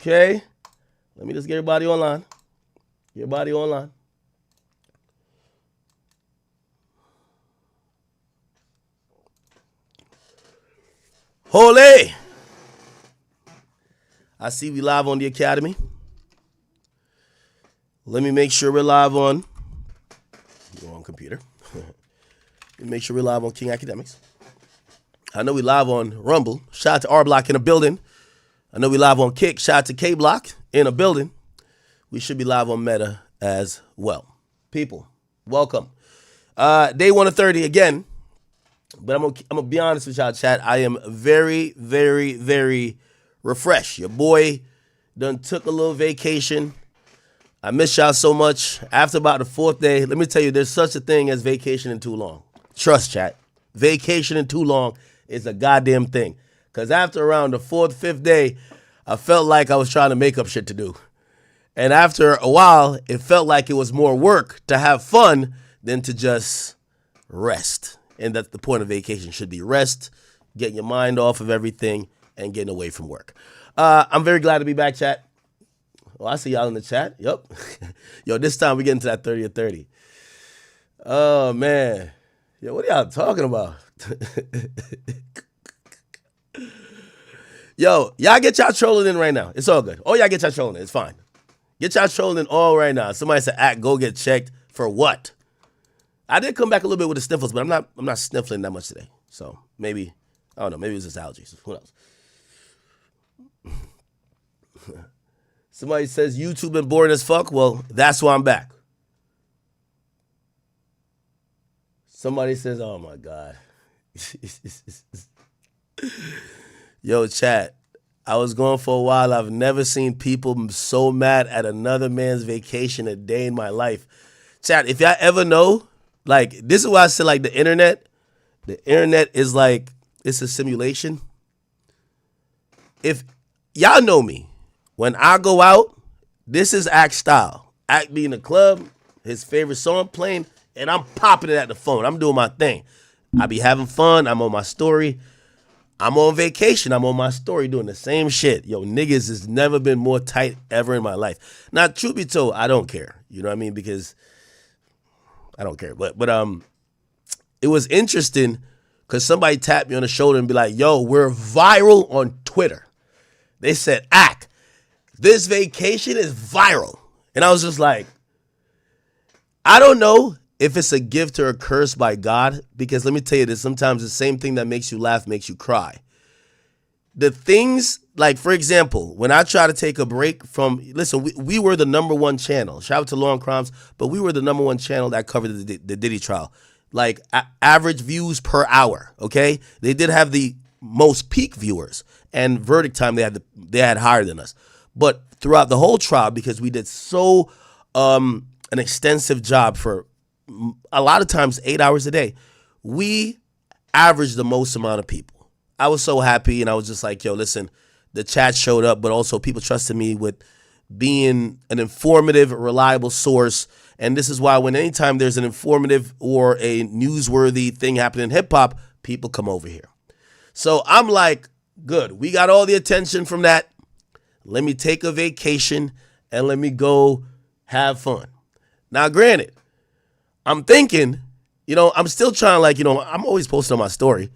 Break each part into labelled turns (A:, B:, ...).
A: Okay. Let me just get everybody online. Get everybody online. Holy! I see we live on the Academy. Let me make sure we're live on computer. Let me make sure we're live on King Academics. I know we live on Rumble. Shout out to R Block in the building. I know we live on Kick. Shout out to K Block in the building. We should be live on Meta as well. People, welcome. Day 1 of 30 again. But I'm gonna be honest with y'all, chat. I am very, very, very refreshed. Your boy done took a little vacation. I miss y'all so much. After about the 4th day, let me tell you, there's such a thing as vacationing too long. Trust, chat. Vacationing too long is a goddamn thing. Because after around the 4th, 5th day, I felt like I was trying to make up shit to do. And after a while, it felt like it was more work to have fun than to just rest. And that's the point of vacation, should be rest, getting your mind off of everything, and getting away from work. I'm very glad to be back, chat. Oh, I see y'all in the chat. Yep. Yo, this time we get into that 30 of 30. Oh, man. Yo, what are y'all talking about? Yo, y'all get y'all trolling in right now. It's all good. Oh, y'all get y'all trolling in. It's fine. Get y'all trolling in all right now. Somebody said, go get checked for what? I did come back a little bit with the sniffles, but I'm not sniffling that much today. So maybe, I don't know, maybe it was just allergies. Who knows? Somebody says YouTube been boring as fuck. Well, that's why I'm back. Somebody says, oh my God. Yo, chat, I was going for a while. I've never seen people so mad at another man's vacation a day in my life. Chat, if y'all ever know, like, this is why I say, like, the internet is like, it's a simulation. If y'all know me, when I go out, this is Act style. Act be in the club, his favorite song playing, and I'm popping it at the phone. I'm doing my thing. I be having fun. I'm on my story. I'm on vacation. I'm on my story doing the same shit. Yo, niggas has never been more tight ever in my life. Now, truth be told, I don't care. You know what I mean? Because I don't care. But it was interesting because somebody tapped me on the shoulder and be like, yo, we're viral on Twitter. They said, Ack, this vacation is viral. And I was just like, I don't know if it's a gift or a curse by God, because let me tell you this, sometimes the same thing that makes you laugh makes you cry. The things, like, for example, when I try to take a break from, listen, we were the #1 channel. Shout out to Law and Crimes, but we were the #1 channel that covered the Diddy trial. Like, average views per hour, okay? They did have the most peak viewers, and verdict time, they had higher than us. But throughout the whole trial, because we did so an extensive job for a lot of times 8 hours a day, we averaged the most amount of people. I was so happy, and I was just like, yo, listen, the chat showed up, but also people trusted me with being an informative, reliable source. And this is why when anytime there's an informative or a newsworthy thing happening in hip-hop, people come over here. So I'm like, good, we got all the attention from that. Let me take a vacation and let me go have fun. Now, granted, I'm thinking, you know, I'm still trying, like, you know, I'm always posting on my story.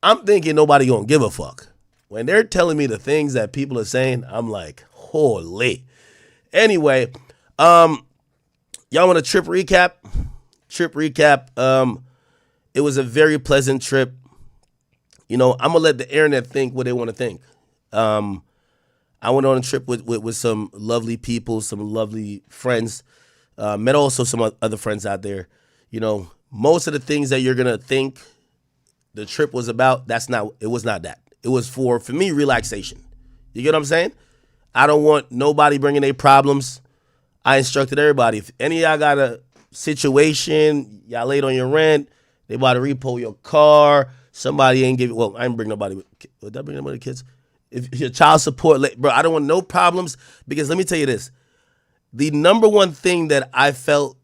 A: I'm thinking nobody gonna give a fuck. When they're telling me the things that people are saying, I'm like, holy. Anyway, y'all want a trip recap? It was a very pleasant trip. You know, I'm gonna let the internet think what they want to think. I went on a trip with some lovely people, some lovely friends. Met also some other friends out there. You know, most of the things that you're gonna think the trip was about, it was not that. It was for me, relaxation. You get what I'm saying? I don't want nobody bringing their problems. I instructed everybody, if any of y'all got a situation, y'all late on your rent, they about to repo your car, somebody ain't give, well, I ain't bring nobody, would that bring nobody kids? If your child support, bro, I don't want no problems, because let me tell you this. The #1 thing that I felt,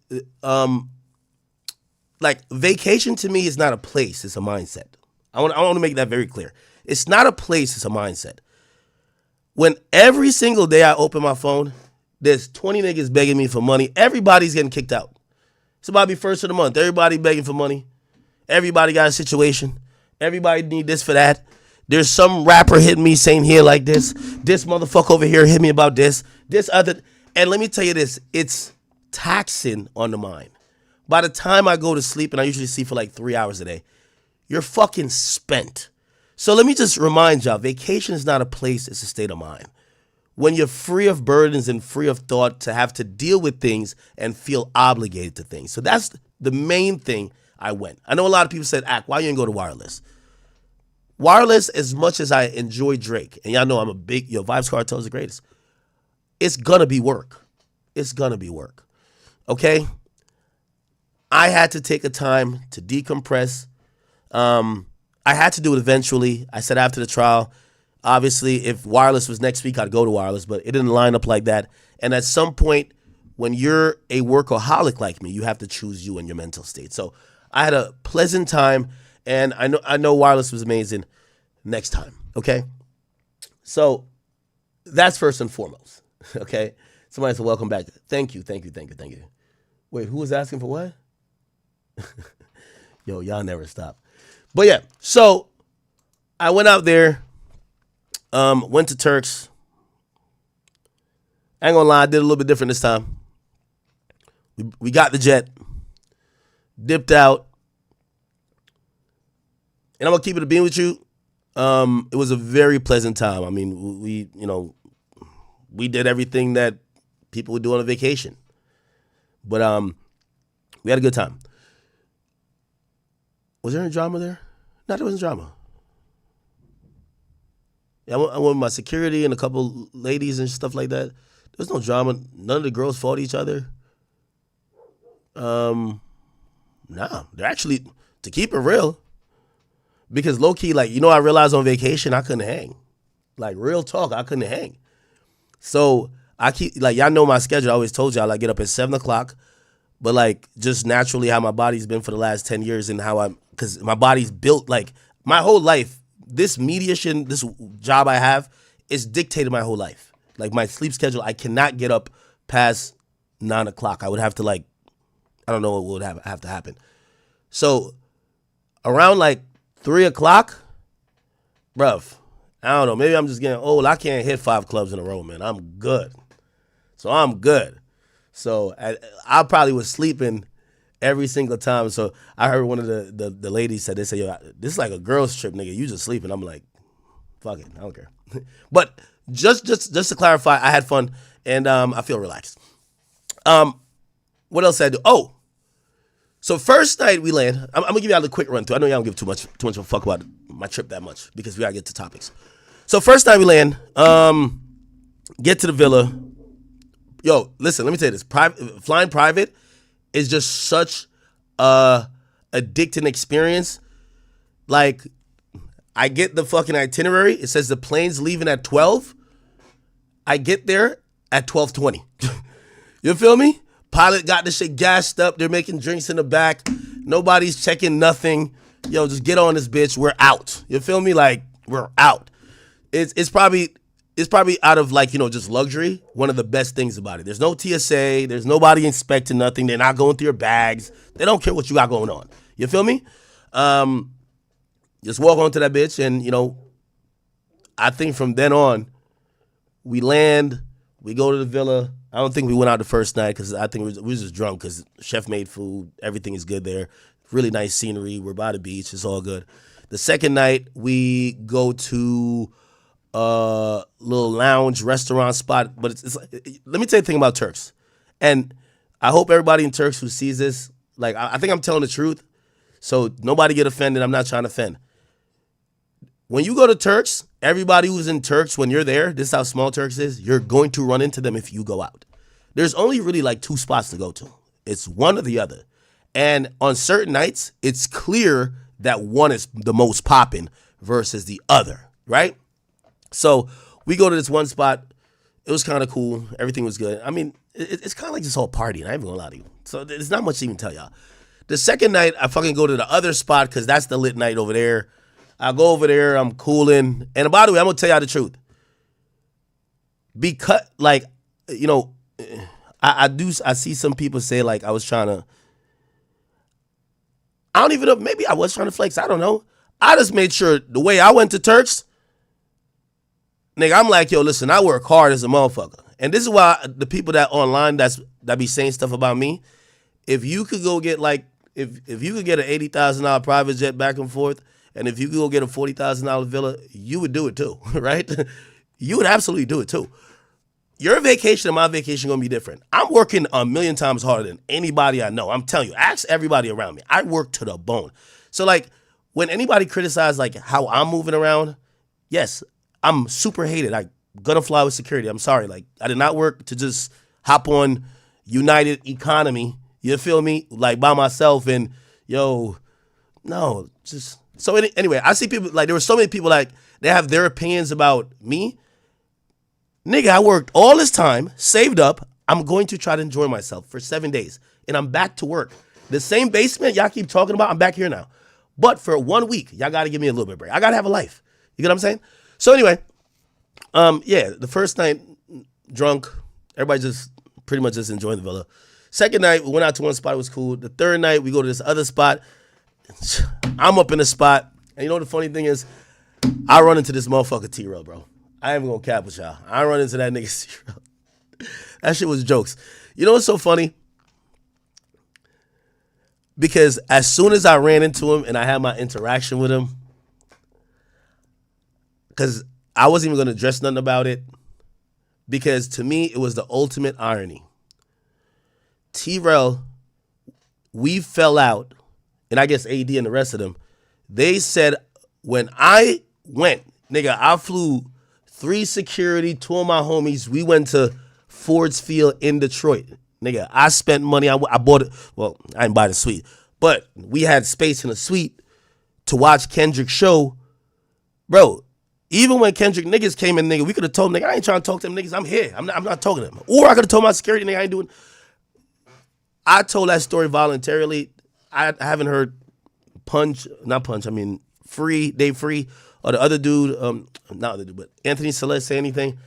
A: like, vacation to me is not a place, it's a mindset. I want to make that very clear. It's not a place, it's a mindset. when every single day I open my phone, there's 20 niggas begging me for money. Everybody's getting kicked out. It's about to be first of the month. Everybody begging for money. Everybody got a situation. Everybody need this for that. There's some rapper hitting me saying here like this. This motherfucker over here hit me about this. This other. And let me tell you this. It's taxing on the mind. By the time I go to sleep, and I usually sleep for like 3 hours a day, you're fucking spent. So let me just remind y'all, vacation is not a place, it's a state of mind. When you're free of burdens and free of thought to have to deal with things and feel obligated to things. So that's the main thing I went. I know a lot of people said, why you didn't go to wireless? Wireless, as much as I enjoy Drake, and y'all know I'm a big, Vibes Cartel is the greatest, it's gonna be work. It's gonna be work, okay? I had to take a time to decompress. I had to do it eventually. I said after the trial, obviously, if wireless was next week, I'd go to wireless, but it didn't line up like that. And at some point, when you're a workaholic like me, you have to choose you and your mental state. So I had a pleasant time, and I know wireless was amazing. Next time, okay? So that's first and foremost, okay? Somebody said, welcome back. Thank you. Wait, who was asking for what? Yo, y'all never stop. But yeah, so I went out there, went to Turks. I ain't gonna lie, I did a little bit different this time. We got the jet, dipped out, and I'm gonna keep it a bean with you. It was a very pleasant time. I mean, we did everything that people would do on a vacation. But we had a good time. Was there any drama there? No, there wasn't drama. Yeah, I went with my security and a couple ladies and stuff like that. There was no drama. None of the girls fought each other. Nah, they're actually, to keep it real, because low-key, like, I realized on vacation I couldn't hang. Like, real talk, I couldn't hang. So I keep, like, y'all know my schedule. I always told y'all I get up at 7 o'clock. But, like, just naturally how my body's been for the last 10 years and how because my body's built, like, my whole life, this media shit, this job I have, is dictated my whole life. Like, my sleep schedule, I cannot get up past 9 o'clock. I would have to, like, I don't know what would have to happen. So, around, like, 3 o'clock, bruv, I don't know. Maybe I'm just getting old. I can't hit 5 clubs in a row, man. I'm good. So, I'm good. So I probably was sleeping every single time. So I heard one of the ladies said, they say, yo, this is like a girl's trip, nigga. You just sleeping. I'm like, fuck it, I don't care. But just to clarify, I had fun and I feel relaxed. What else did I do? Oh, so first night we land. I'm gonna give y'all a quick run through. I know y'all don't give too much of a fuck about my trip that much because we gotta get to topics. So first night we land, get to the villa. Yo, listen, let me tell you this. Flying private is just such a addicting experience. Like, I get the fucking itinerary. It says the plane's leaving at 12. I get there at 12:20. You feel me? Pilot got the shit gassed up. They're making drinks in the back. Nobody's checking nothing. Yo, just get on this bitch. We're out. You feel me? Like, we're out. It's probably out of, like, just luxury, one of the best things about it. There's no TSA. There's nobody inspecting nothing. They're not going through your bags. They don't care what you got going on. You feel me? Just walk onto that bitch and, I think from then on, we land, we go to the villa. I don't think we went out the first night because I think we were just drunk because chef made food. Everything is good there. Really nice scenery. We're by the beach. It's all good. The second night, we go to a little lounge restaurant spot, but it's let me tell you the thing about Turks, and I hope everybody in Turks who sees this, like, I think I'm telling the truth, so nobody get offended. I'm not trying to offend. When you go to Turks, everybody who's in Turks, when you're there, this is how small Turks is, you're going to run into them if you go out. There's only really like 2 spots to go to. It's one or the other, and on certain nights, it's clear that one is the most popping versus the other, right? So we go to this one spot. It was kind of cool. Everything was good. I mean, it's kind of like this whole party, and I ain't even gonna lie to you. So there's not much to even tell y'all. The second night, I fucking go to the other spot because that's the lit night over there. I go over there. I'm cooling. And by the way, I'm gonna tell y'all the truth. because like, you know, I see some people say like I was trying to, I don't even know, maybe I was trying to flex, I don't know. I just made sure the way I went to Turks, nigga, I'm like, yo, listen, I work hard as a motherfucker. And this is why the people that online that be saying stuff about me, if you could go get like, if you could get an $80,000 private jet back and forth, and if you could go get a $40,000 villa, you would do it too, right? You would absolutely do it too. Your vacation and my vacation gonna be different. I'm working a million times harder than anybody I know. I'm telling you, ask everybody around me. I work to the bone. So like, when anybody criticizes like how I'm moving around, yes, I'm super hated. I gonna fly with security. I'm sorry. Like, I did not work to just hop on United Economy, you feel me? Like by myself and yo, no, just so anyway, I see people like there were so many people like they have their opinions about me. Nigga, I worked all this time, saved up. I'm going to try to enjoy myself for 7 days. And I'm back to work. The same basement y'all keep talking about, I'm back here now. But for 1 week, y'all got to give me a little bit of break. I got to have a life. You get what I'm saying? So anyway, yeah, the first night, drunk. Everybody just pretty much just enjoying the villa. Second night, we went out to one spot. It was cool. The third night, we go to this other spot. I'm up in the spot. And you know what the funny thing is? I run into this motherfucker T-Rail, bro. I ain't even gonna cap with y'all. I run into that nigga T-Rail. That shit was jokes. You know what's so funny? Because as soon as I ran into him and I had my interaction with him, because I wasn't even gonna address nothing about it, because to me, it was the ultimate irony. T-Rail, we fell out, and I guess AD and the rest of them, they said when I went, nigga, I flew 3 security, 2 of my homies. We went to Ford's Field in Detroit. Nigga, I spent money. I bought it. Well, I didn't buy the suite. But we had space in the suite to watch Kendrick's show. Bro, even when Kendrick niggas came in, nigga, we could have told them, nigga, I ain't trying to talk to them niggas. I'm here. I'm not talking to them. Or I could have told my security, nigga, I ain't doing. I told that story voluntarily. I haven't heard Dave Free, or the other dude, not other dude, but Anthony Celeste say anything.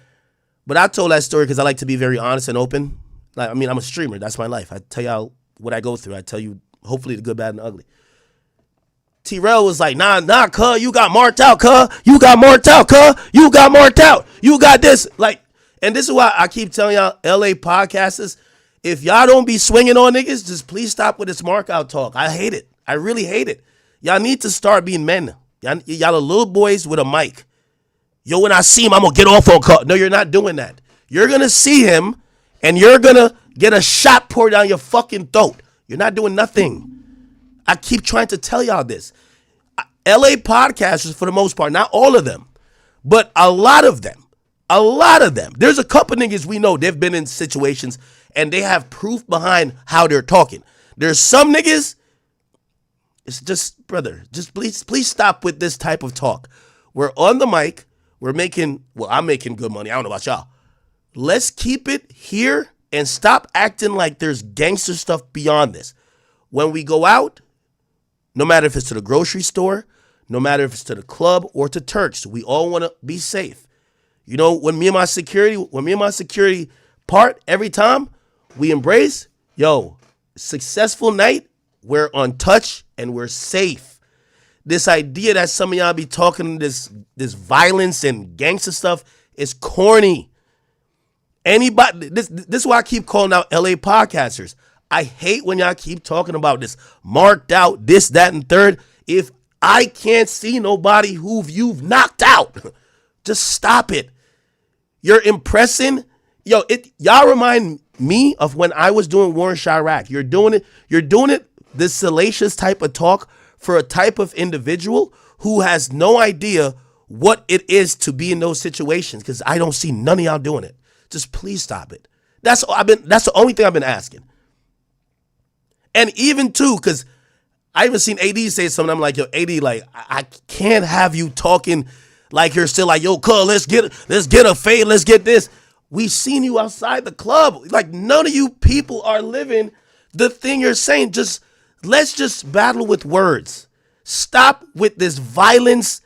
A: But I told that story because I like to be very honest and open. Like, I mean, I'm a streamer. That's my life. I tell y'all what I go through. I tell you, hopefully, the good, bad, and the ugly. T-Rail was like, nah, cuz, you got marked out, cuz. You got marked out, cuz. You got marked out. You got this. Like, and this is why I keep telling y'all, LA podcasters, if y'all don't be swinging on niggas, just please stop with this mark out talk. I hate it. I really hate it. Y'all need to start being men. Y'all are little boys with a mic. Yo, when I see him, I'm going to get off on call. No, you're not doing that. You're going to see him, and you're going to get a shot poured down your fucking throat. You're not doing nothing. I keep trying to tell y'all this. LA podcasters, for the most part, not all of them, but a lot of them. There's a couple niggas we know, they've been in situations, and they have proof behind how they're talking. There's some niggas, it's just, brother, just please stop with this type of talk. We're on the mic. I'm making good money. I don't know about y'all. Let's keep it here and stop acting like there's gangster stuff beyond this. When we go out, no matter if it's to the grocery store, no matter if it's to the club or to Turks, we all want to be safe. You know, when me and my security part, every time we embrace, yo, successful night, we're on touch and we're safe. This idea that some of y'all be talking this violence and gangster stuff is corny. Anybody, this is why I keep calling out LA podcasters. I hate when y'all keep talking about this marked out, this, that, and third. If I can't see nobody who you've knocked out, just stop it. You're impressing. Yo, y'all remind me of when I was doing War in Chirac. You're doing it, this salacious type of talk for a type of individual who has no idea what it is to be in those situations, because I don't see none of y'all doing it. Just please stop it. That's the only thing I've been asking. And even too, because I even seen AD say something. I'm like, yo, AD, like, I can't have you talking like you're still like, yo, cuz, let's get a fade, let's get this. We seen you outside the club. Like, none of you people are living the thing you're saying. Let's just battle with words. Stop with this violence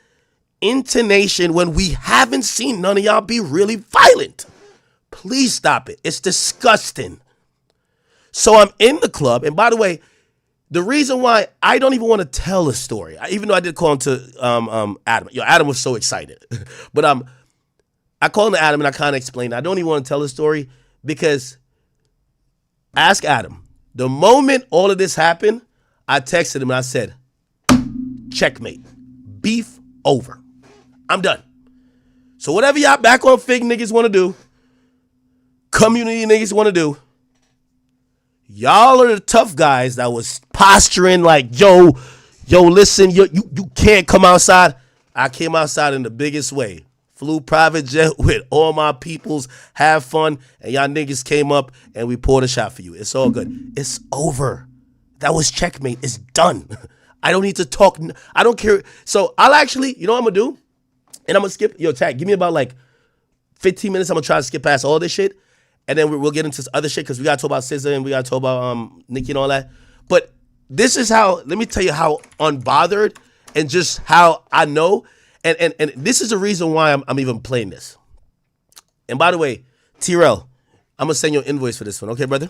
A: intonation when we haven't seen none of y'all be really violent. Please stop it. It's disgusting. So I'm in the club, and by the way, the reason why I don't even want to tell a story, even though I did call him to Adam. Adam was so excited. But I called him to Adam, and I kind of explained. I don't even want to tell the story because ask Adam. The moment all of this happened, I texted him, and I said, checkmate. Beef over. I'm done. So whatever y'all back on fig niggas want to do, community niggas want to do, y'all are the tough guys that was posturing like, yo, listen, you can't come outside. I came outside in the biggest way. Flew private jet with all my peoples, have fun, and y'all niggas came up and we poured a shot for you. It's all good. It's over. That was checkmate. It's done. I don't need to talk. I don't care. So I'll actually, you know what I'm going to do? And I'm going to skip. Yo, Tag, give me about like 15 minutes. I'm going to try to skip past all this shit. And then we'll get into this other shit because we got to talk about SZA and we got to talk about Nicki and all that. But this is how, let me tell you how unbothered and just how I know. And this is the reason why I'm even playing this. And by the way, Trell, I'm going to send you an invoice for this one. Okay, brother?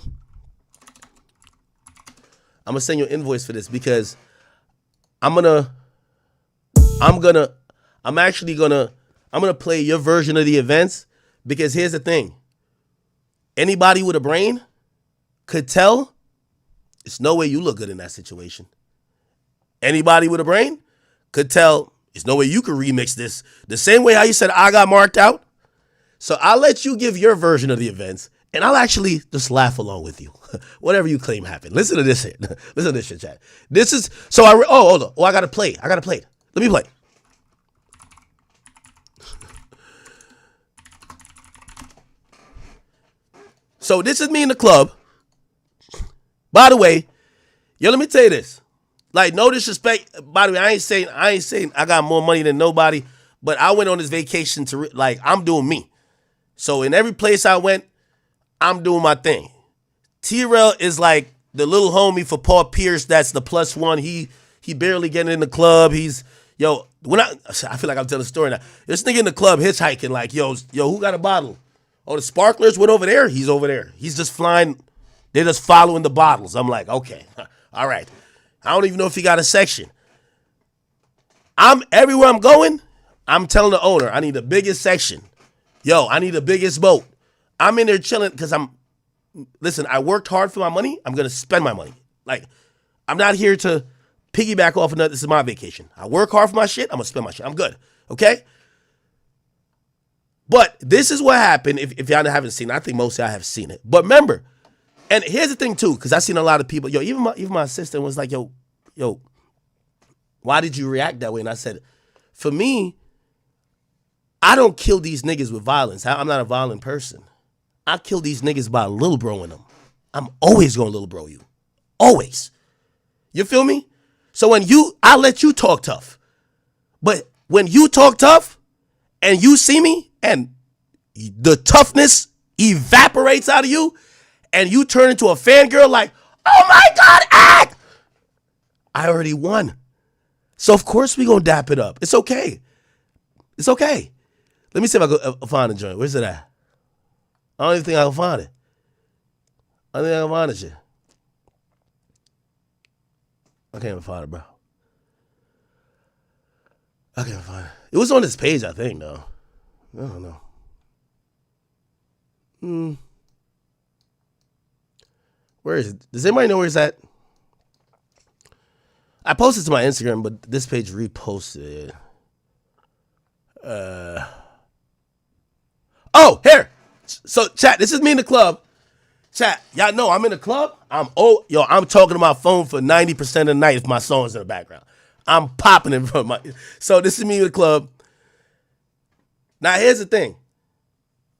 A: I'm going to send you an invoice for this because I'm going to play your version of the events because here's the thing. Anybody with a brain could tell there's no way you look good in that situation. Anybody with a brain could tell there's no way you could remix this the same way how you said I got marked out. So I'll let you give your version of the events and I'll actually just laugh along with you. Whatever you claim happened. Listen to this shit. Listen to this shit, chat. This is, so hold on. Oh, I got to play. Let me play. So this is me in the club. By the way, let me tell you this. Like, no disrespect. By the way, I ain't saying I got more money than nobody, but I went on this vacation to, like, I'm doing me. So in every place I went, I'm doing my thing. Trell is like the little homie for Paul Pierce. That's the +1. He barely getting in the club. He's, I feel like I'm telling a story now. This nigga in the club hitchhiking like, yo, who got a bottle? Oh, the sparklers went over there? He's over there. He's just flying. They're just following the bottles. I'm like, okay, all right. I don't even know if he got a section. Everywhere I'm going, I'm telling the owner, I need the biggest section. Yo, I need the biggest boat. I'm in there chilling because listen, I worked hard for my money. I'm going to spend my money. Like, I'm not here to piggyback off another. This is my vacation. I work hard for my shit. I'm going to spend my shit. I'm good. Okay? But this is what happened if y'all haven't seen it. I think most of y'all have seen it. But remember, and here's the thing too, because I've seen a lot of people, even my assistant was like, yo, why did you react that way? And I said, for me, I don't kill these niggas with violence. I'm not a violent person. I kill these niggas by little broing them. I'm always going to little bro you. Always. You feel me? So I let you talk tough. But when you talk tough and you see me and the toughness evaporates out of you and you turn into a fangirl like, oh my God, act! I already won. So of course we gonna dap it up. It's okay. It's okay. Let me see if I can find a joint. Where's it at? I don't even think I can find it. I think I can find it shit. I can't even find it, bro. I can't find it. It was on this page, I think, though. I don't know. Where is it? Does anybody know where it's at? I posted to my Instagram, but this page reposted it. Oh, here. So, chat, this is me in the club. Chat, y'all know I'm in the club. I'm talking to my phone for 90% of the night if my song's in the background. I'm popping it from my. So this is me in the club. Now here's the thing.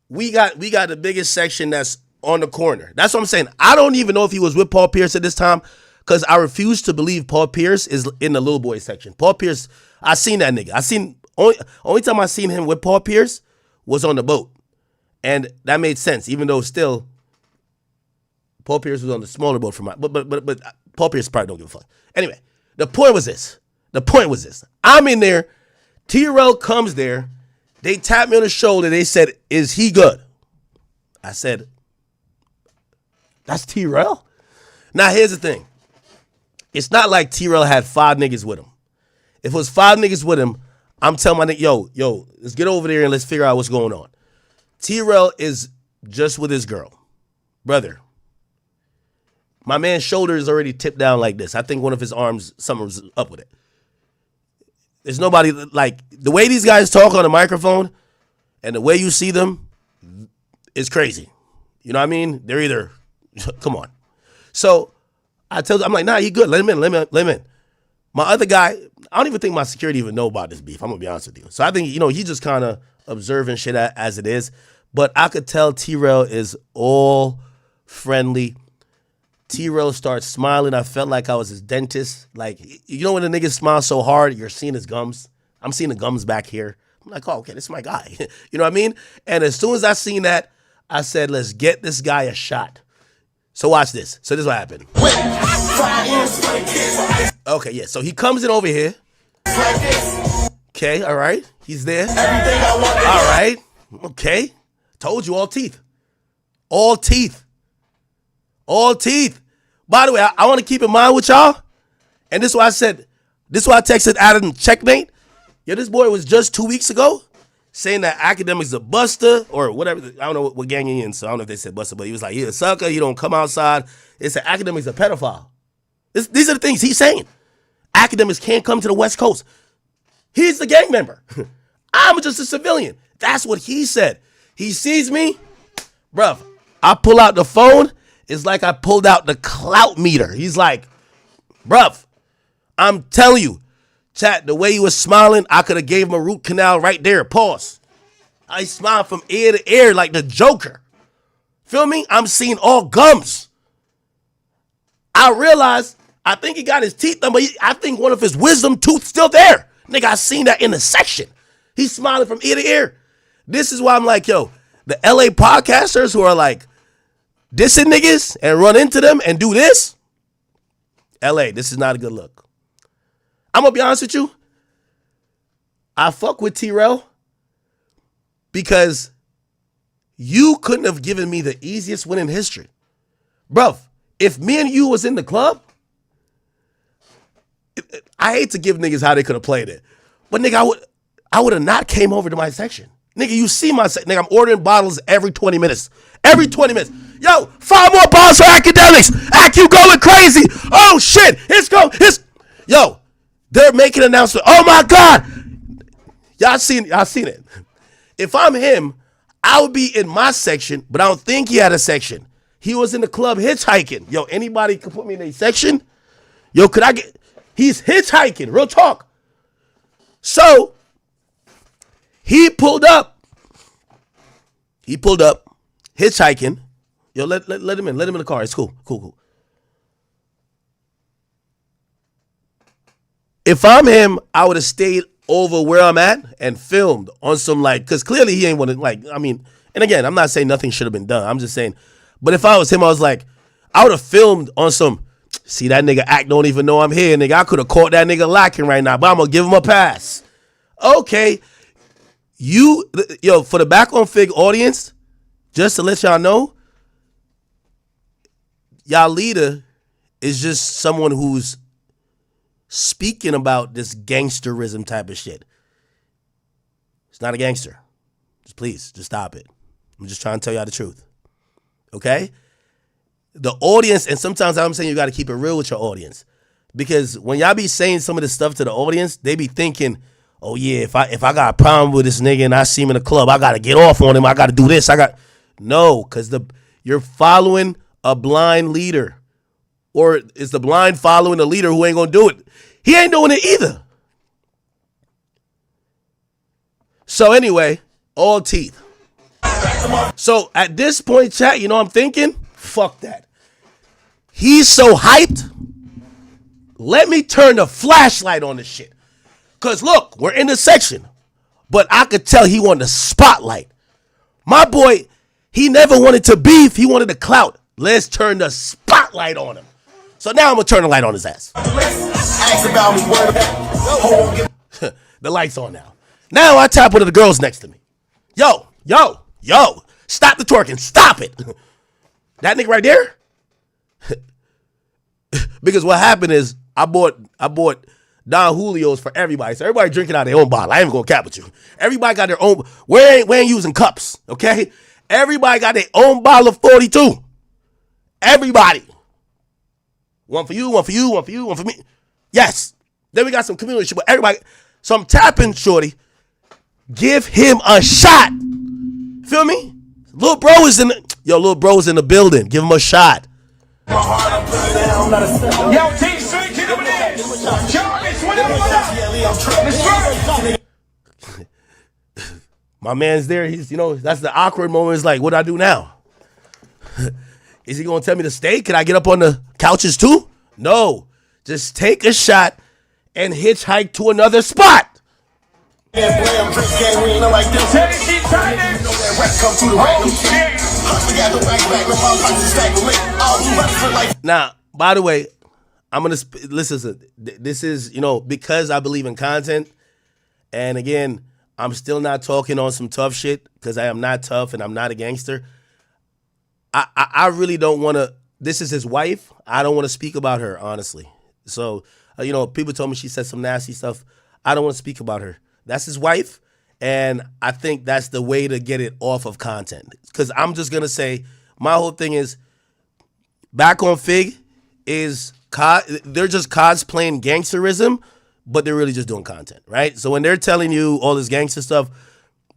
A: We got the biggest section that's on the corner. That's what I'm saying. I don't even know if he was with Paul Pierce at this time because I refuse to believe Paul Pierce is in the little boy section. Paul Pierce, I seen that nigga. Only time I seen him with Paul Pierce was on the boat. And that made sense, even though still Paul Pierce was on the smaller boat for my, but Paul Pierce probably don't give a fuck. Anyway, the point was this. I'm in there. Trell comes there. They tapped me on the shoulder. They said, is he good? I said, that's Trell? Now, here's the thing. It's not like Trell had 5 niggas with him. If it was 5 niggas with him, I'm telling my nigga, yo, let's get over there and let's figure out what's going on. Trell is just with his girl. Brother, my man's shoulder is already tipped down like this. I think one of his arms, something was up with it. There's nobody, like, the way these guys talk on the microphone and the way you see them is crazy. You know what I mean? They're either, come on. So I'm like, nah, he good. Let him in. My other guy, I don't even think my security even know about this beef. I'm going to be honest with you. So I think, he just kind of observing shit as it is. But I could tell Trell is all friendly. Trell starts smiling. I felt like I was his dentist. Like, when a nigga smiles so hard, you're seeing his gums. I'm seeing the gums back here. I'm like, oh, okay, this is my guy. You know what I mean? And as soon as I seen that, I said, let's get this guy a shot. So watch this. So this is what happened. Okay, yeah. So he comes in over here. Okay, all right. He's there. All right. Okay. Told you, all teeth. All teeth. All teeth. By the way, I want to keep in mind with y'all, and this is why I said, this is why I texted Adam checkmate. Yeah, this boy was just 2 weeks ago saying that Academic's a buster or whatever. I don't know what gang he in, so I don't know if they said buster, but he was like, he's a sucker, he don't come outside. It's an Academic's a pedophile. These are the things he's saying. Academics can't come to the West Coast. He's the gang member. I'm just a civilian. That's what he said. He sees me, bruv, I pull out the phone. It's like I pulled out the clout meter. He's like, bruv, I'm telling you, chat, the way he was smiling, I could have gave him a root canal right there. Pause. I smiled from ear to ear like the Joker. Feel me? I'm seeing all gums. I realized, I think he got his teeth done, but I think one of his wisdom tooth still there. Nigga, I seen that in the section. He's smiling from ear to ear. This is why I'm like, yo, the LA podcasters who are like dissing niggas and run into them and do this, LA, this is not a good look. I'm going to be honest with you. I fuck with Trell because you couldn't have given me the easiest win in history. Bruv, if me and you was in the club, I hate to give niggas how they could have played it, but nigga, I would have not came over to my section. Nigga, you see my section. Nigga, I'm ordering bottles every 20 minutes. Every 20 minutes. Yo, 5 more bottles for academics. You going crazy. Oh, shit. Yo, they're making an announcement. Oh, my God. Y'all seen it. If I'm him, I would be in my section, but I don't think he had a section. He was in the club hitchhiking. Yo, anybody can put me in a section? Yo, could I get... He's hitchhiking. Real talk. So... He pulled up, hitchhiking. Yo, let him in. Let him in the car. It's cool. If I'm him, I would have stayed over where I'm at and filmed on some because clearly he ain't want to and again, I'm not saying nothing should have been done. I'm just saying, but if I was him, I was like, I would have filmed on some, see that nigga act don't even know I'm here, nigga. I could have caught that nigga lacking right now, but I'm going to give him a pass. Okay. For the Back on Fig audience, just to let y'all know, y'all leader is just someone who's speaking about this gangsterism type of shit. It's not a gangster. Just stop it. I'm just trying to tell y'all the truth. Okay? The audience, and sometimes I'm saying you got to keep it real with your audience. Because when y'all be saying some of this stuff to the audience, they be thinking, oh yeah, if I got a problem with this nigga and I see him in the club, I gotta get off on him. I gotta do this. No, because you're following a blind leader, or is the blind following a leader who ain't gonna do it? He ain't doing it either. So anyway, all teeth. So at this point, chat, you know what I'm thinking? Fuck that. He's so hyped. Let me turn the flashlight on this shit. Because look, we're in the section, but I could tell he wanted the spotlight. My boy, he never wanted to beef. He wanted the clout. Let's turn the spotlight on him. So now I'm going to turn the light on his ass. The light's on now. Now I tap one of the girls next to me. Yo. Stop the twerking. Stop it. That nigga right there. Because what happened is I bought Don Julio's for everybody. So everybody drinking out of their own bottle. I ain't gonna cap with you. Everybody got their own. We ain't using cups, okay? Everybody got their own bottle of 42. Everybody. One for you, one for you, one for you, one for me. Yes. Then we got some community shit, but everybody. So I'm tapping shorty. Give him a shot. Feel me? Little bro is in the, little bro is in the building. Give him a shot.
B: Yo, T-Street, get over there.
A: My man's there. He's, that's the awkward moment. It's like, what do I do now? Is he going to tell me to stay? Can I get up on the couches too? No. Just take a shot and hitchhike to another spot. Now, by the way, I'm going to listen. This is, because I believe in content. And again, I'm still not talking on some tough shit because I am not tough and I'm not a gangster. I really don't want to. This is his wife. I don't want to speak about her, honestly. So, people told me she said some nasty stuff. I don't want to speak about her. That's his wife. And I think that's the way to get it off of content. Because I'm just going to say, my whole thing is, Back on Fig is, they're just cosplaying gangsterism, but they're really just doing content, right? So when they're telling you all this gangster stuff,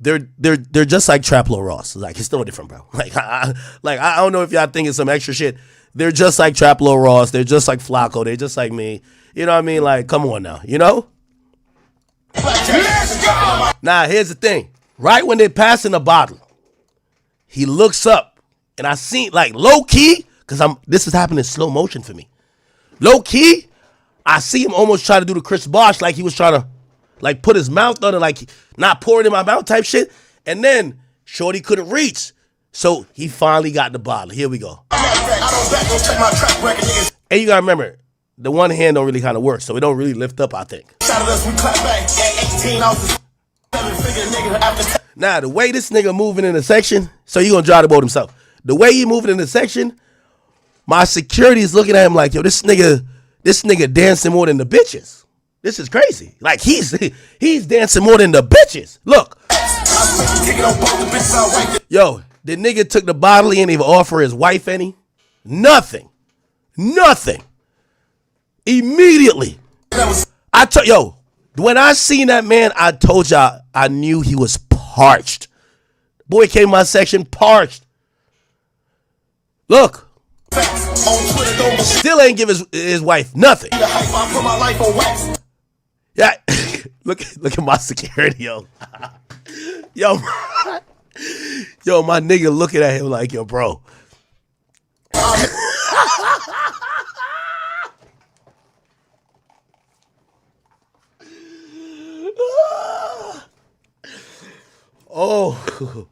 A: they're just like Traplo Ross. Like, it's no different, bro. I don't know if y'all think it's some extra shit. They're just like Traplo Ross. They're just like Flacco. They're just like me. You know what I mean? Like, come on now, Let's go! Now, here's the thing. Right when they're passing the bottle, he looks up, and I seen, like, low-key, because this is happening in slow motion for me. Low-key, I see him almost try to do the Chris Bosh, like he was trying to, like, put his mouth on it, like, not pour it in my mouth type shit. And then, shorty couldn't reach. So, he finally got the bottle. Here we go. And you got to remember, the one hand don't really kind of work, so it don't really lift up, I think. Now, the way this nigga moving in the section, so you gonna drive the boat himself. The way he moving in the section, my security is looking at him like, yo, this nigga dancing more than the bitches. This is crazy. Like, he's dancing more than the bitches. Look. Yo, the nigga took the bottle, he ain't even offer his wife any. Nothing. Immediately. When I seen that man, I told y'all I knew he was parched. Boy came in my section parched. Look. Still ain't give his wife nothing. Yeah. Look at my security, yo. Yo, my nigga looking at him like, yo, bro. Oh.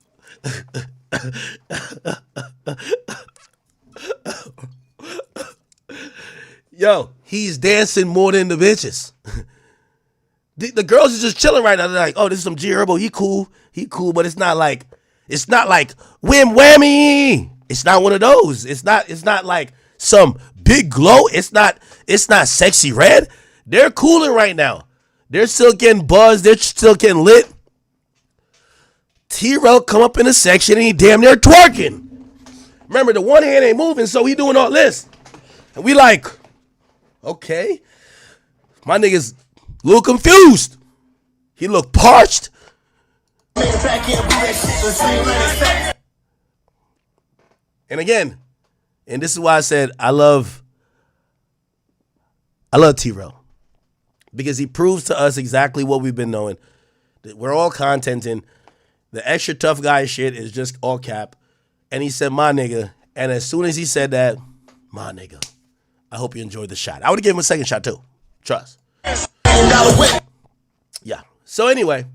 A: Yo, he's dancing more than the bitches. The girls are just chilling right now. They're like, oh, this is some G Herbo. He cool, but it's not like whim whammy. It's not one of those. It's not like some big glow. It's not sexy red. They're cooling right now. They're still getting buzzed. They're still getting lit. T-Rell come up in the section and he damn near twerking. Remember, the one hand ain't moving, so he doing all this. And we like, okay. My nigga's a little confused. He look parched. And again, and this is why I said I love T-Rell. Because he proves to us exactly what we've been knowing. That we're all contenting. The extra tough guy shit is just all cap. And he said, my nigga. And as soon as he said that, my nigga, I hope you enjoyed the shot. I would have given him a second shot too. Trust. Yeah. So anyway.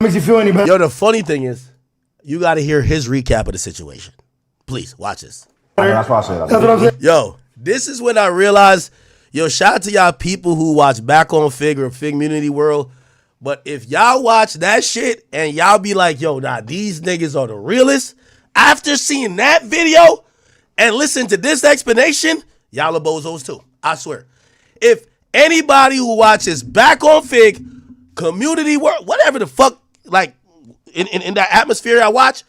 C: Makes you feel any better?
A: Yo, the funny thing is, you got to hear his recap of the situation. Please, watch this.
C: That's what I said. That's what I'm saying.
A: Yo, this is when I realized, shout out to y'all people who watch Back on Fig or Fig Community World. But if y'all watch that shit and y'all be like, yo, nah, these niggas are the realest, after seeing that video and listen to this explanation, y'all are bozos too. I swear. If anybody who watches Back on Fig, Community World, whatever the fuck, like in that atmosphere I watch,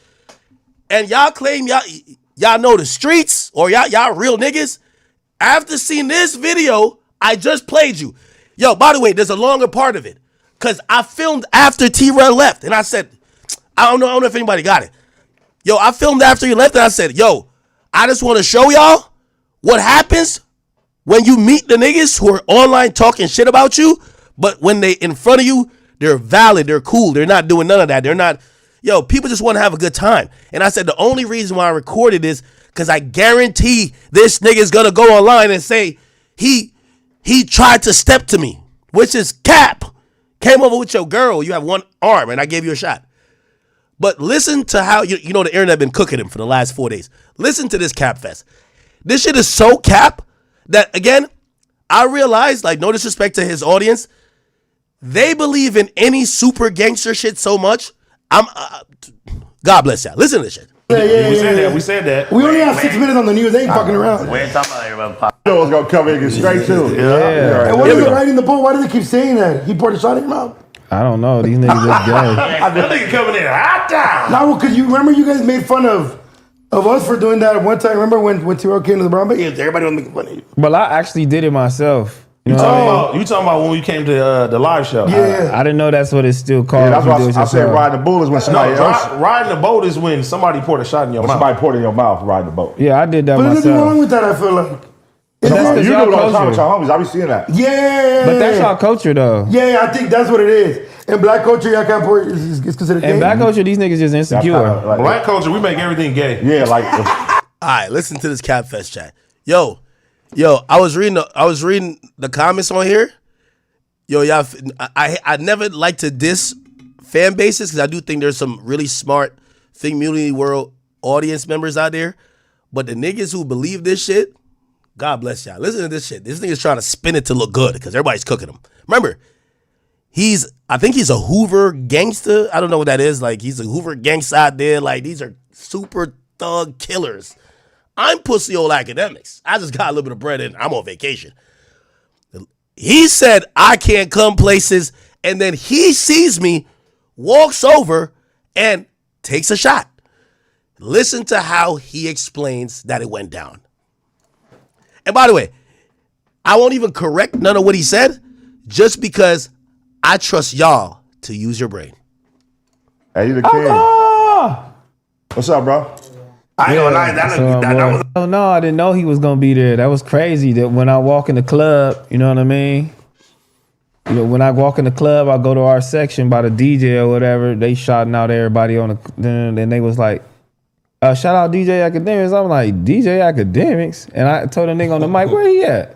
A: and y'all claim y'all know the streets or y'all real niggas, after seeing this video, I just played you. Yo, by the way, there's a longer part of it. Cause I filmed after T-Rell left. And I said, I don't know if anybody got it. Yo, I filmed after he left and I said, yo, I just want to show y'all what happens when you meet the niggas who are online talking shit about you, but when they in front of you, they're valid, they're cool, they're not doing none of that. They're not, yo, people just want to have a good time. And I said the only reason why I recorded this, because I guarantee this nigga's gonna go online and say he tried to step to me, which is cap. Came over with your girl, you have one arm, and I gave you a shot. But listen to how, you know the internet been cooking him for the last 4 days. Listen to this cap fest. This shit is so cap that, again, I realized, like, no disrespect to his audience, they believe in any super gangster shit so much. God bless y'all. Listen to this shit.
C: We said that. We only have 6 minutes on the news. They ain't fucking around.
B: We ain't talking about everybody pop.
C: You know what's gonna come in and get straight to.
D: Yeah.
C: And what is it right in the poll? Why do they keep saying that? He poured a shot in your mouth.
D: I don't know. These niggas just gay.
C: That nigga coming in hot down. Now, because you remember you guys made fun of us for doing that at one time. Remember when T-Rell came to the Brown Bay? Everybody was making fun of you.
D: Well, I actually did it myself.
E: You talking about when we came to the live show?
C: Yeah.
D: I didn't know that's what it's still called.
C: Yeah, that's why I said riding the bull is when somebody else.
E: Riding the boat is when somebody poured a shot in your mouth.
C: Somebody poured in your mouth riding the boat.
D: Yeah, I did that
C: but
D: myself.
C: But there's nothing wrong with that, I feel like.
D: But that's
C: you
D: y'all
C: do it all the time with
D: culture.
C: your homies. I be seeing that. Yeah.
D: But that's y'all culture, though.
C: Yeah, I think that's what it is. In black culture, y'all can't pour it's considered gay.
D: In black culture, these niggas just insecure.
C: Like,
E: black culture, we make everything gay.
C: Yeah, like.
A: All right, listen to this Capfest chat. Yo, I was reading the comments on here. Yo, y'all, I never like to diss fan bases because I do think there's some really smart Community World audience members out there. But the niggas who believe this shit, God bless y'all. Listen to this shit. This nigga's trying to spin it to look good because everybody's cooking him. Remember, I think he's a Hoover gangster. I don't know what that is. Like, he's a Hoover gangster out there. Like, these are super thug killers. I'm pussy old academics. I just got a little bit of bread and I'm on vacation. He said, I can't come places. And then he sees me, walks over, and takes a shot. Listen to how he explains that it went down. And by the way, I won't even correct none of what he said just because I trust y'all to use your brain.
C: Hey, you the king. What's up, bro?
D: I don't know. I didn't know he was gonna be there. That was crazy. That when I walk in the club, you know what I mean? You know, when I walk in the club, I go to our section by the DJ or whatever. They shouting out everybody on the. Then they was like, shout out DJ Academics. I'm like, DJ Academics? And I told the nigga on the mic, where he at?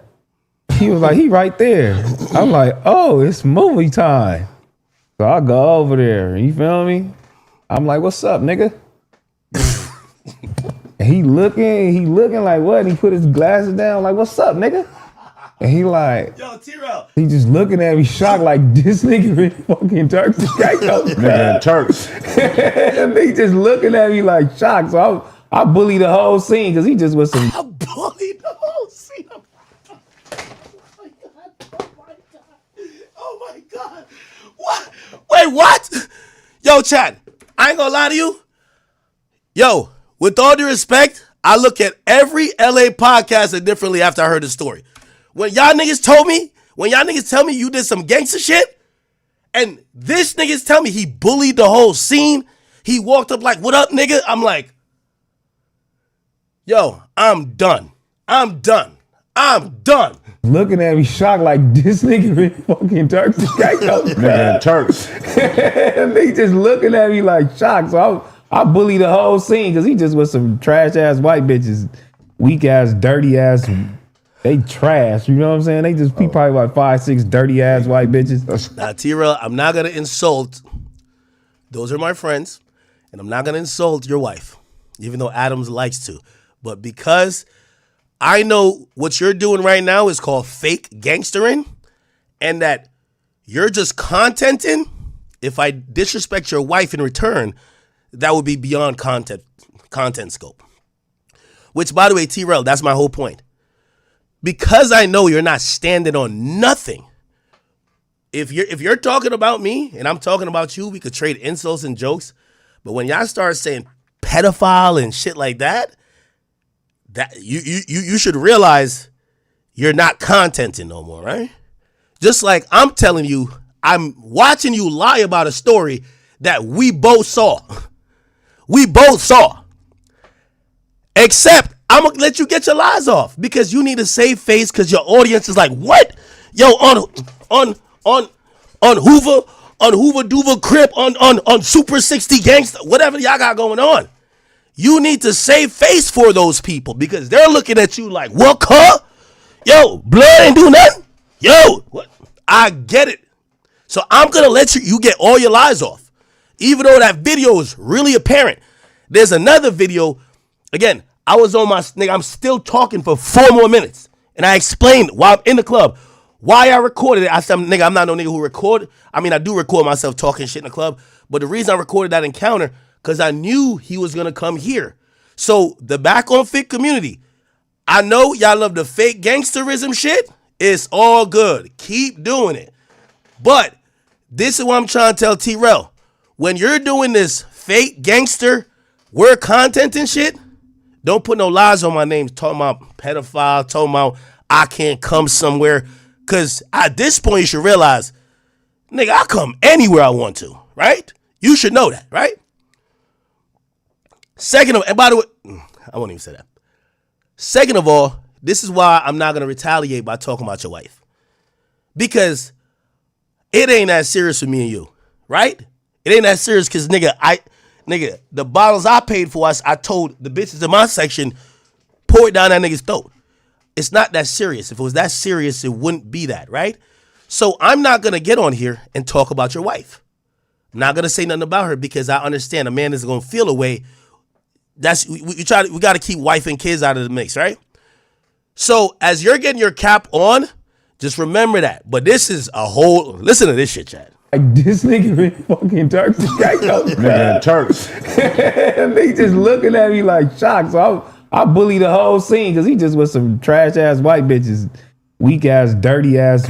D: He was like, he right there. I'm like, oh, it's movie time. So I go over there. You feel me? I'm like, what's up, nigga? And he looking like what? And he put his glasses down like, what's up, nigga? And he like,
A: yo, T-Rell.
D: He just looking at me shocked like, this nigga really fucking Turks.
C: Nigga Turks.
D: And they just looking at me like shocked. So I bullied the whole scene because he just was some.
A: I bullied the whole scene. Oh my God. What? Wait, what? Yo, Chad, I ain't gonna lie to you. Yo, with all due respect, I look at every LA podcast differently after I heard the story. When y'all niggas tell me you did some gangster shit, and this niggas tell me he bullied the whole scene, he walked up like, what up, nigga? I'm like, yo, I'm done.
D: Looking at me shocked like, this nigga really fucking Turks.
C: Nigga Turks.
D: And they just looking at me like shocked. So I bullied the whole scene because he just was some trash ass white bitches, weak ass, dirty ass. They trash, you know what I'm saying? They just be probably like 5'6" dirty ass white bitches.
A: Now, T-Rell, I'm not gonna insult. Those are my friends, and I'm not gonna insult your wife, even though Adams likes to. But because I know what you're doing right now is called fake gangstering, and that you're just contenting. If I disrespect your wife in return, that would be beyond content scope. Which, by the way, Trell, that's my whole point. Because I know you're not standing on nothing. If you're talking about me and I'm talking about you, we could trade insults and jokes. But when y'all start saying pedophile and shit like that you should realize you're not contenting no more, right? Just like I'm telling you, I'm watching you lie about a story that we both saw. We both saw. Except I'm gonna let you get your lies off because you need to save face because your audience is like, what? Yo, on Hoover Duver Crip, on Super 60 Gangsta, whatever y'all got going on. You need to save face for those people because they're looking at you like, what, huh? Yo, blood ain't do nothing? Yo, what? I get it. So I'm going to let you get all your lies off. Even though that video is really apparent. There's another video. Again, I was on my, nigga, I'm still talking for 4 more minutes. And I explained while I'm in the club why I recorded it. I said, nigga, I'm not no nigga who record. I mean, I do record myself talking shit in the club. But the reason I recorded that encounter, because I knew he was going to come here. So the Back on Fit community, I know y'all love the fake gangsterism shit. It's all good. Keep doing it. But this is what I'm trying to tell Trell. When you're doing this fake gangster word content and shit, don't put no lies on my name talking about pedophile, talking about I can't come somewhere. Because at this point, you should realize, nigga, I come anywhere I want to, right? You should know that, right? Second of, and by the way, I won't even say that. Second of all, this is why I'm not going to retaliate by talking about your wife. Because it ain't that serious for me and you, right? It ain't that serious because, nigga, the bottles I paid for, I told the bitches in my section, pour it down that nigga's throat. It's not that serious. If it was that serious, it wouldn't be that, right? So I'm not going to get on here and talk about your wife. I'm not going to say nothing about her because I understand a man is going to feel a way. We got to keep wife and kids out of the mix, right? So as you're getting your cap on, just remember that. But this is a whole, listen to this shit, Chad.
D: Like, this nigga been fucking Turks.
E: Nigga, Turks.
D: They just looking at me like shocked. So I bully the whole scene because he just was some trash ass white bitches, weak ass, dirty ass.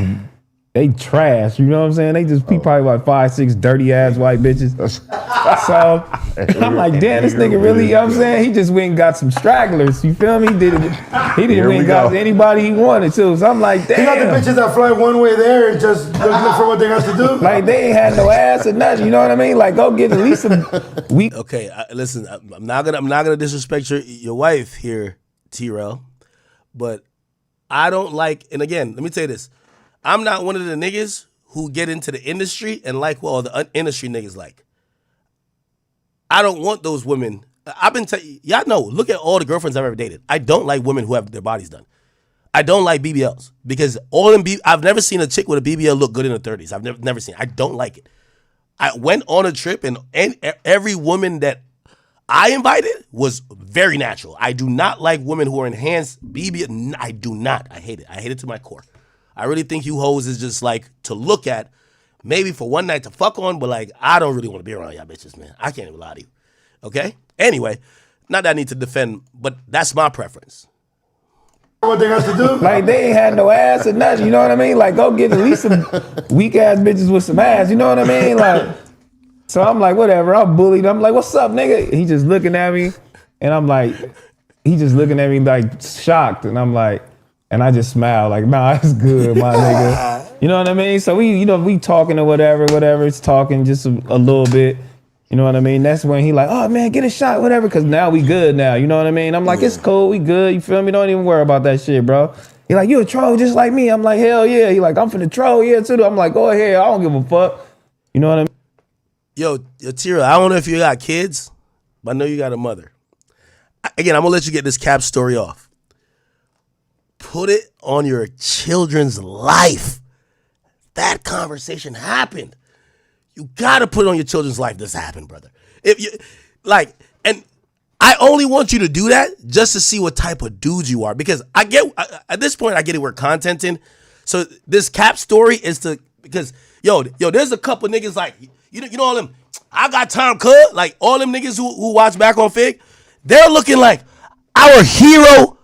D: They trash, you know what I'm saying? They just probably like 5, 6 dirty ass white bitches. So I'm like, damn, this nigga really, you know what I'm saying? He just went and got some stragglers, you feel me? He didn't went and got anybody he wanted to. So I'm like, damn.
C: He got the bitches that fly one way there and just look for what they got to do.
D: Like they ain't had no ass or nothing, you know what I mean? Like go get at least some weak.
A: Okay, listen, I'm not gonna disrespect your wife here, Trell, but I don't like, and again, let me tell you this. I'm not one of the niggas who get into the industry and like what all the industry niggas like. I don't want those women. I've been telling y'all know, look at all the girlfriends I've ever dated. I don't like women who have their bodies done. I don't like BBLs because I've never seen a chick with a BBL look good in her 30s. I've never seen it. I don't like it. I went on a trip and every woman that I invited was very natural. I do not like women who are enhanced BBL. I do not. I hate it. I hate it to my core. I really think you hoes is just like to look at, maybe for one night to fuck on, but like I don't really want to be around y'all bitches, man. I can't even lie to you. Okay? Anyway, not that I need to defend, but that's my preference.
C: What they got to do?
D: Like they ain't had no ass or nothing, you know what I mean? Like go get at least some weak ass bitches with some ass, you know what I mean? Like, so I'm like, whatever, I'm bullied. I'm like, what's up, nigga? He just looking at me, and I'm like, he just looking at me like shocked, and I'm like, and I just smile like, nah, it's good, my nigga. You know what I mean? So we talking or whatever, it's talking just a little bit. You know what I mean? That's when he like, oh man, get a shot, whatever, because now we good now. You know what I mean? I'm like, it's cool, we good, you feel me? Don't even worry about that shit, bro. He like, you a troll just like me. I'm like, hell yeah. He like, I'm finna troll, yeah, too. I'm like, go ahead, I don't give a fuck. You know what I mean?
A: Yo, Tira, I don't know if you got kids, but I know you got a mother. Again, I'm gonna let you get this cap story off. Put it on your children's life. That conversation happened. You gotta put it on your children's life. This happened, brother. If you like, and I only want you to do that just to see what type of dudes you are. Because at this point, I get it. We're contenting. So this cap story is because Yo, there's a couple niggas like, you know all them, I got time, cuz. Like, all them niggas who watch back on Fig, they're looking like our hero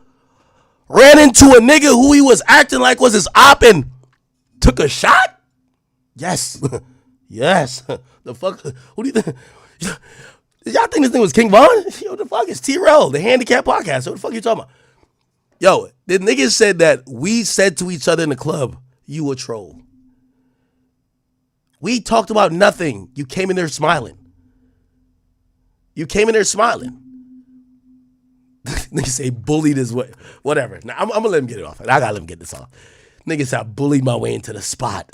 A: ran into a nigga who he was acting like was his op and took a shot? Yes. Yes. The fuck? Who do you think? Y'all think this thing was King Von? Yo, the fuck is Trell, the handicap podcast. What the fuck you talking about? Yo, the niggas said that we said to each other in the club, you a troll. We talked about nothing. You came in there smiling. Niggas say bullied his way. Whatever. Now, I'm gonna let him get it off. I gotta let him get this off. Niggas say I bullied my way into the spot.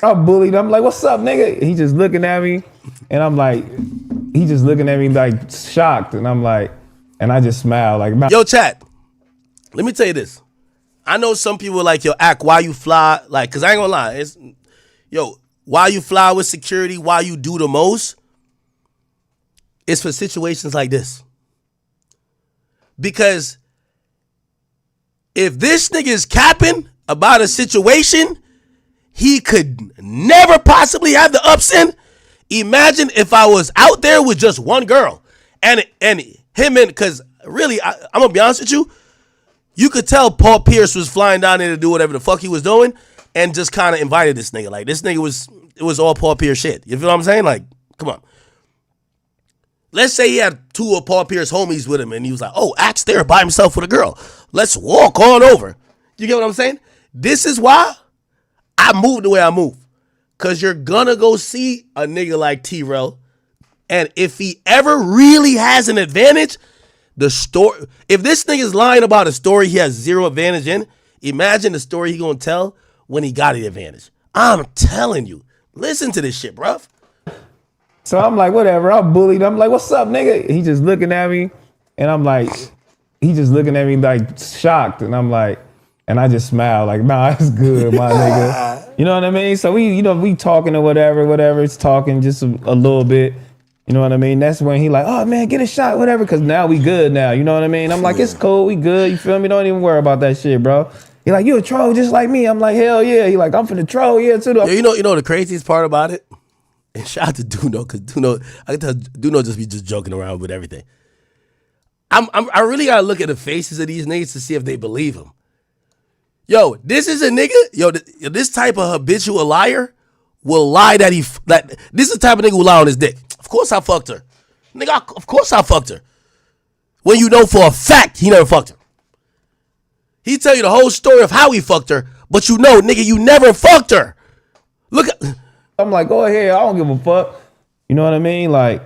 D: I bullied him. I'm like, what's up, nigga? He just looking at me, and I'm like, he just looking at me like shocked, and I'm like, and I just smile like,
A: yo, chat. Let me tell you this. I know some people like, yo, act why you fly, like, cause I ain't gonna lie. It's, yo, why you fly with security, why you do the most, it's for situations like this. Because if this nigga is capping about a situation he could never possibly have the ups in, imagine if I was out there with just one girl and him in, because really, I'm gonna be honest with you, you could tell Paul Pierce was flying down there to do whatever the fuck he was doing and just kind of invited this nigga. Like, this nigga it was all Paul Pierce shit. You feel what I'm saying? Like, come on. Let's say he had two of Paul Pierce homies with him and he was like, oh, Axe there by himself with a girl. Let's walk on over. You get what I'm saying? This is why I move the way I move. Because you're gonna go see a nigga like T-Rell, and if he ever really has an advantage, if this nigga's lying about a story he has zero advantage in, imagine the story he gonna tell when he got the advantage. I'm telling you. Listen to this shit, bruv.
D: So I'm like, whatever, I bullied him. I'm like, what's up, nigga? He just looking at me, and I'm like, he just looking at me like shocked, and I'm like, and I just smile like, nah, it's good, my nigga. You know what I mean? So we talking or whatever, it's talking just a little bit. You know what I mean? That's when he like, oh man, get a shot, whatever, because now we good now. You know what I mean? I'm like, it's cool, we good. You feel me? Don't even worry about that shit, bro. He like, you a troll just like me. I'm like, hell yeah. He like, I'm finna troll, yeah, too.
A: You know the craziest part about it? And shout out to Duno, because Duno, I can tell Duno just be just joking around with everything. I really gotta look at the faces of these niggas to see if they believe him. Yo, this is a nigga. Yo, this type of habitual liar will lie that this is the type of nigga who lie on his dick. Of course I fucked her. Nigga, of course I fucked her. When you know for a fact he never fucked her. He tell you the whole story of how he fucked her, but you know, nigga, you never fucked her. Look at...
D: I'm like, go ahead, I don't give a fuck. You know what I mean? Like,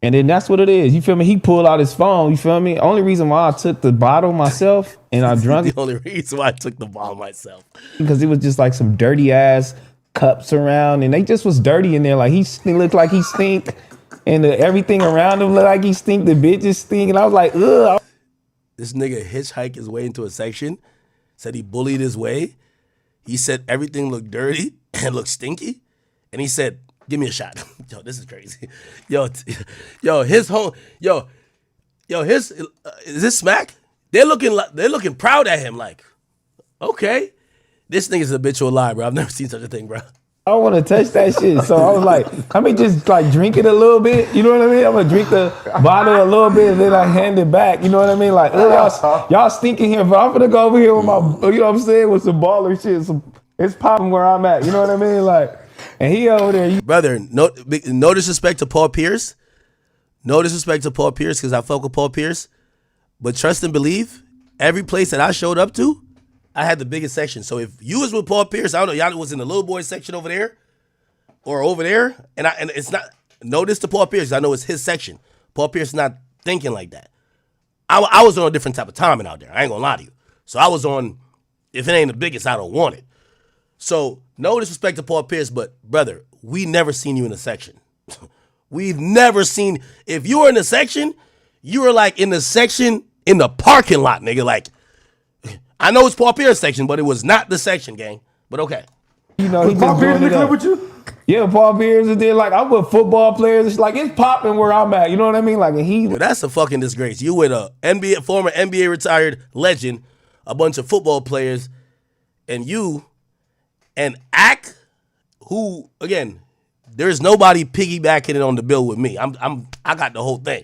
D: and then that's what it is. You feel me? He pulled out his phone, you feel me? Only reason why I took the bottle myself and I drunk it.
A: The only reason why I took the bottle myself.
D: Because it was just like some dirty ass cups around and they just was dirty in there. Like he looked like he stink and everything around him looked like he stink. The bitches stink. And I was like, ugh.
A: This nigga hitchhiked his way into a section, said he bullied his way. He said everything looked dirty and looked stinky. And he said, give me a shot. Yo, this is crazy. Is this smack? They're looking proud at him like, okay. This nigga's a habitual lie, bro. I've never seen such a thing, bro.
D: I want to touch that shit. So I was like, let me just like drink it a little bit. You know what I mean? I'm going to drink the bottle a little bit and then I hand it back. You know what I mean? Like, y'all stinking here, but I'm going to go over here with my, you know what I'm saying? With some baller shit. It's popping where I'm at. You know what I mean? Like, and he over there.
A: Brother, no disrespect to Paul Pierce. No disrespect to Paul Pierce because I fuck with Paul Pierce. But trust and believe, every place that I showed up to, I had the biggest section. So if you was with Paul Pierce, I don't know, y'all was in the little boy section over there or over there. And it's not, notice to Paul Pierce, I know it's his section. Paul Pierce is not thinking like that. I was on a different type of timing out there. I ain't gonna lie to you. So I was on, if it ain't the biggest, I don't want it. So no disrespect to Paul Pierce, but brother, we never seen you in a section. We've never seen, if you were in a section, you were like in the section in the parking lot, nigga. Like, I know it's Paul Pierce section, but it was not the section, gang. But okay.
D: You know, he
C: Paul
D: just
C: Pierce in the
D: doing it
C: club
D: up.
C: with you?
D: Yeah, Paul Pierce is there. Like, I'm with football players. It's like, it's popping where I'm at. You know what I mean? Like, and he...
A: Well, that's a fucking disgrace. You with a former NBA retired legend, a bunch of football players, and you and act who, again, there's nobody piggybacking it on the bill with me. I got the whole thing.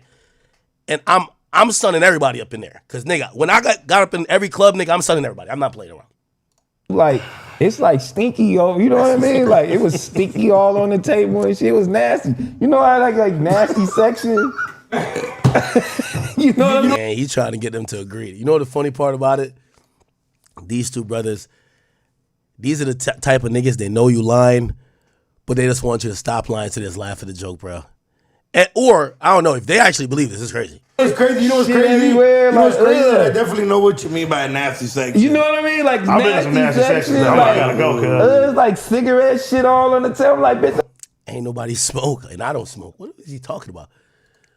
A: And I'm stunning everybody up in there. Cause nigga, when I got up in every club, nigga, I'm stunning everybody. I'm not playing around.
D: Like, it's like stinky over, you know what I mean? Like, it was stinky all on the table and shit. It was nasty. You know how like nasty section? You know what I mean?
A: And he trying to get them to agree. You know the funny part about it? These two brothers, these are the type of niggas, they know you lying, but they just want you to stop lying to just laugh at the joke, bro. Or, I don't know, if they actually believe this is crazy.
C: It's crazy. You know what's crazy?
D: Everywhere,
C: you know what's
D: like,
C: crazy? I definitely know what you mean by a nasty section.
D: You know what I mean? Like,
E: I've been in some nasty sections.
D: Like,
E: I gotta go, cuz.
D: it's like cigarette shit all on the table. Like, bitch,
A: Ain't nobody smoke, and I don't smoke. What is he talking about?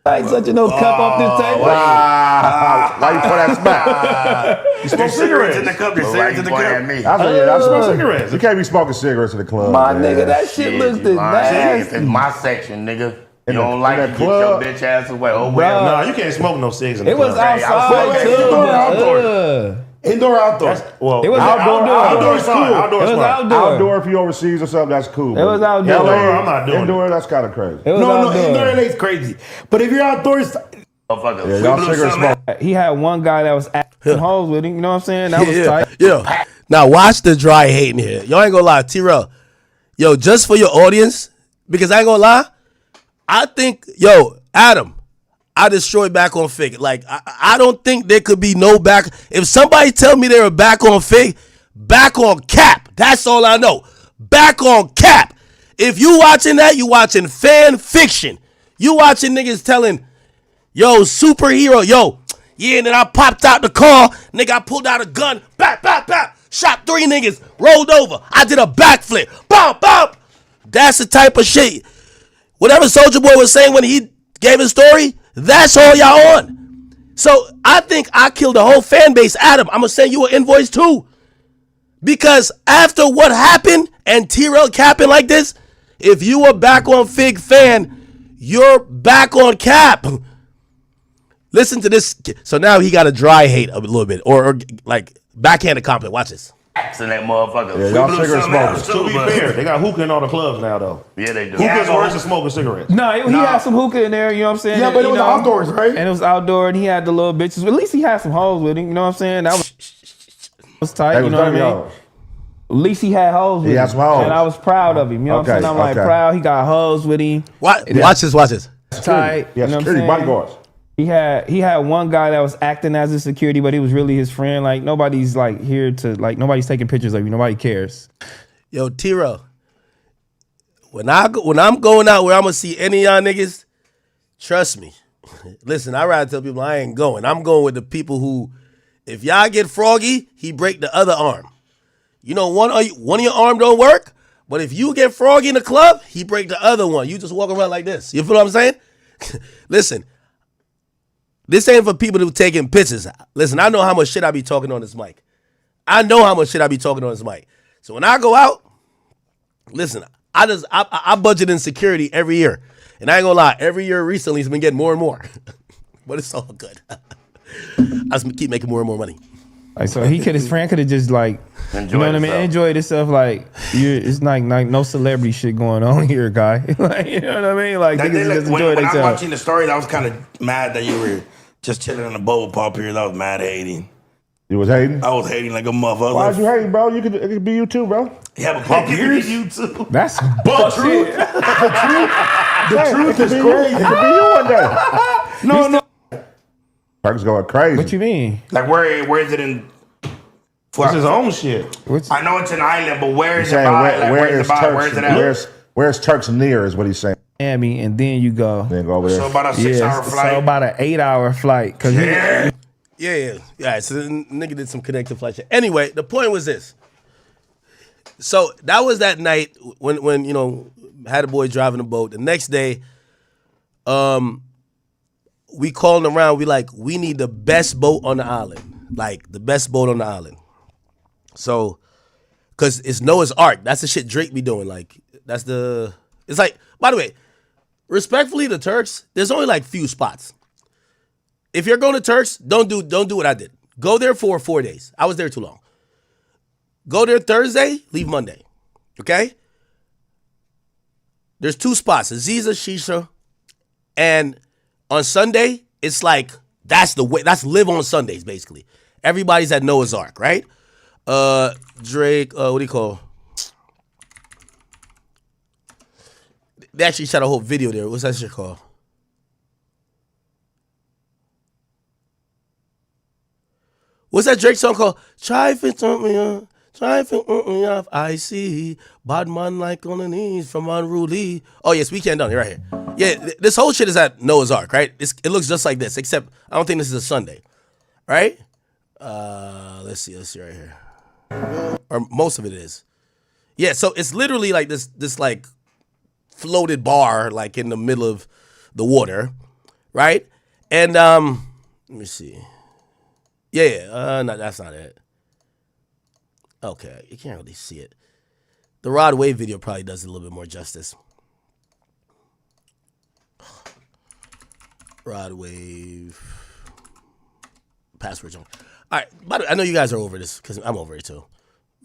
D: like such a no cup off this table.
E: Why you pour that smack? You smoke cigarettes
C: in the cup. There's cigarettes in the cup.
E: I smoke cigarettes. You can't be smoking cigarettes in the club.
D: My
E: man.
D: nigga, that shit looks nasty.
B: It's my section, nigga. You
E: In
B: don't
E: the-
B: like
E: in
B: it,
E: that
B: get your
E: club?
B: bitch ass away. Oh,
D: Bruh.
B: well.
E: Nah, you can't smoke no cigs in the
D: It was
E: club.
D: outside too.
C: Indoor,
D: but,
C: outdoor. Indoor, outdoor.
E: Well,
D: It was outdoor.
E: Outdoor is cool. Outdoor
D: It
E: is
D: was
E: fine.
D: outdoor.
E: Outdoor if you overseas or something, that's cool.
D: It was outdoor.
E: LA,
D: I'm
E: not doing indoor, that's kind of crazy.
D: It was
C: No,
D: outdoor.
C: indoor LA is crazy. But if you're outdoors,
B: Motherfucker.
E: Yeah,
B: We
E: y'all
B: blew
E: cigarette
B: something
E: smoke.
D: He had one guy that was acting hoes with him. You know what I'm saying? That was tight.
A: Yo, now watch the dry hating here. Y'all ain't gonna lie, T-Rell. Yo, just for your audience, because I ain't gonna lie, I think, Adam, I destroyed back on Fig. Like, I don't think there could be no back. If somebody tell me they were back on Fig, back on Cap. That's all I know. Back on Cap. If you watching that, you watching fan fiction. You watching niggas telling, yo, superhero, yeah, and then I popped out the car, nigga, I pulled out a gun, bap, bap, bap, shot 3 niggas, rolled over, I did a backflip, bop, bop. That's the type of shit. Whatever Soulja Boy was saying when he gave his story, that's all y'all on. So I think I killed the whole fan base. Adam, I'm gonna send you an invoice too. Because after what happened and T-Rell capping like this, if you were back on Fig fan, you're back on Cap. Listen to this. So now he got a dry hate a little bit, or like backhanded compliment. Watch this.
B: in that motherfucker.
E: Yeah,
B: We
E: y'all
B: blew
E: cigarette
B: something else
E: smokers.
B: too,
E: To be
B: but-
E: fair, they got hookah in all the clubs now, though.
B: Yeah, they do.
E: Hookah's worse than smoking cigarettes.
D: No, he had some hookah in there, you know what I'm saying?
C: Yeah, but it
D: You
C: was
D: know,
C: outdoors, right?
D: And it was outdoor, and he had the little bitches. At least he had some hoes with him, you know what I'm saying? That was tight,
E: They
D: you
E: was
D: know what I
E: dirty
D: mean?
E: hoes.
D: At least he had hoes with
E: He
D: him.
E: had some hoes.
D: And I was proud of him, you know what I'm
E: Okay,
D: saying? I'm like
E: okay.
D: proud. He got hoes with him.
A: Watch this. Watch this.
D: Tight,
E: Yeah,
D: you know what I'm
E: security
D: saying?
E: bodyguards.
D: He had one guy that was acting as a security, but he was really his friend. Like nobody's like here to like nobody's taking pictures of you. Nobody cares.
A: Yo, T-Rell, when I'm going out where I'm gonna see any of y'all niggas, trust me. Listen, I rather tell people I ain't going. I'm going with the people who, if y'all get froggy, he break the other arm. You know, one of your arm don't work, but if you get froggy in the club, he break the other one. You just walk around like this. You feel what I'm saying? Listen, this ain't for people who taking pictures. Listen, I know how much shit I be talking on this mic. So when I go out, listen, I budget in security every year. And I ain't gonna lie, every year recently it's been getting more and more. But it's all good. I just keep making more and more money.
D: Like so, his friend could have just like you know what I mean,
B: himself.
D: enjoyed himself. Like it's like no celebrity shit going on here, guy. Like you know what I mean? Like
C: That
D: niggas
C: day, like,
D: just
C: when
D: enjoy
C: I was
D: themselves.
C: watching the stories, I was kind of mad that you were just chilling in the bubble pop here. I was mad hating.
E: You was hating?
C: I was hating like a motherfucker.
E: Why'd you hate, bro? It could be you too, bro.
C: have a pop ears? You too.
D: That's
C: Bullshit. The truth is crazy.
E: It could be you one day.
C: No.
E: Perk's going crazy.
D: what you mean?
C: Like where is it in?
E: It's his own shit.
C: I know it's an island, but where is
E: He's
C: it
E: saying
C: by? Like,
E: where
C: where's
E: is
C: it by?
E: Turks?
C: Where's it at?
E: Where's Turks near is what he's saying.
D: Miami, and then you go.
E: Then go over there.
C: So about a 6-hour flight.
D: So about an 8-hour flight. Cause
C: Yeah.
A: Yeah. So the nigga did some connected flight shit. Anyway, the point was this. So that was that night when you know, had a boy driving the boat. The next day, we calling around. We need the best boat on the island. Like the best boat on the island. So, cause it's Noah's Ark. That's the shit Drake be doing. Like it's like, by the way, respectfully to Turks, there's only like few spots. If you're going to Turks, don't do what I did. Go there for 4 days. I was there too long. Go there Thursday, leave Monday. Okay? There's 2 spots, SZA, Shisha, and on Sunday, it's like, that's the way, that's live on Sundays, basically. Everybody's at Noah's Ark, right? Drake, what do you call? They actually shot a whole video there. What's that shit called? What's that Drake song called? Try if it turn me on. Try if it turn me off. I see. Bad man like on the knees from unruly. Oh, yes, Weekend Done. You're right here. Yeah, this whole shit is at Noah's Ark, right? It looks just like this, except I don't think this is a Sunday, right? Let's see right here. Or most of it is. Yeah, so it's literally like this like floated bar like in the middle of the water, right? And let me see. Yeah, no, that's not it. Okay, you can't really see it. The Rod Wave video probably does it a little bit more justice. Rod Wave. Password. All right, by the way, I know you guys are over this because I'm over it too.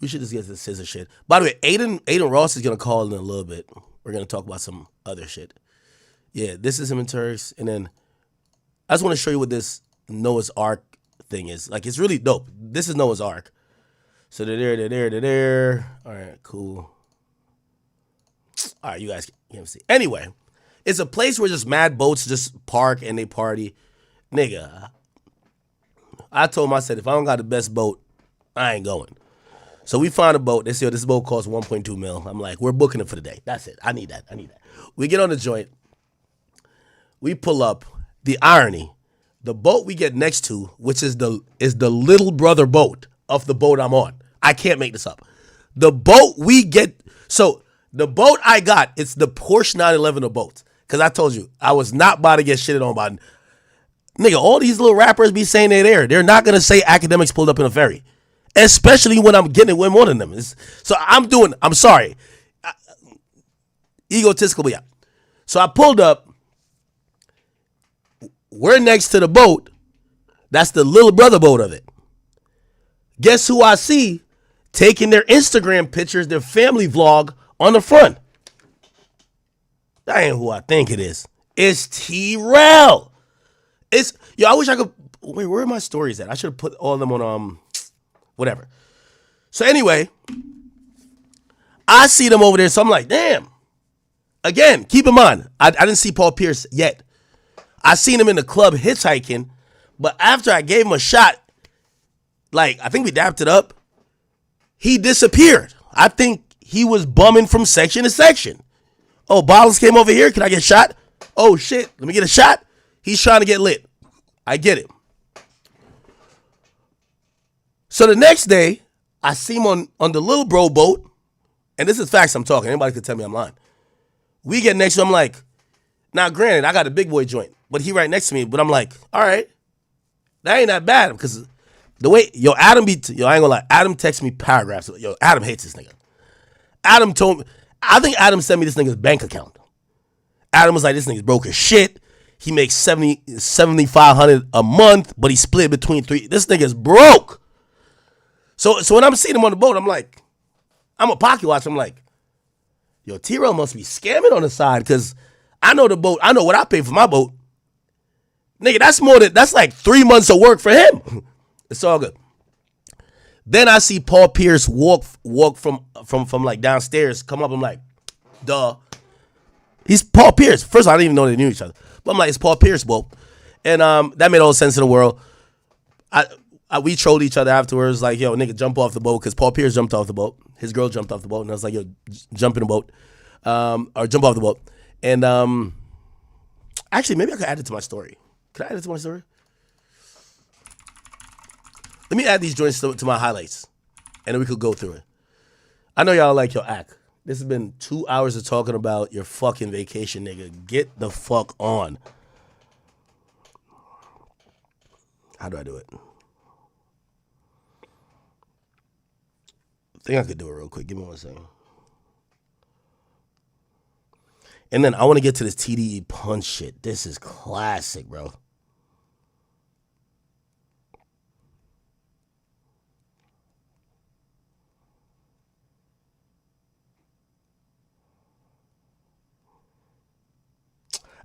A: We should just get to the SZA shit. By the way, Aiden Ross is gonna call in a little bit. We're gonna talk about some other shit. Yeah, this is him in Turks, and then I just want to show you what this Noah's Ark thing is. Like, it's really dope. This is Noah's Ark. So they're there. All right, cool. All right, you guys can't see. Anyway, it's a place where just mad boats just park and they party. Nigga, I told him, I said, if I don't got the best boat, I ain't going. So we found a boat. They said, this boat costs 1.2 mil. I'm like, we're booking it for the day. That's it. I need that. We get on the joint. We pull up. The irony, the boat we get next to, which is the little brother boat of the boat I'm on. I can't make this up. The boat we get, so the boat I got, it's the Porsche 911 of boats. Because I told you, I was not about to get shitted on by, nigga, all these little rappers be saying they're there. They're not going to say academics pulled up in a ferry. Especially when I'm getting it with more than them. So I'm sorry. Egotistical, but yeah. So I pulled up. We're next to the boat. That's the little brother boat of it. Guess who I see taking their Instagram pictures, their family vlog on the front? That ain't who I think it is. It's Trell. I wish I could. Wait, where are my stories at? I should have put all of them on whatever. So anyway, I see them over there, so I'm like, damn. Again, keep in mind, I didn't see Paul Pierce yet. I seen him in the club hitchhiking, but after I gave him a shot, like, I think we dapped it up, he disappeared. I think he was bumming from section to section. Oh, bottles came over here. Can I get a shot? Oh, shit. Let me get a shot. He's trying to get lit. I get it. So the next day, I see him on the little bro boat, and this is facts I'm talking. Anybody could tell me I'm lying. We get next to him, I'm like, now granted, I got a big boy joint, but he right next to me, but I'm like, all right, that ain't that bad, because the way, Adam I ain't gonna lie, Adam texts me paragraphs. Adam hates this nigga. Adam told me, I think Adam sent me this nigga's bank account. Adam was like, this nigga's broke as shit. He makes $7,500 a month, but he split between 3. This nigga's broke. So when I'm seeing him on the boat, I'm like, I'm a pocket watch. I'm like, yo, T-Rail must be scamming on the side, because I know the boat. I know what I pay for my boat. Nigga, that's like 3 months of work for him. It's all good. Then I see Paul Pierce walk from like downstairs, come up. I'm like, duh. He's Paul Pierce. First of all, I didn't even know they knew each other. But I'm like, it's Paul Pierce, boat. And that made all the sense in the world. We trolled each other afterwards, like, yo, nigga, jump off the boat, because Paul Pierce jumped off the boat. His girl jumped off the boat, and I was like, yo, jump in the boat. Or jump off the boat. And actually, maybe I could add it to my story. Could I add it to my story? Let me add these joints to my highlights, and then we could go through it. I know y'all like your act. This has been 2 hours of talking about your fucking vacation, nigga. Get the fuck on. How do I do it? I think I could do it real quick. Give me 1 second. And then I want to get to this Tde Punch shit. This is classic, bro.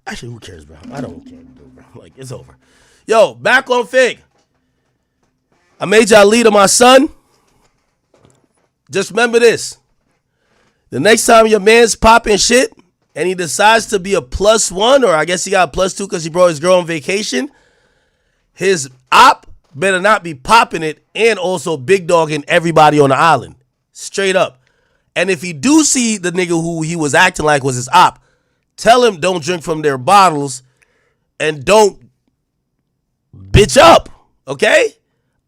A: Actually, who cares, bro? I don't care, bro. Like, it's over. Yo, back on Fig. I made y'all leader, my son. Just remember this. The next time your man's popping shit and he decides to be a +1, or I guess he got a +2 because he brought his girl on vacation, his op better not be popping it and also big dogging everybody on the island. Straight up. And if he do see the nigga who he was acting like was his op, tell him don't drink from their bottles and don't bitch up, okay?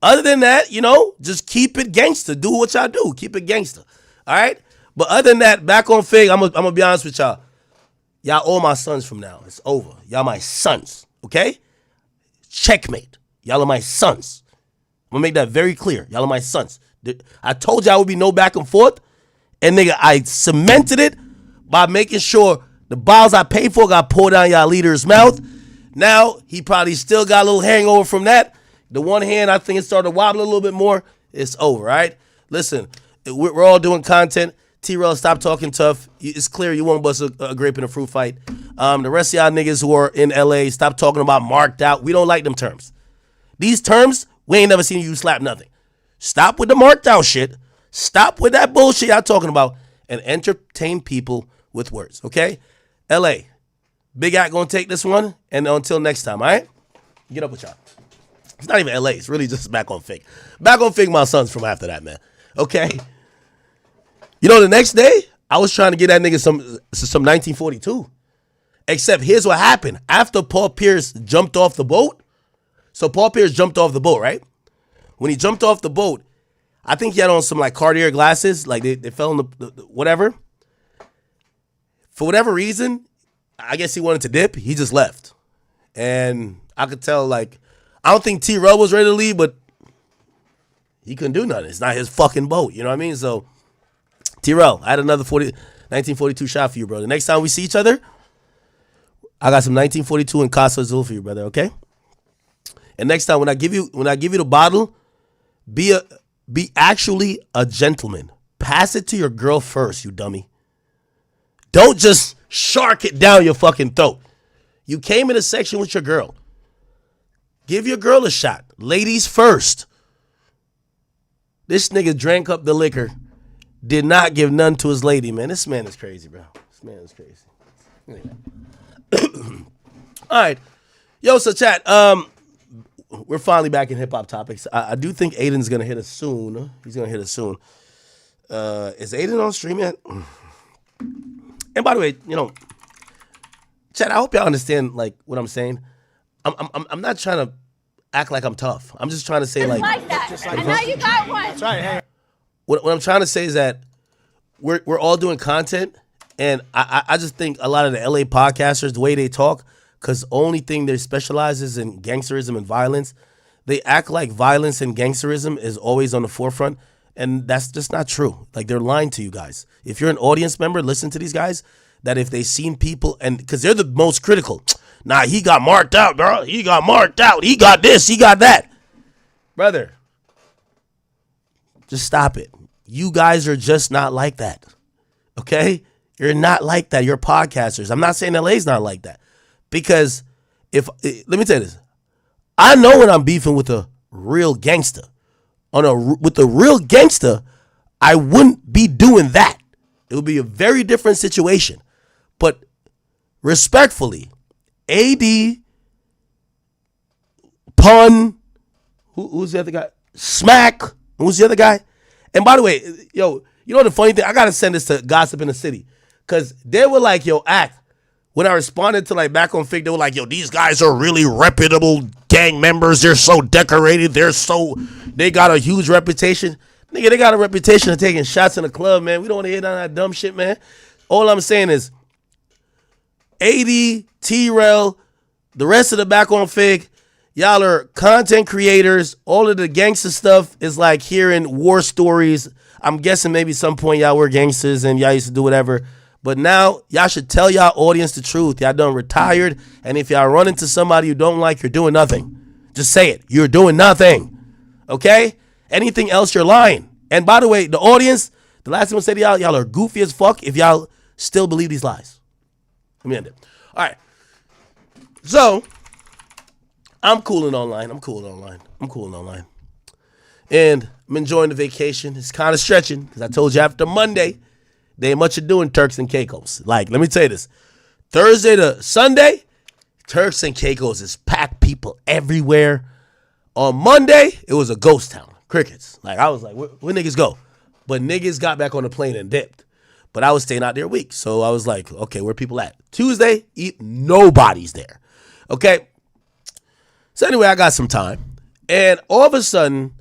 A: Other than that, you know, just keep it gangster. Do what y'all do. Keep it gangster, all right? But other than that, back on Fig, I'm gonna be honest with y'all. Y'all all my sons from now. It's over. Y'all my sons, okay? Checkmate. Y'all are my sons. I'm gonna make that very clear. Y'all are my sons. I told y'all would be no back and forth, and nigga, I cemented it by making sure the bottles I paid for got poured down y'all leader's mouth. Now, he probably still got a little hangover from that. The one hand, I think it started wobbling a little bit more. It's over, right? Listen, we're all doing content. T-Rell, stop talking tough. It's clear you won't bust a grape in a fruit fight. The rest of y'all niggas who are in LA, stop talking about marked out. We don't like them terms. These terms, we ain't never seen you slap nothing. Stop with the marked out shit. Stop with that bullshit y'all talking about and entertain people with words, okay? LA, Big Act gonna take this one, and until next time, all right? Get up with y'all. It's not even LA. It's really just back on Fig. Back on Fig, my sons from after that, man. Okay? You know, the next day, I was trying to get that nigga some 1942. Except here's what happened. After Paul Pierce jumped off the boat, so Paul Pierce jumped off the boat, right? When he jumped off the boat, I think he had on some like Cartier glasses, like they fell in the whatever. For whatever reason, I guess he wanted to dip. He just left. And I could tell, like, I don't think T-Rell was ready to leave, but he couldn't do nothing. It's not his fucking boat. You know what I mean? So, T-Rell, I had another 1942 shot for you, bro. The next time we see each other, I got some 1942 and Casa Azul for you, brother, okay? And next time when I give you the bottle, be actually a gentleman. Pass it to your girl first, you dummy. Don't just shark it down your fucking throat. You came in a section with your girl. Give your girl a shot. Ladies first. This nigga drank up the liquor. Did not give none to his lady, man. This man is crazy, bro. This man is crazy. All right. Yo, so chat, we're finally back in hip-hop topics. I do think Aiden's going to hit us soon. He's going to hit us soon. Is Aiden on stream yet? And by the way, you know, chat, I hope y'all understand, like, what I'm saying. I'm not trying to act like I'm tough. I'm just trying to say, like
F: that. I know you got one. That's right. Hey.
A: What I'm trying to say is that we're all doing content, and I just think a lot of the LA podcasters, the way they talk, because only thing they specialize is in gangsterism and violence, they act like violence and gangsterism is always on the forefront, and that's just not true. Like, they're lying to you guys. If you're an audience member, listen to these guys, that if they seen people, and because they're the most critical. Nah, he got marked out, girl. He got marked out. He got this. He got that. Brother, just stop it. You guys are just not like that. Okay? You're not like that. You're podcasters. I'm not saying LA's not like that. Because let me tell you this. I know when I'm beefing with a real gangster. With a real gangster, I wouldn't be doing that. It would be a very different situation. But respectfully, AD, Pun, who's the other guy? Smack, who's the other guy? And by the way, yo, you know the funny thing? I got to send this to Gossip in the City. Because they were like, yo, act. When I responded to, like, back on Fig, they were like, yo, these guys are really reputable gang members. They're so decorated. They got a huge reputation. Nigga, they got a reputation of taking shots in the club, man. We don't want to hear none of that dumb shit, man. All I'm saying is, AD, T-Rell, the rest of the back on Fig, y'all are content creators. All of the gangster stuff is like hearing war stories. I'm guessing maybe some point y'all were gangsters and y'all used to do whatever. But now, y'all should tell y'all audience the truth. Y'all done retired, and if y'all run into somebody you don't like, you're doing nothing. Just say it. You're doing nothing. Okay? Anything else, you're lying. And by the way, the audience, the last thing I'm saying to y'all are goofy as fuck if y'all still believe these lies. Let me end it. All right. So I'm cooling online. And I'm enjoying the vacation. It's kind of stretching because I told you after Monday, there ain't much of doing Turks and Caicos. Like, let me tell you this. Thursday to Sunday, Turks and Caicos is packed, people everywhere. On Monday, it was a ghost town. Crickets. Like, I was like, where niggas go? But niggas got back on the plane and dipped. But I was staying out there a week. So I was like, okay, where people at? Tuesday, nobody's there. Okay? So anyway, I got some time. And all of a sudden,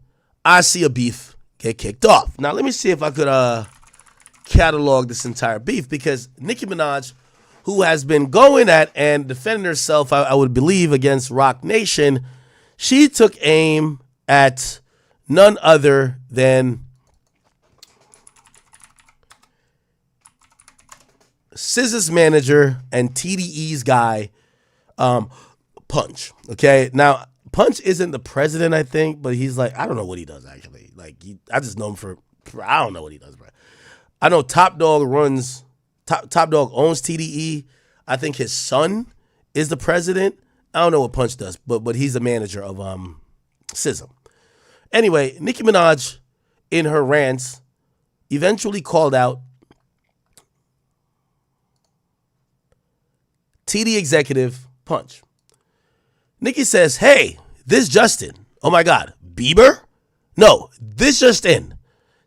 A: I see a beef get kicked off. Now, let me see if I could catalog this entire beef, because Nicki Minaj, who has been going at and defending herself, I would believe, against Roc Nation, she took aim at none other than SZA's manager and TDE's guy, Punch. Okay, now Punch isn't the president, I think, but he's like, I don't know what he does actually. Like, I just know him for I don't know what he does, bro. I know Top Dog owns TDE. I think his son is the president. I don't know what Punch does, but he's the manager of SZA. Anyway, Nicki Minaj, in her rants, eventually called out TD executive Punch. Nicki says, hey, this Justin, oh my God, Bieber? No, this just in.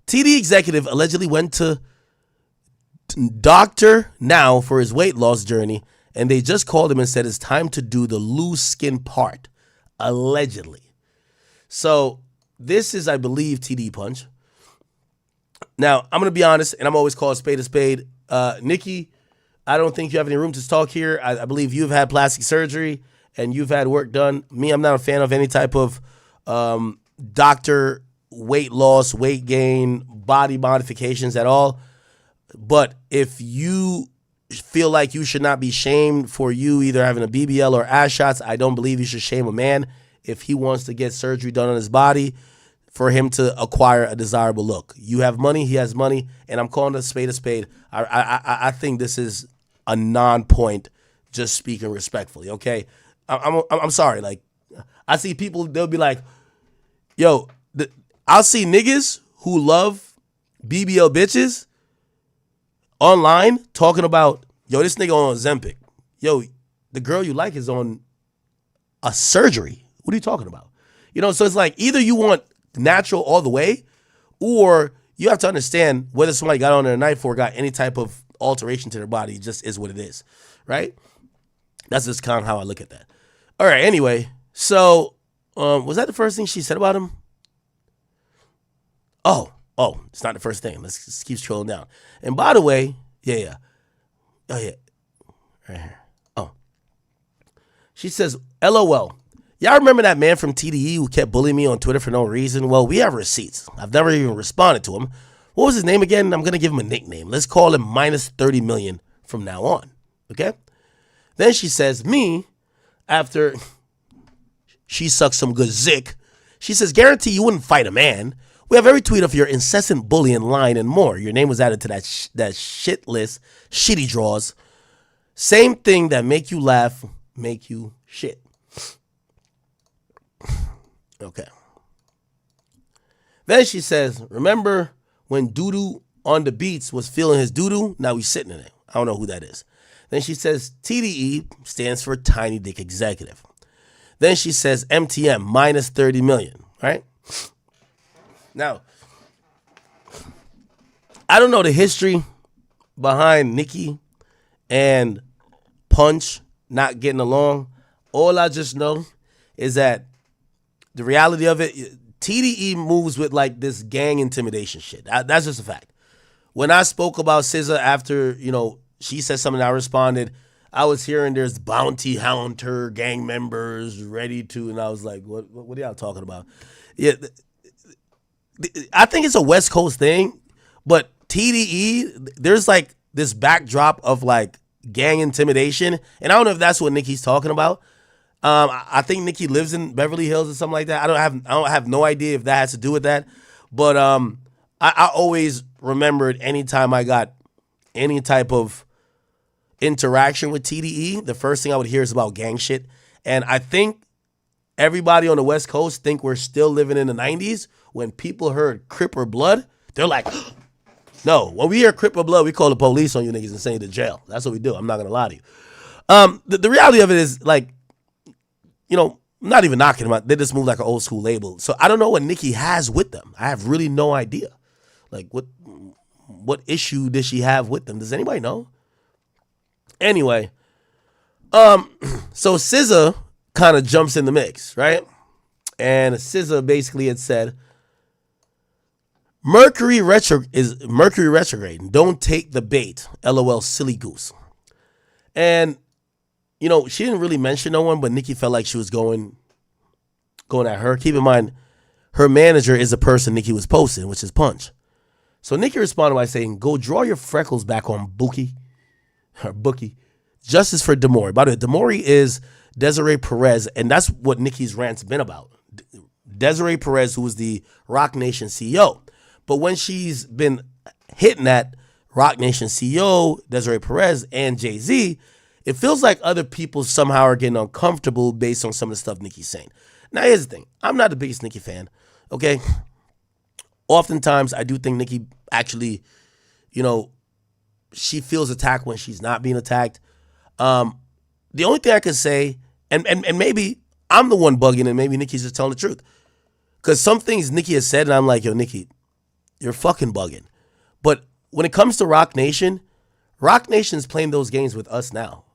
A: TD executive allegedly went to Dr. Now for his weight loss journey, and they just called him and said it's time to do the loose skin part, allegedly. So this is, I believe, TD Punch. Now, I'm going to be honest, and I'm always called spade a spade. Nicki, I don't think you have any room to talk here. I believe you've had plastic surgery and you've had work done. Me, I'm not a fan of any type of doctor weight loss, weight gain, body modifications at all. But if you feel like you should not be shamed for you either having a BBL or ass shots, I don't believe you should shame a man if he wants to get surgery done on his body for him to acquire a desirable look. You have money, he has money, and I'm calling it a spade a spade. I think this is a non-point, just speaking respectfully, okay? I'm sorry. Like, I see people, they'll be like, yo, I'll see niggas who love BBL bitches online talking about, yo, this nigga on Ozempic. Yo, the girl you like is on a surgery. What are you talking about? You know, so it's like either you want natural all the way, or you have to understand whether somebody got on there the night before got any type of alteration to their body. It just is what it is, right? That's just kind of how I look at that. All right, anyway, so was that the first thing she said about him? Oh, it's not the first thing. Let's just keep scrolling down. And by the way, yeah. Oh, yeah. Right here. Oh. She says, LOL. Y'all remember that man from TDE who kept bullying me on Twitter for no reason? Well, we have receipts. I've never even responded to him. What was his name again? I'm going to give him a nickname. Let's call him minus 30 million from now on. Okay? Then she says, me, after she sucks some good zick, she says, guarantee you wouldn't fight a man. We have every tweet of your incessant bullying line and more. Your name was added to that shit list, shitty draws. Same thing that make you laugh, make you shit. Okay. Then she says, remember when Doodoo on the beats was feeling his doodoo? Now he's sitting in it. I don't know who that is. Then she says, TDE stands for Tiny Dick Executive. Then she says, MTM, minus 30 million, right? Now, I don't know the history behind Nicki and Punch not getting along. All I just know is that the reality of it, TDE moves with like this gang intimidation shit. That's just a fact. When I spoke about SZA after, you know, she said something, I responded, I was hearing there's bounty hunter gang members ready to, and I was like, what are y'all talking about? Yeah, I think it's a West Coast thing, but TDE, there's like this backdrop of like gang intimidation, and I don't know if that's what Nicki's talking about. I think Nicki lives in Beverly Hills or something like that. I don't have no idea if that has to do with that, but I always remembered anytime I got any type of interaction with TDE, the first thing I would hear is about gang shit. And I think everybody on the West Coast think we're still living in the 90s. When people heard Crip or Blood, they're like, no. When we hear Crip or Blood, we call the police on you niggas and send you to jail. That's what we do. I'm not going to lie to you. The reality of it is, like, you know, not even knocking them out. They just move like an old school label. So I don't know what Nicki has with them. I have really no idea. Like, what issue does she have with them? Does anybody know? Anyway, so SZA kind of jumps in the mix, right? And SZA basically had said, Mercury retrograde. Don't take the bait. LOL, silly goose. And, you know, she didn't really mention no one, but Nicki felt like she was going at her. Keep in mind, her manager is the person Nicki was posting, which is Punch. So Nicki responded by saying, go draw your freckles back on Bookie. Justice for Demore. By the way, Demore is Desiree Perez, and that's what Nicki's rant's been about. Desiree Perez, who was the Roc Nation CEO. But when she's been hitting at Roc Nation CEO, Desiree Perez, and Jay-Z, it feels like other people somehow are getting uncomfortable based on some of the stuff Nicki's saying. Now, here's the thing. I'm not the biggest Nicki fan, okay? Oftentimes, I do think Nicki actually, you know, she feels attacked when she's not being attacked. The only thing I can say, and maybe I'm the one bugging and maybe Nicki's just telling the truth. Because some things Nicki has said, and I'm like, yo, Nicki, you're fucking bugging. But when it comes to Roc Nation's playing those games with us now.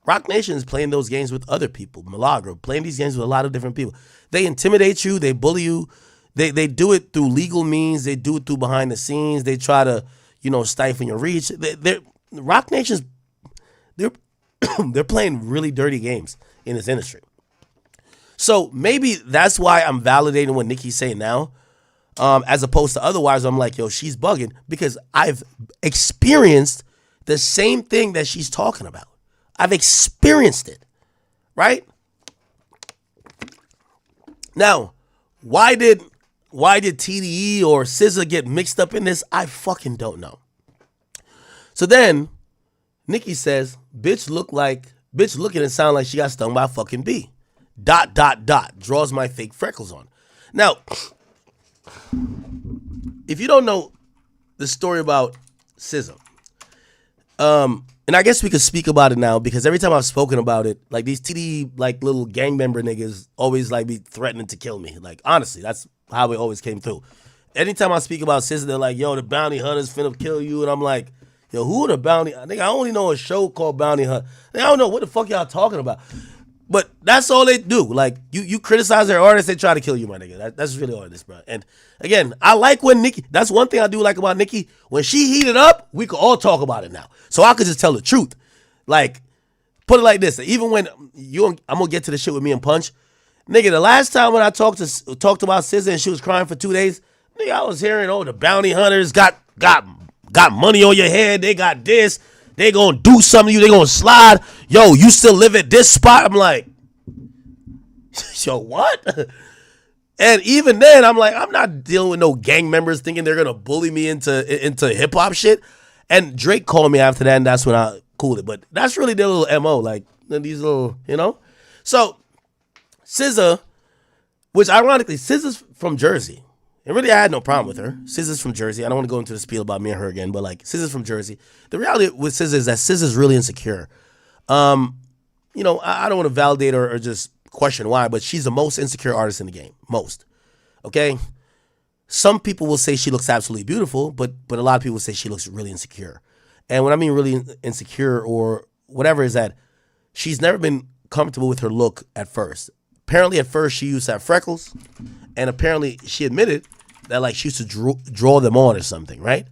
A: Roc Nation is playing those games with other people. Milagro, playing these games with a lot of different people. They intimidate you. They bully you. They do it through legal means. They do it through behind the scenes. They try to, you know, stifle your reach. Roc Nation's, they're playing really dirty games in this industry. So maybe that's why I'm validating what Nicki's saying now, as opposed to otherwise I'm like, yo, she's bugging, because I've experienced the same thing that she's talking about. I've experienced it, right? Now, why did TDE or SZA get mixed up in this? I fucking don't know. So then Nicki says, bitch looking and sound like she got stung by a fucking bee. ... Draws my fake freckles on. Now, if you don't know the story about SZA, and I guess we could speak about it now, because every time I've spoken about it, like these TD like little gang member niggas always like be threatening to kill me. Like honestly, that's how it always came through. Anytime I speak about SZA, they're like, yo, the bounty hunters finna kill you, and I'm like, yo, who are the bounty? I think I only know a show called Bounty Hunt. I don't know what the fuck y'all talking about. But that's all they do. Like, you criticize their artists, they try to kill you, my nigga. That's really all it is, bro. And again, I like when Nicki, that's one thing I do like about Nicki. When she heated up, we could all talk about it now. So I could just tell the truth. Like, put it like this. Even when I'm going to get to the shit with me and Punch. Nigga, the last time when I talked about SZA and she was crying for 2 days, nigga, I was hearing, oh, the bounty hunters got money on your head. They got this. They gonna do something to you. They gonna slide. Yo, you still live at this spot? I'm like, yo, what? And even then, I'm like, I'm not dealing with no gang members thinking they're gonna bully me into hip hop shit. And Drake called me after that, and that's when I cooled it. But that's really their little MO, like these little, you know. So SZA, which ironically, SZA's from Jersey. And really, I had no problem with her. SZA's from Jersey. I don't want to go into the spiel about me and her again, but like, SZA's from Jersey. The reality with SZA is that SZA's really insecure. You know, I don't want to validate or just question why, but she's the most insecure artist in the game. Most. Okay? Some people will say she looks absolutely beautiful, but a lot of people say she looks really insecure. And when I mean really insecure or whatever is that she's never been comfortable with her look at first. Apparently at first she used to have freckles, and apparently she admitted that like she used to draw them on or something, right?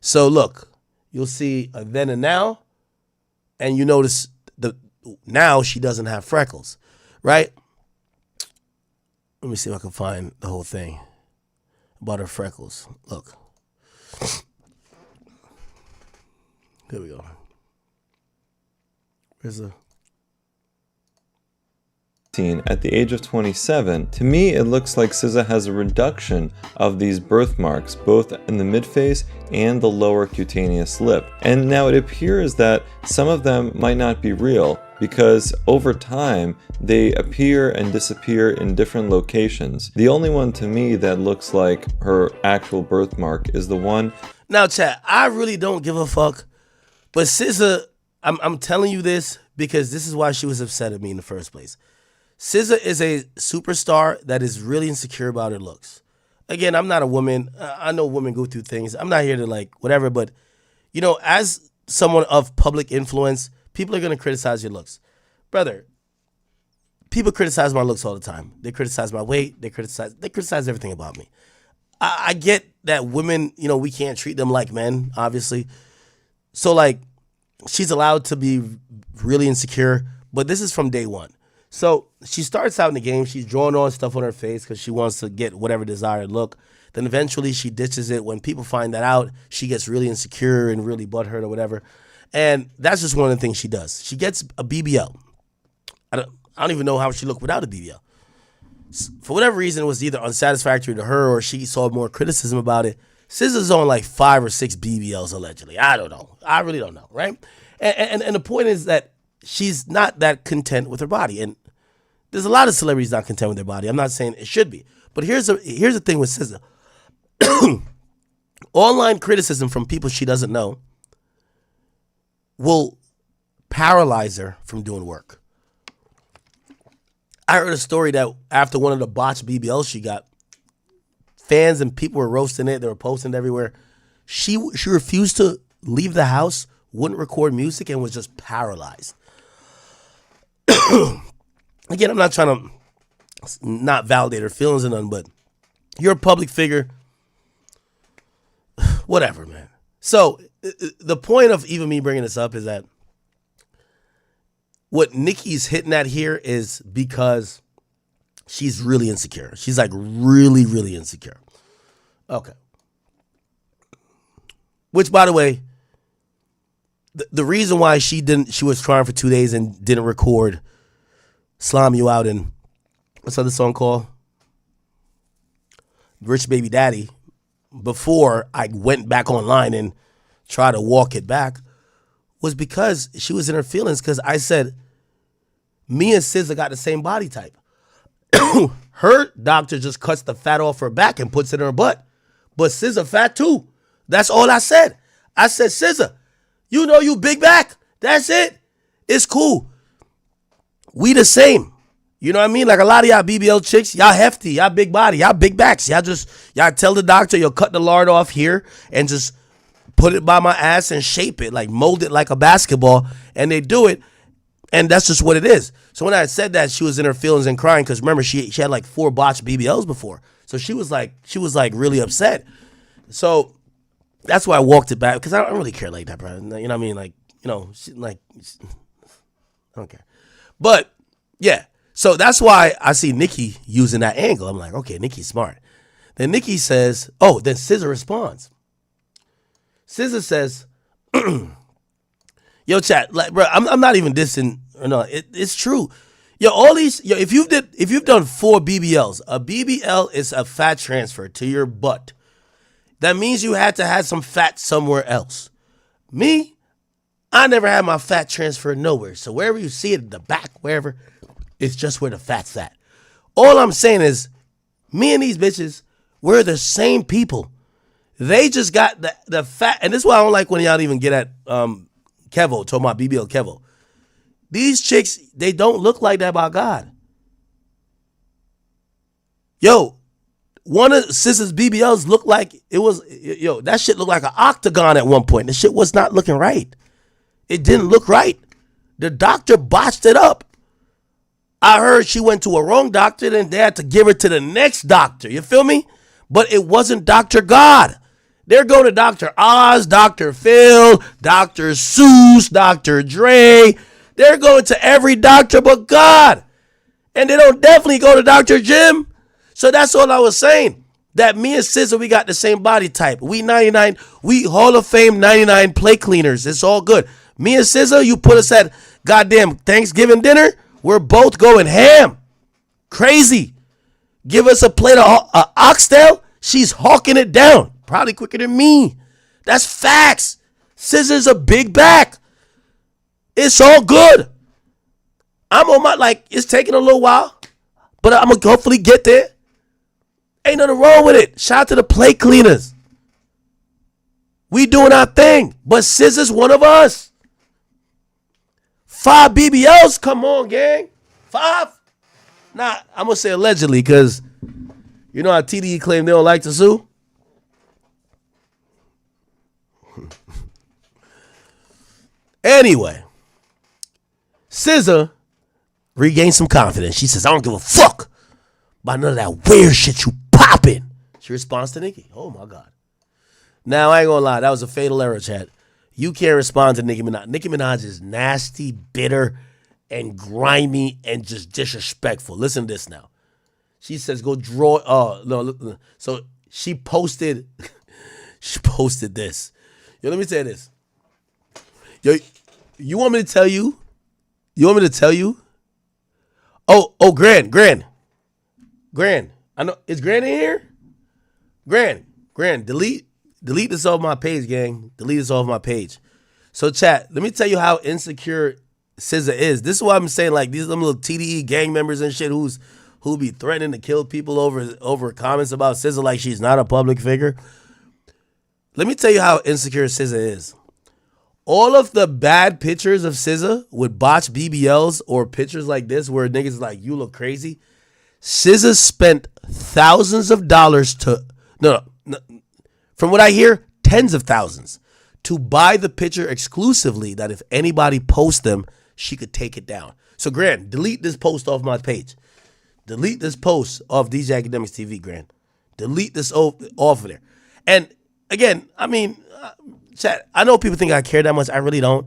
A: So look, you'll see a then and now, and you notice now she doesn't have freckles, right? Let me see if I can find the whole thing about her freckles. Look. Here we go. Where's the...
G: at the age of 27, to me it looks like SZA has a reduction of these birthmarks, both in the midface and the lower cutaneous lip. And now it appears that some of them might not be real, because over time they appear and disappear in different locations. The only one to me that looks like her actual birthmark is the one.
A: Now, chat, I really don't give a fuck, but SZA, I'm telling you this because this is why she was upset at me in the first place. SZA is a superstar that is really insecure about her looks. Again, I'm not a woman. I know women go through things. I'm not here to like whatever, but you know, as someone of public influence, people are going to criticize your looks. Brother, people criticize my looks all the time. They criticize my weight. They criticize everything about me. I get that women, you know, we can't treat them like men, obviously. So like, she's allowed to be really insecure, but this is from day one. So she starts out in the game, she's drawing on stuff on her face because she wants to get whatever desired look. Then eventually she ditches it. When people find that out, she gets really insecure and really butthurt or whatever. And that's just one of the things she does. She gets a BBL. I don't even know how she looked without a BBL. For whatever reason, it was either unsatisfactory to her or she saw more criticism about it. SZA's on like 5 or 6 BBLs allegedly. I don't know. I really don't know, right? And the point is that she's not that content with her body. And there's a lot of celebrities not content with their body. I'm not saying it should be. But here's the thing with SZA. Online criticism from people she doesn't know will paralyze her from doing work. I heard a story that after one of the botched BBLs she got, fans and people were roasting it. They were posting it everywhere. She refused to leave the house, wouldn't record music, and was just paralyzed. Again, I'm not trying to not validate her feelings or nothing, but you're a public figure. Whatever, man. So the point of even me bringing this up is that what Nicki's hitting at here is because she's really insecure. She's like really, really insecure. Okay. Which, by the way, the reason why she was trying for 2 days and didn't record Slime You Out and what's the other song called? Rich Baby Daddy, before I went back online and tried to walk it back, was because she was in her feelings, because I said, me and SZA got the same body type. Her doctor just cuts the fat off her back and puts it in her butt. But SZA fat too. That's all I said. I said, SZA, you know you big back. That's it. It's cool. We the same. You know what I mean? Like a lot of y'all BBL chicks, y'all hefty, y'all big body, y'all big backs. Y'all tell the doctor you'll cut the lard off here and just put it by my ass and shape it, like mold it like a basketball. And they do it. And that's just what it is. So when I said that, she was in her feelings and crying because remember she had like 4 botched BBLs before. So she was like really upset. So that's why I walked it back, because I don't really care like that, bro. You know what I mean? Like, you know, I don't care. But yeah, so that's why I see Nicki using that angle. I'm like, okay, Nicki's smart. Then Nicki says, oh, then SZA responds. SZA says, yo, chat, like, bro, I'm not even dissing. No, it's true. Yo, all these, if you've done 4 BBLs, a BBL is a fat transfer to your butt. That means you had to have some fat somewhere else. Me, I never had my fat transferred nowhere. So wherever you see it in the back, wherever, it's just where the fat's at. All I'm saying is, me and these bitches, we're the same people. They just got the fat, and this is why I don't like when y'all even get at Kevo, talking about BBL Kevo. These chicks, they don't look like that by God. Yo, one of SZA's BBLs looked like it was, that shit looked like an octagon at one point. The shit was not looking right. It didn't look right. The doctor botched it up. I heard she went to a wrong doctor, then they had to give her to the next doctor. You feel me? But it wasn't Dr. God. They're going to Dr. Oz, Dr. Phil, Dr. Seuss, Dr. Dre. They're going to every doctor but God. And they don't definitely go to Dr. Jim. So that's all I was saying. That me and SZA, we got the same body type. We 99, we Hall of Fame 99 plate cleaners. It's all good. Me and SZA, you put us at goddamn Thanksgiving dinner, we're both going ham. Crazy. Give us a plate of oxtail, she's hawking it down. Probably quicker than me. That's facts. SZA's a big back. It's all good. I'm on my, like, it's taking a little while, but I'm going to hopefully get there. Ain't nothing wrong with it. Shout out to the plate cleaners. We doing our thing, but SZA's one of us. 5 BBLs, come on, gang. 5. Nah, I'm going to say allegedly, because you know how TDE claim they don't like to sue? Anyway, SZA regained some confidence. She says, I don't give a fuck about none of that weird shit you popping. She responds to Nicki. Oh, my God. Now, I ain't going to lie. That was a fatal error, chat. You can't respond to Nicki Minaj. Nicki Minaj is nasty, bitter, and grimy, and just disrespectful. Listen to this now. She says, go draw. No. So she posted, this. Yo, let me say this. Yo, you want me to tell you? You want me to tell you? Oh, Grand. I know, is Grand in here? Grand, delete this off my page, gang. Delete this off my page. So, chat, let me tell you how insecure SZA is. This is why I'm saying, like, these little TDE gang members and shit who be threatening to kill people over comments about SZA like she's not a public figure. Let me tell you how insecure SZA is. All of the bad pictures of SZA with botched BBLs or pictures like this where niggas like, you look crazy. SZA spent thousands of dollars to, no, from what I hear, tens of thousands to buy the picture exclusively that if anybody posts them, she could take it down. So, Grant, delete this post off my page. Delete this post off DJ Academics TV, Grant. Delete this off of there. And again, I mean, chat, I know people think I care that much. I really don't.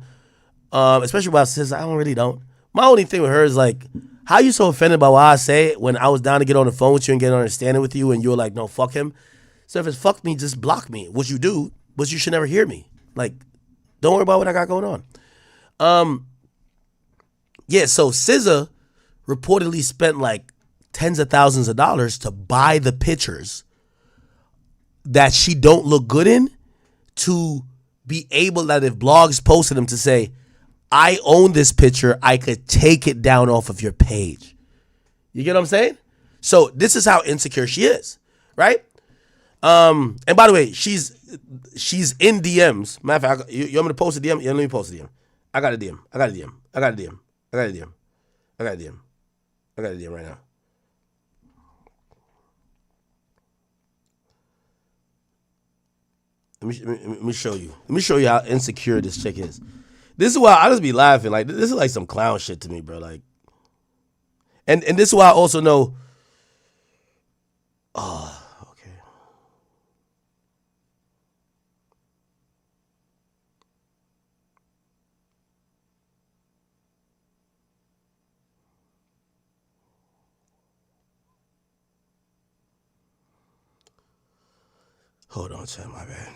A: Especially about SZA, I really don't. My only thing with her is like, how you so offended by what I say when I was down to get on the phone with you and get an understanding with you and you were like, no, fuck him. So if it's fuck me, just block me, which you do, but you should never hear me. Like, don't worry about what I got going on. Yeah, so SZA reportedly spent like tens of thousands of dollars to buy the pictures that she don't look good in to be able that if blogs posted them to say, I own this picture, I could take it down off of your page. You get what I'm saying? So this is how insecure she is, right? And by the way, she's in DMs. Matter of fact, you want me to post a DM? Yeah, let me post a DM. I got a DM right now. Let me show you. Let me show you how insecure this chick is. This is why I just be laughing. Like, this is like some clown shit to me, bro. Like, and this is why I also know. Oh, okay. Hold on, chat. My bad.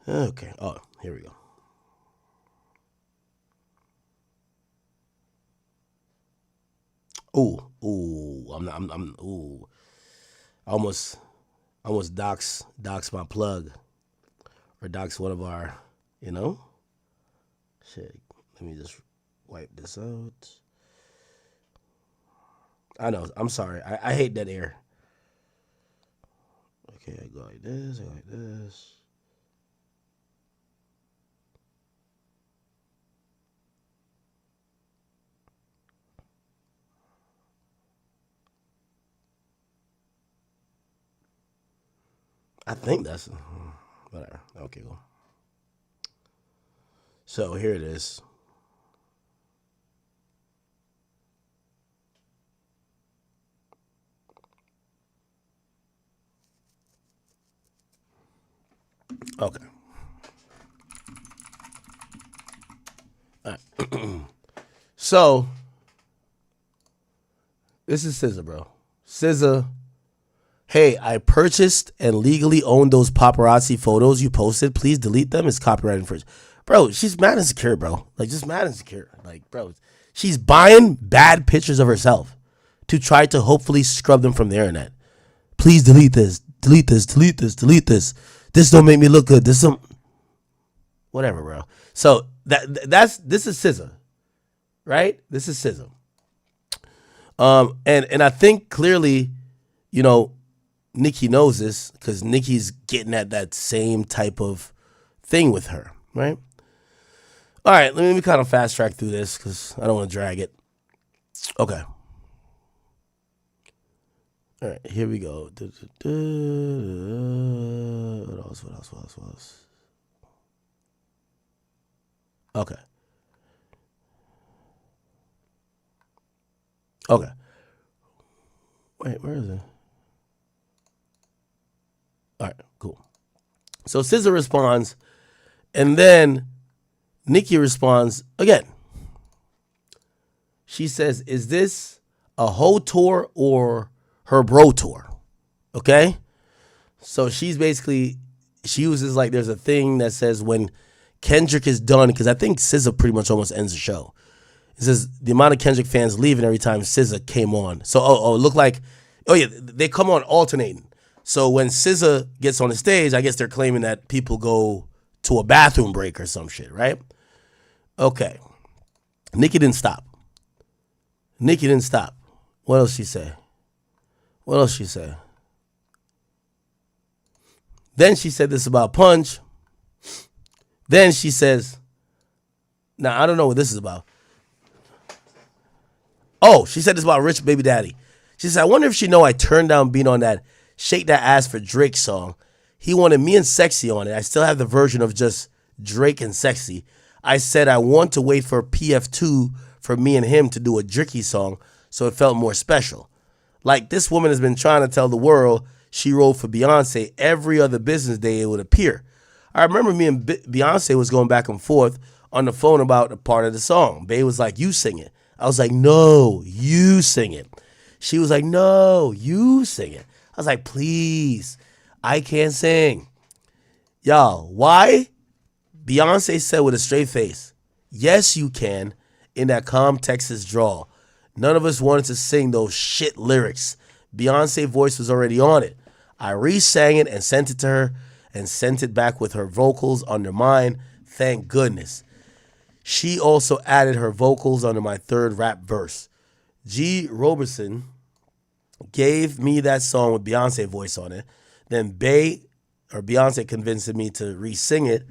A: Okay. Oh, here we go. Ooh. Ooh. I almost dox my plug or dox one of our, you know? Shit. Let me just wipe this out. I know. I'm sorry. I hate that air. Okay, I go like this. I think that's whatever. Okay, cool. So here it is. Okay. All right. So This is SZA, bro. SZA, hey, I purchased and legally owned those paparazzi photos you posted. Please delete them. It's copyright infringement. Bro, she's mad insecure, bro. Like, just mad insecure. Like, bro, she's buying bad pictures of herself to try to hopefully scrub them from the internet. Please delete this. Delete this. Delete this. Delete this. This don't make me look good. This don't. Whatever, bro. So this is SZA, right? This is SZA. And I think clearly, you know, Nicki knows this because Nicki's getting at that same type of thing with her, right? All right, let me kind of fast track through this because I don't want to drag it. Okay. All right, here we go. What else? Okay. Okay. Wait, where is it? All right, cool. So SZA responds, and then Nicki responds again. She says, is this a hoe tour or her bro tour? Okay? So she's basically, she uses like, there's a thing that says when Kendrick is done, because I think SZA pretty much almost ends the show. It says the amount of Kendrick fans leaving every time SZA came on. So, it looked like, they come on alternating. So when SZA gets on the stage, I guess they're claiming that people go to a bathroom break or some shit, right? Okay. Nicki didn't stop. What else she say? Then she said this about Punch. Then she says, now I don't know what this is about. Oh, she said this about Rich Baby Daddy. She said, I wonder if she know I turned down being on that Shake That Ass for Drake song. He wanted me and Sexy on it. I still have the version of just Drake and Sexy. I said I want to wait for PF2 for me and him to do a Dricky song so it felt more special. Like, this woman has been trying to tell the world she wrote for Beyonce every other business day it would appear. I remember me and Beyonce was going back and forth on the phone about a part of the song. Bey was like, you sing it. I was like, no, you sing it. She was like, no, you sing it. I was like, please, I can't sing. Y'all, why? Beyonce said with a straight face, yes, you can, in that calm Texas drawl. None of us wanted to sing those shit lyrics. Beyonce's voice was already on it. I re-sang it and sent it to her and sent it back with her vocals under mine. Thank goodness. She also added her vocals under my third rap verse. G. Roberson gave me that song with Beyonce voice on it. Then Beyonce convinced me to re-sing it,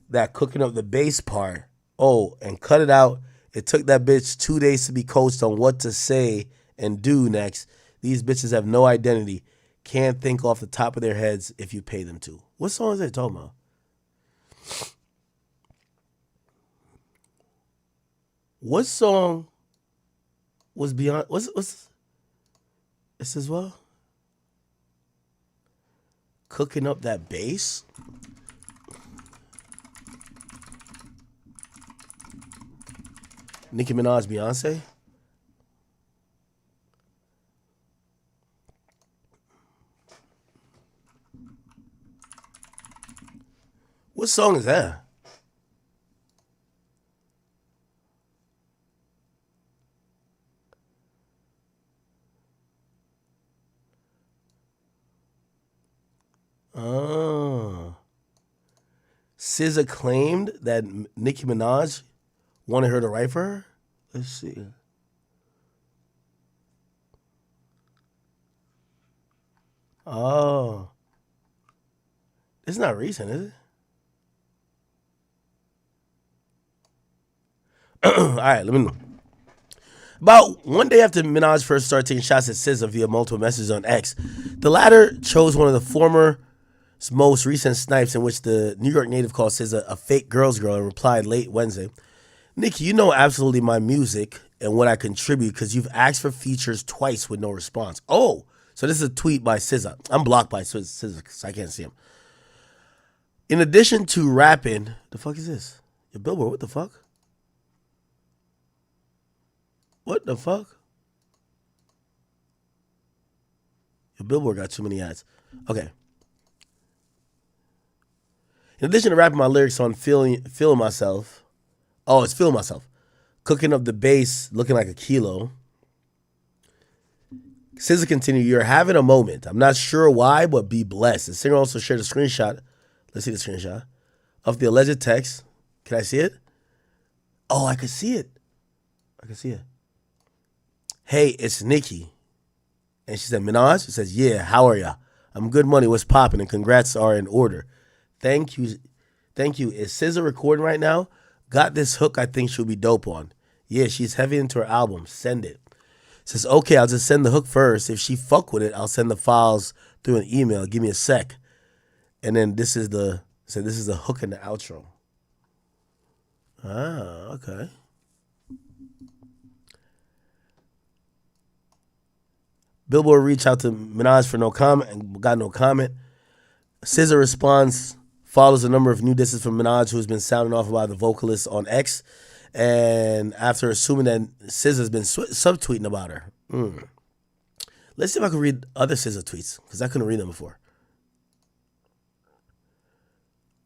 A: that cooking up the bass part. Oh, and cut it out. It took that bitch 2 days to be coached on what to say and do next. These bitches have no identity. Can't think off the top of their heads if you pay them to. What song is they talking about? What song was Beyonce? What's this as well? Cooking up that bass? Nicki Minaj, Beyonce? What song is that? Oh. SZA claimed that Nicki Minaj wanted her to write for her? Let's see. Oh. It's not recent, is it? All right, let me know. About one day after Minaj first started taking shots at SZA via multiple messages on X, the latter chose one of the former most recent snipes in which the New York native called SZA a fake girl's girl and replied late Wednesday, Nicki, you know absolutely my music and what I contribute because you've asked for features twice with no response. Oh, so this is a tweet by SZA. I'm blocked by SZA because I can't see him. In addition to rapping, the fuck is this? Your Billboard, what the fuck? What the fuck? Your Billboard got too many ads. Okay. In addition to rapping my lyrics on feeling myself. Oh, it's feeling myself. Cooking up the bass, looking like a kilo. SZA continued, you're having a moment. I'm not sure why, but be blessed. The singer also shared a screenshot. Let's see the screenshot of the alleged text. Can I see it? Oh, I can see it. I can see it. Hey, it's Nicki. And she said, Minaj? She says, yeah, how are ya? I'm good money. What's popping? And congrats are in order. Thank you. Thank you. Is SZA recording right now? Got this hook I think she'll be dope on. Yeah, she's heavy into her album. Send it. Says, okay, I'll just send the hook first. If she fuck with it, I'll send the files through an email. Give me a sec. And then this is the hook and the outro. Ah, okay. Billboard reached out to Minaj for no comment and got no comment. SZA response follows a number of new disses from Minaj, who has been sounding off about the vocalist on X. And after assuming that SZA has been subtweeting about her. Let's see if I can read other SZA tweets, because I couldn't read them before.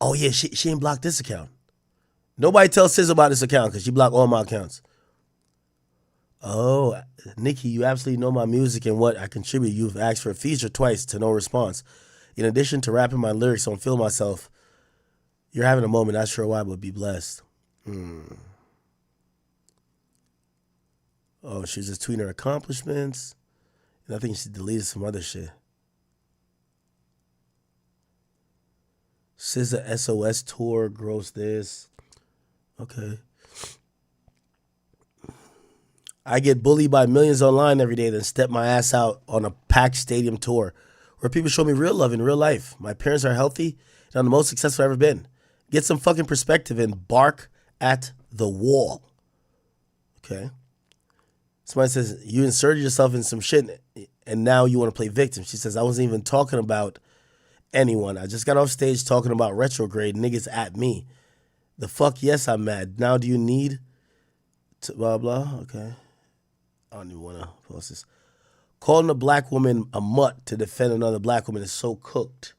A: Oh, yeah, she ain't blocked this account. Nobody tells SZA about this account because she blocked all my accounts. Oh, Nicki, you absolutely know my music and what I contribute. You've asked for a feature twice to no response. In addition to rapping my lyrics on Feel Myself, you're having a moment, not sure why, but be blessed. Oh, she's just tweeting her accomplishments. And I think she deleted some other shit. SZA SOS tour, gross this. Okay. I get bullied by millions online every day, then step my ass out on a packed stadium tour where people show me real love in real life. My parents are healthy, and I'm the most successful I've ever been. Get some fucking perspective and bark at the wall. Okay. Somebody says, you inserted yourself in some shit and now you want to play victim. She says, I wasn't even talking about anyone. I just got off stage talking about retrograde niggas at me. The fuck, yes, I'm mad. Now do you need to blah, blah? Okay. I don't even want to post this. Calling a black woman a mutt to defend another black woman is so cooked.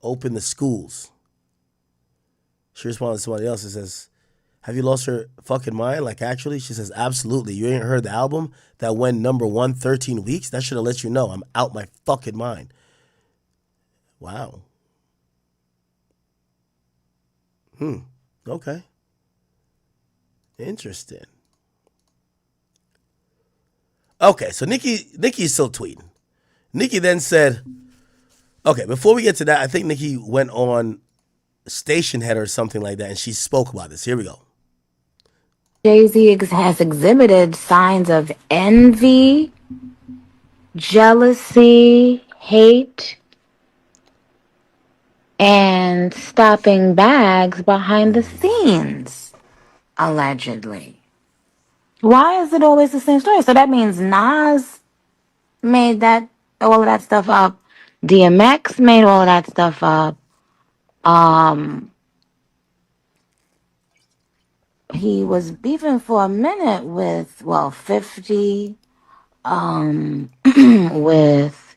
A: Open the schools. She responded to somebody else and says, have you lost your fucking mind? Like, actually? She says, absolutely. You ain't heard the album that went #1 13 weeks? That should have let you know I'm out my fucking mind. Wow. Okay. Interesting. Okay, so Nicki's still tweeting. Nicki then said, okay, before we get to that, I think Nicki went on Station Head or something like that, and she spoke about this. Here we go.
H: Jay-Z has exhibited signs of envy, jealousy, hate, and stopping bags behind the scenes, allegedly. Why is it always the same story? So that means Nas made all of that stuff up. DMX made all of that stuff up. He was beefing for a minute with 50, with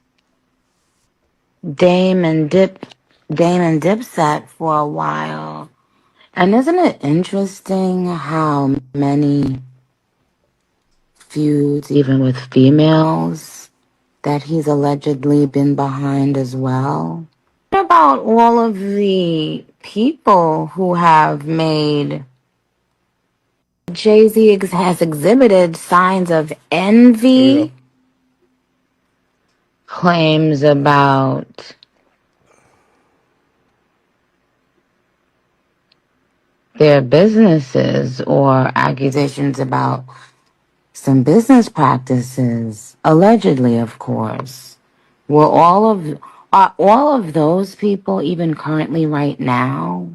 H: Dame and Dipset for a while. And isn't it interesting how many feuds, even with females, that he's allegedly been behind as well? What about all of the people who have made Jay-Z has exhibited signs of envy, claims about their businesses, or accusations about some business practices, allegedly, of course. Are all of those people, even currently right now,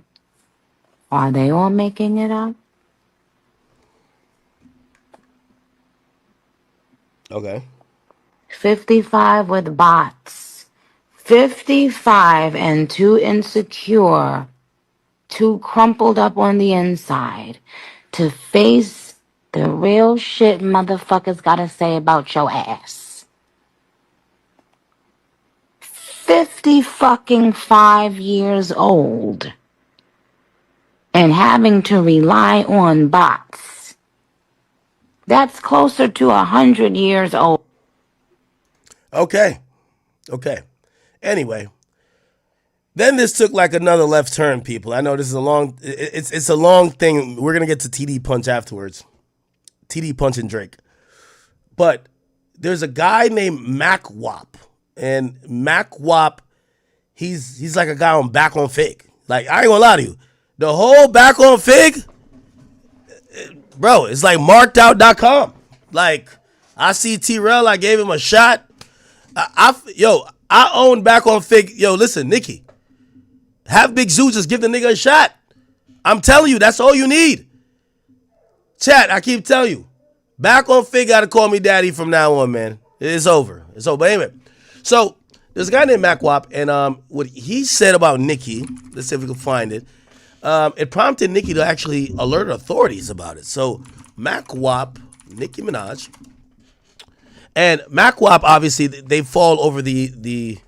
H: are they all making it up?
A: Okay.
H: 55 with bots. 55 and too insecure, too crumpled up on the inside to face the real shit motherfuckers gotta say about your ass. 65 years old and having to rely on bots. That's closer to 100 years old.
A: Okay. Anyway, then this took like another left turn, people. I know this is a long, it's a long thing. We're gonna get to Tde Punch afterwards. Tde Punch and Drake. But there's a guy named Mac Wop. And Mac Wop, he's like a guy on Back on Fig. Like, I ain't gonna lie to you. The whole Back on Fig, bro, it's like markedout.com. Like, I see Trell, I gave him a shot. I own Back on Fig. Yo, listen, Nicki. Have Big Zoo just give the nigga a shot. I'm telling you, that's all you need. Chat, I keep telling you. Back on Fig gotta call me daddy from now on, man. It's over. But anyway. So, there's a guy named Mac Wop, and what he said about Nicki, let's see if we can find it. It prompted Nicki to actually alert authorities about it. So, Mac Wop, Nicki Minaj, and Mac Wop, obviously, they fall over the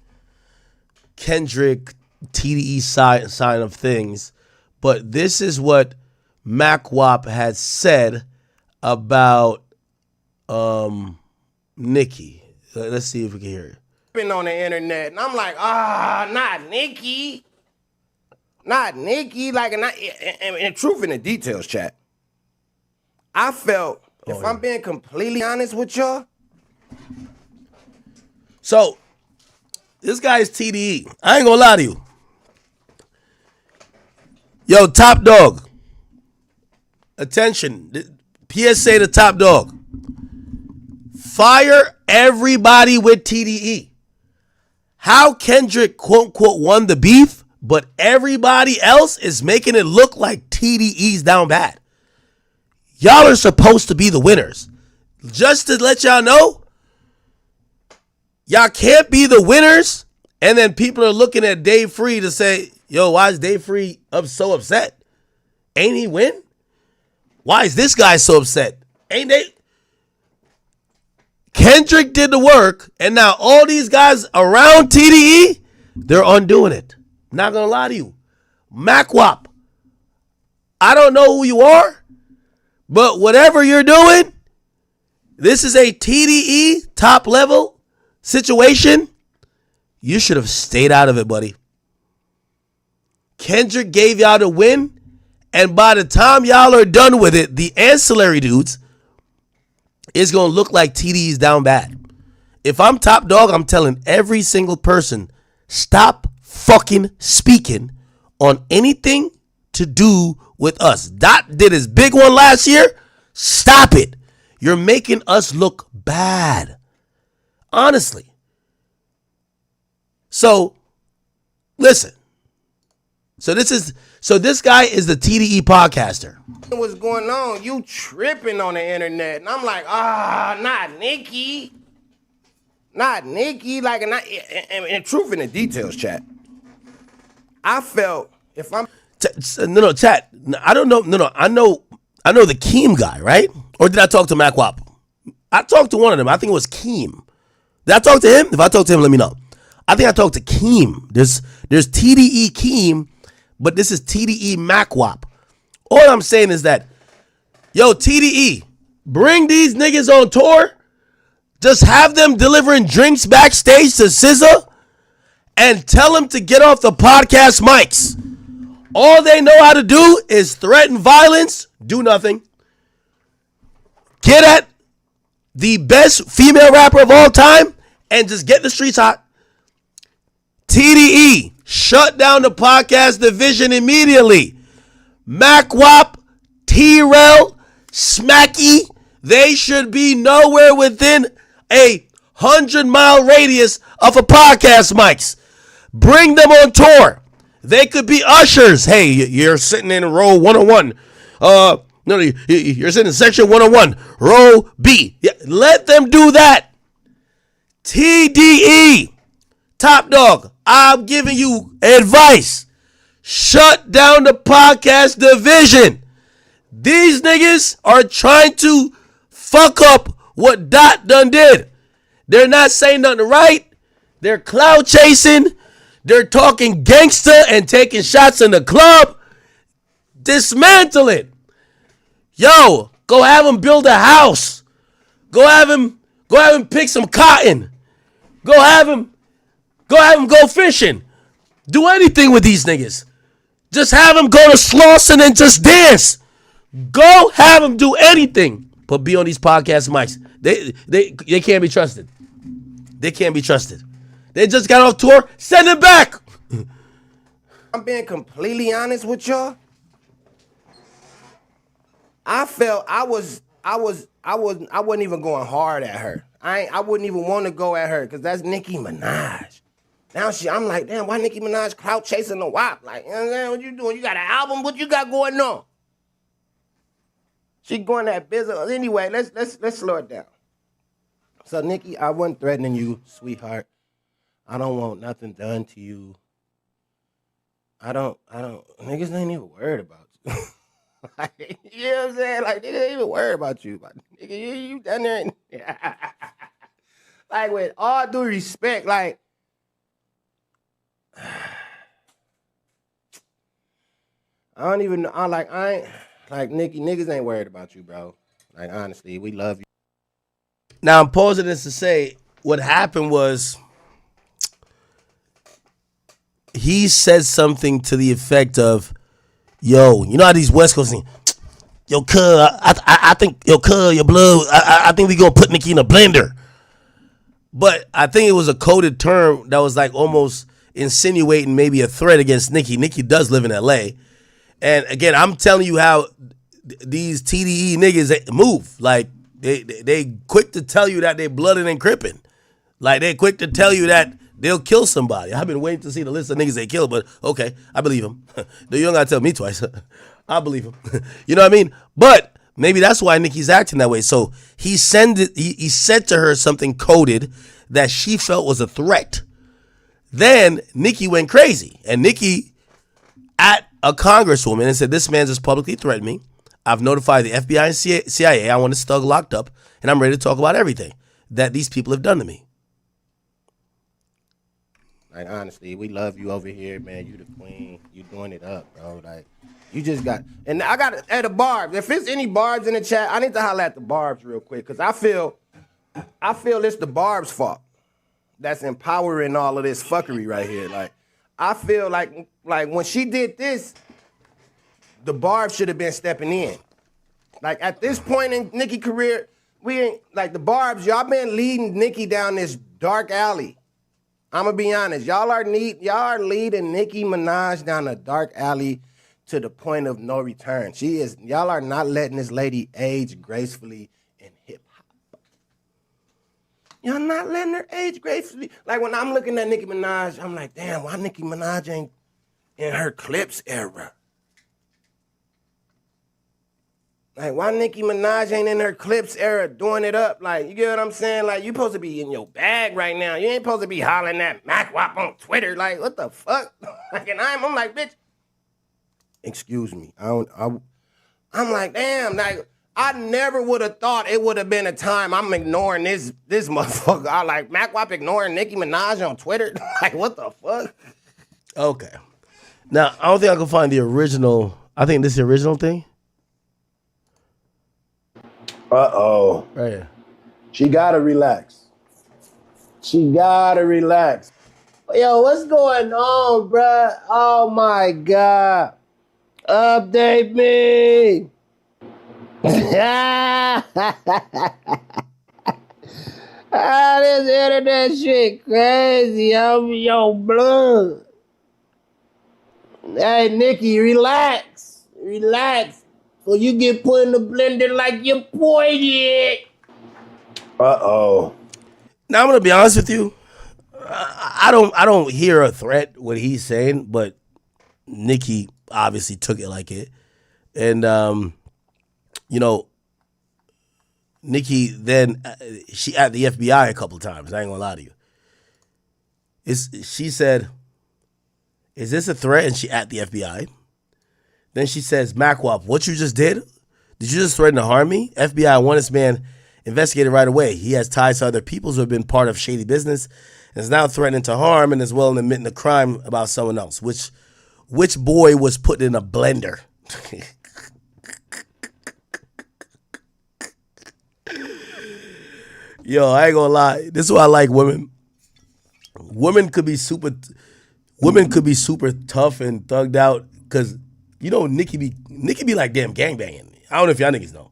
A: KENDRICK TDE side of things. But this is what Mac Wop had said about Nicki. Let's see if we can hear it.
I: Been on the internet, and I'm like, not Nicki. Not Nicki. Like, and truth in the details, chat. I felt, if I'm being completely honest with y'all.
A: So, this guy is TDE. I ain't gonna lie to you. Yo, Top Dog. Attention. PSA to Top Dog. Fire everybody with TDE. How KENDRICK, quote, unquote, won the beef, but everybody else is making it look like TDE's down bad. Y'all are supposed to be the winners. Just to let y'all know, y'all can't be the winners, and then people are looking at Dave Free to say, yo, why is Dave Free so upset? Ain't he win? Why is this guy so upset? Ain't they? KENDRICK did the work, and now all these guys around TDE, they're undoing it. Not gonna lie to you. Mac Wop, I don't know who you are, but whatever you're doing, this is a TDE top level situation. You should have stayed out of it, buddy. KENDRICK gave y'all the win, and by the time y'all are done with it, the ancillary dudes, it's going to look like TD's down bad. If I'm Top Dog, I'm telling every single person, stop fucking speaking on anything to do with us. Dot did his big one last year. Stop it. You're making us look bad. Honestly. So, listen. So this guy is the TDE podcaster.
I: What's going on? You tripping on the internet. And I'm like, not Nicki. Not Nicki. Like, and truth in the details, chat. I felt, if I'm...
A: No, chat. I don't know. No, I know the Keem guy, right? Or did I talk to Mac Wop? I talked to one of them. I think it was Keem. Did I talk to him? If I talked to him, let me know. I think I talked to Keem. There's TDE Keem, but this is TDE Mac Wop. All I'm saying is that, yo, TDE, bring these niggas on tour. Just have them delivering drinks backstage to SZA and tell them to get off the podcast mics. All they know how to do is threaten violence, do nothing. Get at the best female rapper of all time and just get the streets hot. TDE, shut down the podcast division immediately. Mac Wop, Trell, Smacky, they should be nowhere within a 100-mile radius of a podcast mics. Bring them on tour. They could be ushers. Hey, you're sitting in row 101. No, you're sitting in section 101, row B. Yeah, let them do that. TDE, Top Dog, I'm giving you advice. Shut down the podcast division. These niggas are trying to fuck up what Dot done did. They're not saying nothing right. They're cloud chasing. They're talking gangster and taking shots in the club. Dismantle it. Yo, go have him build a house. Go have him pick some cotton. Go have him go fishing. Do anything with these niggas. Just have him go to Slauson and just dance. Go have him do anything. But be on these podcast mics. They can't be trusted. They can't be trusted. They just got off tour. Send it back.
I: I'm being completely honest with y'all. I felt I wasn't even going hard at her. I wouldn't even want to go at her because that's Nicki Minaj. Now I'm like, damn, why Nicki Minaj clout chasing the WAP? Like, you know what I'm saying? What you doing? You got an album? What you got going on? She going that business. Anyway, let's slow it down. So Nicki, I wasn't threatening you, sweetheart. I don't want nothing done to you. I don't, niggas ain't even worried about you. Like, you know what I'm saying? Like, niggas ain't even worried about you. But, nigga, you down there. Like, with all due respect, like, I ain't, like, Nicki, niggas ain't worried about you, bro. Like, honestly, we love you.
A: Now, I'm pausing this to say what happened was he said something to the effect of, yo, you know how these West Coast things, yo, cuz, I think, yo, cuz, your blood, I think we gonna put Nicki in a blender. But I think it was a coded term that was like almost insinuating maybe a threat against Nicki. Nicki does live in LA. And again, I'm telling you how these TDE niggas they move. Like, they quick to tell you that they blooded and crippin'. Like, they quick to tell you that they'll kill somebody. I've been waiting to see the list of niggas they kill, but okay, I believe him. You don't gotta tell me twice. I believe him. You know what I mean? But maybe that's why Nicki's acting that way. So he said to her something coded that she felt was a threat. Then Nicki went crazy. And Nicki at a congresswoman and said, this man just publicly threatened me. I've notified the FBI and CIA. I want this thug locked up. And I'm ready to talk about everything that these people have done to me.
I: Like, honestly, we love you over here, man. You the queen. You doing it up, bro. Like, you just got... And I got at the Barbz. If it's any Barbz in the chat, I need to holler at the Barbz real quick. Because I feel it's the Barbz fault that's empowering all of this fuckery right here. Like, I feel like when she did this, the Barbz should have been stepping in. Like, at this point in Nicki's career, we ain't... Like, the Barbz, y'all been leading Nicki down this dark alley. I'm gonna be honest. Y'all are leading Nicki Minaj down a dark alley to the point of no return. Y'all are not letting this lady age gracefully in hip hop. Y'all not letting her age gracefully. Like, when I'm looking at Nicki Minaj, I'm like, damn, why Nicki Minaj ain't in her Clips era? Like, why Nicki Minaj ain't in her Clips era doing it up? Like, you get what I'm saying? Like, you supposed to be in your bag right now. You ain't supposed to be hollering at MacWap on Twitter. Like, what the fuck? Like, and I'm like, bitch, excuse me. I'm like, damn, like, I never would have thought it would have been a time I'm ignoring this motherfucker. I like MacWap ignoring Nicki Minaj on Twitter. Like, what the fuck?
A: Okay. Now, I don't think I can find the original. I think this is the original thing.
C: Uh-oh.
A: Right here.
C: She gotta relax. She gotta relax.
I: Yo, what's going on, bruh? Oh, my God. Update me. This internet shit crazy. I'm your blood. Hey, Nicki, relax. Relax. Or you get put in the blender like your boy did.
C: Uh-oh.
A: Now, I'm going to be honest with you. I don't hear a threat what he's saying, but Nicki obviously took it like it. And, you know, Nicki then, she at the FBI a couple of times. I ain't going to lie to you. She said, is this a threat? And she at the FBI. Then she says, MacWap, what you just did you just threaten to harm me? FBI, I want this man investigated right away. He has ties to other people who have been part of shady business and is now threatening to harm and as well as admitting a crime about someone else. Which boy was put in a blender? Yo, I ain't gonna lie. This is why I like women. Women could be super tough and thugged out because Nicki be like damn gangbanging. I don't know if y'all niggas know.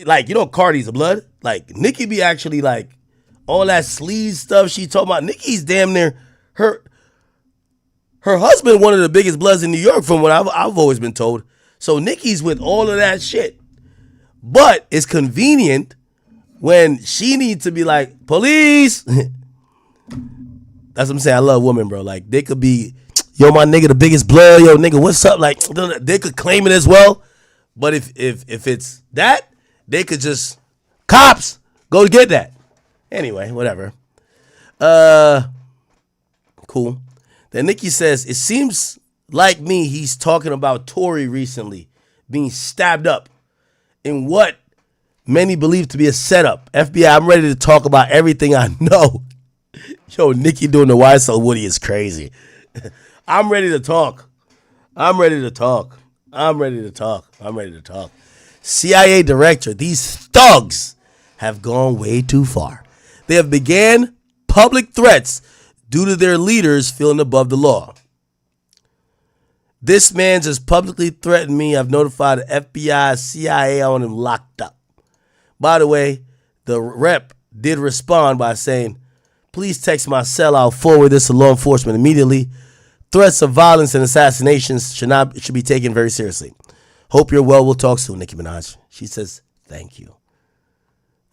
A: Like, Cardi's a blood. Like, Nicki be actually like all that sleaze stuff she talking about. Nicki's damn near her husband, one of the biggest bloods in New York, from what I've always been told. So Nicki's with all of that shit. But it's convenient when she needs to be like, police. That's what I'm saying. I love women, bro. Like, they could be, yo, my nigga, the biggest blood. Yo, nigga, what's up? Like, they could claim it as well. But if it's that, they could just, cops, go get that. Anyway, whatever. Cool. Then Nicki says, it seems like me, he's talking about Tory recently being stabbed up in what many believe to be a setup. FBI, I'm ready to talk about everything I know. Yo, Nicki doing the YSL Woody is crazy. I'm ready to talk. CIA director, these thugs have gone way too far. They have began public threats due to their leaders feeling above the law. This man just publicly threatened me. I've notified the FBI, CIA, I want him locked up. By the way, the rep did respond by saying, please text my cell. I'll forward this to law enforcement immediately. Threats of violence and assassinations should be taken very seriously. Hope you're well. We'll talk soon, Nicki Minaj. She says, thank you.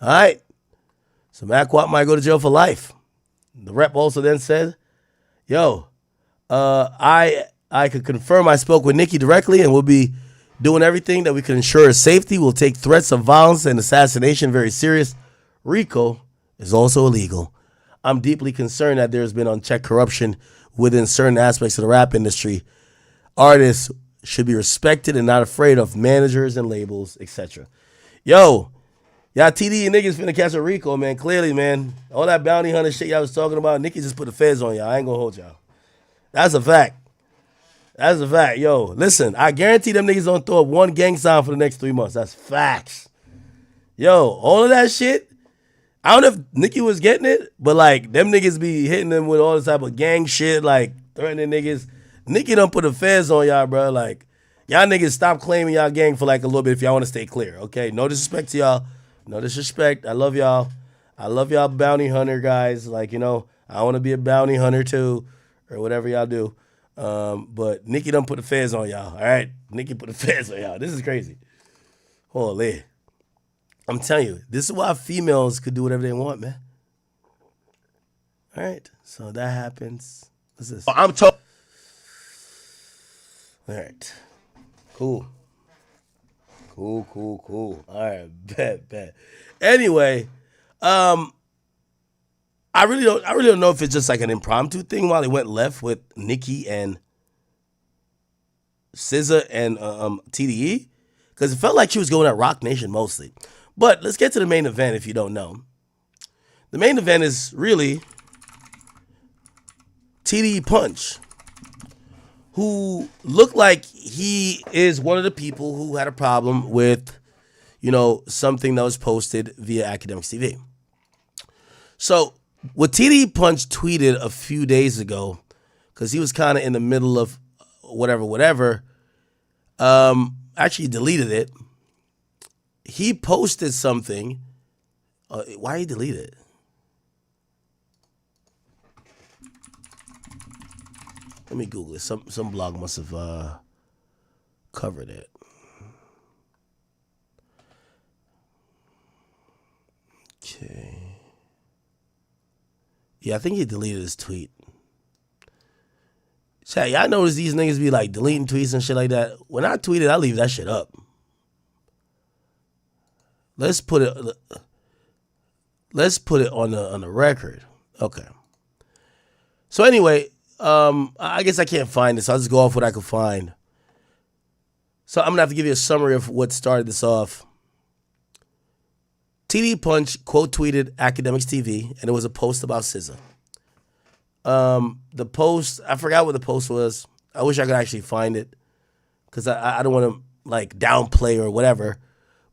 A: All right. So Mac Watt might go to jail for life. The rep also then said, yo, I could confirm I spoke with Nicki directly and we'll be doing everything that we can ensure her safety. We'll take threats of violence and assassination very serious. RICO is also illegal. I'm deeply concerned that there's been unchecked corruption within certain aspects of the rap industry. Artists should be respected and not afraid of managers and labels, etc. Yo, y'all TD and niggas finna catch a RICO, man. Clearly, man. All that bounty hunter shit y'all was talking about, Nicki just put the feds on y'all. I ain't gonna hold y'all. That's a fact. Yo, listen, I guarantee them niggas don't throw up one gang sign for the next 3 months. That's facts. Yo, all of that shit, I don't know if Nicki was getting it, but like them niggas be hitting them with all this type of gang shit, like threatening niggas. Nicki done put the feds on y'all, bro. Like, y'all niggas stop claiming y'all gang for like a little bit if y'all want to stay clear, okay? No disrespect to y'all. No disrespect. I love y'all. I love y'all bounty hunter guys. Like, I want to be a bounty hunter too, or whatever y'all do. But Nicki done put the feds on y'all, all right? Nicki put the feds on y'all. This is crazy. Holy. I'm telling you, this is why females could do whatever they want, man. All right, so that happens. What's this?
I: I'm told.
A: All right, cool. All right, bet. Anyway, I really don't know if it's just like an impromptu thing while it went left with Nicki and SZA and TDE, because it felt like she was going at Rock Nation mostly. But let's get to the main event if you don't know. The main event is really Tde Punch, who looked like he is one of the people who had a problem with, something that was posted via Academics TV. So what Tde Punch tweeted a few days ago, because he was kind of in the middle of whatever, actually deleted it. He posted something. Why he deleted it? Let me Google it. Some blog must have covered it. Okay. Yeah, I think he deleted his tweet. Chat, y'all notice these niggas be like deleting tweets and shit like that. When I tweet it, I leave that shit up. Let's put it on the record. Okay. So anyway, I guess I can't find this. I'll just go off what I could find. So I'm gonna have to give you a summary of what started this off. Tde Punch quote tweeted Academics TV, and it was a post about SZA. The post, I forgot what the post was. I wish I could actually find it because I don't want to like downplay or whatever.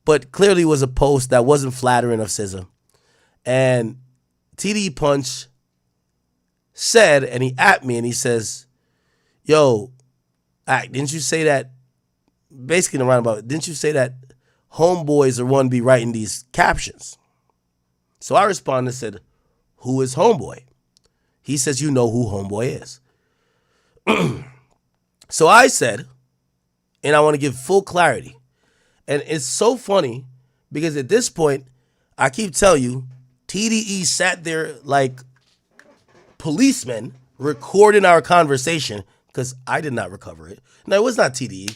A: But clearly it was a post that wasn't flattering of SZA. And Tde Punch said, and he at me and he says, yo, didn't you say that, basically in the roundabout, didn't you say that homeboys are one to be writing these captions? So I responded and said, who is homeboy? He says, you know who homeboy is. So I said, and I want to give full clarity. And it's so funny because at this point, I keep telling you, TDE sat there like policemen recording our conversation because I did not recover it. No, it was not TDE.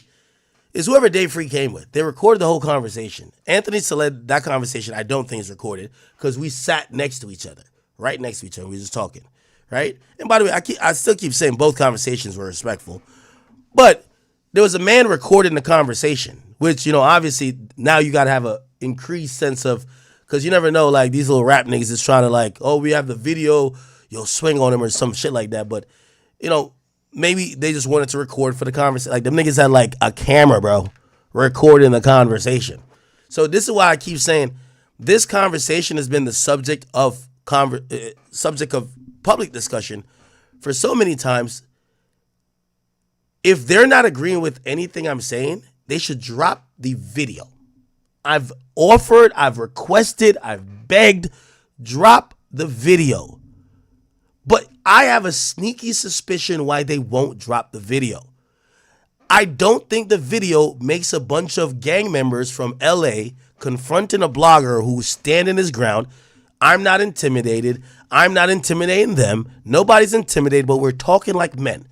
A: It's whoever Dave Free came with. They recorded the whole conversation. Anthony said that conversation I don't think is recorded because we sat next to each other, right next to each other. We were just talking, right? And by the way, I still keep saying both conversations were respectful. But there was a man recording the conversation, which, you know, obviously now you got to have a increased sense of, because you never know, like these little rap niggas is trying to like, oh, we have the video, you'll swing on him or some shit like that. But, you know, maybe they just wanted to record for the conversation. Like them niggas had like a camera, bro, recording the conversation. So this is why I keep saying this conversation has been the subject of public discussion for so many times. If they're not agreeing with anything I'm saying, they should drop the video. I've offered, I've requested, I've begged, drop the video. But I have a sneaky suspicion why they won't drop the video. I don't think the video makes a bunch of gang members from LA confronting a blogger who's standing his ground. I'm not intimidated. I'm not intimidating them. Nobody's intimidated, but we're talking like men.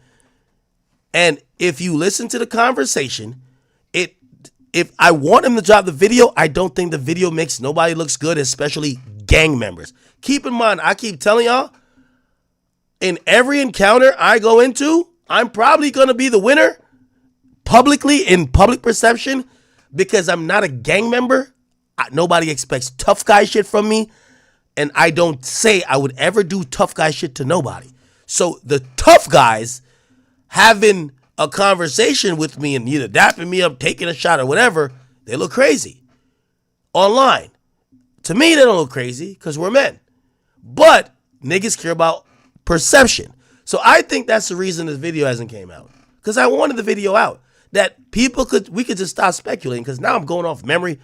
A: And if you listen to the conversation, if I want him to drop the video, I don't think the video makes nobody looks good, especially gang members. Keep in mind, I keep telling y'all, in every encounter I go into, I'm probably going to be the winner publicly in public perception because I'm not a gang member. Nobody expects tough guy shit from me. And I don't say I would ever do tough guy shit to nobody. So the tough guys having a conversation with me and either dapping me up, taking a shot or whatever, they look crazy online. To me, they don't look crazy because we're men. But niggas care about perception. So I think that's the reason this video hasn't came out. Because I wanted the video out. That we could just stop speculating because now I'm going off memory.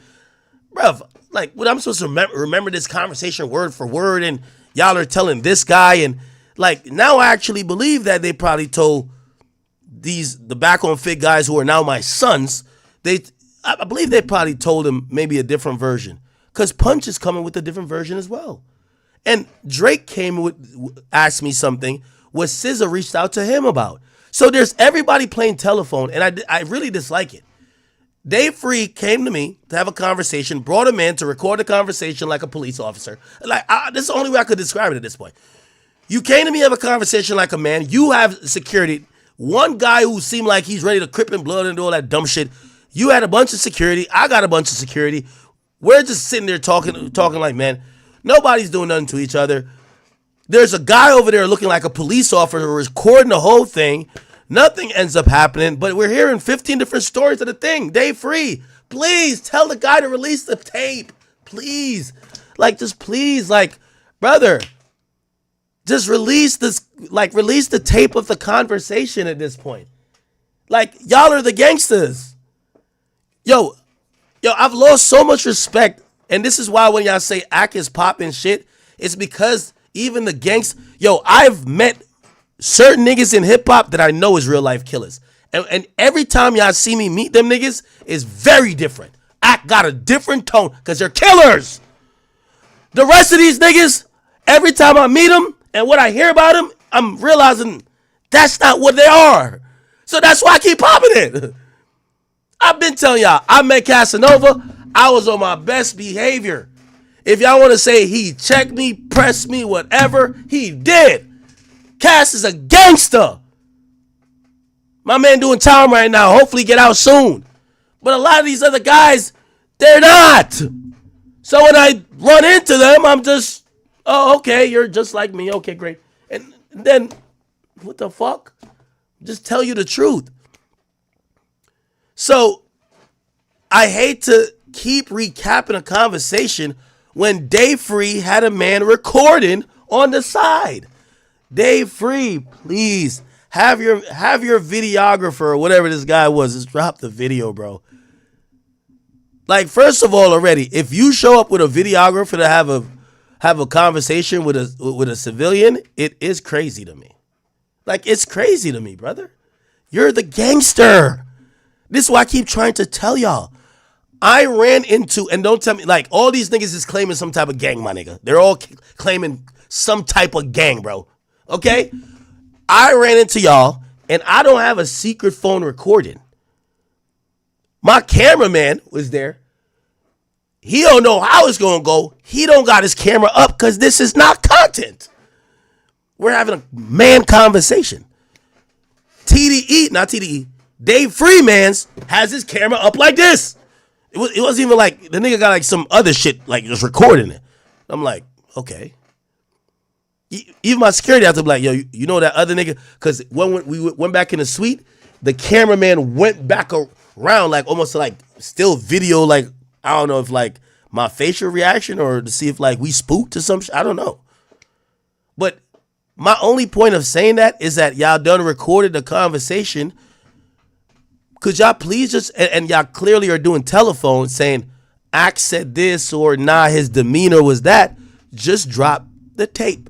A: Bruv, like what I'm supposed to remember this conversation word for word and y'all are telling this guy and like now I actually believe that they probably told the back on fit guys who are now my sons, I believe they probably told him maybe a different version. Because Punch is coming with a different version as well. And Drake asked me something what SZA reached out to him about. So there's everybody playing telephone, and I really dislike it. Dave Free came to me to have a conversation, brought a man to record a conversation like a police officer. Like this is the only way I could describe it at this point. You came to me to have a conversation like a man. You have security. One guy who seemed like he's ready to crip and blood and do all that dumb shit. You had a bunch of security. I got a bunch of security. We're just sitting there talking like, man, nobody's doing nothing to each other. There's a guy over there looking like a police officer recording the whole thing. Nothing ends up happening, but we're hearing 15 different stories of the thing. Dave Free, please tell the guy to release the tape. Please. Like, just please, like, brother, just release the tape of the conversation at this point. Like, y'all are the gangsters. Yo, I've lost so much respect. And this is why when y'all say Ak is popping shit, it's because even the gangsters, I've met certain niggas in hip hop that I know is real life killers. And every time y'all see me meet them niggas, it's very different. Ak got a different tone because they're killers. The rest of these niggas, every time I meet them, and what I hear about them, I'm realizing that's not what they are. So that's why I keep popping it. I've been telling y'all, I met Casanova. I was on my best behavior. If y'all want to say he checked me, pressed me, whatever, he did. Cass is a gangster. My man doing time right now. Hopefully get out soon. But a lot of these other guys, they're not. So when I run into them, I'm just, oh, okay, you're just like me. Okay, great. And then, what the fuck? Just tell you the truth. So I hate to keep recapping a conversation when Dave Free had a man recording on the side. Dave Free, please have your videographer or whatever this guy was, just drop the video, bro. Like, first of all, already, if you show up with a videographer to have a conversation with a civilian, it is crazy to me. Like, it's crazy to me, brother. You're the gangster. This is why I keep trying to tell y'all. I ran into, and don't tell me, like, all these niggas is claiming some type of gang, my nigga. They're all claiming some type of gang, bro. Okay? I ran into y'all, and I don't have a secret phone recording. My cameraman was there. He don't know how it's going to go. He don't got his camera up because this is not content. We're having a man conversation. Dave Freeman's has his camera up like this. It wasn't even like, the nigga got like some other shit, like just recording it. I'm like, okay. Even my security had to be like, yo, you know that other nigga? Because when we went back in the suite, the cameraman went back around like almost like still video, like, I don't know if like my facial reaction or to see if like we spooked or some shit. I don't know. But my only point of saying that is that y'all done recorded the conversation. Could y'all please just, and y'all clearly are doing telephone saying, Axe said this or nah, his demeanor was that. Just drop the tape.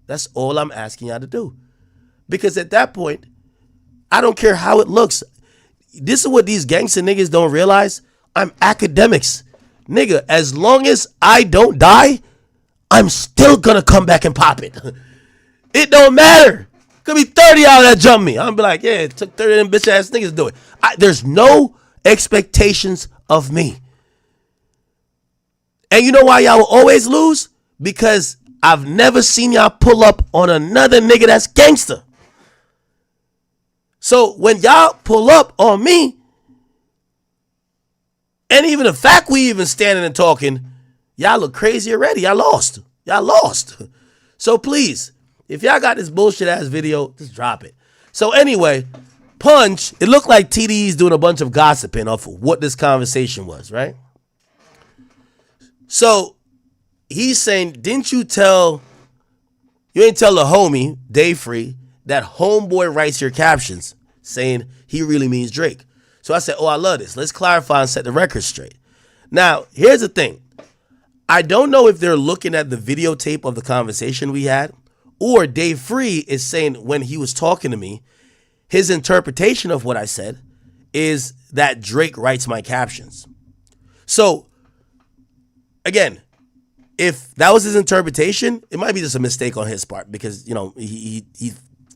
A: That's all I'm asking y'all to do. Because at that point, I don't care how it looks. This is what these gangster niggas don't realize. I'm academics. Nigga, as long as I don't die, I'm still gonna come back and pop it. It don't matter. Could be 30 out that jump me. I'm gonna be like, yeah, it took 30 of them bitch ass niggas to do it. There's no expectations of me. And you know why y'all will always lose? Because I've never seen y'all pull up on another nigga that's gangster. So when y'all pull up on me, and even the fact we even standing and talking, y'all look crazy already. Y'all lost. Y'all lost. So please, if y'all got this bullshit ass video, just drop it. So anyway, Punch, it looked like TDE's doing a bunch of gossiping off of what this conversation was, right? So he's saying, you ain't tell the homie, Dave Free, that homeboy writes your captions saying he really means Drake. So I said, oh, I love this. Let's clarify and set the record straight. Now, here's the thing. I don't know if they're looking at the videotape of the conversation we had, or Dave Free is saying when he was talking to me, his interpretation of what I said is that Drake writes my captions. So, again, if that was his interpretation, it might be just a mistake on his part because, you know, he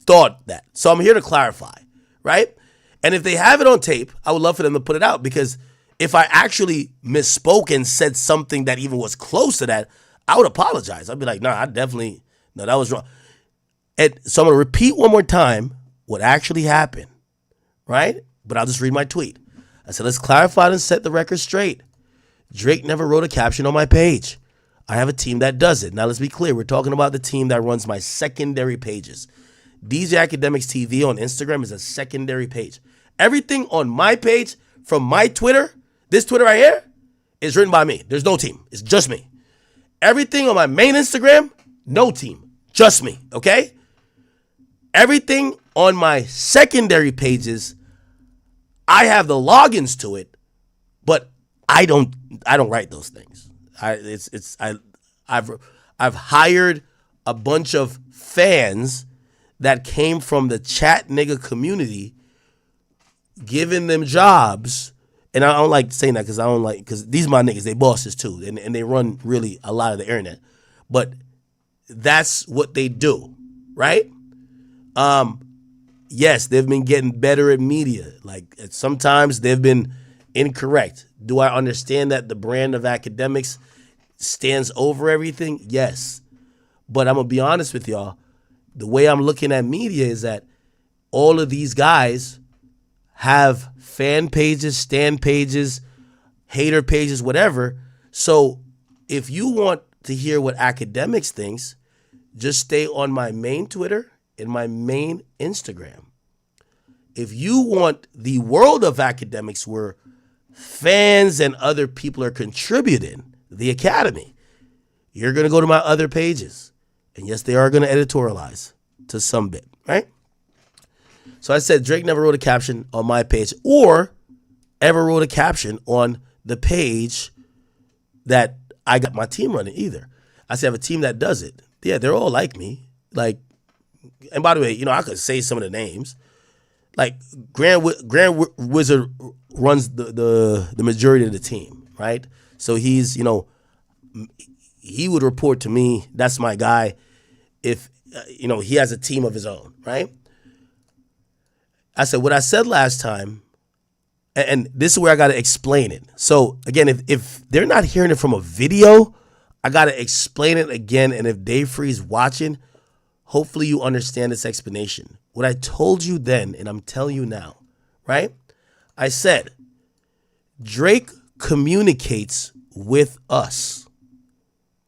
A: thought that. So I'm here to clarify, right? And if they have it on tape, I would love for them to put it out because if I actually misspoke and said something that even was close to that, I would apologize. I'd be like, no, that was wrong. And so I'm going to repeat one more time what actually happened, right? But I'll just read my tweet. I said, let's clarify and set the record straight. Drake never wrote a caption on my page. I have a team that does it. Now, let's be clear. We're talking about the team that runs my secondary pages. DJ Academics TV on Instagram is a secondary page. Everything on my page from my Twitter, this Twitter right here, is written by me. There's no team. It's just me. Everything on my main Instagram, no team. Just me, okay? Everything on my secondary pages, I have the logins to it, but I don't write those things. I've hired a bunch of fans that came from the chat nigga community, giving them jobs. And I don't like saying that because these my niggas, they bosses too, and they run really a lot of the internet. But that's what they do, right? Yes, they've been getting better at media. Like sometimes they've been incorrect. Do I understand that the brand of academics stands over everything? Yes. But I'm going to be honest with y'all. The way I'm looking at media is that all of these guys have fan pages, stan pages, hater pages, whatever. So if you want to hear what academics thinks, just stay on my main Twitter and my main Instagram. If you want the world of academics where fans and other people are contributing, the Academy, you're going to go to my other pages. And yes, they are going to editorialize to some bit, right? So I said Drake never wrote a caption on my page or ever wrote a caption on the page that I got my team running either. I said I have a team that does it. Yeah, they're all like me. Like, and by the way, I could say some of the names. Like Grand Wizard runs the majority of the team, right? So he's, he would report to me. That's my guy. If, he has a team of his own, right? I said, what I said last time, and this is where I got to explain it. So again, if they're not hearing it from a video, I got to explain it again. And if Dave Free's watching, hopefully you understand this explanation. What I told you then, and I'm telling you now, right? I said, Drake communicates with us.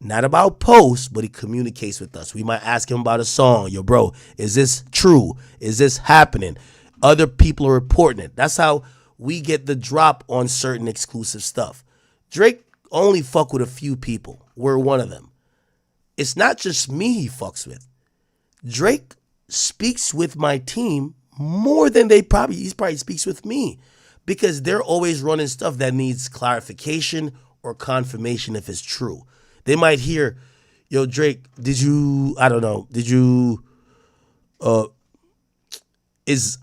A: Not about posts, but he communicates with us. We might ask him about a song. Yo, bro, is this true? Is this happening? Other people are reporting it. That's how we get the drop on certain exclusive stuff. Drake only fuck with a few people. We're one of them. It's not just me he fucks with. Drake speaks with my team more than he probably speaks with me because they're always running stuff that needs clarification or confirmation if it's true. They might hear, yo, Drake, is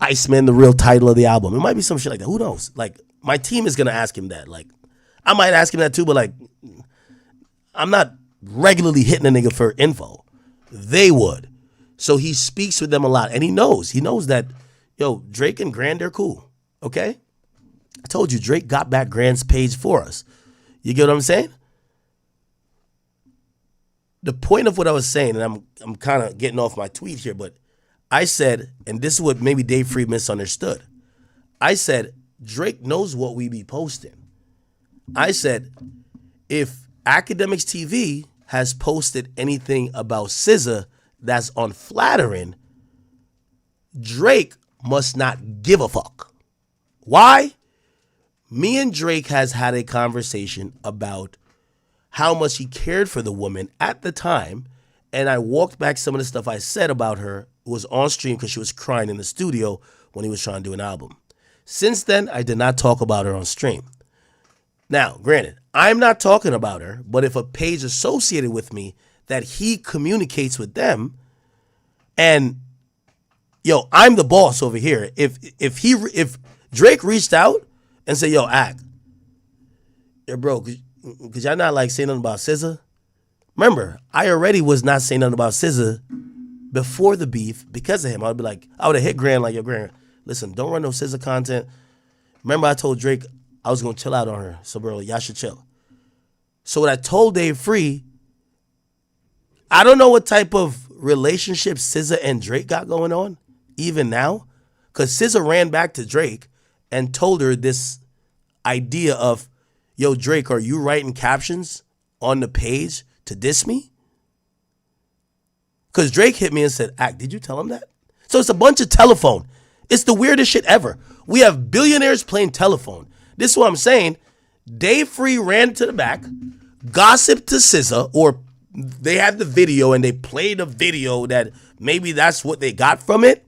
A: Iceman the real title of the album? It might be some shit like that. Who knows? Like, my team is going to ask him that. Like, I might ask him that too, but like, I'm not regularly hitting a nigga for info. They would. So he speaks with them a lot, and he knows that, yo, Drake and Grand, they're cool, okay? I told you, Drake got back Grand's page for us. You get what I'm saying? The point of what I was saying, and I'm kind of getting off my tweet here, but I said, and this is what maybe Dave Free misunderstood. I said, Drake knows what we be posting. I said, if Academics TV has posted anything about SZA that's unflattering, Drake must not give a fuck. Why? Me and Drake has had a conversation about how much he cared for the woman at the time, and I walked back some of the stuff I said about her. It was on stream because she was crying in the studio when he was trying to do an album. Since then, I did not talk about her on stream. Now, granted, I'm not talking about her, but if a page associated with me that he communicates with them, and yo, I'm the boss over here. If Drake reached out and said, yo, Ack, yo, bro, could y'all not like say nothing about SZA? Remember, I already was not saying nothing about SZA before the beef because of him. I'd be like, I would have hit Grand like, yo, Grand, listen, don't run no SZA content. Remember, I told Drake I was gonna chill out on her, so bro, y'all should chill. So what I told Dave Free, I don't know what type of relationship SZA and Drake got going on, even now, because SZA ran back to Drake and told her this idea of, yo, Drake, are you writing captions on the page to diss me? Because Drake hit me and said, Ack, did you tell him that? So it's a bunch of telephone. It's the weirdest shit ever. We have billionaires playing telephone. This is what I'm saying. Dave Free ran to the back, gossiped to SZA, or they had the video and they played a video that maybe that's what they got from it.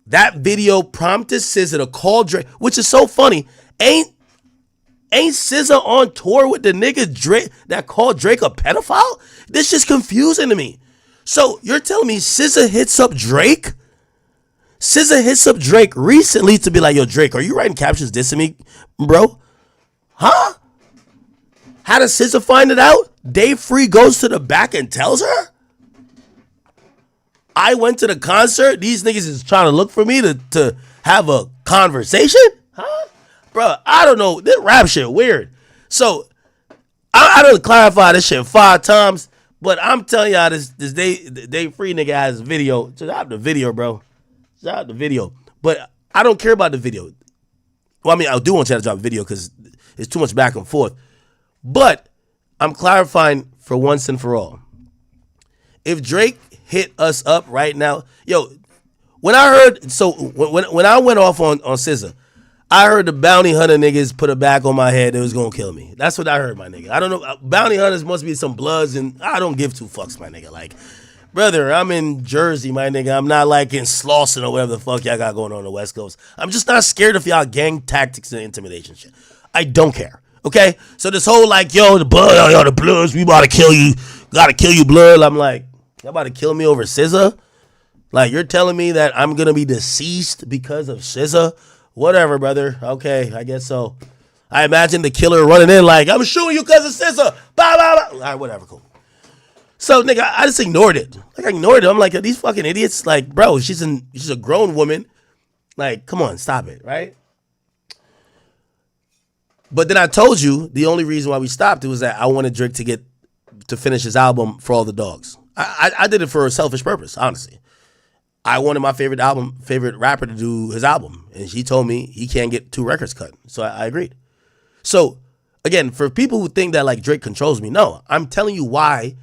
A: That video prompted SZA to call Drake, which is so funny. Ain't SZA on tour with the nigga Drake that called Drake a pedophile? This just confusing to me. So you're telling me SZA hits up Drake? SZA hits up Drake recently to be like, yo, Drake, are you writing captions dissing me, bro? Huh? How does SZA find it out? Dave Free goes to the back and tells her? I went to the concert. These niggas is trying to look for me to have a conversation? Huh? Bro, I don't know. This rap shit weird. So, I don't clarify this shit 5 times, but I'm telling y'all this Dave Free nigga has a video. Just out the video, bro. Just out the video. But I don't care about the video. Well, I mean, I do want you to drop a video because it's too much back and forth. But I'm clarifying for once and for all. If Drake hit us up right now, yo, when I heard, so when I went off on SZA, I heard the bounty hunter niggas put a bag on my head that was gonna kill me. That's what I heard, my nigga. I don't know. Bounty hunters must be some bloods, and I don't give two fucks, my nigga. Like, brother, I'm in Jersey, my nigga. I'm not like in Slauson or whatever the fuck y'all got going on the West Coast. I'm just not scared of y'all gang tactics and intimidation shit. I don't care. Okay? So this whole like, yo, the blood, yo, the bloods, we about to kill you. Gotta kill you, blood. I'm like, y'all about to kill me over SZA? Like, you're telling me that I'm gonna be deceased because of SZA? Whatever, brother. Okay, I guess so. I imagine the killer running in like, I'm shooting you because of SZA. Blah, blah, blah. All right, whatever, cool. So, nigga, I just ignored it. Like, I ignored it. I'm like, these fucking idiots. Like, bro, she's a grown woman. Like, come on, stop it, right? But then I told you the only reason why we stopped it was that I wanted Drake to finish his album For All the Dogs. I did it for a selfish purpose, honestly. I wanted my favorite rapper to do his album. And she told me he can't get 2 records cut. So I agreed. So, again, for people who think that, like, Drake controls me, no. I'm telling you why,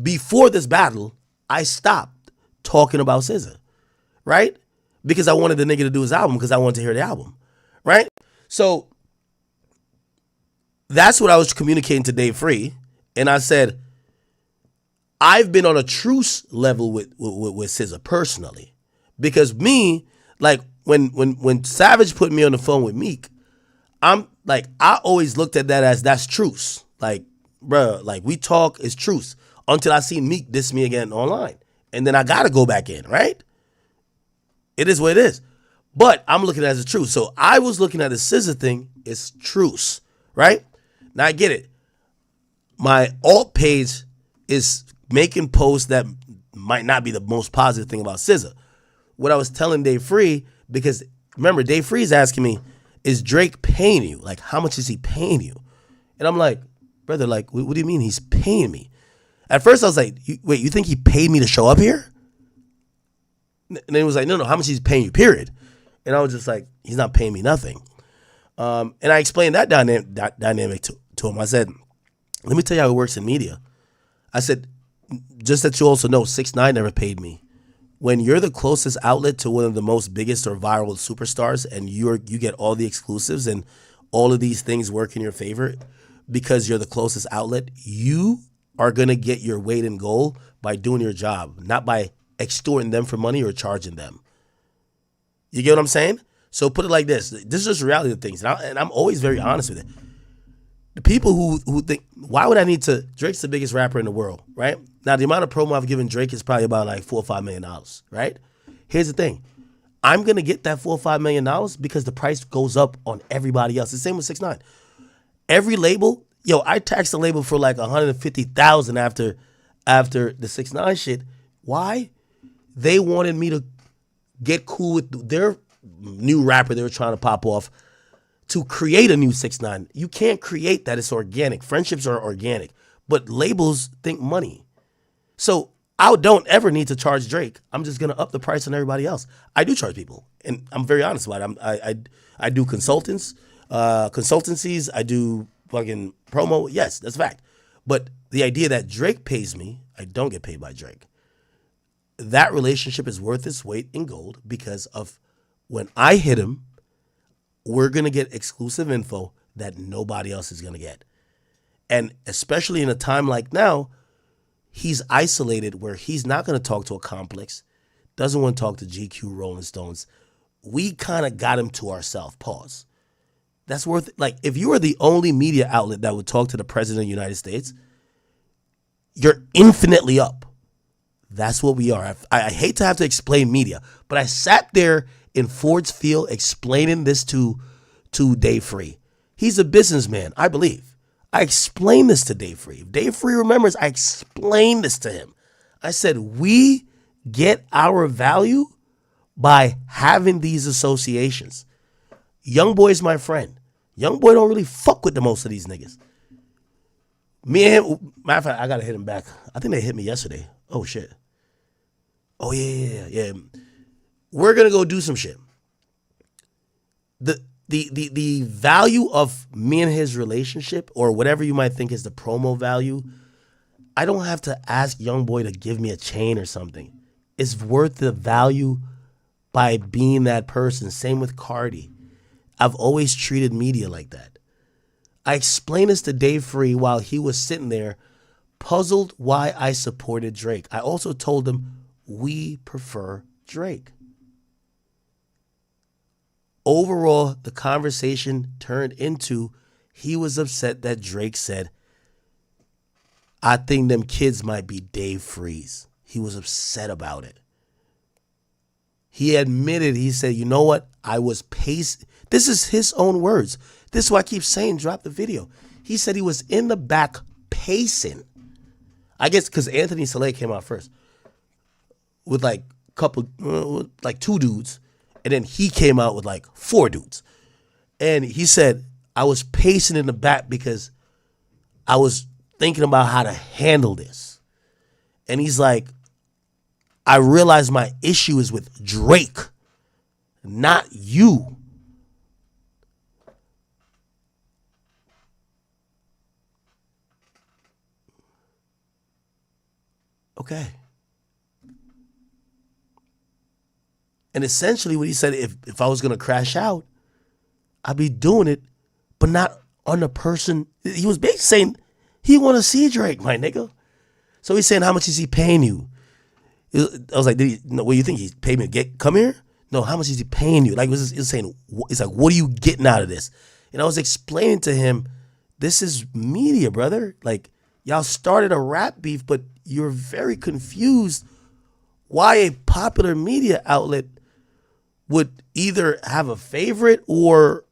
A: before this battle, I stopped talking about SZA, right? Because I wanted the nigga to do his album because I wanted to hear the album, right? So, that's what I was communicating to Dave Free. And I said, I've been on a truce level with SZA personally, because me, like when Savage put me on the phone with Meek, I'm like, I always looked at that as that's truce. Like, bruh, like we talk is truce until I see Meek diss me again online, and then I gotta go back in, right? It is what it is. But I'm looking at it as a truce. So I was looking at the SZA thing as truce, right? Now I get it. My alt page is making posts that might not be the most positive thing about SZA. What I was telling Dave Free, because remember, Dave Free is asking me, is Drake paying you? Like, how much is he paying you? And I'm like, brother, like, what do you mean he's paying me? At first I was like, wait, you think he paid me to show up here? And then he was like, no, how much he's paying you, period. And I was just like, he's not paying me nothing. And I explained that dynamic to him. I said, let me tell you how it works in media. I said, just that you also know, 6ix9ine never paid me. When you're the closest outlet to one of the most biggest or viral superstars, and you get all the exclusives and all of these things work in your favor because you're the closest outlet, you are going to get your weight in gold by doing your job, not by extorting them for money or charging them. You get what I'm saying? So put it like this. This is just reality of things. And I'm always very honest with it. The people who think, why would I need to, Drake's the biggest rapper in the world, right? Now, the amount of promo I've given Drake is probably about like $4 or $5 million, right? Here's the thing. I'm going to get that $4 or $5 million because the price goes up on everybody else. The same with 6ix9ine. Every label, I taxed the label for like $150,000 after the 6ix9ine shit. Why? They wanted me to get cool with their new rapper they were trying to pop off to create a new 6ix9ine. You can't create that. It's organic. Friendships are organic. But labels think money. So I don't ever need to charge Drake. I'm just going to up the price on everybody else. I do charge people. And I'm very honest about it. I do consultancies. I do fucking promo. Yes, that's a fact. But the idea that Drake pays me, I don't get paid by Drake. That relationship is worth its weight in gold because of when I hit him, we're going to get exclusive info that nobody else is going to get. And especially in a time like now, he's isolated where he's not going to talk to a complex, doesn't want to talk to GQ, Rolling Stones. We kind of got him to ourselves. Pause. That's worth it. Like, if you are the only media outlet that would talk to the president of the United States, you're infinitely up. That's what we are. I hate to have to explain media, but I sat there in Ford's Field explaining this to Dave Free. He's a businessman, I believe. I explained this to Dave Free. If Dave Free remembers, I explained this to him. I said, we get our value by having these associations. Young Boy's my friend. Young Boy don't really fuck with the most of these niggas. Me and him, matter of fact, I gotta hit him back. I think they hit me yesterday. Oh shit. Oh yeah. We're gonna go do some shit. The the value of me and his relationship, or whatever you might think is the promo value, I don't have to ask YoungBoy to give me a chain or something. It's worth the value by being that person. Same with Cardi. I've always treated media like that. I explained this to Dave Free while he was sitting there, puzzled why I supported Drake. I also told him we prefer Drake. Overall, the conversation turned into he was upset that Drake said, I think them kids might be Dave Freeze. He was upset about it. He admitted, he said, you know what? I was pacing. This is his own words. This is why I keep saying drop the video. He said he was in the back pacing. I guess because Anthony Saleh came out first with like a couple, like 2 dudes. And then he came out with like 4 dudes. And he said, I was pacing in the back because I was thinking about how to handle this. And he's like, I realized my issue is with Drake, not you. Okay. And essentially what he said, if I was going to crash out, I'd be doing it, but not on the person. He was basically saying he want to see Drake, my nigga. So he's saying, how much is he paying you? I was like, what do you think? He paid me to come here? No, how much is he paying you? Like, he was saying, it's like, what are you getting out of this? And I was explaining to him, this is media, brother. Like, y'all started a rap beef, but you're very confused why a popular media outlet would either have a favorite or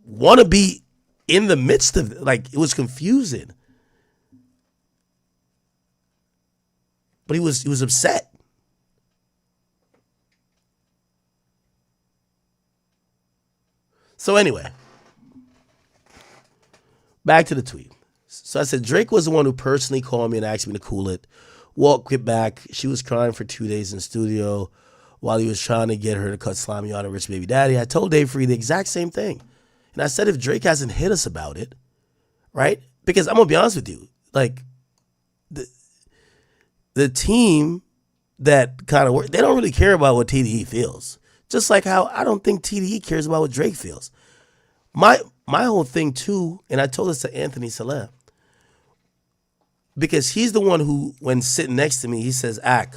A: want to be in the midst of it. Like, it was confusing. But he was upset. So anyway, back to the tweet. So I said, Drake was the one who personally called me and asked me to cool it. Walk it back. She was crying for 2 days in the studio while he was trying to get her to cut Slimy on a rich baby daddy. I told Dave Free the exact same thing. And I said, if Drake hasn't hit us about it, right? Because I'm going to be honest with you. Like, the team that kind of work, they don't really care about what TDE feels. Just like how I don't think TDE cares about what Drake feels. My whole thing too, and I told this to Anthony Saleh, because he's the one who, when sitting next to me, he says, Ak.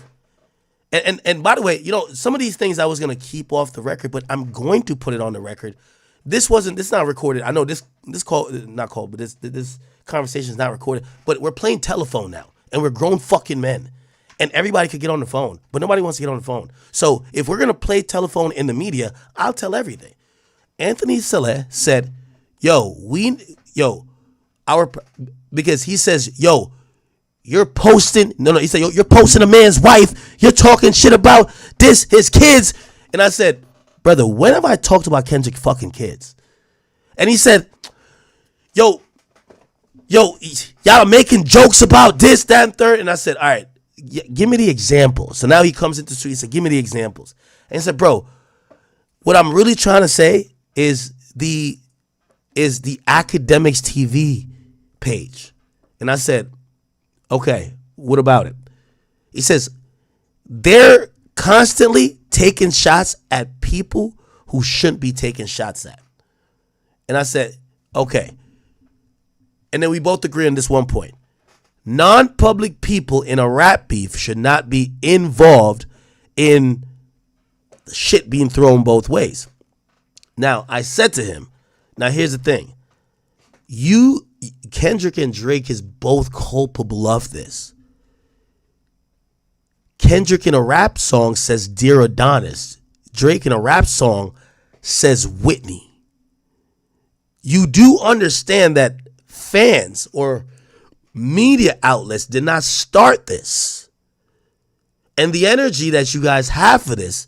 A: And by the way, you know, some of these things I was going to keep off the record, but I'm going to put it on the record. This is not recorded. I know this call, not call, but this conversation is not recorded, but we're playing telephone now. And we're grown fucking men. And everybody could get on the phone. But nobody wants to get on the phone. So if we're going to play telephone in the media, I'll tell everything. Anthony Saleh said, because he says, you're posting. He said, you're posting a man's wife. You're talking shit about his kids. And I said, brother, when have I talked about Kendrick fucking kids? And he said, y'all are making jokes about this, that, and third. And I said, all right, give me the examples. So now he comes into the street, he said, give me the examples. And he said, bro, what I'm really trying to say is the Academics TV page. And I said, okay, what about it? He says, they're constantly taking shots at people who shouldn't be taking shots at. And I said, okay. And then we both agree on this one point. Non-public people in a rap beef should not be involved in shit being thrown both ways. Now, I said to him, now here's the thing. Kendrick and Drake is both culpable of this. Kendrick in a rap song says Dear Adonis. Drake in a rap song says Whitney. You do understand that fans or media outlets did not start this. And the energy that you guys have for this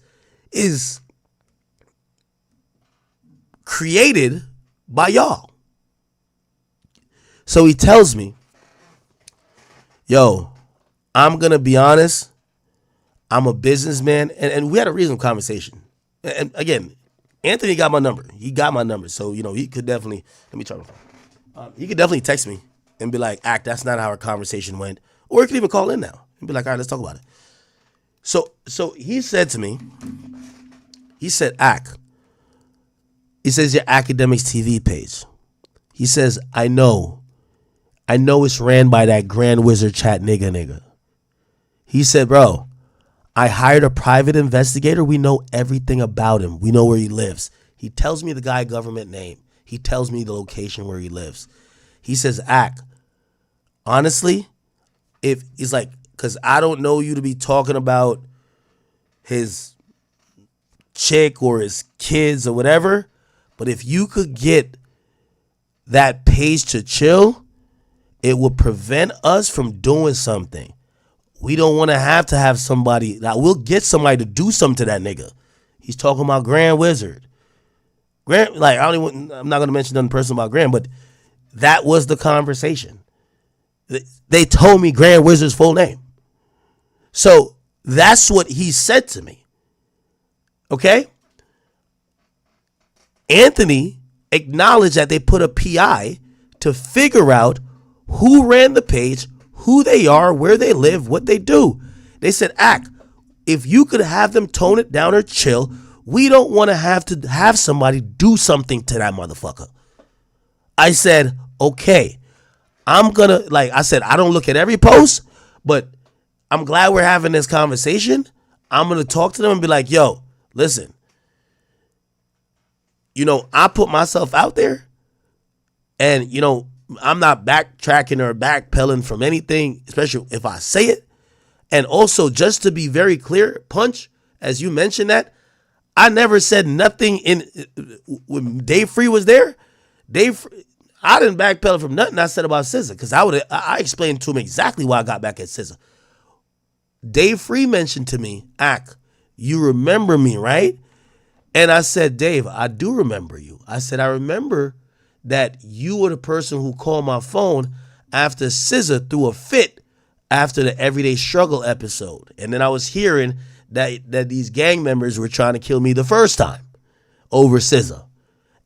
A: is created by y'all. So he tells me, I'm going to be honest. I'm a businessman. And we had a reasonable conversation. And again, Anthony got my number. He got my number. So, he could definitely, let me try my phone. He could definitely text me and be like, Act, that's not how our conversation went. Or he could even call in now and be like, all right, let's talk about it. So he said to me, he said, Act, he says, your Academics TV page. He says, I know it's ran by that Grand Wizard chat nigga. He said, bro, I hired a private investigator. We know everything about him. We know where he lives. He tells me the guy government name. He tells me the location where he lives. He says, Act, honestly, if he's like, because I don't know you to be talking about his chick or his kids or whatever, but if you could get that page to chill, it would prevent us from doing something. We don't want to have somebody. Now, we'll get somebody to do something to that nigga. He's talking about Grand Wizard. I'm not going to mention nothing personal about Grand, but that was the conversation. They told me Grand Wizard's full name. So that's what he said to me. Okay? Anthony acknowledged that they put a PI to figure out who ran the page, who they are, where they live, what they do. They said, Act, if you could have them tone it down or chill, we don't want to have somebody do something to that motherfucker. I said, okay, I don't look at every post, but I'm glad we're having this conversation. I'm going to talk to them and be like, yo, listen, I put myself out there and, I'm not backtracking or backpedaling from anything, especially if I say it. And also, just to be very clear, Punch, as you mentioned that, I never said nothing when Dave Free was there. I didn't backpedal from nothing I said about SZA because I explained to him exactly why I got back at SZA. Dave Free mentioned to me, Act, you remember me, right? And I said, Dave, I do remember you. I said, I remember that you were the person who called my phone after SZA threw a fit after the Everyday Struggle episode. And then I was hearing that these gang members were trying to kill me the first time over SZA.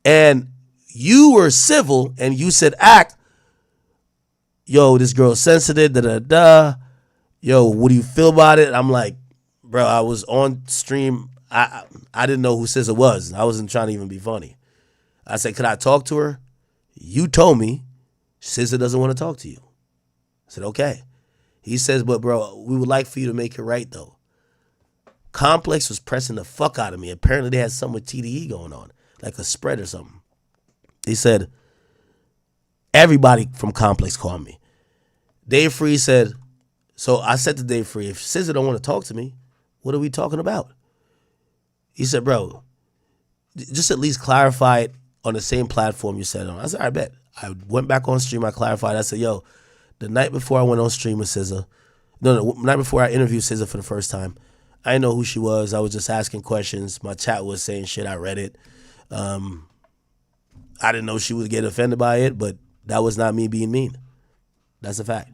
A: And you were civil and you said, Act, yo, this girl's sensitive, da-da-da. Yo, what do you feel about it? I'm like, bro, I was on stream. I didn't know who SZA was. I wasn't trying to even be funny. I said, could I talk to her? You told me SZA doesn't want to talk to you. I said, okay. He says, but bro, we would like for you to make it right though. Complex was pressing the fuck out of me. Apparently they had something with TDE going on, like a spread or something. He said, everybody from Complex called me. Dave Free said, so I said to Dave Free, if SZA don't want to talk to me, what are we talking about? He said, bro, just at least clarify it on the same platform you said on. I said, I bet. I went back on stream. I clarified. I said, yo, the night before I went on stream with SZA, the night before I interviewed SZA for the first time, I didn't know who she was. I was just asking questions. My chat was saying shit. I read it. I didn't know she would get offended by it, but that was not me being mean. That's a fact.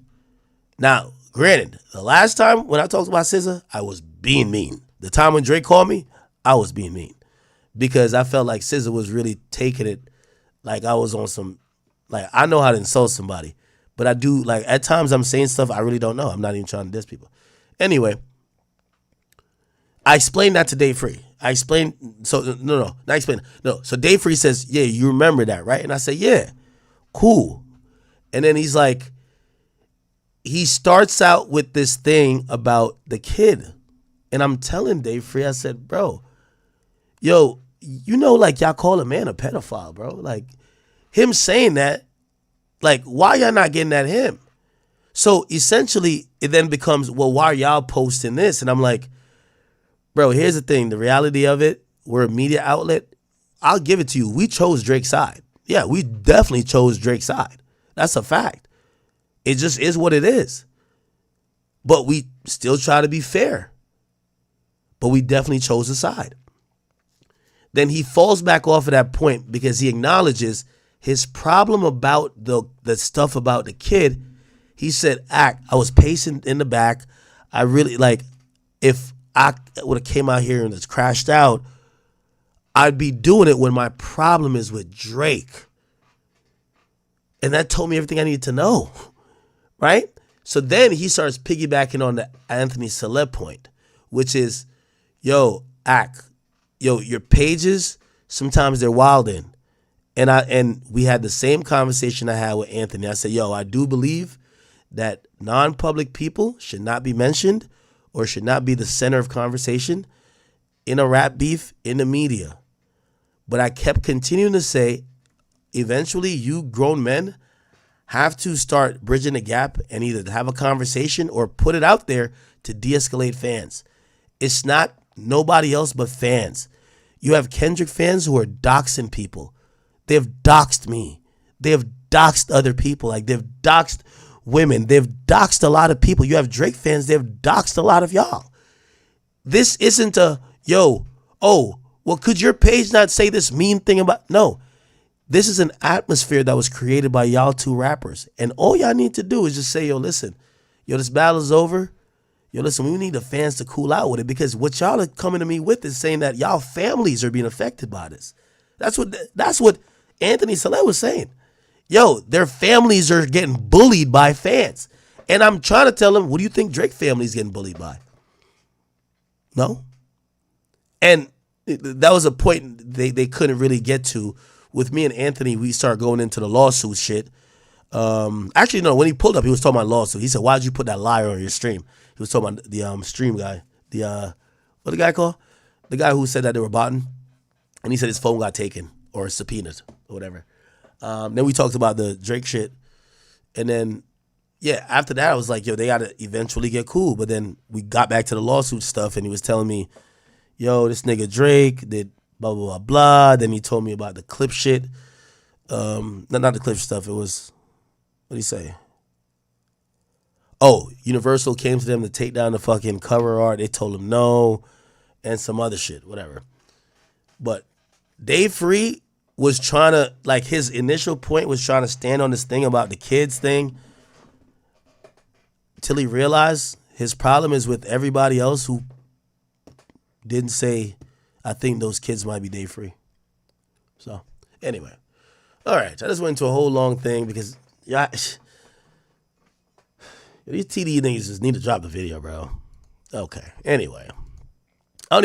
A: Now, granted, the last time when I talked about SZA, I was being mean. The time when Drake called me, I was being mean. Because I felt like SZA was really taking it like I was on some, like I know how to insult somebody. But I do, like at times I'm saying stuff I really don't know. I'm not even trying to diss people. Anyway, I explained that to Dave Free. So Dave Free says, yeah, you remember that, right? And I say, yeah, cool. And then he's like, he starts out with this thing about the kid. And I'm telling Dave Free, I said, bro, yo, like y'all call a man a pedophile, bro. Like him saying that, like why y'all not getting at him? So essentially it then becomes, well, why are y'all posting this? And I'm like, bro, here's the thing. The reality of it, we're a media outlet. I'll give it to you. We chose Drake's side. Yeah, we definitely chose Drake's side. That's a fact. It just is what it is. But we still try to be fair. But we definitely chose a side. Then he falls back off of that point because he acknowledges his problem about the stuff about the kid. He said, Act, I was pacing in the back. I really, like, if I would have came out here and just crashed out, I'd be doing it when my problem is with Drake. And that told me everything I needed to know, right? So then he starts piggybacking on the Anthony Celeb point, which is, yo, your pages, sometimes they're wildin'. And we had the same conversation I had with Anthony. I said, yo, I do believe that non-public people should not be mentioned or should not be the center of conversation in a rap beef in the media. But I kept continuing to say, eventually you grown men have to start bridging the gap and either have a conversation or put it out there to de-escalate fans. It's not nobody else but fans. You have Kendrick fans who are doxing people. They've doxed me. They have doxed other people. Like, they've doxed women. They've doxed a lot of people. You have Drake fans. They've doxed a lot of y'all. This isn't a, yo, oh, well, could your page not say this mean thing about, no. This is an atmosphere that was created by y'all two rappers. And all y'all need to do is just say, yo, listen, yo, this battle is over. Yo, listen, we need the fans to cool out with it, because what y'all are coming to me with is saying that y'all families are being affected by this. That's what Anthony Celeb was saying. Yo, their families are getting bullied by fans. And I'm trying to tell them, what do you think Drake family is getting bullied by? No. And that was a point they couldn't really get to. With me and Anthony, we started going into the lawsuit shit. Actually, no, when he pulled up, he was talking about lawsuit. He said, why did you put that liar on your stream? He was talking about the stream guy. What the guy called? The guy who said that they were botting. And he said his phone got taken or subpoenaed or whatever. Then we talked about the Drake shit. And then, yeah, after that, I was like, yo, they got to eventually get cool. But then we got back to the lawsuit stuff, and he was telling me, yo, this nigga Drake did blah, blah, blah, blah. Then he told me about the clip shit. Not the clip stuff. It was, what did he say? Oh, Universal came to them to take down the fucking cover art. They told him no, and some other shit, whatever. But Dave Free was trying to, like, his initial point was trying to stand on this thing about the kids thing till he realized his problem is with everybody else who didn't say, I think those kids might be Dave Free. So, anyway. All right, I just went into a whole long thing because, yeah, these TD niggas just need to drop the video, bro. Okay, anyway. I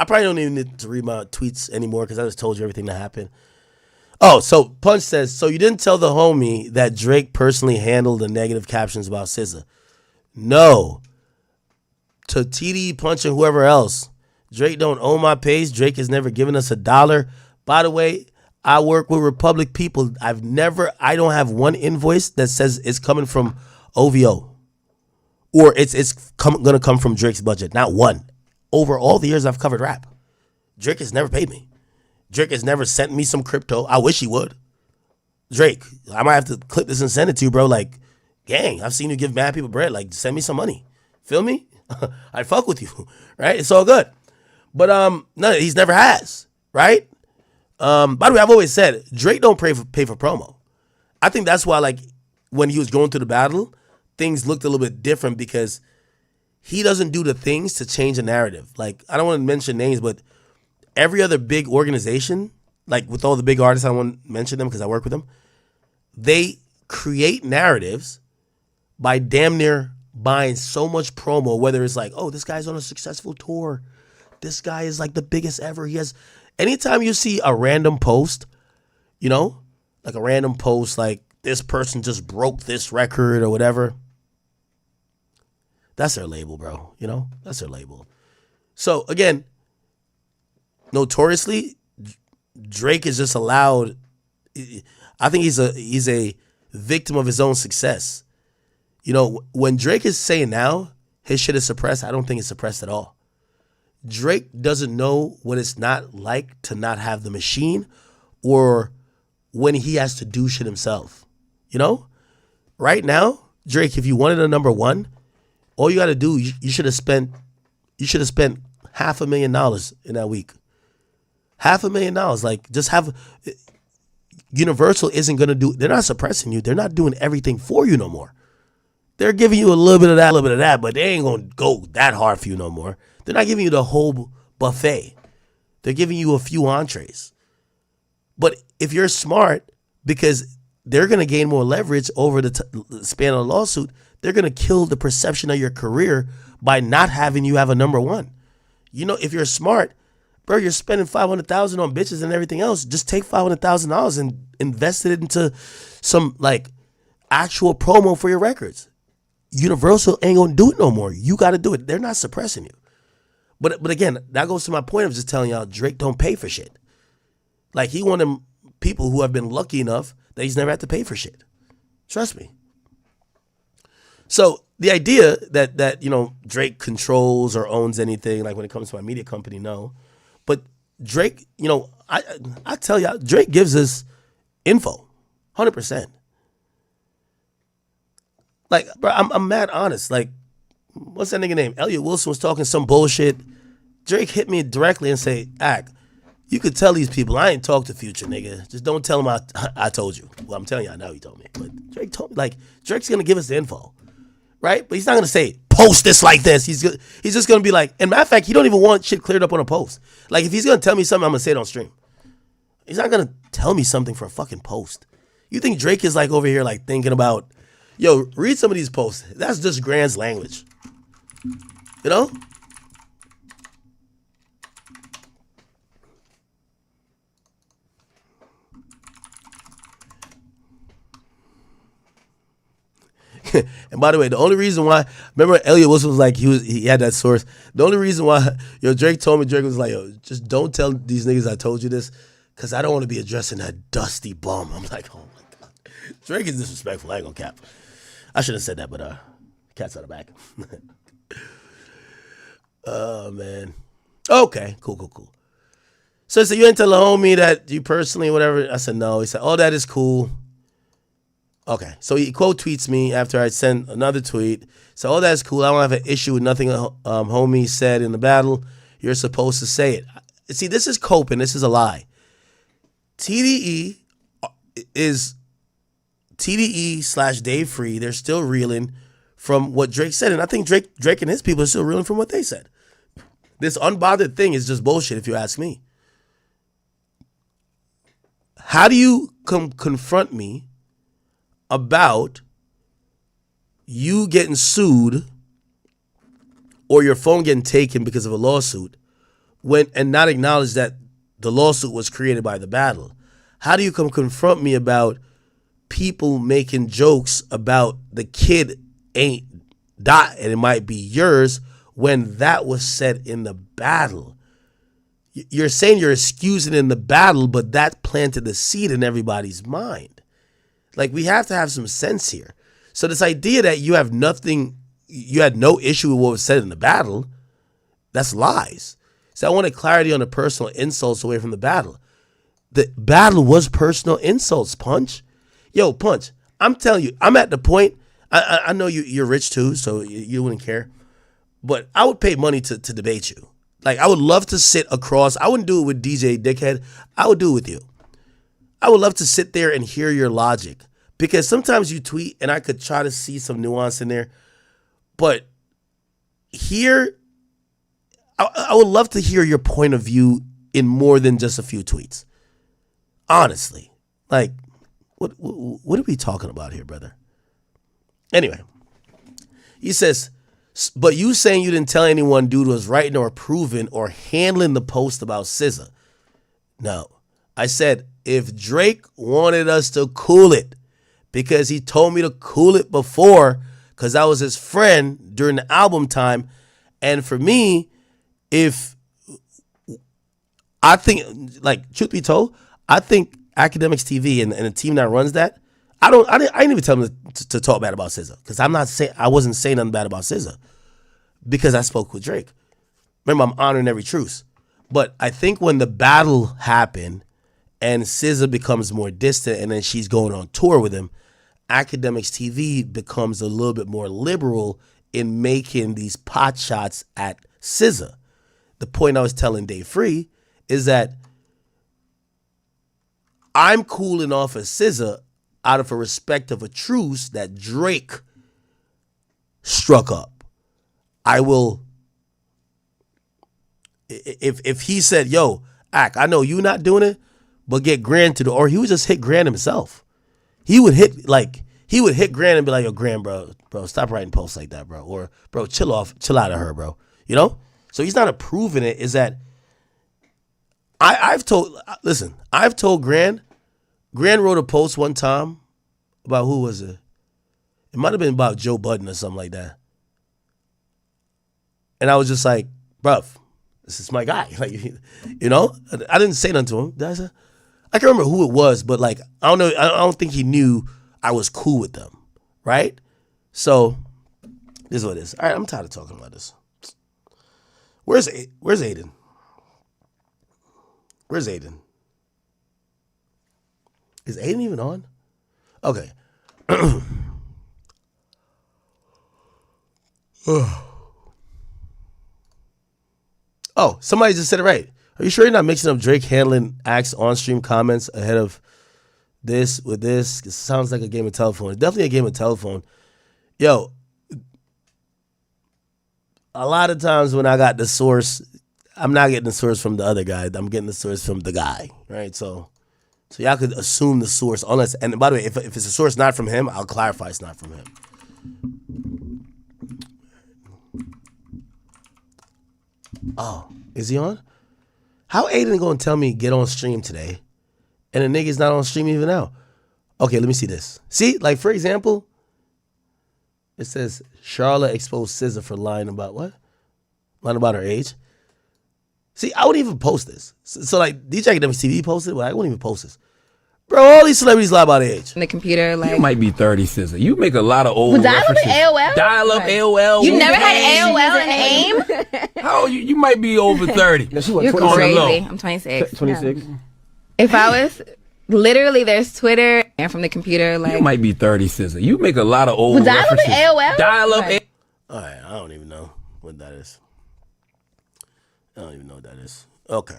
A: probably don't even need to read my tweets anymore because I just told you everything that happened. Oh, so Punch says, so you didn't tell the homie that Drake personally handled the negative captions about SZA? No. To TD Punch and whoever else, Drake don't own my page. Drake has never given us $1. By the way, I work with Republic people. I don't have one invoice that says it's coming from OVO or it's going to come from Drake's budget. Not one. Over all the years I've covered rap, Drake has never paid me. Drake has never sent me some crypto. I wish he would. Drake, I might have to clip this and send it to you, bro. Like, gang, I've seen you give mad people bread. Like, send me some money. Feel me? I fuck with you, right? It's all good. But no, he's never has, right? By the way, I've always said Drake don't pay for promo. I think that's why, like, when he was going through the battle, things looked a little bit different because he doesn't do the things to change the narrative. Like, I don't want to mention names, but every other big organization, like with all the big artists, I won't mention them because I work with them, they create narratives by damn near buying so much promo, whether it's like, oh, this guy's on a successful tour. This guy is like the biggest ever. Anytime you see a random post, you know, like a random post like this person just broke this record or whatever, that's their label, bro. You know, that's their label. So again, notoriously, Drake is just allowed. I think he's a victim of his own success. You know, when Drake is saying now his shit is suppressed, I don't think it's suppressed at all. Drake doesn't know what it's not like to not have the machine or when he has to do shit himself. You know, right now, Drake, if you wanted a number one, all you got to do, you should have spent $500,000 in that week. $500,000, like just have. Universal isn't gonna do. They're not suppressing you. They're not doing everything for you no more. They're giving you a little bit of that, but they ain't gonna go that hard for you no more. They're not giving you the whole buffet. They're giving you a few entrees. But if you're smart, because they're going to gain more leverage over the span of the lawsuit, they're going to kill the perception of your career by not having you have a number one. You know, if you're smart, bro, you're spending $500,000 on bitches and everything else. Just take $500,000 and invest it into some like actual promo for your records. Universal ain't gonna do it no more. You got to do it. They're not suppressing you. But again, that goes to my point of just telling y'all Drake don't pay for shit. Like he one of them people who have been lucky enough that he's never had to pay for shit. Trust me. So the idea that you know Drake controls or owns anything, like when it comes to my media company, no. But Drake, you know, I tell y'all, Drake gives us info, 100%. Like, bro, I'm mad honest. Like, what's that nigga name? Elliot Wilson was talking some bullshit. Drake hit me directly and say, you could tell these people I ain't talked to Future, nigga. Just don't tell them I told you. Well, I'm telling you, I know he told me. But Drake told me, like, Drake's gonna give us the info, right? But he's not gonna say, post this like this. He's just gonna be like, and matter of fact, he don't even want shit cleared up on a post. Like, if he's gonna tell me something, I'm gonna say it on stream. He's not gonna tell me something for a fucking post. You think Drake is like over here like thinking about, yo, read some of these posts. That's just Grand's language. You know? And by the way, the only reason why, remember Elliot Wilson was like, he had that source. The only reason why, Drake told me, Drake was like, yo, just don't tell these niggas I told you this, because I don't want to be addressing that dusty bum. I'm like, oh my God. Drake is disrespectful. I ain't gonna cap. I should have said that, but cat's out of back. Oh, man. Okay, cool. So he said, you ain't tell the homie that you personally, whatever. I said, no. He said, oh, that is cool. Okay, so he quote tweets me after I sent another tweet. So, oh, that's cool. I don't have an issue with nothing homie said in the battle. You're supposed to say it. See, this is coping. This is a lie. TDE is TDE/Dave Free. They're still reeling from what Drake said. And I think Drake and his people are still reeling from what they said. This unbothered thing is just bullshit if you ask me. How do you confront me about you getting sued or your phone getting taken because of a lawsuit and not acknowledge that the lawsuit was created by the battle? How do you confront me about people making jokes about the kid ain't died and it might be yours when that was said in the battle? You're saying you're excusing in the battle, but that planted the seed in everybody's mind. Like, we have to have some sense here. So this idea that you have nothing, you had no issue with what was said in the battle, that's lies. So I wanted clarity on the personal insults away from the battle. The battle was personal insults, Punch. Yo, Punch, I'm telling you, I'm at the point, I know you're rich too, so you wouldn't care. But I would pay money to debate you. Like, I would love to sit across. I wouldn't do it with DJ Dickhead. I would do it with you. I would love to sit there and hear your logic, because sometimes you tweet and I could try to see some nuance in there. But here, I would love to hear your point of view in more than just a few tweets. Honestly. Like, what are we talking about here, brother? Anyway, he says, but you saying you didn't tell anyone dude was writing or approving or handling the post about SZA. No. I said, if Drake wanted us to cool it, because he told me to cool it before, because I was his friend during the album time, and for me, if I think, like, truth be told, I think Academics TV and the team that runs that, I didn't even tell them to talk bad about SZA, because I wasn't saying nothing bad about SZA, because I spoke with Drake. Remember, I'm honoring every truce. But I think when the battle happened and SZA becomes more distant and then she's going on tour with him, Academics TV becomes a little bit more liberal in making these pot shots at SZA. The point I was telling Dave Free is that I'm cooling off of SZA out of a respect of a truce that Drake struck up. I will, if he said, yo, Ack, I know you not doing it, but get Grand to do, or he would just hit Grand himself. He would hit Grand and be like, yo, Grand, bro, stop writing posts like that, bro. Or, bro, chill out of her, bro. You know? So he's not approving it, is that I've told Grand wrote a post one time about, who was it? It might have been about Joe Budden or something like that. And I was just like, bruv, this is my guy. Like, you know? I didn't say nothing to him. Did I say? I can't remember who it was, but like, I don't know. I don't think he knew I was cool with them, right? So, this is what it is. All right, I'm tired of talking about this. Where's Aiden? Where's Aiden? Is Aiden even on? Okay. Oh, somebody just said it right. Are you sure you're not mixing up Drake handling Axe on-stream comments ahead of this with this? It sounds like a game of telephone. It's definitely a game of telephone. Yo, a lot of times when I got the source, I'm not getting the source from the other guy. I'm getting the source from the guy, right? So y'all could assume the source. Unless, and by the way, if it's a source not from him, I'll clarify it's not from him. Oh, is he on? How Aiden gonna tell me get on stream today, and the nigga's not on stream even now? Okay, let me see this. See, like for example, it says Charlotte exposed SZA for lying about what? Lying about her age. See, I wouldn't even post this. So like DJ Academic TV posted, but I wouldn't even post this. Bro, all these celebrities lie about age.
J: In the computer, like
K: you might be 30, SZA. You make a lot of old
J: Was that
K: references.
J: AOL?
K: Dial-up AOL.
J: You never had AOL and AIM?
K: How you might be over 30.
J: You're crazy. I'm 26.
C: 26.
J: If I was literally, there's Twitter and from the computer, like
K: You might be 30, SZA. You make a lot of old
J: Was that
K: references.
J: AOL?
K: Dial-up
J: Right.
A: All right, I don't even know what that is. I don't even know what that is. Okay.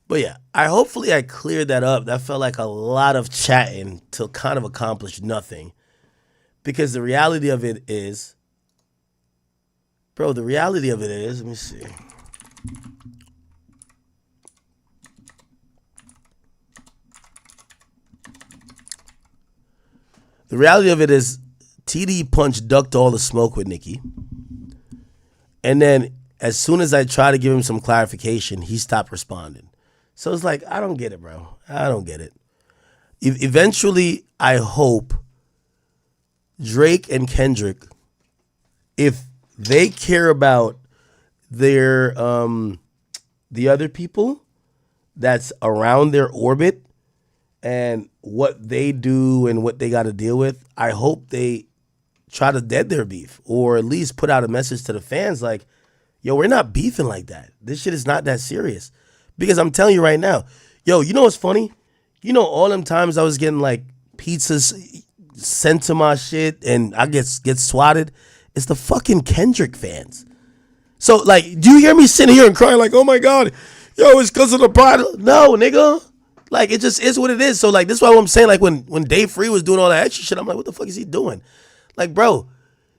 A: But yeah, hopefully I cleared that up. That felt like a lot of chatting to kind of accomplish nothing. Because the reality of it is, let me see. The reality of it is Tde Punch ducked all the smoke with Nicki. And then as soon as I try to give him some clarification, he stopped responding. So it's like, I don't get it, bro. I don't get it. Eventually, I hope Drake and Kendrick, if they care about their the other people that's around their orbit and what they do and what they got to deal with, I hope they try to dead their beef or at least put out a message to the fans like, yo, we're not beefing like that. This shit is not that serious. Because I'm telling you right now, yo, you know what's funny? You know all them times I was getting like pizzas sent to my shit and I get swatted? It's the fucking Kendrick fans. So like, do you hear me sitting here and crying like, oh my God, yo, it's because of the pride? No, nigga. Like, it just is what it is. So like, this is why I'm saying, like when Dave Free was doing all that extra shit, I'm like, what the fuck is he doing? Like, bro,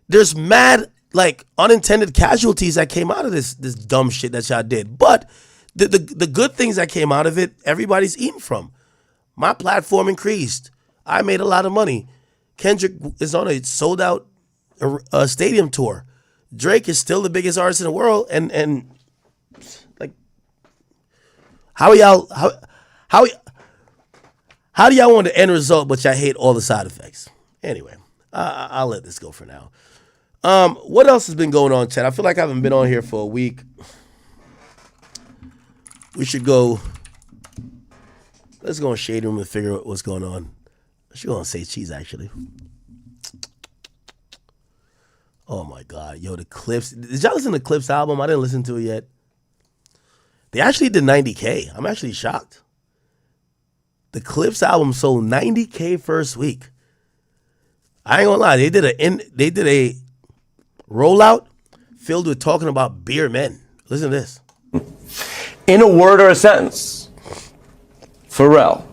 A: there's mad like unintended casualties that came out of this dumb shit that y'all did. But the good things that came out of it, everybody's eating from. My platform increased. I made a lot of money. Kendrick is on a sold out stadium tour. Drake is still the biggest artist in the world, and like, how do y'all want the end result, but y'all hate all the side effects? Anyway, I'll let this go for now. What else has been going on, Chad? I feel like I haven't been on here for a week. We should go. Let's go in Shade Room and figure out what's going on. I should go on Say Cheese, actually. Oh my God, yo, the Clips. Did y'all listen to the Clips album? I didn't listen to it yet. They actually did 90K. I'm actually shocked. The Clips album sold 90K first week. I ain't gonna lie, they did a rollout filled with talking about beer men. Listen to this.
L: In a word or a sentence, Pharrell,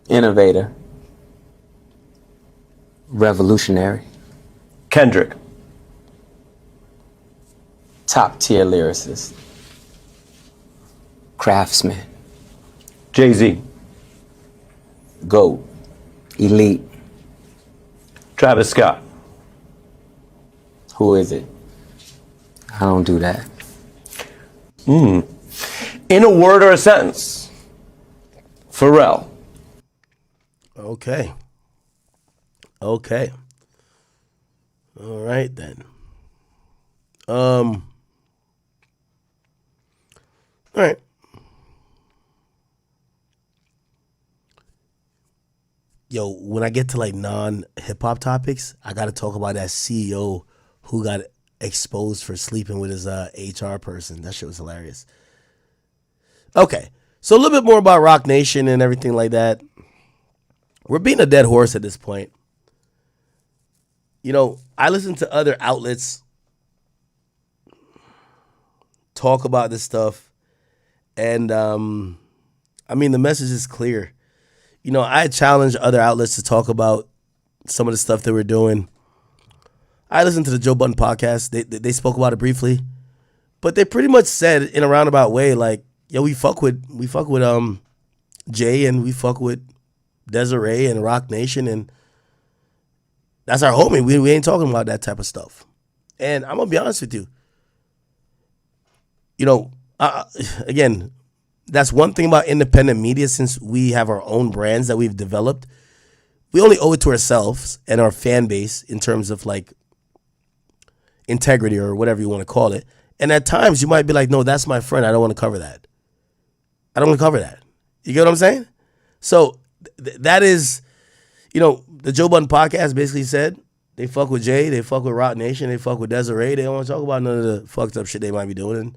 L: innovator, revolutionary. Kendrick,
M: Top tier lyricist. Craftsman.
L: Jay-Z.
M: GOAT. Elite.
L: Travis Scott.
M: Who is it? I don't do that.
L: In a word or a sentence. Pharrell.
A: Okay. Okay. All right then. All right. Yo, when I get to like non-hip hop topics, I got to talk about that CEO who got exposed for sleeping with his HR person. That shit was hilarious. Okay, so a little bit more about Rock Nation and everything like that. We're beating a dead horse at this point. You know, I listen to other outlets talk about this stuff, and I mean, the message is clear. You know, I challenge other outlets to talk about some of the stuff that we're doing. I listened to the Joe Budden podcast. They spoke about it briefly, but they pretty much said in a roundabout way, like, yo, we fuck with Jay, and we fuck with Desiree and Rock Nation, and that's our homie. We ain't talking about that type of stuff. And I'm gonna be honest with you. You know, again, that's one thing about independent media. Since we have our own brands that we've developed, we only owe it to ourselves and our fan base in terms of like integrity or whatever you want to call it. And at times you might be like, no, that's my friend. I don't want to cover that. I don't want to cover that. You get what I'm saying? So that is, you know, the Joe Budden podcast basically said they fuck with Jay, they fuck with Rock Nation, they fuck with Desiree. They don't want to talk about none of the fucked up shit they might be doing. And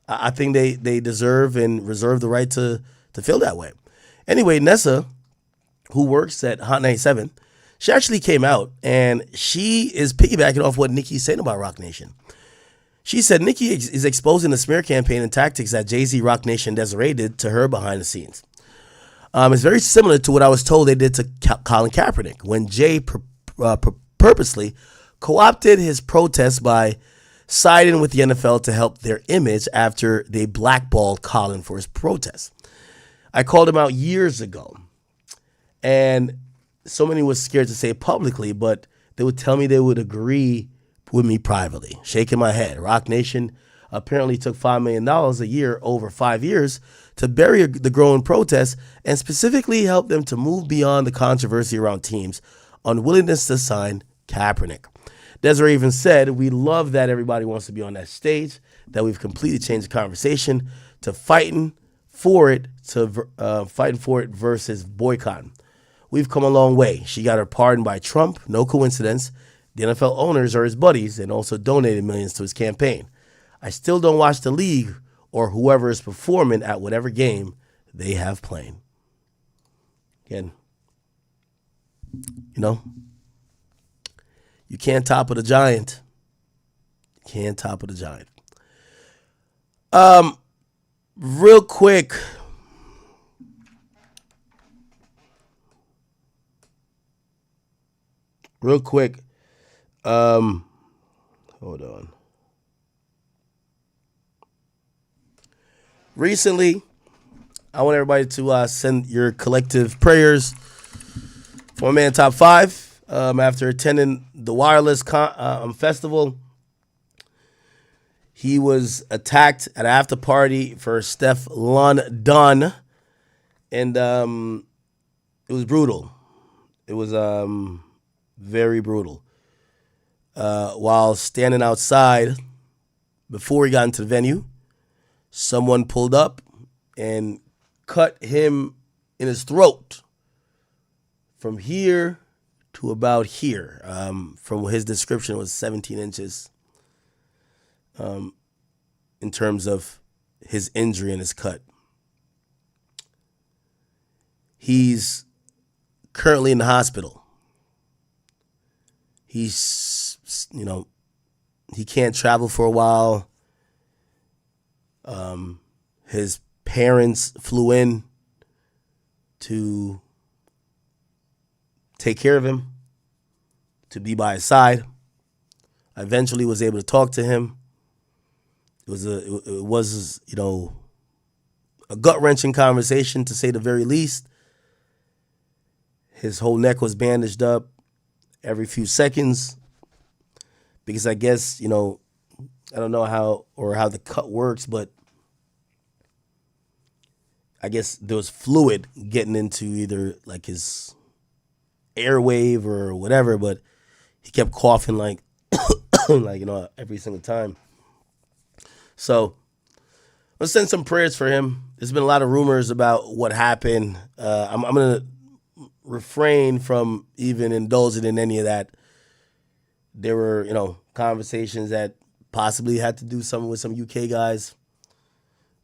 A: I think they deserve and reserve the right to feel that way. Anyway, Nessa, who works at Hot 97, she actually came out and she is piggybacking off what Nicki's saying about Rock Nation. She said Nicki is exposing the smear campaign and tactics that Jay-Z, Rock Nation, and Desiree did to her behind the scenes. It's very similar to what I was told they did to Colin Kaepernick when Jay purposely co-opted his protest by siding with the NFL to help their image after they blackballed Colin for his protest. I called him out years ago, and so many was scared to say it publicly, but they would tell me they would agree with me privately, shaking my head. Rock Nation apparently took $5 million a year over 5 years to bury the growing protests and specifically help them to move beyond the controversy around teams' unwillingness to sign Kaepernick. Desiree even said, we love that everybody wants to be on that stage, that we've completely changed the conversation to fighting for it versus boycotting. We've come a long way. She got her pardon by Trump, no coincidence. The NFL owners are his buddies and also donated millions to his campaign. I still don't watch the league or whoever is performing at whatever game they have playing. Again, you know, you can't topple the giant. You can't topple the giant. Real quick. Hold on. Recently, I want everybody to send your collective prayers for my man Top 5. After attending the Wireless Festival, he was attacked at an after party for Steph London, and it was brutal. It was very brutal. While standing outside, before he got into the venue, someone pulled up and cut him in his throat from here to about here. From his description, it was 17 inches in terms of his injury and his cut. He's currently in the hospital. He's, you know, he can't travel for a while. His parents flew in to take care of him, to be by his side. I eventually was able to talk to him. it was you know, a gut-wrenching conversation, to say the very least. His whole neck was bandaged up every few seconds because I guess, you know, I don't know how the cut works, but I guess there was fluid getting into either like his airwave or whatever, but he kept coughing like, like, you know, every single time. So let's send some prayers for him. There's been a lot of rumors about what happened. I'm going to refrain from even indulging in any of that. There were, you know, conversations that possibly had to do something with some UK guys.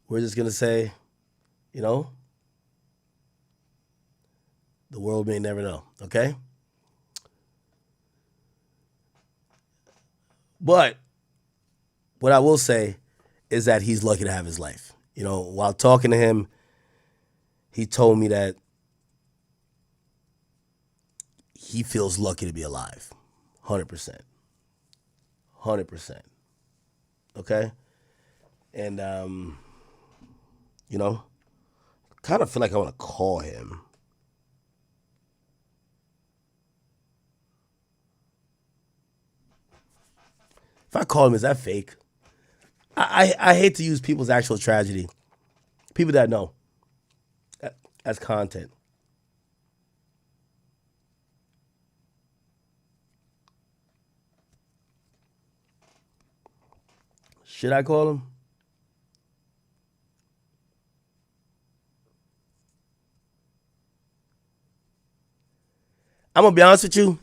A: We're just going to say, you know, the world may never know, okay? But what I will say is that he's lucky to have his life. You know, while talking to him, he told me that he feels lucky to be alive. 100%. 100%. Okay? And, you know, kind of feel like I want to call him. If I call him, is that fake? I hate to use people's actual tragedy. People that know. As content. Should I call him? I'm gonna be honest with you.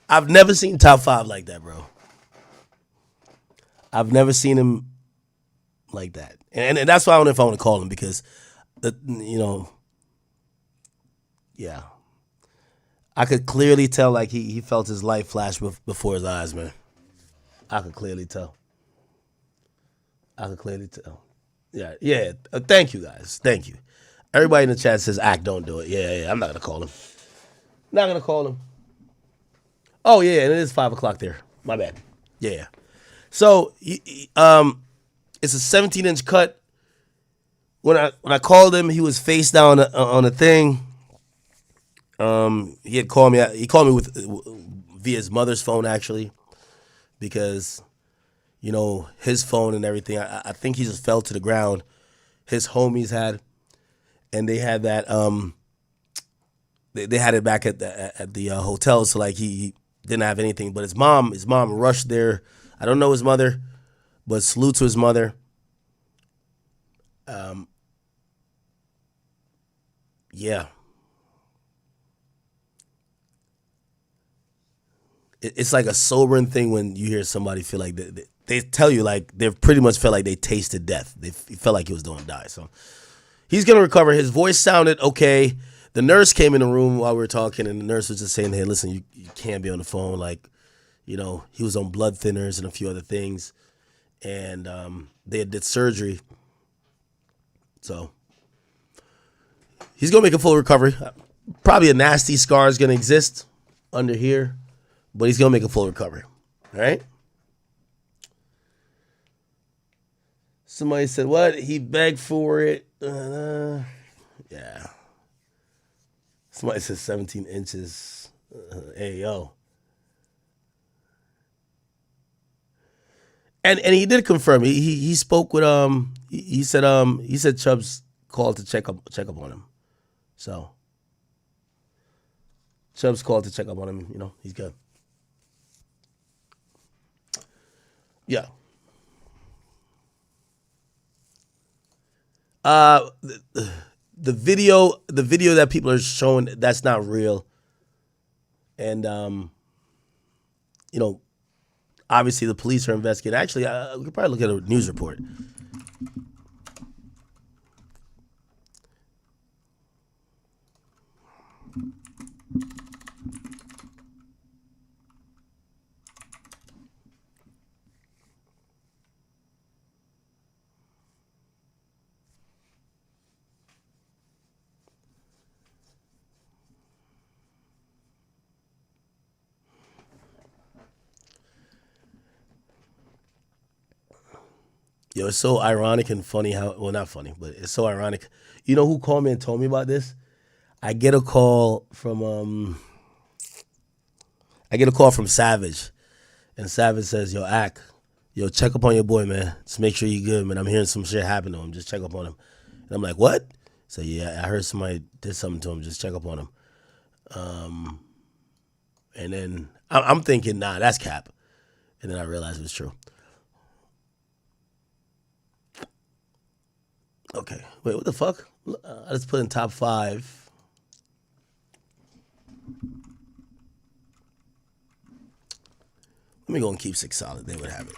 A: I've never seen top 5 like that, bro. I've never seen him like that, and that's why I don't know if I want to call him, because, you know, yeah, I could clearly tell like he felt his life flash before his eyes, man. I could clearly tell. Yeah. Thank you guys. Thank you. Everybody in the chat says, "Act, don't do it." Yeah. I'm not gonna call him. Not gonna call him. Oh yeah, and it is 5 o'clock there. My bad. Yeah. So it's a 17-inch cut. When I called him, he was face down on a thing. He had called me. He called me via his mother's phone, actually, because, you know, his phone and everything. I think he just fell to the ground. His homies had, and they had that. They had it back at the hotel. So like he didn't have anything. But his mom rushed there. I don't know his mother, but salute to his mother. Yeah. It's like a sobering thing when you hear somebody feel like they tell you like they pretty much felt like they tasted death. They felt like he was going to die. So he's going to recover. His voice sounded okay. The nurse came in the room while we were talking, and the nurse was just saying, "Hey, listen, you can't be on the phone." Like, you know, he was on blood thinners and a few other things, and they did surgery. So he's going to make a full recovery. Probably a nasty scar is going to exist under here, but he's going to make a full recovery. All right? Somebody said, what? He begged for it. Yeah. Somebody said 17 inches. Hey, yo. And he did confirm. He spoke with he said Chubbs called to check up on him. So Chubbs called to check up on him. You know, he's good. Yeah. The video that people are showing, that's not real. And you know, obviously the police are investigating. Actually, we could probably look at a news report. Yo, it's so ironic and funny how, well, not funny, but it's so ironic. You know who called me and told me about this? I get a call from Savage. And Savage says, yo, Ack, yo, check up on your boy, man. Just make sure you good, man. I'm hearing some shit happen to him. Just check up on him. And I'm like, what? So, yeah, I heard somebody did something to him. Just check up on him. And then I'm thinking, nah, that's cap. And then I realized it was true. Okay. Wait, what the fuck? I just put in top 5. Let me go and keep 6 solid. They would have it.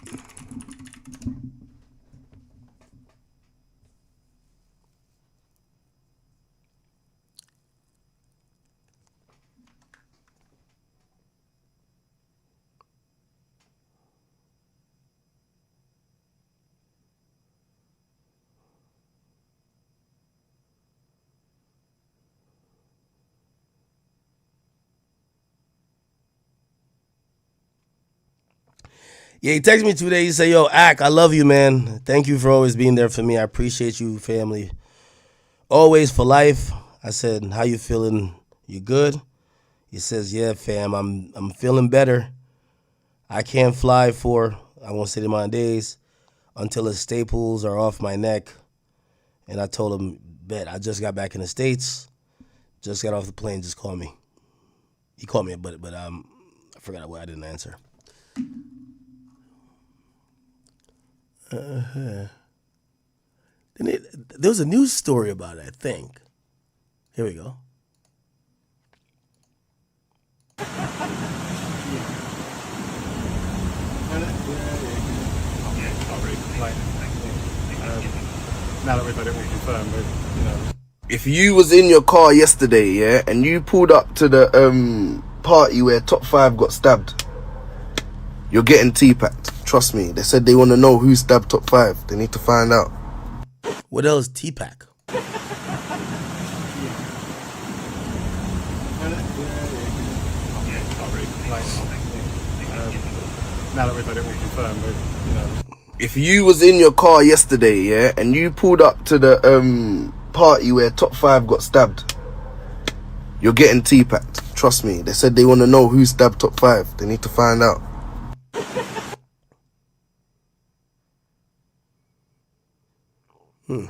A: Yeah, he texted me today. He said, yo, Ack, I love you, man. Thank you for always being there for me. I appreciate you, family. Always for life. I said, how you feeling? You good? He says, yeah, fam, I'm feeling better. I can't fly for, I won't say the amount of days, until the staples are off my neck. And I told him, bet, I just got back in the States. Just got off the plane. Just call me. He called me, but I forgot what I didn't answer. There was a news story about it, I think. Here we go.
N: Now that we've had it all confirmed, you know.
O: If you was in your car yesterday, yeah, and you pulled up to the party where Top 5 got stabbed, you're getting T-packed. Trust me. They said they want to know who stabbed Top 5. They need to find out.
A: What else T-pack?
N: Now that we've had it all confirmed, you know.
O: If you was in your car yesterday, yeah, and you pulled up to the party where Top 5 got stabbed, you're getting T-packed. Trust me. They said they want to know who stabbed Top 5. They need to find out.
A: I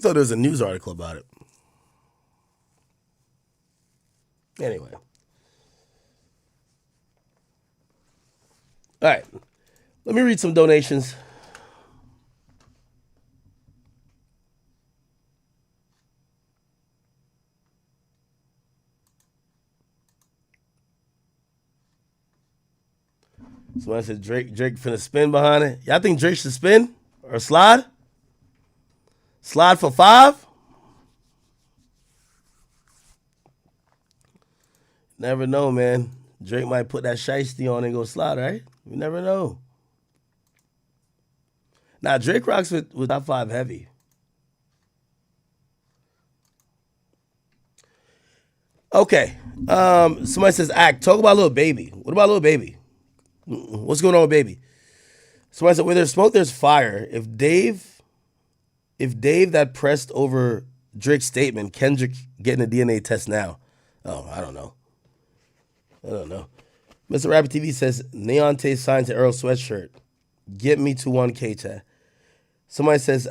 A: thought there was a news article about it. Anyway. All right. Let me read some donations. Somebody said Drake finna spin behind it. Y'all think Drake should spin or slide? Slide for 5? Never know, man. Drake might put that shiesty on and go slide, right? You never know. Now, Drake rocks with top 5 heavy. Okay. Somebody says, Act, talk about Lil Baby. What about Lil Baby? What's going on with Baby? Somebody said, where there's smoke, there's fire. If Dave that pressed over Drake's statement, Kendrick getting a DNA test now. Oh, I don't know. Mr. Rapper TV says, Neonte signed to Earl sweatshirt. Get me to 1K, chat. Somebody says,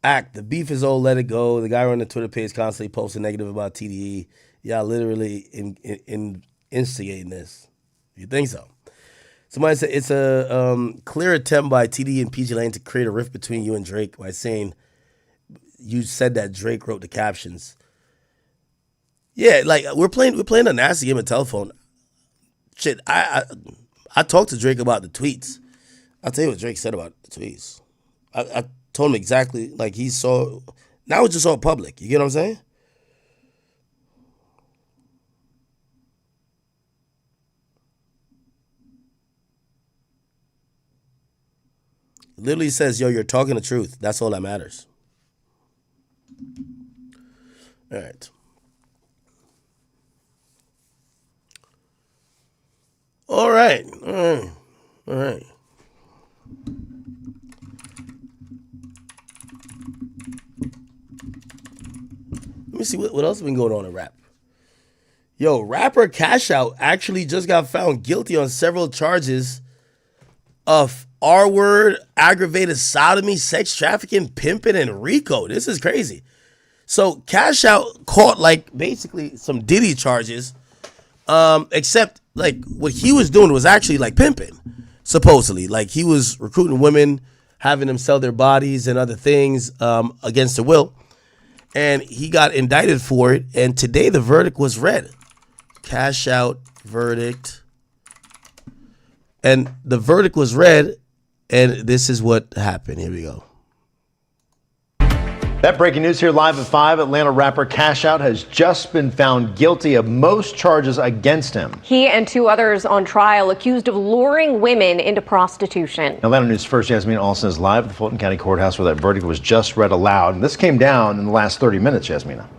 A: Act, the beef is old, let it go. The guy running the Twitter page constantly posting negative about TDE. Y'all literally instigating this. You think so? Somebody said it's a clear attempt by TDE and PG Lane to create a rift between you and Drake by saying you said that Drake wrote the captions. Yeah, like we're playing a nasty game of telephone. Shit, I talked to Drake about the tweets. I'll tell you what Drake said about the tweets. I told him exactly like he saw. Now it's just all public. You get what I'm saying? It literally says, yo, you're talking the truth. That's all that matters. All right. All right. All right. Let me see what else has been going on in rap. Yo, rapper Cash Out actually just got found guilty on several charges of R-word, aggravated sodomy, sex trafficking, pimping, and RICO. This is crazy. So Cash Out caught like basically some Diddy charges, except like what he was doing was actually like pimping, supposedly. Like he was recruiting women, having them sell their bodies and other things against their will. And he got indicted for it. And today the verdict was read. Cash Out verdict. And the verdict was read. And this is what happened. Here we go.
P: That breaking news here live at 5. Atlanta rapper Cash Out has just been found guilty of most charges against him.
Q: He and 2 others on trial accused of luring women into prostitution.
P: Atlanta News First Yasmin Alston is live at the Fulton County Courthouse where that verdict was just read aloud. And this came down in the last 30 minutes, Yasmina.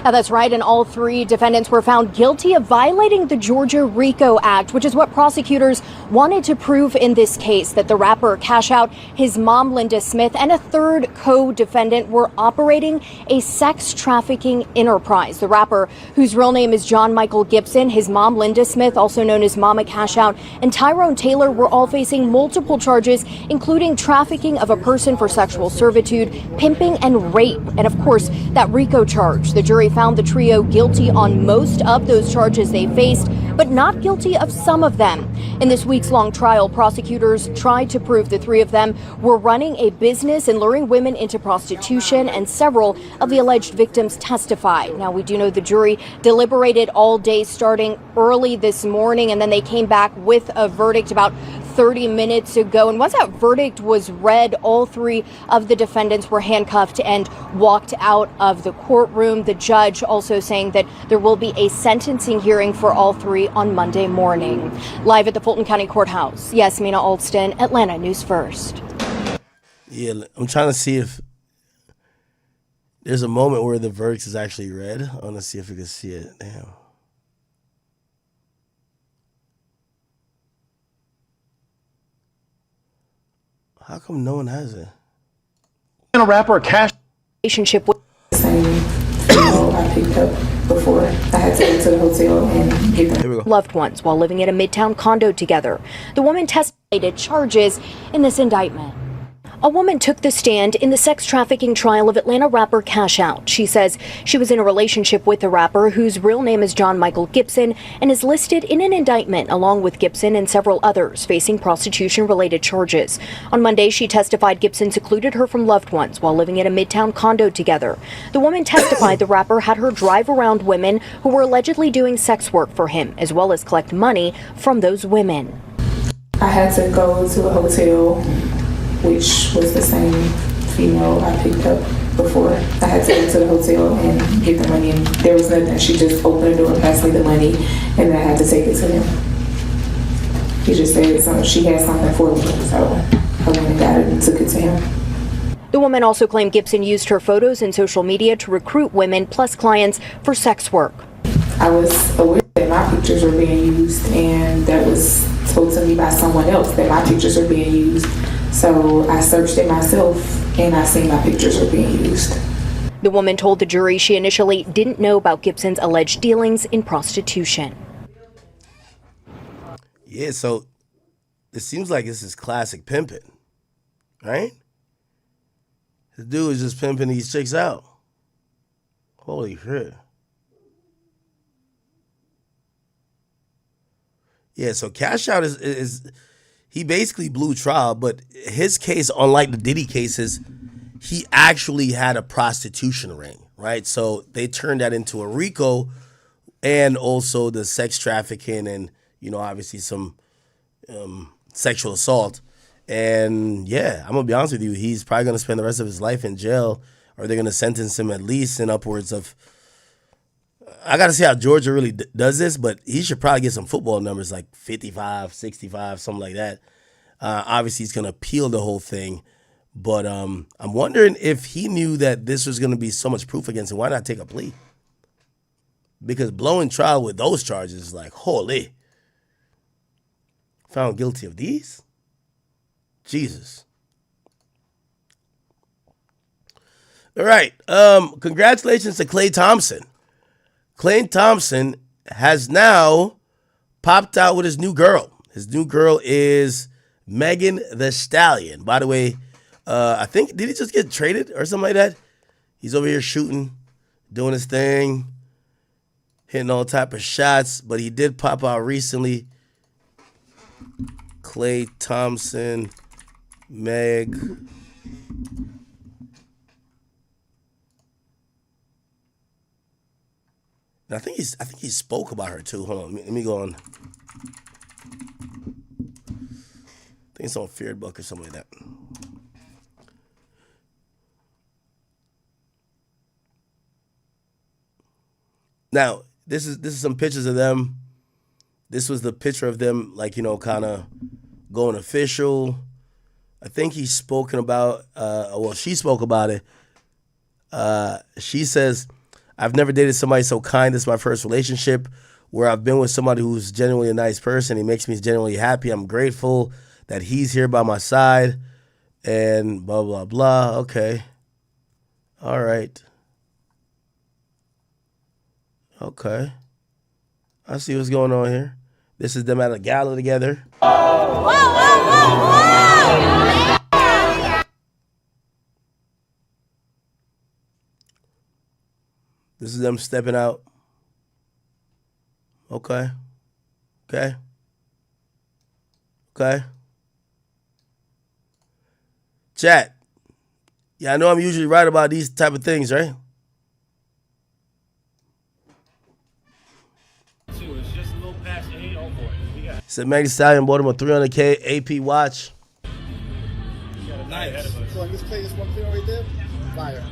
Q: That's right, and all 3 defendants were found guilty of violating the Georgia RICO Act, which is what prosecutors wanted to prove in this case, that the rapper Cash Out, his mom Linda Smith, and a 3rd co-defendant were operating a sex trafficking enterprise. The rapper, whose real name is John Michael Gibson, his mom Linda Smith, also known as Mama Cash Out, and Tyrone Taylor were all facing multiple charges, including trafficking of a person for sexual servitude, pimping, and rape. And of course, that RICO charge. The jury found the trio guilty on most of those charges they faced, but not guilty of some of them. In this weeks-long trial, prosecutors tried to prove the 3 of them were running a business and luring women into prostitution, and several of the alleged victims testified. Now, we do know the jury deliberated all day starting early this morning, and then they came back with a verdict about 30 minutes ago. And once that verdict was read, all 3 of the defendants were handcuffed and walked out of the courtroom. The judge also saying that there will be a sentencing hearing for all 3 on Monday morning. Live at the Fulton County Courthouse, Yasmina Alston, Atlanta News First.
A: Yeah, I'm trying to see if there's a moment where the verdict is actually read. I want to see if we can see it. Damn. How come no one has it?
P: A rapper Cash
Q: relationship with
R: same female I picked up before. I had to go to the hotel and get them
Q: loved ones while living in a Midtown condo together. The woman testified charges in this indictment. A woman took the stand in the sex trafficking trial of Atlanta rapper Cash Out. She says she was in a relationship with the rapper, whose real name is John Michael Gibson, and is listed in an indictment along with Gibson and several others facing prostitution-related charges. On Monday, she testified Gibson secluded her from loved ones while living in a Midtown condo together. The woman testified the rapper had her drive around women who were allegedly doing sex work for him, as well as collect money from those women.
R: I had to go to a hotel, which was the same female I picked up before. I had to go to the hotel and get the money, and there was nothing. She just opened the door and passed me the money, and I had to take it to him. He just said she had something for me, so I went and got it and took it to him.
Q: The woman also claimed Gibson used her photos and social media to recruit women plus clients for sex work.
R: I was aware that my pictures were being used, and that was told to me by someone else that my pictures were being used. So I searched it myself, and I seen my pictures were being used.
Q: The woman told the jury she initially didn't know about Gibson's alleged dealings in prostitution.
A: Yeah, so it seems like this is classic pimping, right? The dude is just pimping these chicks out. Holy shit. Yeah, so Cash Out is he basically blew trial, but his case, unlike the Diddy cases, he actually had a prostitution ring, right? So they turned that into a RICO, and also the sex trafficking and, you know, obviously some sexual assault. And yeah, I'm gonna be honest with you, he's probably gonna spend the rest of his life in jail, or they're gonna sentence him at least in upwards of, I got to see how Georgia really does this, but he should probably get some football numbers like 55, 65, something like that. Obviously, he's going to appeal the whole thing, but I'm wondering if he knew that this was going to be so much proof against him. Why not take a plea? Because blowing trial with those charges is like, holy. Found guilty of these? Jesus. All right. Congratulations to Klay Thompson. Klay Thompson has now popped out with his new girl. His new girl is Megan Thee Stallion. By the way, I think, did he just get traded or something like that? He's over here shooting, doing his thing, hitting all type of shots, but he did pop out recently. Klay Thompson, Meg. And I think he spoke about her too. Hold on, let me go on. I think it's on Feared Book or something like that. Now, this is some pictures of them. This was the picture of them, like, you know, kind of going official. I think he's spoken about, well, she spoke about it. She says, I've never dated somebody so kind. This is my first relationship where I've been with somebody who's genuinely a nice person. He makes me genuinely happy. I'm grateful that he's here by my side and blah, blah, blah. Okay. All right. Okay. I see what's going on here. This is them at a gala together. This is them stepping out. Okay. Okay. Okay. Chat. Yeah, I know I'm usually right about these type of things, right? Said Megan Thee Stallion bought him a $300K AP watch.
S: Nice. So I just play this one thing right there. Fire.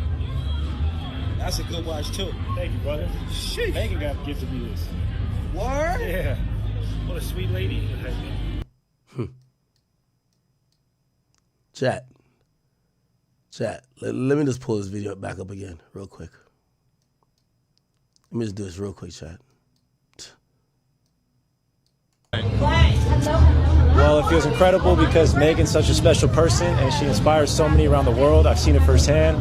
S: That's a good watch too.
N: Thank you, brother.
S: Sheesh.
N: Megan got gifted me this.
S: Word?
N: Yeah. What a sweet lady.
A: Chat. Let me just pull this video back up again real quick. Let me just do this real quick, chat.
N: Well, it feels incredible because Megan's such a special person and she inspires so many around the world. I've seen it firsthand,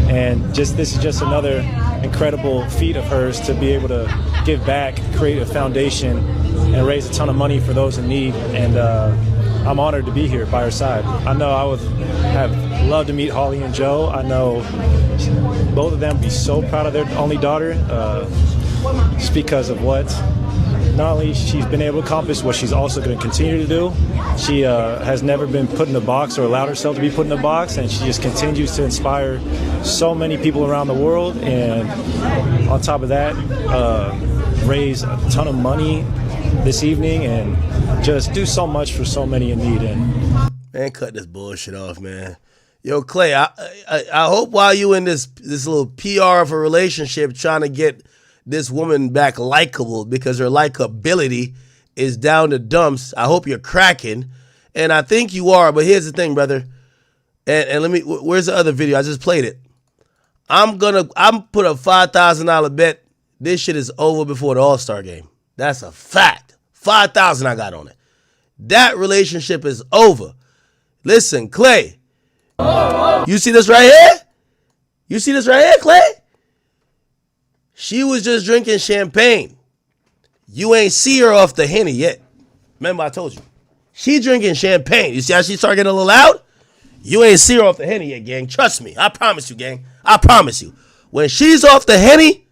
N: and this is just another incredible feat of hers to be able to give back, create a foundation, and raise a ton of money for those in need. And I'm honored to be here by her side. I know I would have loved to meet Holly and Joe. I know both of them would be so proud of their only daughter, just because of what not only she's been able to accomplish, what she's also going to continue to do. She has never been put in a box or allowed herself to be put in a box, and she just continues to inspire so many people around the world. And on top of that, raise a ton of money this evening and just do so much for so many in need. And
A: man, cut this bullshit off, man. Yo, Klay, I hope while you in this little PR of a relationship trying to get this woman back likable because her likability is down the dumps, I hope you're cracking. And I think you are, but here's the thing, brother. And let me, where's the other video? I just played it. I'm put a $5,000 bet. This shit is over before the All-Star game. That's a fact. 5,000 I got on it. That relationship is over. Listen, Klay. You see this right here? You see this right here, Klay? She was just drinking champagne. You ain't see her off the Henny yet. Remember I told you. She drinking champagne. You see how she started getting a little loud? You ain't see her off the Henny yet, gang. Trust me. I promise you, gang. I promise you. When she's off the Henny,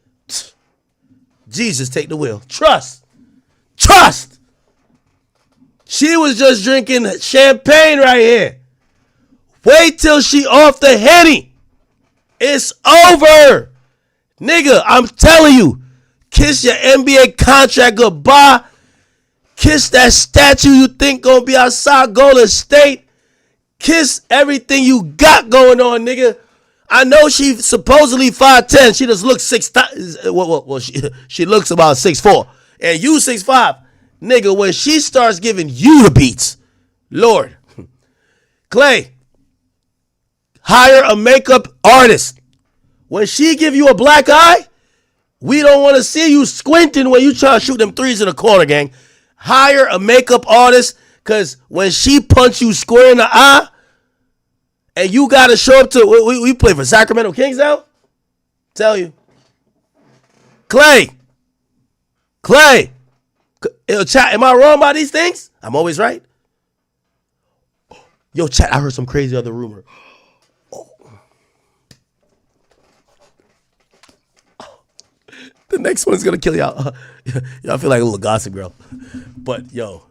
A: Jesus take the wheel. Trust. Trust. She was just drinking champagne right here. Wait till she off the Henny. It's over. Nigga, I'm telling you. Kiss your NBA contract goodbye. Kiss that statue you think gonna be outside Golden State. Kiss everything you got going on, nigga. I know she supposedly 5'10". She just looks 6'. Well, she looks about 6'4". And you 6'5". Nigga, when she starts giving you the beats, Lord. Klay, hire a makeup artist. When she give you a black eye, We don't want to see you squinting when you try to shoot them threes in the corner, gang. Hire a makeup artist, because when she punch you square in the eye, and you got to show up to, we play for Sacramento Kings now? Tell you. Klay. Yo, chat, am I wrong about these things? I'm always right. Yo, chat, I heard some crazy other rumor. The next one's gonna kill y'all. Y'all feel like a little gossip girl. But yo.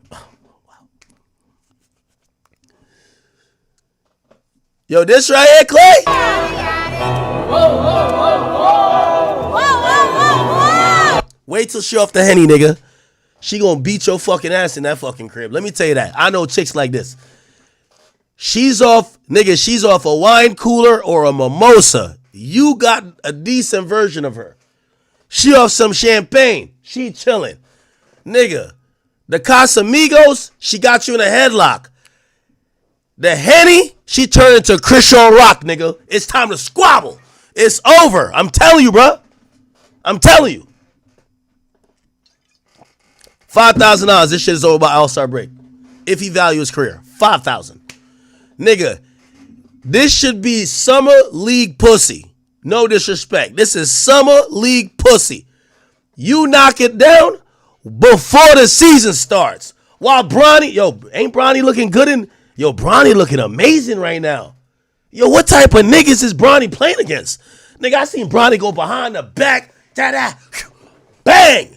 A: Yo, this right here, Klay. Wait till she off the Henny, nigga. She gonna beat your fucking ass in that fucking crib. Let me tell you that. I know chicks like this. She's off a wine cooler or a mimosa. You got a decent version of her. She off some champagne. She chilling. Nigga, the Casamigos, she got you in a headlock. The Henny, she turned into Christian Rock, nigga. It's time to squabble. It's over. I'm telling you, bro. I'm telling you. $5,000. This shit is over by All-Star break. If he values his career. $5,000. Nigga, this should be summer league pussy. No disrespect. This is summer league pussy. You knock it down before the season starts. While Bronny, ain't Bronny looking good Yo, Bronny looking amazing right now. Yo, what type of niggas is Bronny playing against? Nigga, I seen Bronny go behind the back. Da-da, bang!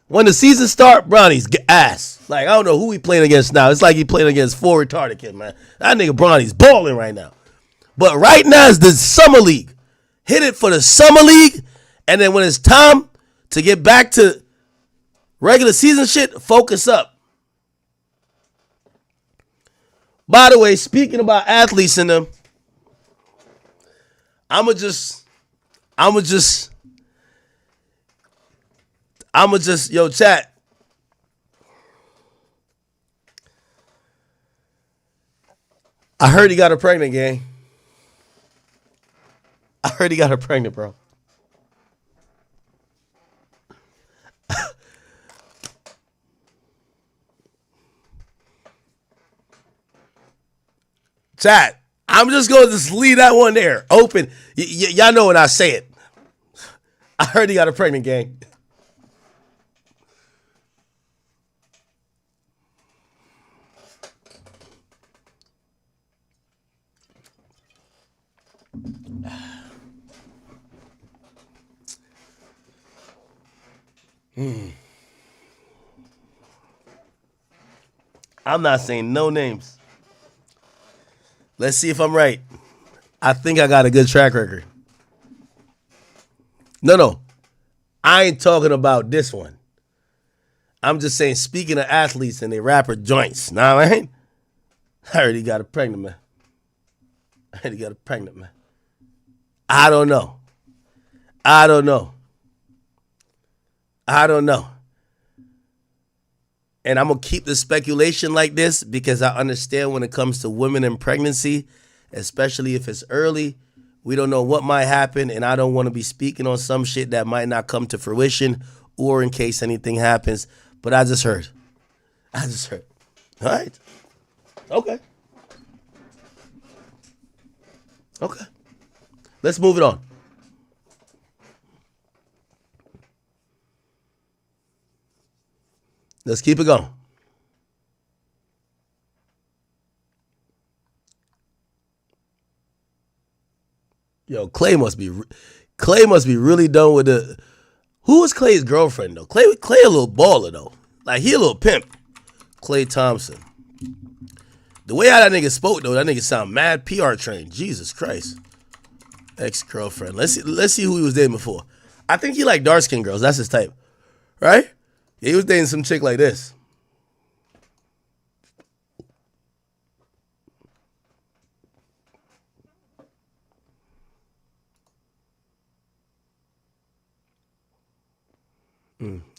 A: When the season start, Bronny's ass. Like, I don't know who he playing against now. It's like he playing against 4 retarded kid, man. That nigga Bronny's balling right now. But right now is the summer league. Hit it for the summer league, and then when it's time to get back to regular season shit, focus up. By the way, speaking about athletes in them, I'ma just, yo, chat. I heard he got her pregnant, gang. I heard he got her pregnant, bro. Chat, I'm just going to just leave that one there. Open. Y'all know when I say it. I heard he got her pregnant, gang. I'm not saying no names. Let's see if I'm right. I think I got a good track record. No. I ain't talking about this one. I'm just saying, speaking of athletes and they rapper joints. Nah, man. I heard he got a pregnant, man. I don't know. And I'm going to keep the speculation like this because I understand when it comes to women and pregnancy, especially if it's early, we don't know what might happen, and I don't want to be speaking on some shit that might not come to fruition or in case anything happens. But I just heard. All right. Okay. Let's move it on. Let's keep it going. Yo, Klay must be really done with the. Who was Klay's girlfriend though? Klay a little baller though. Like he a little pimp. Klay Thompson. The way how that nigga spoke though, that nigga sound mad PR trained. Jesus Christ. Ex-girlfriend. Let's see who he was dating before. I think he like dark skinned girls. That's his type, right? Yeah, he was dating some chick like this.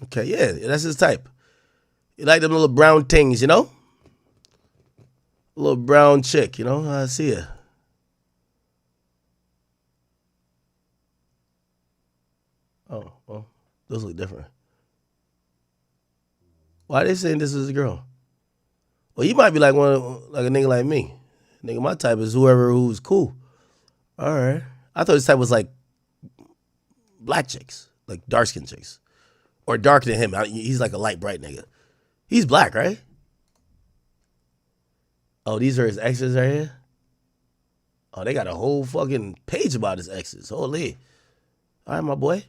A: Okay, yeah, that's his type. You like them little brown things, you know? A little brown chick, you know? I see her. Those look different. Why are they saying this is a girl? Well, you might be like like a nigga like me. Nigga, my type is whoever who's cool. All right. I thought his type was like black chicks, like dark-skinned chicks. Or darker than him. He's like a light, bright nigga. He's black, right? Oh, these are his exes right here? Oh, they got a whole fucking page about his exes. Holy. All right, my boy.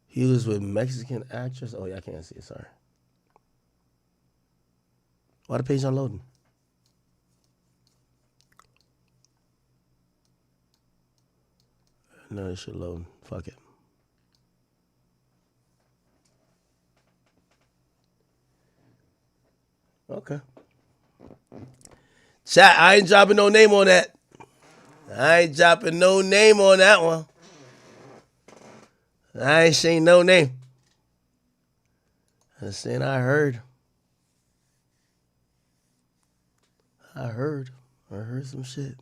A: He was with Mexican actress. Oh, yeah, I can't see it. Sorry. Why the page not loading? No, it should load. Fuck it. Okay. Chat, I ain't dropping no name on that. I ain't dropping no name on that one. I ain't saying no name. I'm saying I heard. I heard some shit.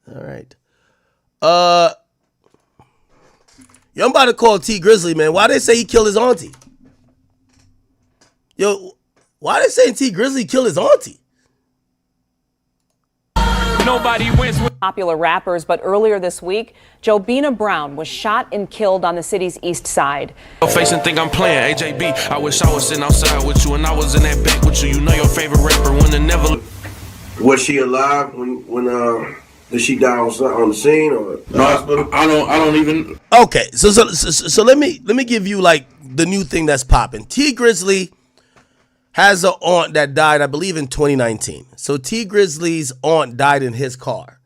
A: All right. Yo, I'm about to call T Grizzly, man. Why they say he killed his auntie? Yo, why they saying T Grizzly killed his auntie?
T: Nobody wins with popular rappers, but earlier this week, Jobina Brown was shot and killed on the city's east side.
U: Face and think I'm playing AJB. I wish I was sitting outside with you and I was in that back with you. You know your favorite rapper when the never.
V: Was she alive when did she die on the scene or the hospital?
U: I don't even.
A: Okay, so let me give you like the new thing that's popping. T Grizzly has an aunt that died, I believe, in 2019. So T Grizzly's aunt died in his car.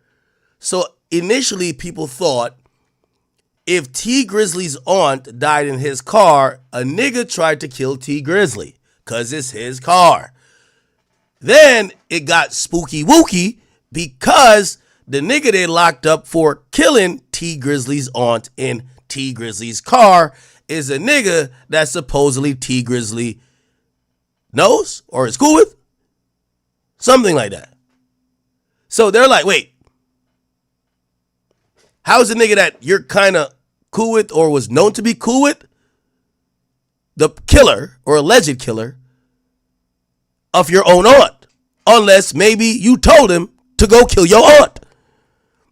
A: So initially people thought if T Grizzly's aunt died in his car, a nigga tried to kill T Grizzly because it's his car. Then it got spooky wooky because the nigga they locked up for killing T Grizzly's aunt in T Grizzly's car is a nigga that supposedly T Grizzly knows or is cool with. Something like that. So they're like, wait, how's a nigga that you're kind of cool with or was known to be cool with the killer or alleged killer of your own aunt? Unless maybe you told him to go kill your aunt.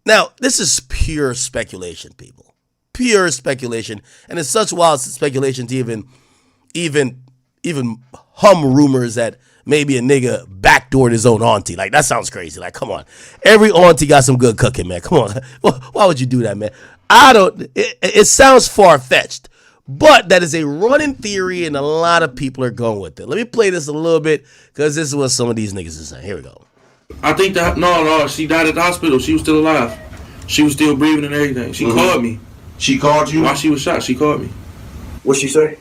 A: Now, this is pure speculation, people. Pure speculation. And it's such wild speculation to even hum rumors that maybe a nigga backdoored his own auntie. Like, that sounds crazy. Like, come on. Every auntie got some good cooking, man. Come on. Why would you do that, man? It sounds far-fetched. But that is a running theory, and a lot of people are going with it. Let me play this a little bit, because this is what some of these niggas are saying. Here we go.
U: I think that no, she died at the hospital. She was still alive. She was still breathing and everything. She called me.
V: She called you?
U: While she was shot, she called me.
V: What'd she say?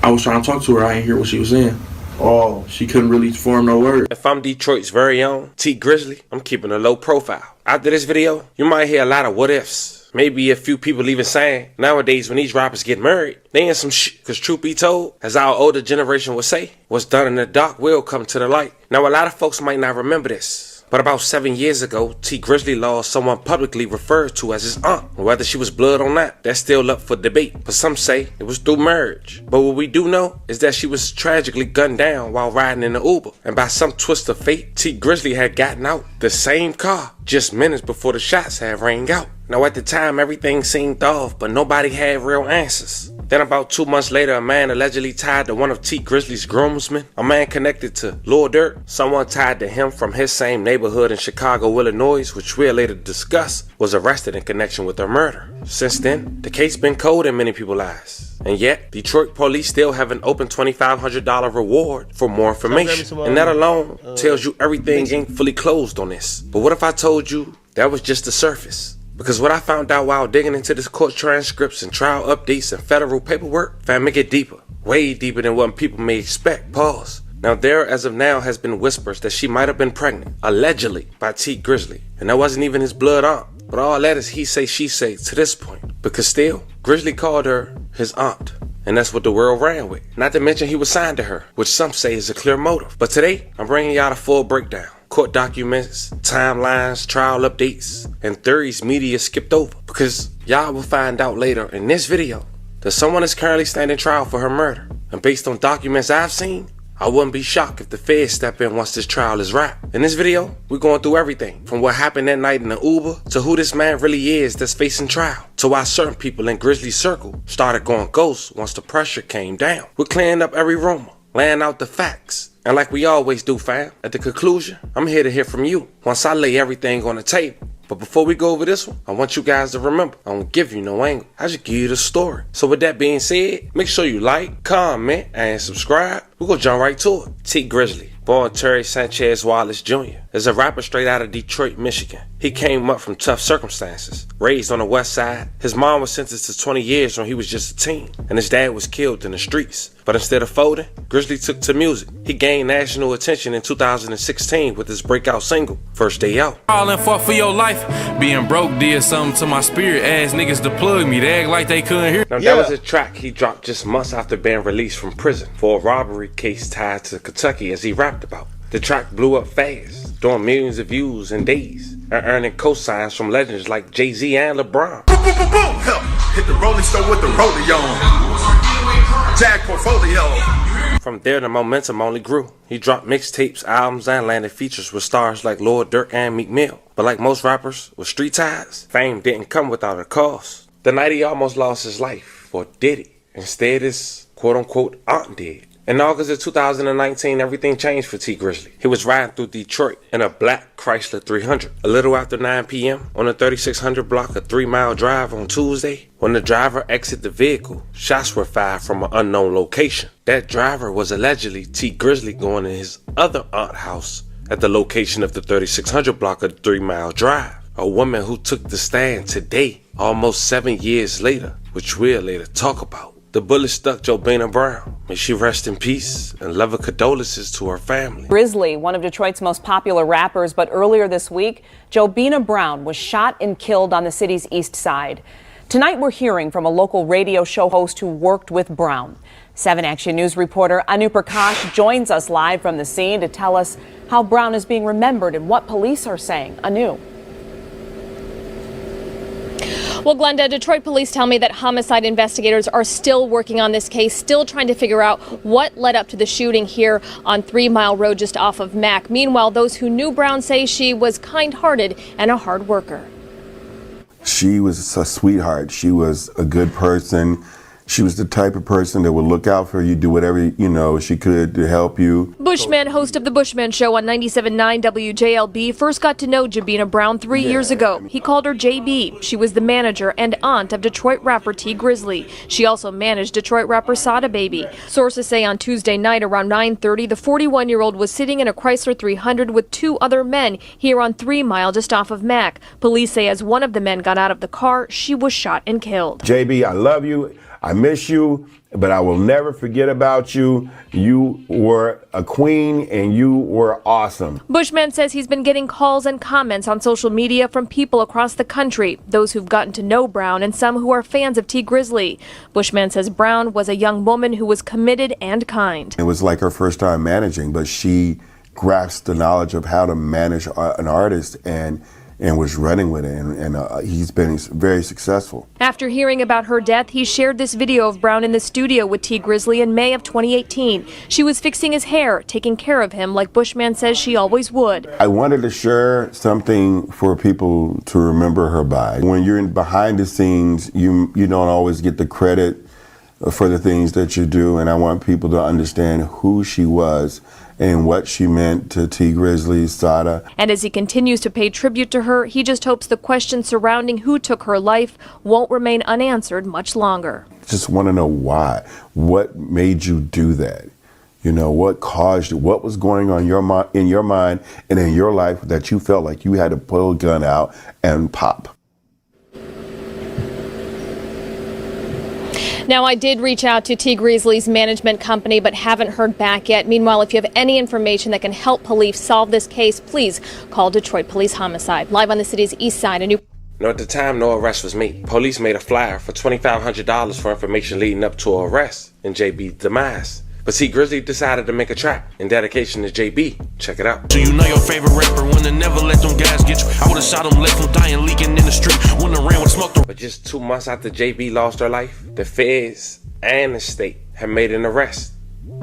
U: I was trying to talk to her. I didn't hear what she was saying.
V: Oh.
U: She couldn't really form no word.
W: If I'm Detroit's very own T Grizzly, I'm keeping a low profile. After this video, you might hear a lot of what ifs. Maybe a few people even saying, nowadays when these rappers get married, they in some shit. Cause truth be told, as our older generation would say, what's done in the dark will come to the light. Now a lot of folks might not remember this. But about 7 years ago, T Grizzly lost someone publicly referred to as his aunt. Whether she was blood or not, that's still up for debate. But some say it was through marriage. But what we do know is that she was tragically gunned down while riding in the Uber. And by some twist of fate, T Grizzly had gotten out the same car just minutes before the shots had rang out. Now at the time, everything seemed off, but nobody had real answers. Then about 2 months later, a man allegedly tied to one of T Grizzly's groomsmen, a man connected to Lil Durk, someone tied to him from his same neighborhood in Chicago, Illinois, which we'll later discuss, was arrested in connection with her murder. Since then, the case been cold in many people's eyes. And yet, Detroit police still have an open $2,500 reward for more information. And that alone tells you everything ain't fully closed on this. But what if I told you that was just the surface? Because what I found out while digging into this court transcripts and trial updates and federal paperwork, found me get deeper. Way deeper than what people may expect. Pause. Now there, as of now, has been whispers that she might have been pregnant, allegedly, by T Grizzly. And that wasn't even his blood aunt. But all that is he say, she say to this point. Because still, Grizzly called her his aunt. And that's what the world ran with. Not to mention he was signed to her, which some say is a clear motive. But today, I'm bringing y'all the full breakdown. court documents, timelines, trial updates, and theories media skipped over. Because y'all will find out later in this video that someone is currently standing trial for her murder. And based on documents I've seen, I wouldn't be shocked if the feds step in once this trial is wrapped. In this video, we're going through everything from what happened that night in the Uber to who this man really is that's facing trial, to why certain people in Grizzly's circle started going ghost once the pressure came down. We're clearing up every rumor, laying out the facts. And like we always do, fam, at the conclusion, I'm here to hear from you once I lay everything on the table. But before we go over this one, I want you guys to remember, I don't give you no angle. I just give you the story. So with that being said, make sure you like, comment, and subscribe. We're gonna jump right to it. T Grizzly, born Terry Sanchez Wallace Jr., is a rapper straight out of Detroit, Michigan. He came up from tough circumstances. Raised on the west side, his mom was sentenced to 20 years when he was just a teen, and his dad was killed in the streets. But instead of folding, Grizzly took to music. He gained national attention in 2016 with his breakout single, First Day Out.
U: All and fought for your life. Being broke did something to my spirit. Ass niggas to plug me. They act like they couldn't hear.
W: Now that was a track he dropped just months after being released from prison for a robbery case tied to Kentucky, as he rapped about. The track blew up fast, doing millions of views in days, and earning cosigns from legends like Jay-Z and LeBron.
B: Boom, boom, boom, boom. Hit the rolling stone with the rollie on. Jag portfolio.
W: From there, the momentum only grew. He dropped mixtapes, albums, and landed features with stars like Lord Durk and Meek Mill. But like most rappers with street ties, fame didn't come without a cost. The night he almost lost his life for Diddy. Instead, his quote-unquote aunt did. In August of 2019, everything changed for T Grizzly. He was riding through Detroit in a black Chrysler 300. A little after 9 p.m. on the 3600 block, a 3-mile drive on Tuesday, when the driver exited the vehicle, shots were fired from an unknown location. That driver was allegedly T Grizzly going to his other aunt house at the location of the 3600 block of the 3-mile drive. A woman who took the stand today, almost 7 years later, which we'll later talk about. The bullet stuck Jobina Brown. May she rest in peace, and love and condolences to her family.
T: Grizzly, one of Detroit's most popular rappers, but earlier this week, Jobina Brown was shot and killed on the city's east side. Tonight we're hearing from a local radio show host who worked with Brown. 7 Action News reporter Anu Prakash joins us live from the scene to tell us how Brown is being remembered and what police are saying. Anu.
Q: Well, Glenda, Detroit police tell me that homicide investigators are still working on this case, still trying to figure out what led up to the shooting here on 3 Mile Road just off of Mack. Meanwhile, those who knew Brown say she was kind-hearted and a hard worker.
D: She was a sweetheart. She was a good person. She was the type of person that would look out for you, do whatever, she could to help you.
Q: Bushman, host of The Bushman Show on 97.9 WJLB, first got to know Jobina Brown 3 years ago. He called her JB. She was the manager and aunt of Detroit rapper T Grizzly. She also managed Detroit rapper SZA Baby. Sources say on Tuesday night around 9:30, the 41-year-old was sitting in a Chrysler 300 with 2 other men here on 3 Mile just off of Mack. Police say as one of the men got out of the car, she was shot and killed.
D: JB, I love you. I miss you, but I will never forget about you. You were a queen and you were awesome.
Q: Bushman says he's been getting calls and comments on social media from people across the country, those who've gotten to know Brown and some who are fans of T Grizzly. Bushman says Brown was a young woman who was committed and kind.
D: It was like her first time managing, but she grasped the knowledge of how to manage an artist and was running with it, and he's been very successful.
Q: After hearing about her death, he shared this video of Brown in the studio with T Grizzly in May of 2018. She was fixing his hair, taking care of him like Bushman says she always would.
D: I wanted to share something for people to remember her by. When you're behind the scenes, you don't always get the credit for the things that you do, and I want people to understand who she was and what she meant to T Grizzly, SZA.
Q: And as he continues to pay tribute to her, he just hopes the questions surrounding who took her life won't remain unanswered much longer.
D: Just want to know why. What made you do that? What caused you? What was going on in your mind and in your life that you felt like you had to pull a gun out and pop?
Q: Now, I did reach out to T Grizzly's management company, but haven't heard back yet. Meanwhile, if you have any information that can help police solve this case, please call Detroit Police Homicide. Live on the city's east side.
W: At the time, no arrest was made. Police made a flyer for $2,500 for information leading up to an arrest in JB's demise. But T Grizzly decided to make a track in dedication to JB. Check it out.
U: So you know your favorite rapper when they never let them guys get you. I would've shot him, left him dying, leaking in the street. When the rain would smoke the.
W: But just 2 months after JB lost her life, the feds and the state had made an arrest.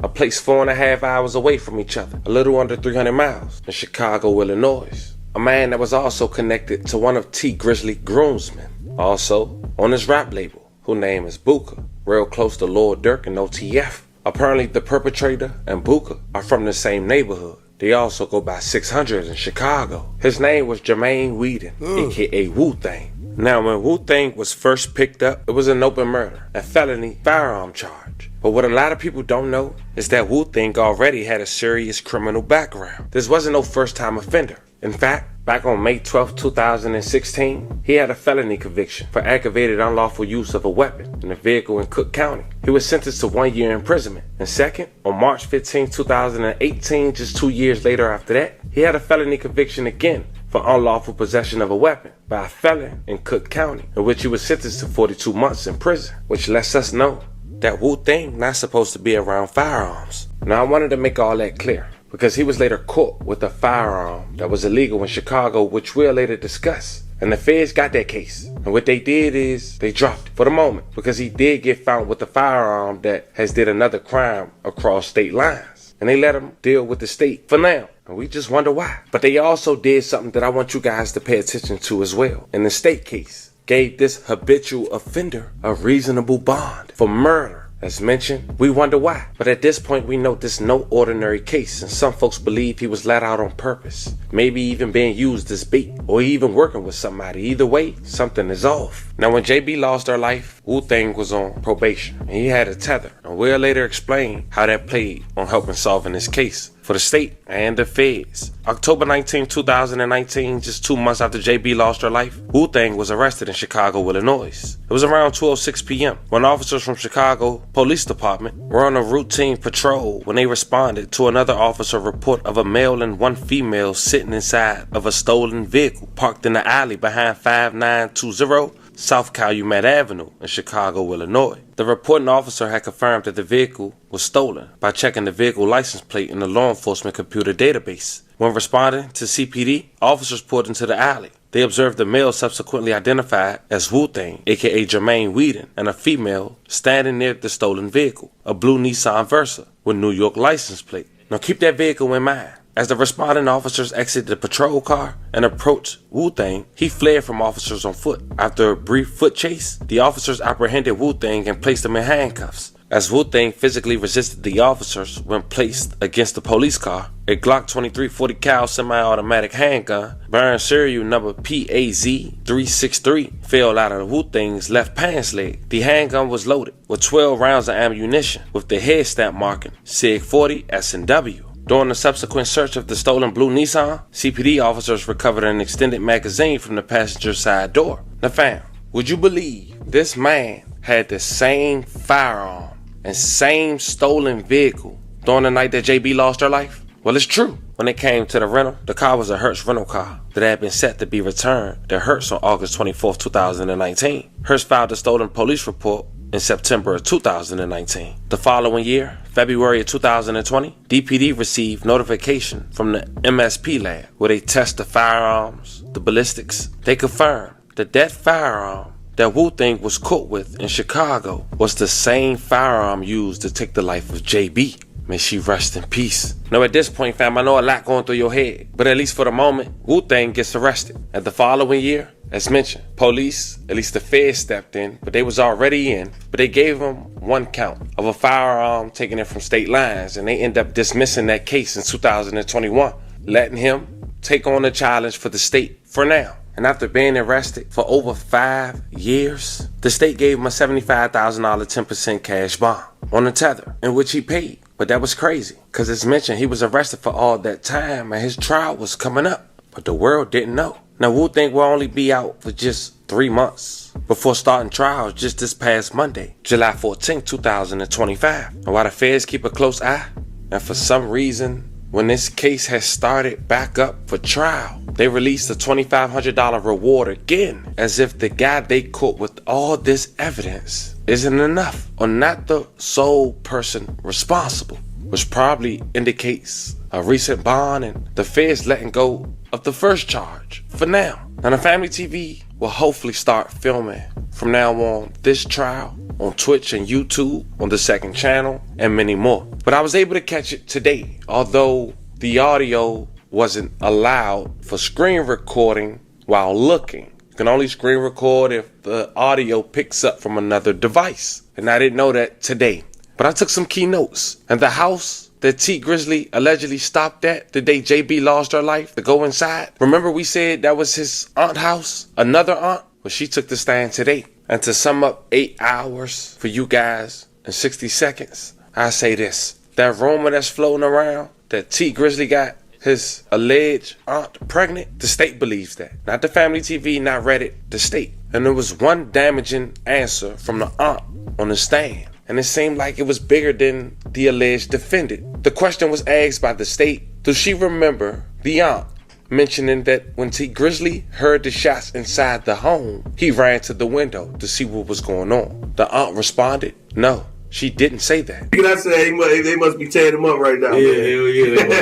W: A place 4.5 hours away from each other, a little under 300 miles, in Chicago, Illinois. A man that was also connected to one of T Grizzly groomsmen, also on his rap label, whose name is Booker, real close to Lord Durk and OTF. Apparently the perpetrator and Booker are from the same neighborhood. They also go by 600 in Chicago. His name was Jermaine Weeden, aka Wu-Tang. Now when Wu-Tang was first picked up, it was an open murder, a felony firearm charge. But what a lot of people don't know is that Wu-Tang already had a serious criminal background. This wasn't no first time offender. In fact, back on May 12, 2016, he had a felony conviction for aggravated unlawful use of a weapon in a vehicle in Cook County. He was sentenced to 1 year imprisonment. And second, on March 15, 2018, just 2 years later after that, he had a felony conviction again for unlawful possession of a weapon by a felon in Cook County, in which he was sentenced to 42 months in prison, which lets us know that Wu-Tang not supposed to be around firearms. Now I wanted to make all that clear, because he was later caught with a firearm that was illegal in Chicago, which we'll later discuss. And the feds got that case. And what they did is they dropped it for the moment, because he did get found with a firearm that has did another crime across state lines. And they let him deal with the state for now. And we just wonder why. But they also did something that I want you guys to pay attention to as well. In the state case, gave this habitual offender a reasonable bond for murder. As mentioned, we wonder why. But at this point, we know this is no ordinary case, and some folks believe he was let out on purpose. Maybe even being used as bait, or even working with somebody. Either way, something is off. Now, when JB lost her life, Wu-Tang was on probation, and he had a tether. And we'll later explain how that played on helping solving this case for the state and the feds. October 19, 2019, just 2 months after JB lost her life, Wu-Tang was arrested in Chicago, Illinois. It was around 2:06 p.m. when officers from Chicago Police Department were on a routine patrol when they responded to another officer report of a male and one female sitting inside of a stolen vehicle parked in the alley behind 5920 South Calumet Avenue in Chicago, Illinois. The reporting officer had confirmed that the vehicle was stolen by checking the vehicle license plate in the law enforcement computer database. When responding to CPD, officers pulled into the alley. They observed the male subsequently identified as Wu-Tang, aka Jermaine Weeden, and a female standing near the stolen vehicle, a blue Nissan Versa with New York license plate. Now keep that vehicle in mind. As the responding officers exited the patrol car and approached Wu-Tang, he fled from officers on foot. After a brief foot chase, the officers apprehended Wu-Tang and placed him in handcuffs. As Wu-Tang physically resisted the officers when placed against the police car, a Glock 23 40 cal semi-automatic handgun bearing serial number PAZ-363 fell out of Wu-Tang's left pants leg. The handgun was loaded with 12 rounds of ammunition with the head stamp marking SIG 40 S&W. During the subsequent search of the stolen blue Nissan, CPD officers recovered an extended magazine from the passenger side door. Now fam, would you believe this man had the same firearm and same stolen vehicle during the night that JB lost her life? Well, it's true. When it came to the rental, the car was a Hertz rental car that had been set to be returned to Hertz on August 24, 2019. Hertz filed a stolen police report in September of 2019. The following year, February of 2020, DPD received notification from the MSP lab where they test the firearms, the ballistics. They confirmed that that firearm that Wu-Tang was caught with in Chicago was the same firearm used to take the life of JB. May she rest in peace. Now at this point, fam, I know a lot going through your head, but at least for the moment, Wu-Tang gets arrested. And the following year, as mentioned, police, at least the feds stepped in, but they was already in, but they gave him one count of a firearm taken in from state lines, and they end up dismissing that case in 2021, letting him take on the challenge for the state for now. And after being arrested for over 5 years, the state gave him a $75,000 10% cash bond on the tether, in which he paid. But that was crazy, because as mentioned, he was arrested for all that time and his trial was coming up. But the world didn't know. Now Wu-Tang will only be out for just 3 months before starting trials just this past Monday, July 14, 2025. And while the feds keep a close eye, and for some reason, when this case has started back up for trial, they released a $2,500 reward again, as if the guy they caught with all this evidence isn't enough, or not the sole person responsible, which probably indicates a recent bond and the feds letting go of the first charge for now. And the Family TV will hopefully start filming from now on this trial on Twitch and YouTube, on the second channel, and many more. But I was able to catch it today, although the audio wasn't allowed for screen recording while looking. You can only screen record if the audio picks up from another device. And I didn't know that today. But I took some key notes. And the house that T Grizzly allegedly stopped at the day JB lost her life to go inside. Remember we said that was his aunt's house? Another aunt? Well, she took the stand today. And to sum up 8 hours for you guys in 60 seconds, I say this. That rumor that's floating around that T Grizzly got his alleged aunt pregnant, the state believes that. Not the Family TV, not Reddit, the state. And there was one damaging answer from the aunt on the stand. And it seemed like it was bigger than the alleged defendant. The question was asked by the state, does she remember the aunt mentioning that when T Grizzly heard the shots inside the home, he ran to the window to see what was going on? The aunt responded, no, she didn't say that.
V: Can I say they must be tearing him up right now? Yeah.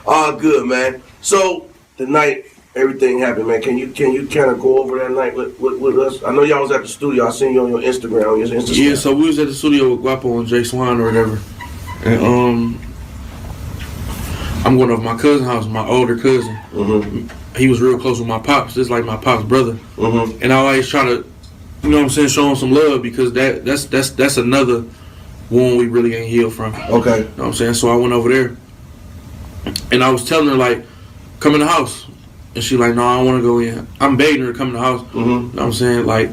V: All good, man. So the night everything happened, man. Can you kind of go over that night with us? I know y'all was at the studio. I seen you on your Instagram.
E: Yeah, so we was at the studio with Guapo and Jay Swan or whatever, and I'm going over my cousin's house, my older cousin. Mm-hmm. He was real close with my pops, just like my pops' brother. Mm-hmm. And I always try to, you know what I'm saying, show him some love because that's another wound we really ain't healed from.
V: Okay.
E: You know what I'm saying? So I went over there, and I was telling her, like, come in the house. And she like, no, I don't want to go in. I'm begging her to come in the house. Mm-hmm. You know what I'm saying? Like,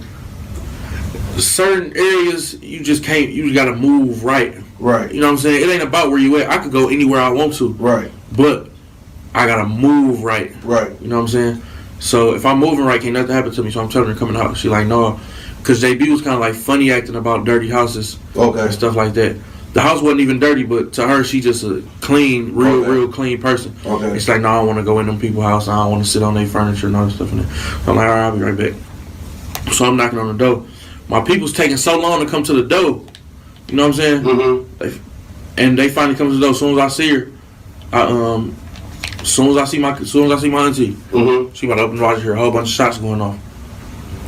E: certain areas, you just can't, you just got to move right.
V: Right.
E: You know what I'm saying? It ain't about where you at. I could go anywhere I want to.
V: Right.
E: But I got to move right.
V: Right.
E: You know what I'm saying? So if I'm moving right, can't nothing happen to me. So I'm telling her to come in the house. She like, no. Because JB was kind of like funny acting about dirty houses.
V: Okay.
E: And stuff like that. The house wasn't even dirty, but to her, she just a clean, real clean person.
V: Okay.
E: It's like, no, I don't want to go in them people's house. I don't want to sit on their furniture and all that stuff in there. So I'm like, all right, I'll be right back. So I'm knocking on the door. My people's taking so long to come to the door. You know what I'm saying? Mm-hmm. And they finally come to the door. As soon as I see her, as soon as I see my auntie, mm-hmm. She about to open the door. I hear a whole bunch of shots going off.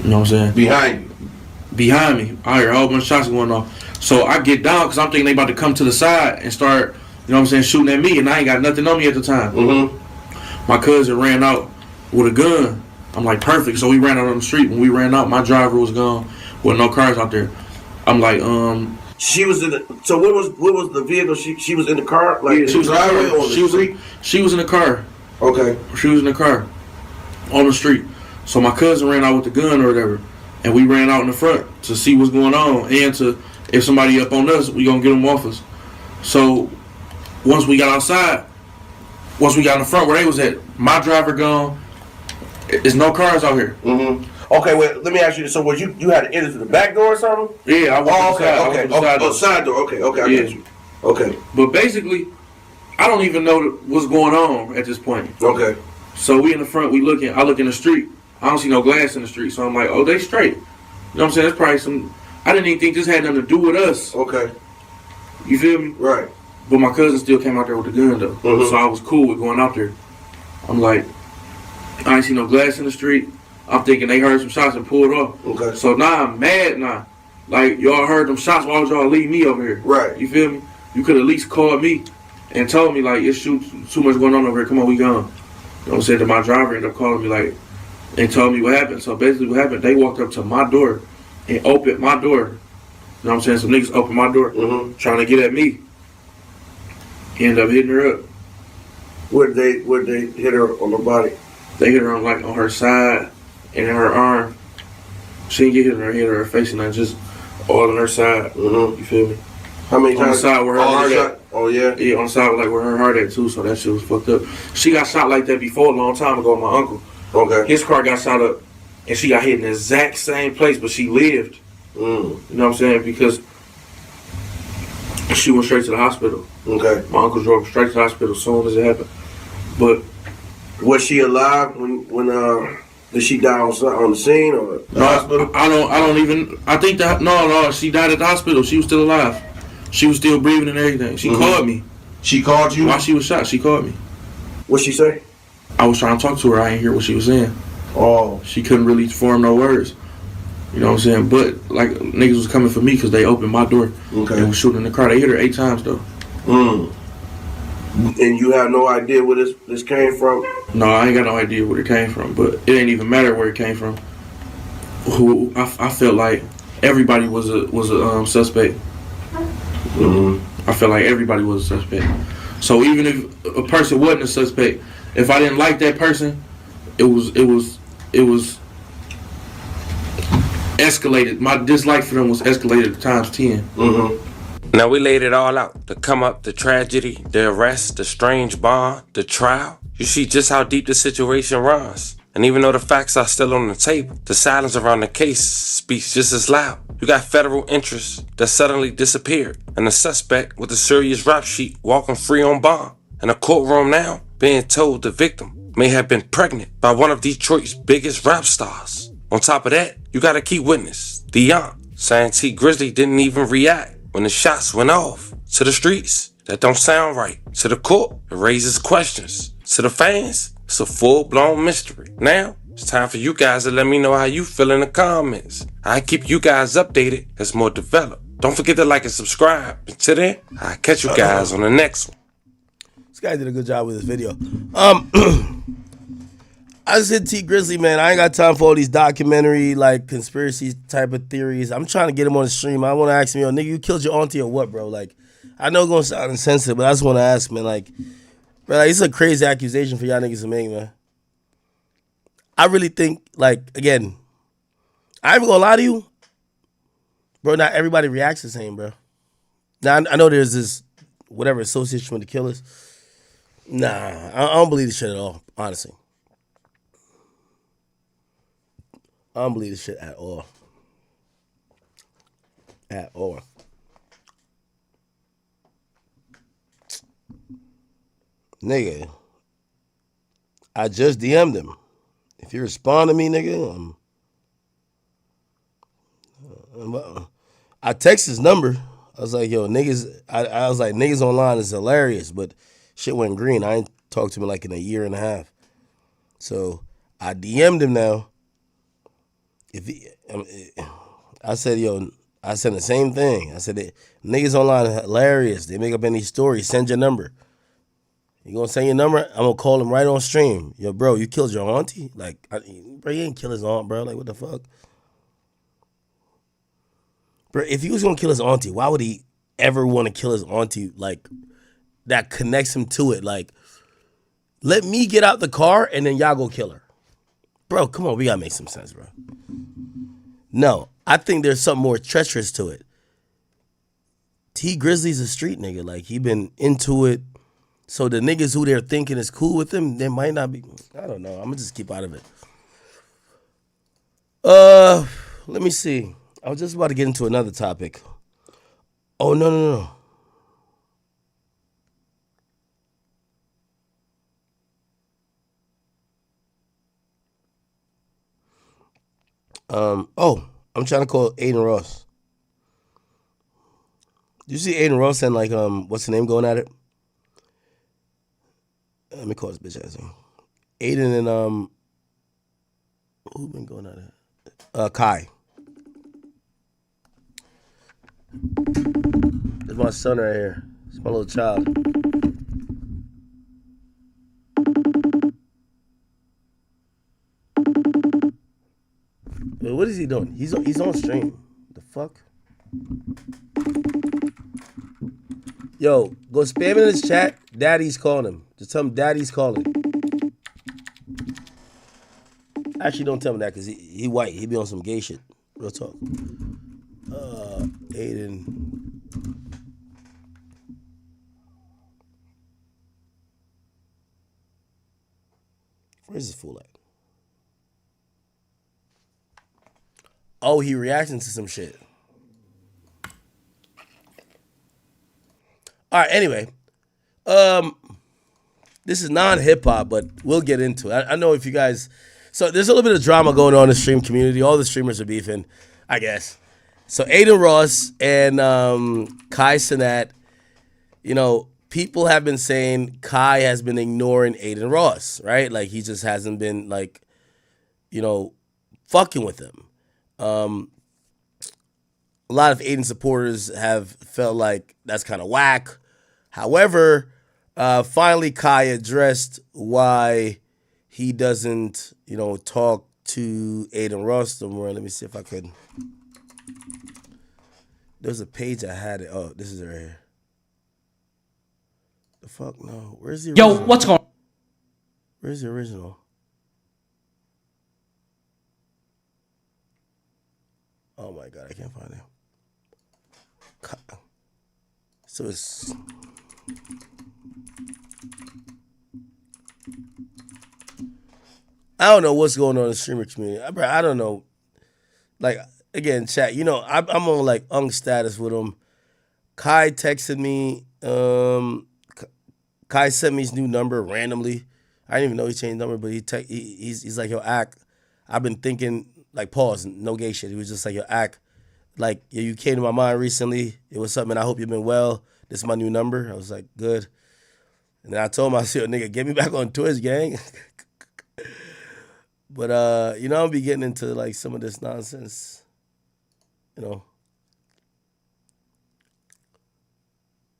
E: You know what I'm saying?
V: Behind you.
E: Behind me, I hear a whole bunch of shots going off. So I get down because I'm thinking they about to come to the side and start, you know what I'm saying, shooting at me, and I ain't got nothing on me at the time. Mm-hmm. My cousin ran out with a gun. I'm like, perfect. So we ran out on the street. When we ran out, my driver was gone with no cars out there. I'm like,
V: She was in the. So what was the vehicle? She was in the car, like
E: she was in the car. She was in the car.
V: Okay.
E: She was in the car on the street. So my cousin ran out with the gun or whatever, and we ran out in the front to see what's going on and to. If somebody up on us, we gonna get them off us. So once we got outside, once we got in the front where they was at, my driver gone. There's no cars out here.
V: Mm-hmm. Okay, well, let me ask you. So was you had to enter through the back door or something?
E: Yeah, I went
V: okay. Side door. Okay, I get you. Okay.
E: But basically, I don't even know what's going on at this point.
V: Okay.
E: So we in the front, we looking. I look in the street. I don't see no glass in the street. So I'm like, oh, they straight. You know what I'm saying? That's probably some. I didn't even think this had nothing to do with us.
V: Okay.
E: You feel me?
V: Right.
E: But my cousin still came out there with the gun though. Mm-hmm. So I was cool with going out there. I'm like, I ain't see no glass in the street. I'm thinking they heard some shots and pulled off.
V: Okay.
E: So now I'm mad now. Like, y'all heard them shots, why would y'all leave me over here?
V: Right.
E: You feel me? You could at least called me and told me, like, it's too much going on over here. Come on, we gone. You know what I'm saying? Then my driver ended up calling me, like, and told me what happened. So basically what happened, they walked up to my door and opened my door. You know what I'm saying? Some niggas opened my door, trying to get at me. Ended up hitting her up.
V: Where'd they hit her on the body?
E: They hit her on her side and in her arm. She didn't get hit in her head or her face, and just all on her side. You feel me?
V: How many times?
E: On the side where her heart at.
V: Oh yeah.
E: Yeah, on the side like where her heart at too. So that shit was fucked up. She got shot like that before a long time ago. My uncle.
V: Okay.
E: His car got shot up, and she got hit in the exact same place, but she lived. You know what I'm saying? Because she went straight to the hospital.
V: Okay.
E: My uncle drove straight to the hospital as soon as it happened. But
V: was she alive when did she die on the scene or the hospital?
E: I don't even. I think that no. She died at the hospital. She was still alive. She was still breathing and everything. She called me.
V: She called you?
E: While she was shot, she called me.
V: What'd she say?
E: I was trying to talk to her. I didn't hear what she was saying.
V: Oh.
E: She couldn't really form no words. You know what I'm saying? But, like, niggas was coming for me because they opened my door.
V: Okay.
E: And was shooting in the car. They hit her 8 times, though.
V: And you have no idea where this came from?
E: No, I ain't got no idea where it came from. But it ain't even matter where it came from. I felt like everybody was a suspect. I felt like everybody was a suspect. So even if a person wasn't a suspect, if I didn't like that person, it was escalated. My dislike for them was escalated times 10.
W: Now we laid it all out. The come up, the tragedy, the arrest, the strange bond, the trial. You see just how deep the situation runs. And even though the facts are still on the table, the silence around the case speaks just as loud. You got federal interests that suddenly disappeared, and a suspect with a serious rap sheet walking free on bond. In a courtroom now, being told the victim may have been pregnant by one of Detroit's biggest rap stars. On top of that, you got a key witness, the aunt, saying T Grizzly didn't even react when the shots went off. To the streets, that don't sound right. To the court, it raises questions. To the fans, it's a full-blown mystery. Now, it's time for you guys to let me know how you feel in the comments. I keep you guys updated as more develop. Don't forget to like and subscribe. Until then, I'll catch you guys on the next one.
A: This guy did a good job with this video. I just hit T Grizzly, man. I ain't got time for all these documentary, like, conspiracy type of theories. I'm trying to get him on the stream. I want to ask him, yo, nigga, you killed your auntie or what, bro? Like, I know it's going to sound insensitive, but I just want to ask, man, like, bro, like, it's a crazy accusation for y'all niggas to make, man. I really think, like, again, I ain't even gonna lie to you, bro, not everybody reacts the same, bro. Now, I know there's this, whatever, association with the killers. Nah, I don't believe this shit at all, honestly. I don't believe this shit at all. At all. Nigga, I just DM'd him. If you respond to me, nigga, I text his number. I was like, yo, niggas, I was like, niggas online is hilarious, but shit went green. I ain't talked to him like in a year and a half. So I DM'd him now. I said, yo, I said the same thing. I said, niggas online are hilarious. They make up any story. Send your number. You gonna send your number? I'm gonna call him right on stream. Yo, bro, you killed your auntie? Like, bro, you ain't kill his aunt, bro. Like, what the fuck? Bro, if he was gonna kill his auntie, why would he ever want to kill his auntie? Like, that connects him to it. Like, let me get out the car and then y'all go kill her. Bro, come on, we gotta make some sense, bro. No, I think there's something more treacherous to it. T Grizzly's a street nigga. Like, he been into it. So the niggas who they're thinking is cool with him, they might not be. I don't know. I'm gonna just keep out of it. Let me see. I was just about to get into another topic. Oh, no. I'm trying to call Aiden Ross. You see Aiden Ross and, like, what's the name going at it? Let me call this bitch ass. Aiden and who been going at it? Kai. That's my son right here. It's my little child. What is he doing? He's on stream. The fuck? Yo, go spam in his chat. Daddy's calling him. Just tell him Daddy's calling. Actually, don't tell him that because he white. He be on some gay shit. Real talk. Aiden. Where's this fool at? Oh, he reacting to some shit. All right, anyway. This is non-hip-hop, but we'll get into it. I know if you guys... So there's a little bit of drama going on in the stream community. All the streamers are beefing, I guess. So Aiden Ross and Kai Cenat, you know, people have been saying Kai has been ignoring Aiden Ross, right? Like he just hasn't been like, fucking with him. A lot of Aiden supporters have felt like that's kind of whack. However, finally Kai addressed why he doesn't, talk to Aiden Ross no more. Let me see if I could. There's a page I had it. Oh, this is it right here. The fuck no. Where's the original?
F: Yo, what's going on?
A: Where's the original? Oh my god, I can't find it. So it's I don't know what's going on in the streamer community. I don't know. Like again, chat. I'm on like status with him. Kai texted me. Kai sent me his new number randomly. I didn't even know he changed number, but he's like, yo, Ack. I've been thinking, like, pause, no gay shit. He was just like, yo, Ack, like, yo, you came to my mind recently. It was something. I hope you've been well. This is my new number. I was like, good. And then I told him, I said, yo, nigga, get me back on Twitch, gang. But I'll be getting into like some of this nonsense.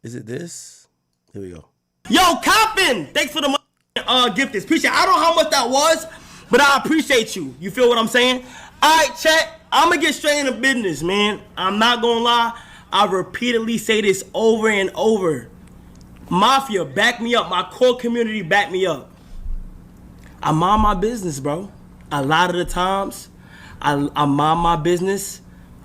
A: Is it this? Here we go.
F: Yo, Captain, thanks for the gift. Appreciate it. I don't know how much that was, but I appreciate you. You feel what I'm saying? All right, chat. I'm going to get straight into business, man. I'm not going to lie. I repeatedly say this over and over. Mafia, back me up. My core community, back me up. I mind my business, bro. A lot of the times, I mind my business.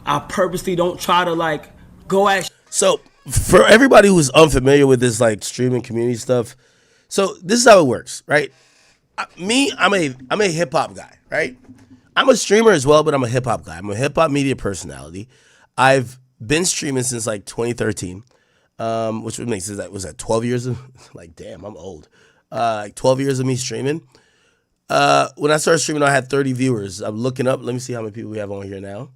F: I purposely don't try to, like, go at...
A: So, for everybody who's unfamiliar with this, like, streaming community stuff, so this is how it works, right? I'm a hip-hop guy, right? I'm a streamer as well, but I'm a hip-hop guy. I'm a hip-hop media personality. I've been streaming since, like, 2013, which makes it, was that 12 years of... Like, damn, I'm old. Like, 12 years of me streaming. When I started streaming, I had 30 viewers. I'm looking up. Let me see how many people we have on here now.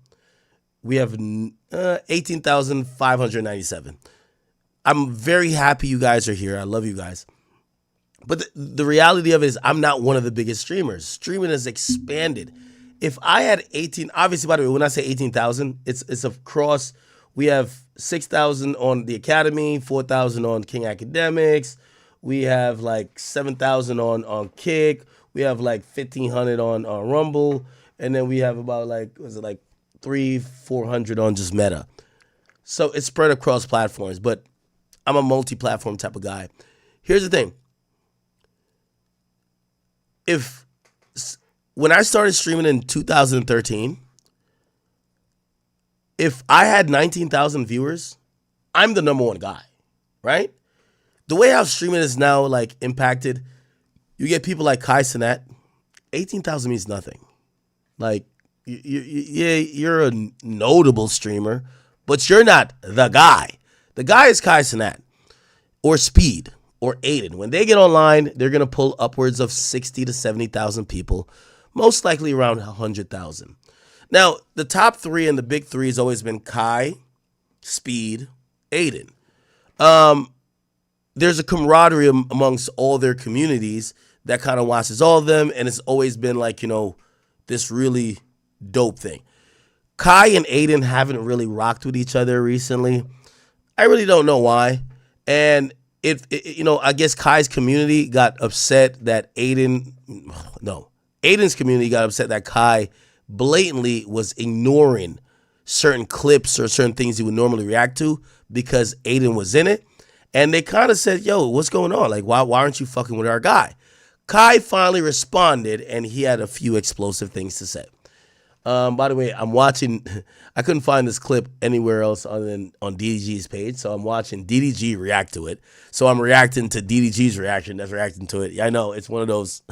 A: We have 18,597. I'm very happy you guys are here. I love you guys. But the reality of it is I'm not one of the biggest streamers. Streaming has expanded. If I had 18, obviously, by the way, when I say 18,000, it's across. We have 6,000 on the Academy, 4,000 on King Academics. We have like 7,000 on Kick. We have like 1,500 on Rumble, and then we have about like 300-400 on just Meta. So it's spread across platforms, but I'm a multi-platform type of guy. Here's the thing: when I started streaming in 2013, if I had 19,000 viewers, I'm the number one guy, right? The way how streaming is now like impacted. You get people like Kai Cenat. 18,000 means nothing. Like, you're a notable streamer, but you're not the guy. The guy is Kai Cenat or Speed or Aiden. When they get online, they're going to pull upwards of 60 to 70,000 people, most likely around 100,000. Now, the top three and the big three has always been Kai, Speed, Aiden. There's a camaraderie amongst all their communities that kind of watches all of them, and it's always been like, this really dope thing. Kai and Aiden haven't really rocked with each other recently. I really don't know why. And I guess Kai's community got upset that Aiden's community got upset that Kai blatantly was ignoring certain clips or certain things he would normally react to because Aiden was in it. And they kind of said, yo, what's going on? Like, why aren't you fucking with our guy? Kai finally responded, and he had a few explosive things to say. By the way, I'm watching, I couldn't find this clip anywhere else other than on DDG's page, so I'm watching DDG react to it. So I'm reacting to DDG's reaction that's reacting to it. Yeah, I know, it's one of those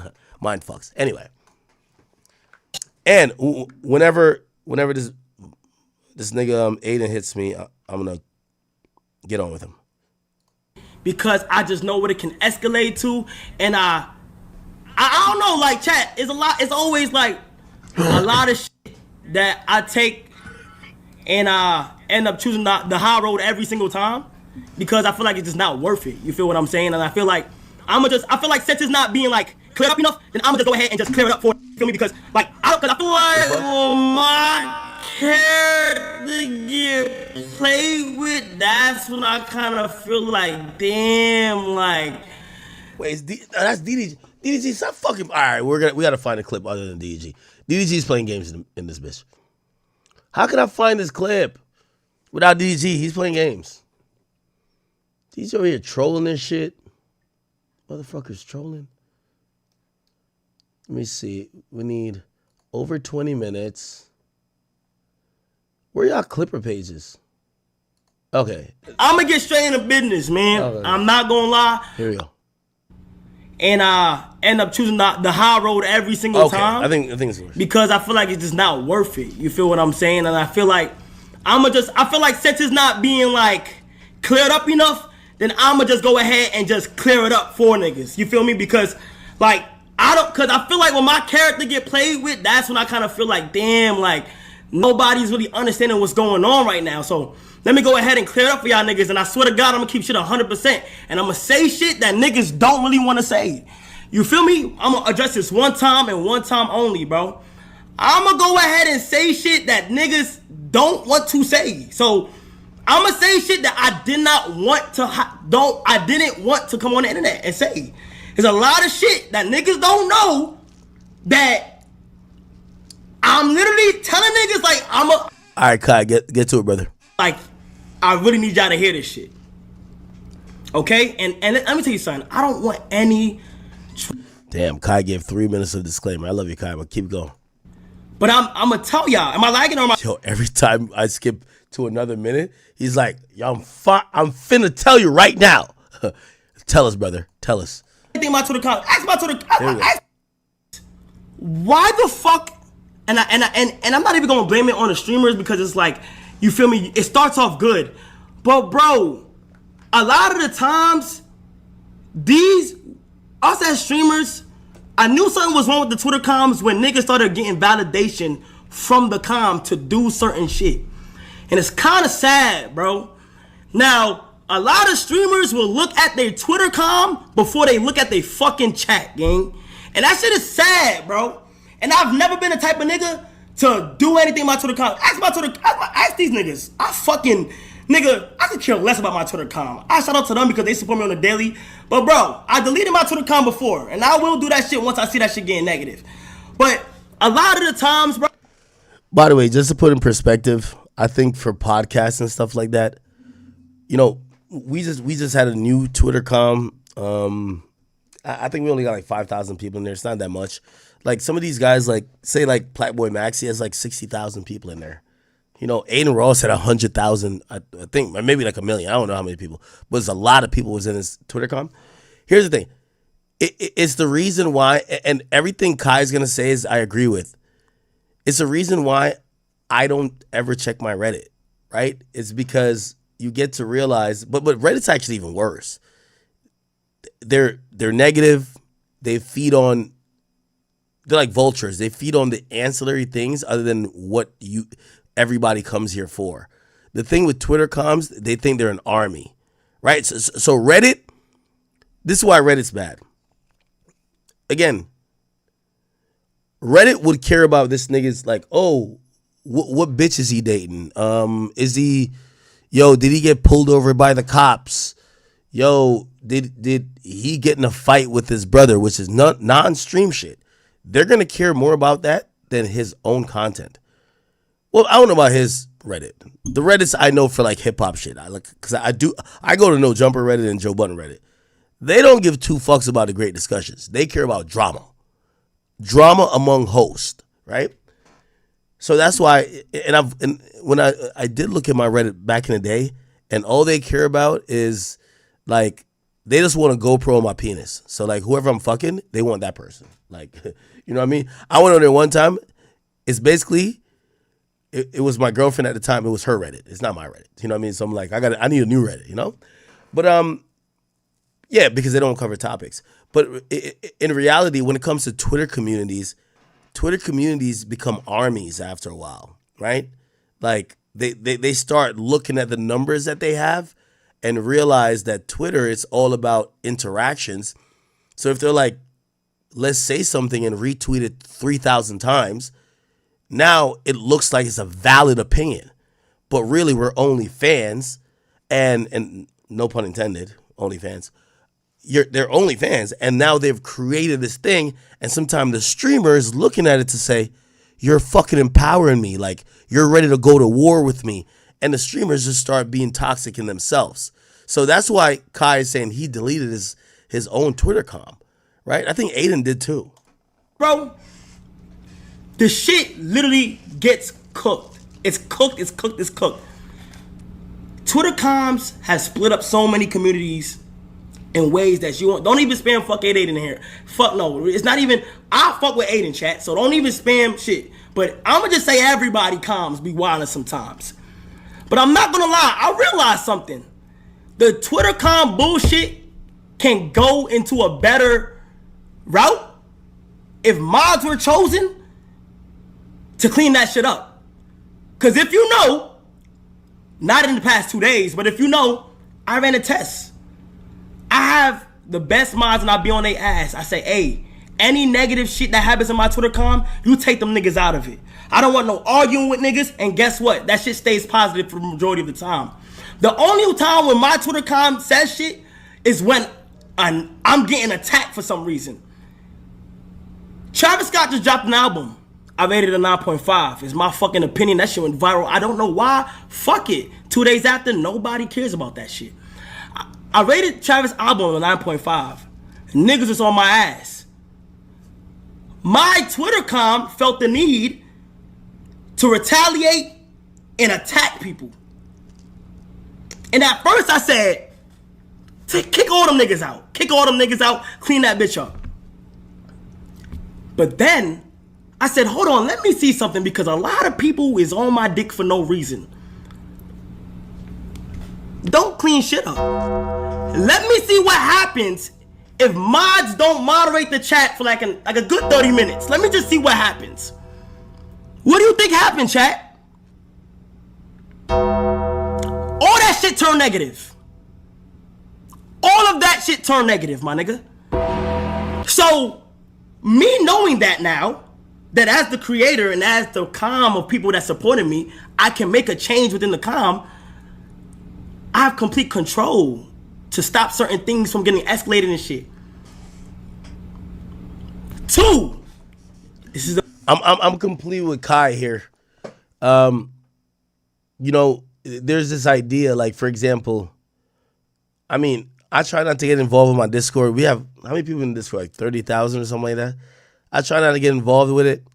A: mind fucks. Anyway. And whenever this nigga Aiden hits me, I'm going to get on with him.
F: Because I just know what it can escalate to, and I don't know, like, chat, it's always like a lot of shit that I take and I end up choosing the high road every single time. because I feel like it's just not worth it. You feel what I'm saying? And I feel like since it's not being like cleared up enough, then I'm gonna just go ahead and just clear it up for it. You feel me? Because like I feel like my character get played with. That's when I kind of feel like, damn, like.
A: Wait, that's DDG. DDG, stop fucking. All right, we gotta find a clip other than DDG. DDG's playing games in this bitch. How can I find this clip without DDG? He's playing games. DDG over here trolling this shit. Motherfuckers trolling. Let me see. We need over 20 minutes. Where y'all Clipper pages? Okay.
F: I'm gonna get straight into business, man.
A: Okay.
F: I'm not gonna lie.
A: Here we go.
F: And I end up choosing the high road every single time.
A: I think it's worse.
F: Because I feel like it's just not worth it. You feel what I'm saying? And I feel like since it's not being like cleared up enough, then I'ma just go ahead and just clear it up for niggas. You feel me? Because like I feel like when my character get played with, that's when I kind of feel like, damn, like nobody's really understanding what's going on right now. So let me go ahead and clear it up for y'all niggas. And I swear to God, I'm gonna keep shit 100%. And I'm gonna say shit that niggas don't really wanna say. You feel me? I'm gonna address this one time and one time only, bro. I'm gonna go ahead and say shit that niggas don't want to say. So I'm gonna say shit that I didn't want to come on the internet and say. There's a lot of shit that niggas don't know that I'm literally telling niggas like all
A: right, Kai, get to it, brother.
F: Like, I really need y'all to hear this shit. Okay? And let me tell you something. I don't want any...
A: Damn, Kai gave 3 minutes of disclaimer. I love you, Kai, but keep going.
F: But I'm going to tell y'all. Am I lagging or am I...
A: Yo, every time I skip to another minute, he's like, yo, I'm finna tell you right now. Tell us, brother. Tell us.
F: Anything about Twitter comments. Ask my Twitter... Why the fuck... And I'm not even going to blame it on the streamers because it's like... You feel me? It starts off good. But, bro, a lot of the times, us as streamers, I knew something was wrong with the Twitter comms when niggas started getting validation from the comm to do certain shit. And it's kind of sad, bro. Now, a lot of streamers will look at their Twitter comm before they look at their fucking chat, gang. And that shit is sad, bro. And I've never been the type of nigga to do anything about Twitter com. Ask these niggas. I could care less about my Twitter com. I shout out to them because they support me on the daily. But bro, I deleted my Twitter com before, and I will do that shit once I see that shit getting negative. But a lot of the times, bro.
A: By the way, just to put in perspective, I think for podcasts and stuff like that, you know, we just had a new Twitter com. I think we only got like 5,000 people in there. It's not that much. Like some of these guys, like say like Platboy Max, he has like 60,000 people in there. You know, Aiden Ross had 100,000, I think, maybe like 1 million. I don't know how many people, but there's a lot of people was in his Twitter com. Here's the thing. It's the reason why, and everything Kai's going to say is I agree with. It's the reason why I don't ever check my Reddit, right? It's because you get to realize, but Reddit's actually even worse. They're negative. They feed on, they're like vultures. They feed on the ancillary things other than what everybody comes here for. The thing with Twitter comms, they think they're an army, right? So Reddit, this is why Reddit's bad. Again, Reddit would care about this nigga's like, oh, what bitch is he dating? Did he get pulled over by the cops? Yo, did he get in a fight with his brother, which is non-stream shit. They're going to care more about that than his own content. Well, I don't know about his Reddit. The Reddits I know for like hip hop shit. I go to No Jumper Reddit and Joe Budden Reddit. They don't give two fucks about the great discussions. They care about drama. Drama among hosts, right? So that's why, and when I did look at my Reddit back in the day, and all they care about is like, they just want a GoPro on my penis. So like whoever I'm fucking, they want that person. Like, you know what I mean? I went on there one time. It's basically, it was my girlfriend at the time. It was her Reddit. It's not my Reddit. You know what I mean? So I'm like, I need a new Reddit, you know? But yeah, because they don't cover topics. But in reality, when it comes to Twitter communities become armies after a while, right? Like they start looking at the numbers that they have, and realize that Twitter is all about interactions. So if they're like, let's say something and retweet it 3,000 times, now it looks like it's a valid opinion. But really, we're only fans, and no pun intended, only fans. They're only fans, and now they've created this thing, and sometimes the streamer is looking at it to say, you're fucking empowering me, like, you're ready to go to war with me, and the streamers just start being toxic in themselves. So that's why Kai is saying he deleted his own Twitter com, right? I think Aiden did too.
F: Bro, the shit literally gets cooked. It's cooked, it's cooked, it's cooked. Twitter comms has split up so many communities in ways that you don't even spam fuck Aiden in here. Fuck no. It's not even, I fuck with Aiden, chat, so don't even spam shit. But I'ma just say everybody comms be wildin' sometimes. But I'm not gonna lie, I realized something. The Twitter com bullshit can go into a better route if mods were chosen to clean that shit up. Cause if you know, not in the past 2 days, but if you know, I ran a test. I have the best mods and I be on their ass. I say, hey, any negative shit that happens in my Twitter com, you take them niggas out of it. I don't want no arguing with niggas, and guess what? That shit stays positive for the majority of the time. The only time when my Twitter com says shit is when I'm getting attacked for some reason. Travis Scott just dropped an album. I rated it a 9.5. It's my fucking opinion. That shit went viral. I don't know why. Fuck it. 2 days after, nobody cares about that shit. I rated Travis' album a 9.5. Niggas was on my ass. My Twitter com felt the need to retaliate and attack people. And at first I said, kick all them niggas out. Kick all them niggas out. Clean that bitch up. But then I said, hold on, let me see something, because a lot of people is on my dick for no reason. Don't clean shit up. Let me see what happens if mods don't moderate the chat for like a good 30 minutes. Let me just see what happens. What do you think happened, chat? All that shit turned negative. All of that shit turned negative, my nigga. So, me knowing that now, that as the creator and as the comm of people that supported me, I can make a change within the comm. I have complete control to stop certain things from getting escalated and shit. 2, this is
A: I'm complete with Kai here. You know, there's this idea, like, for example, I mean, I try not to get involved with my Discord. We have, how many people in Discord? Like 30,000 or something like that? I try not to get involved with it.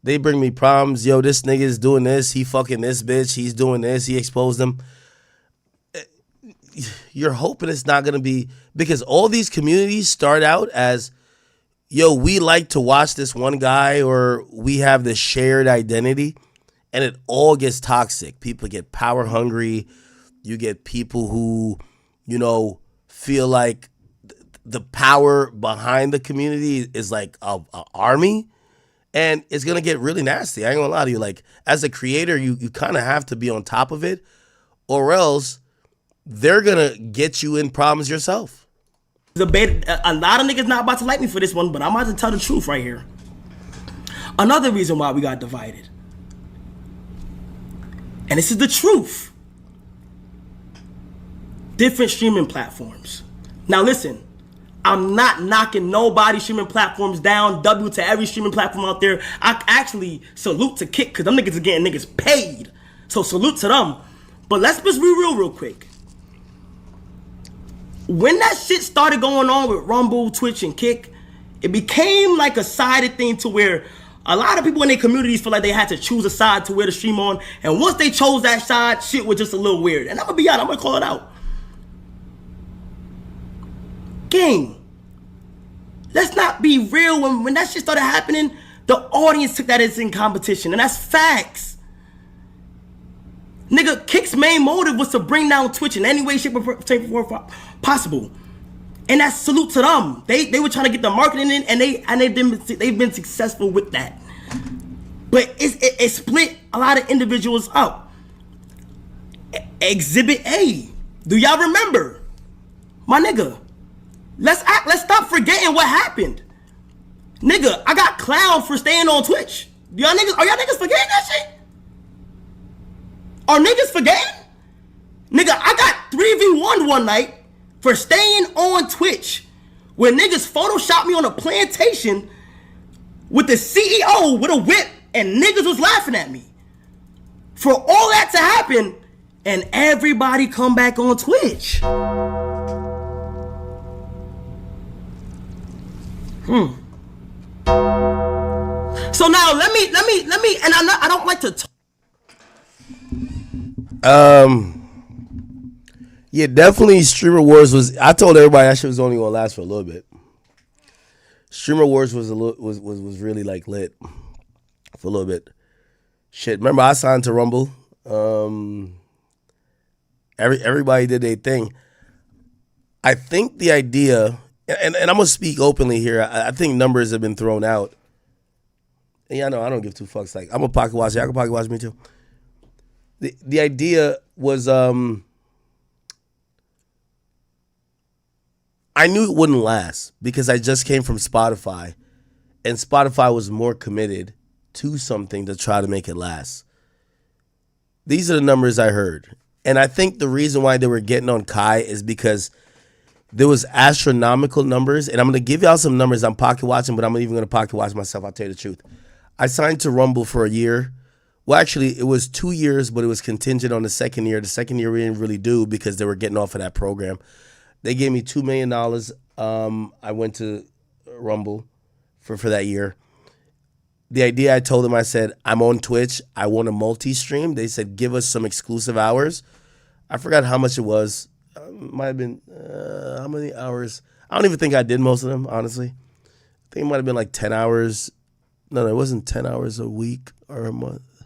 A: They bring me problems. Yo, this nigga is doing this. He fucking this bitch. He's doing this. He exposed them. You're hoping it's not going to be, because all these communities start out as, yo, we like to watch this one guy, or we have this shared identity, and it all gets toxic. People get power hungry. You get people who, you know, feel like the power behind the community is like a army, and it's gonna get really nasty. I ain't gonna lie to you. Like, as a creator, you kind of have to be on top of it, or else they're gonna get you in problems yourself.
F: A lot of niggas not about to like me for this one, but I'm about to tell the truth right here. Another reason why we got divided, and this is the truth. Different streaming platforms. Now listen, I'm not knocking nobody's streaming platforms down. W to every streaming platform out there. I actually salute to Kick, because them niggas are getting niggas paid. So salute to them. But let's just be real quick. When that shit started going on with Rumble, Twitch, and Kick, it became like a sided thing to where a lot of people in their communities feel like they had to choose a side to wear the stream on. And once they chose that side, shit was just a little weird. And I'm gonna be honest, I'm gonna call it out. Gang, let's not be real. When that shit started happening, the audience took that as in competition, and that's facts. Nigga, Kick's main motive was to bring down Twitch in any way, shape, or form possible, and that's salute to them. They were trying to get the marketing in, and they've been successful with that. But it split a lot of individuals up. Exhibit A, Do y'all remember? My nigga, let's stop forgetting what happened. Nigga, I got clowned for staying on Twitch. Are y'all niggas forgetting that shit? Are niggas forgetting? Nigga, I got 3v1 one night for staying on Twitch, where niggas photoshopped me on a plantation with the CEO with a whip, and niggas was laughing at me. For all that to happen, and everybody come back on Twitch. So now let me, and I don't like to.
A: Yeah, definitely. Streamer Wars was. I told everybody that shit was only gonna last for a little bit. Streamer Wars was was really like lit for a little bit. Shit, remember I signed to Rumble. Everybody did their thing. I think the idea, and I'm gonna speak openly here. I think numbers have been thrown out. And yeah, I know I don't give two fucks. Like, I'm a pocket watcher. Y'all can pocket watch me too. The idea was I knew it wouldn't last because I just came from Spotify, and Spotify was more committed to something to try to make it last. These are the numbers I heard. And I think the reason why they were getting on Kai is because there was astronomical numbers. And I'm going to give y'all some numbers. I'm pocket watching, but I'm even going to pocket watch myself. I'll tell you the truth. I signed to Rumble for a year. Well, actually, it was 2 years, but it was contingent on the second year. The second year we didn't really do because they were getting off of that program. They gave me $2 million. I went to Rumble for that year. The idea, I told them, I said, I'm on Twitch. I want a multi-stream. They said, give us some exclusive hours. I forgot how much it was. Might have been, how many hours? I don't even think I did most of them, honestly. I think it might have been like 10 hours. No, it wasn't 10 hours a week or a month.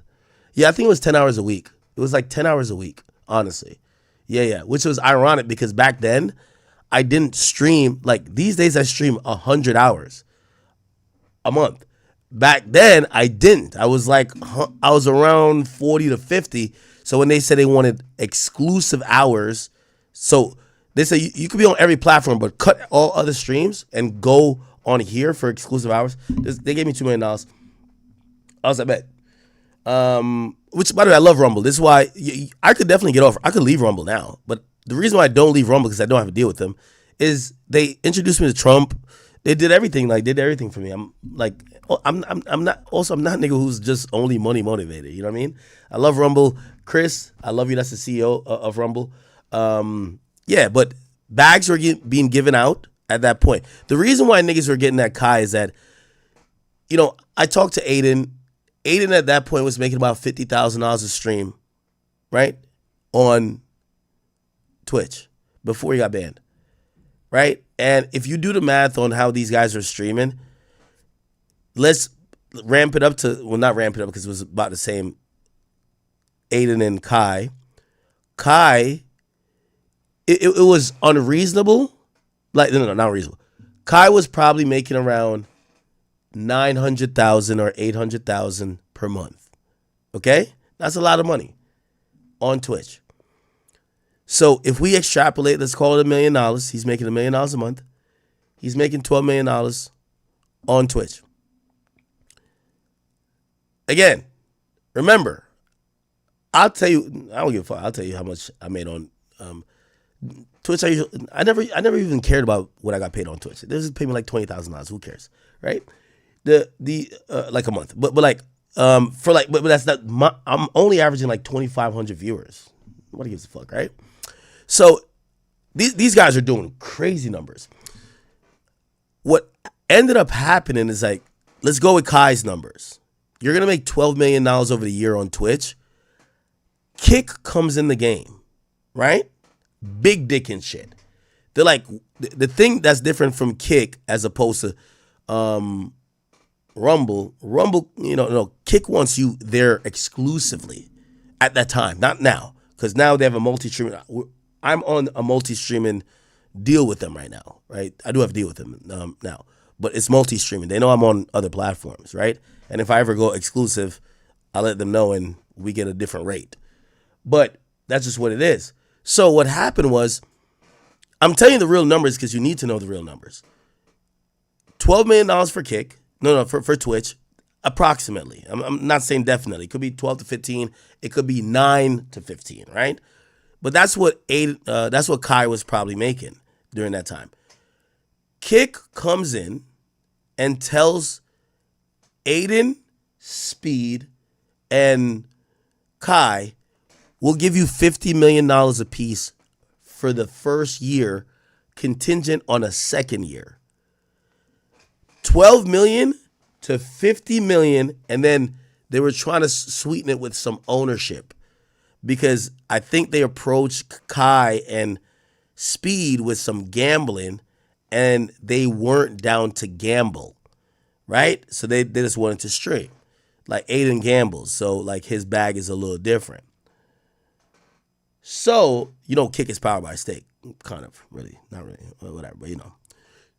A: Yeah, I think it was 10 hours a week. It was like 10 hours a week, honestly. Yeah, which was ironic because back then, I didn't stream. Like, these days I stream 100 hours a month. Back then, I didn't. I was around 40 to 50. So when they said they wanted exclusive hours, so they say you could be on every platform, but cut all other streams and go on here for exclusive hours. They gave me $2 million. I was like, bet. Which, by the way, I love Rumble. This is why I could definitely get off. I could leave Rumble now. But the reason why I don't leave Rumble, because I don't have to deal with them, is they introduced me to Trump. They did everything. Like, they did everything for me. I'm not a nigga who's just only money motivated. You know what I mean? I love Rumble. Chris, I love you. That's the CEO of Rumble. Yeah, but bags were being given out at that point. The reason why niggas were getting that Kai is that, you know, I talked to Aiden. Aiden at that point was making about $50,000 a stream, right? On Twitch before he got banned, right? And if you do the math on how these guys are streaming, let's ramp it up to, well, not ramp it up because it was about the same. Aiden and Kai. It was unreasonable. Like, no, not reasonable. Kai was probably making around $900,000 or $800,000 per month. Okay? That's a lot of money on Twitch. So if we extrapolate, let's call it $1 million. He's making $1 million a month. He's making $12 million on Twitch. Again, remember, I'll tell you, I don't give a fuck. I'll tell you how much I made on Twitch. I never even cared about what I got paid on Twitch. They just paid me like $20,000. Who cares, right? Like a month, but that's not. I'm only averaging like 2,500 viewers. What gives a fuck, right? So these guys are doing crazy numbers. What ended up happening is, like, let's go with Kai's numbers. You're gonna make $12 million over the year on Twitch. Kick comes in the game, right? Big dick and shit. They're like, the thing that's different from Kick as opposed to Rumble, Kick wants you there exclusively at that time, not now, because now they have a multi-streaming. I'm on a multi-streaming deal with them right now, right? I do have a deal with them now, but it's multi-streaming. They know I'm on other platforms, right? And if I ever go exclusive, I'll let them know and we get a different rate. But that's just what it is. So what happened was, I'm telling you the real numbers because you need to know the real numbers. $12 million for Kick. No, for Twitch, approximately. I'm not saying definitely. It could be 12 to 15. It could be 9 to 15, right? But that's what Kai was probably making during that time. Kick comes in and tells Aiden, Speed, and Kai, we'll give you $50 million apiece for the first year, contingent on a second year. 12 million to 50 million, and then they were trying to sweeten it with some ownership because I think they approached Kai and Speed with some gambling and they weren't down to gamble, right? So they just wanted to stream. Like Aiden gambles, so like his bag is a little different. So, Kick is powered by a stake. Kind of, really. Not really. Whatever, but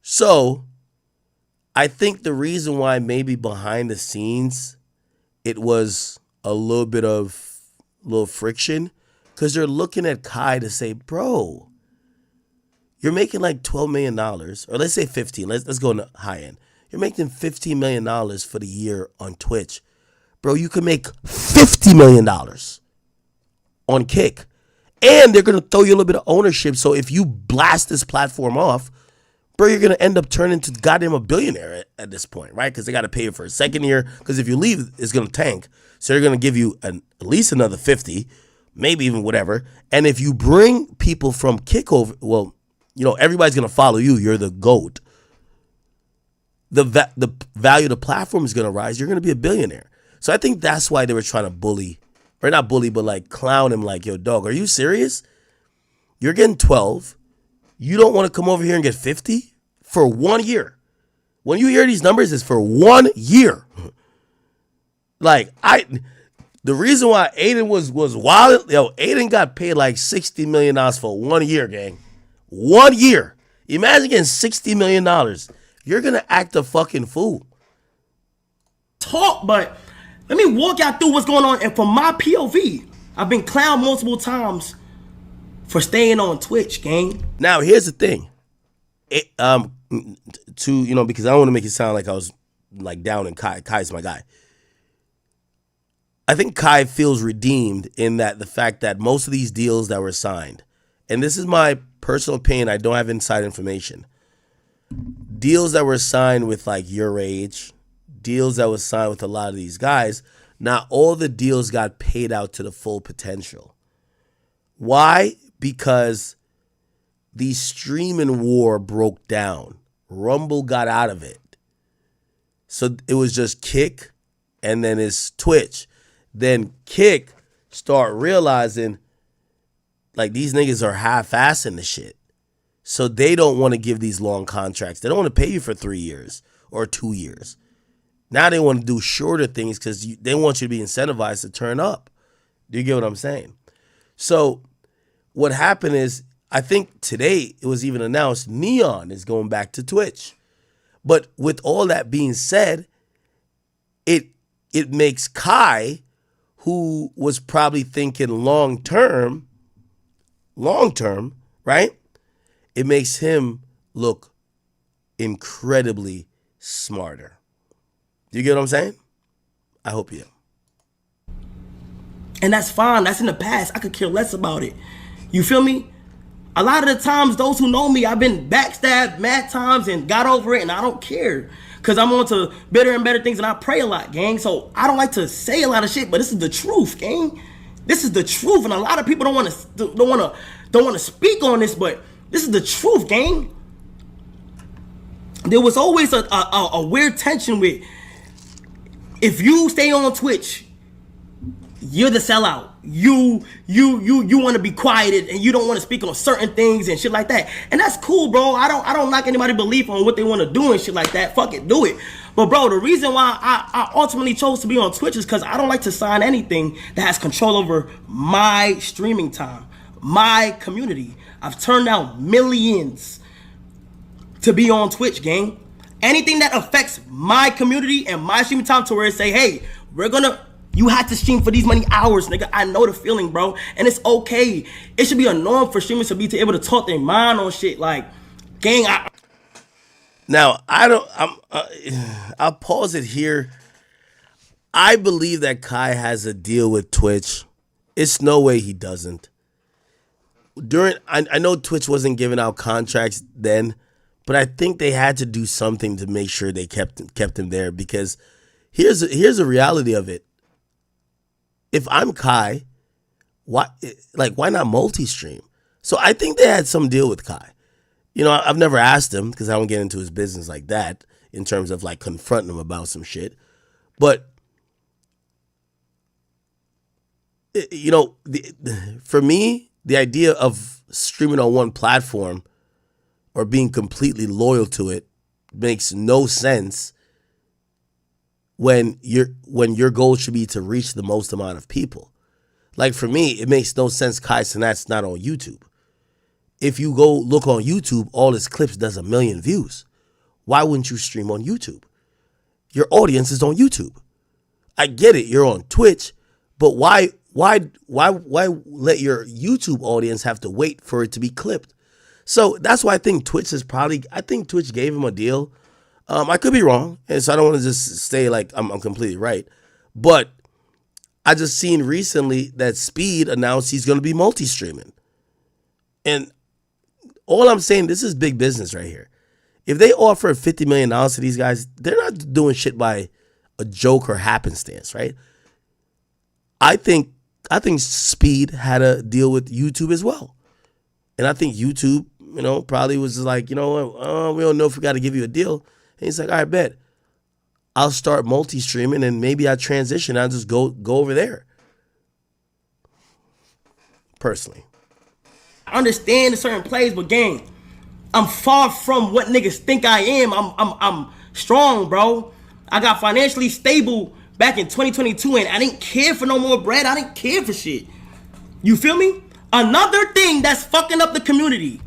A: So, I think the reason why maybe behind the scenes it was a little friction, because they're looking at Kai to say, bro, you're making like $12 million, or let's say 15. Let's go on the high end. You're making $15 million for the year on Twitch. Bro, you can make $50 million on Kick. And they're going to throw you a little bit of ownership. So if you blast this platform off, bro, you're going to end up turning to goddamn a billionaire at this point, right? Because they got to pay you for a second year. Because if you leave, it's going to tank. So they're going to give you at least another 50, maybe even whatever. And if you bring people from Kick over, well, everybody's going to follow you. You're the GOAT. The value of the platform is going to rise. You're going to be a billionaire. So I think that's why they were trying to bully. Or not bully, but like clown him like, yo, dog, are you serious? You're getting 12. You don't want to come over here and get 50 for 1 year. When you hear these numbers, it's for 1 year. Like, the reason why Aiden was wild, Aiden got paid like $60 million for 1 year, gang. 1 year. Imagine getting $60 million. You're going to act a fucking fool.
F: But let me walk y'all through what's going on. And from my POV, I've been clowned multiple times for staying on Twitch, gang.
A: Now, here's the thing. Because I don't want to make it sound like I was like down in Kai. Kai's my guy. I think Kai feels redeemed in that the fact that most of these deals that were signed, and this is my personal opinion, I don't have inside information. Deals that were signed with like your age, deals that was signed with a lot of these guys, not all the deals got paid out to the full potential. Why? Because the streaming war broke down. Rumble got out of it. So it was just Kick and then it's Twitch. Then Kick start realizing like these niggas are half-assing the shit. So they don't want to give these long contracts. They don't want to pay you for 3 years or 2 years. Now they want to do shorter things because they want you to be incentivized to turn up. Do you get what I'm saying? So what happened is, I think today it was even announced Neon is going back to Twitch. But with all that being said, it makes Kai, who was probably thinking long term, right? It makes him look incredibly smarter. Do you get what I'm saying? I hope you do.
F: And that's fine. That's in the past. I could care less about it. You feel me? A lot of the times, those who know me, I've been backstabbed mad times and got over it, and I don't care. Because I'm on to better and better things, and I pray a lot, gang. So I don't like to say a lot of shit, but this is the truth, gang. This is the truth, and a lot of people don't want to speak on this, but this is the truth, gang. There was always a weird tension with, if you stay on Twitch, you're the sellout. You want to be quieted and you don't want to speak on certain things and shit like that. And that's cool, bro. I don't knock anybody's belief on what they want to do and shit like that. Fuck it, do it. But bro, the reason why I ultimately chose to be on Twitch is because I don't like to sign anything that has control over my streaming time, my community. I've turned down millions to be on Twitch, gang. Anything that affects my community and my streaming time to where it say, hey, we're gonna You had to stream for these many hours, nigga. I know the feeling, bro. And it's okay. It should be a norm for streamers to be able to talk their mind on shit. Like, gang,
A: Now, I'll pause it here. I believe that Kai has a deal with Twitch. It's no way he doesn't. I know Twitch wasn't giving out contracts then, but I think they had to do something to make sure they kept him there, because here's the reality of it. If I'm Kai, why not multi-stream? So I think they had some deal with Kai. You know, I've never asked him because I don't get into his business like that in terms of like confronting him about some shit. But, you know, for me, the idea of streaming on one platform or being completely loyal to it makes no sense when your goal should be to reach the most amount of people. Like for me, it makes no sense Kai Cenat's not on YouTube. If you go look on YouTube, all his clips does 1 million views. Why wouldn't you stream on YouTube? Your audience is on YouTube. I get it, you're on Twitch, but why let your YouTube audience have to wait for it to be clipped? So that's why I think Twitch gave him a deal. I could be wrong, and so I don't want to just stay like I'm completely right. But I just seen recently that Speed announced he's going to be multi-streaming. And all I'm saying, this is big business right here. If they offer $50 million to these guys, they're not doing shit by a joke or happenstance, right? I think Speed had a deal with YouTube as well. And I think YouTube, you know, probably was just like, you know what, we don't know if we got to give you a deal. And he's like, all right, bet. I'll start multi-streaming and maybe I transition. I'll just go over there. Personally.
F: I understand in certain plays, but gang, I'm far from what niggas think I am. I'm strong, bro. I got financially stable back in 2022 and I didn't care for no more bread. I didn't care for shit. You feel me? Another thing that's fucking up the community.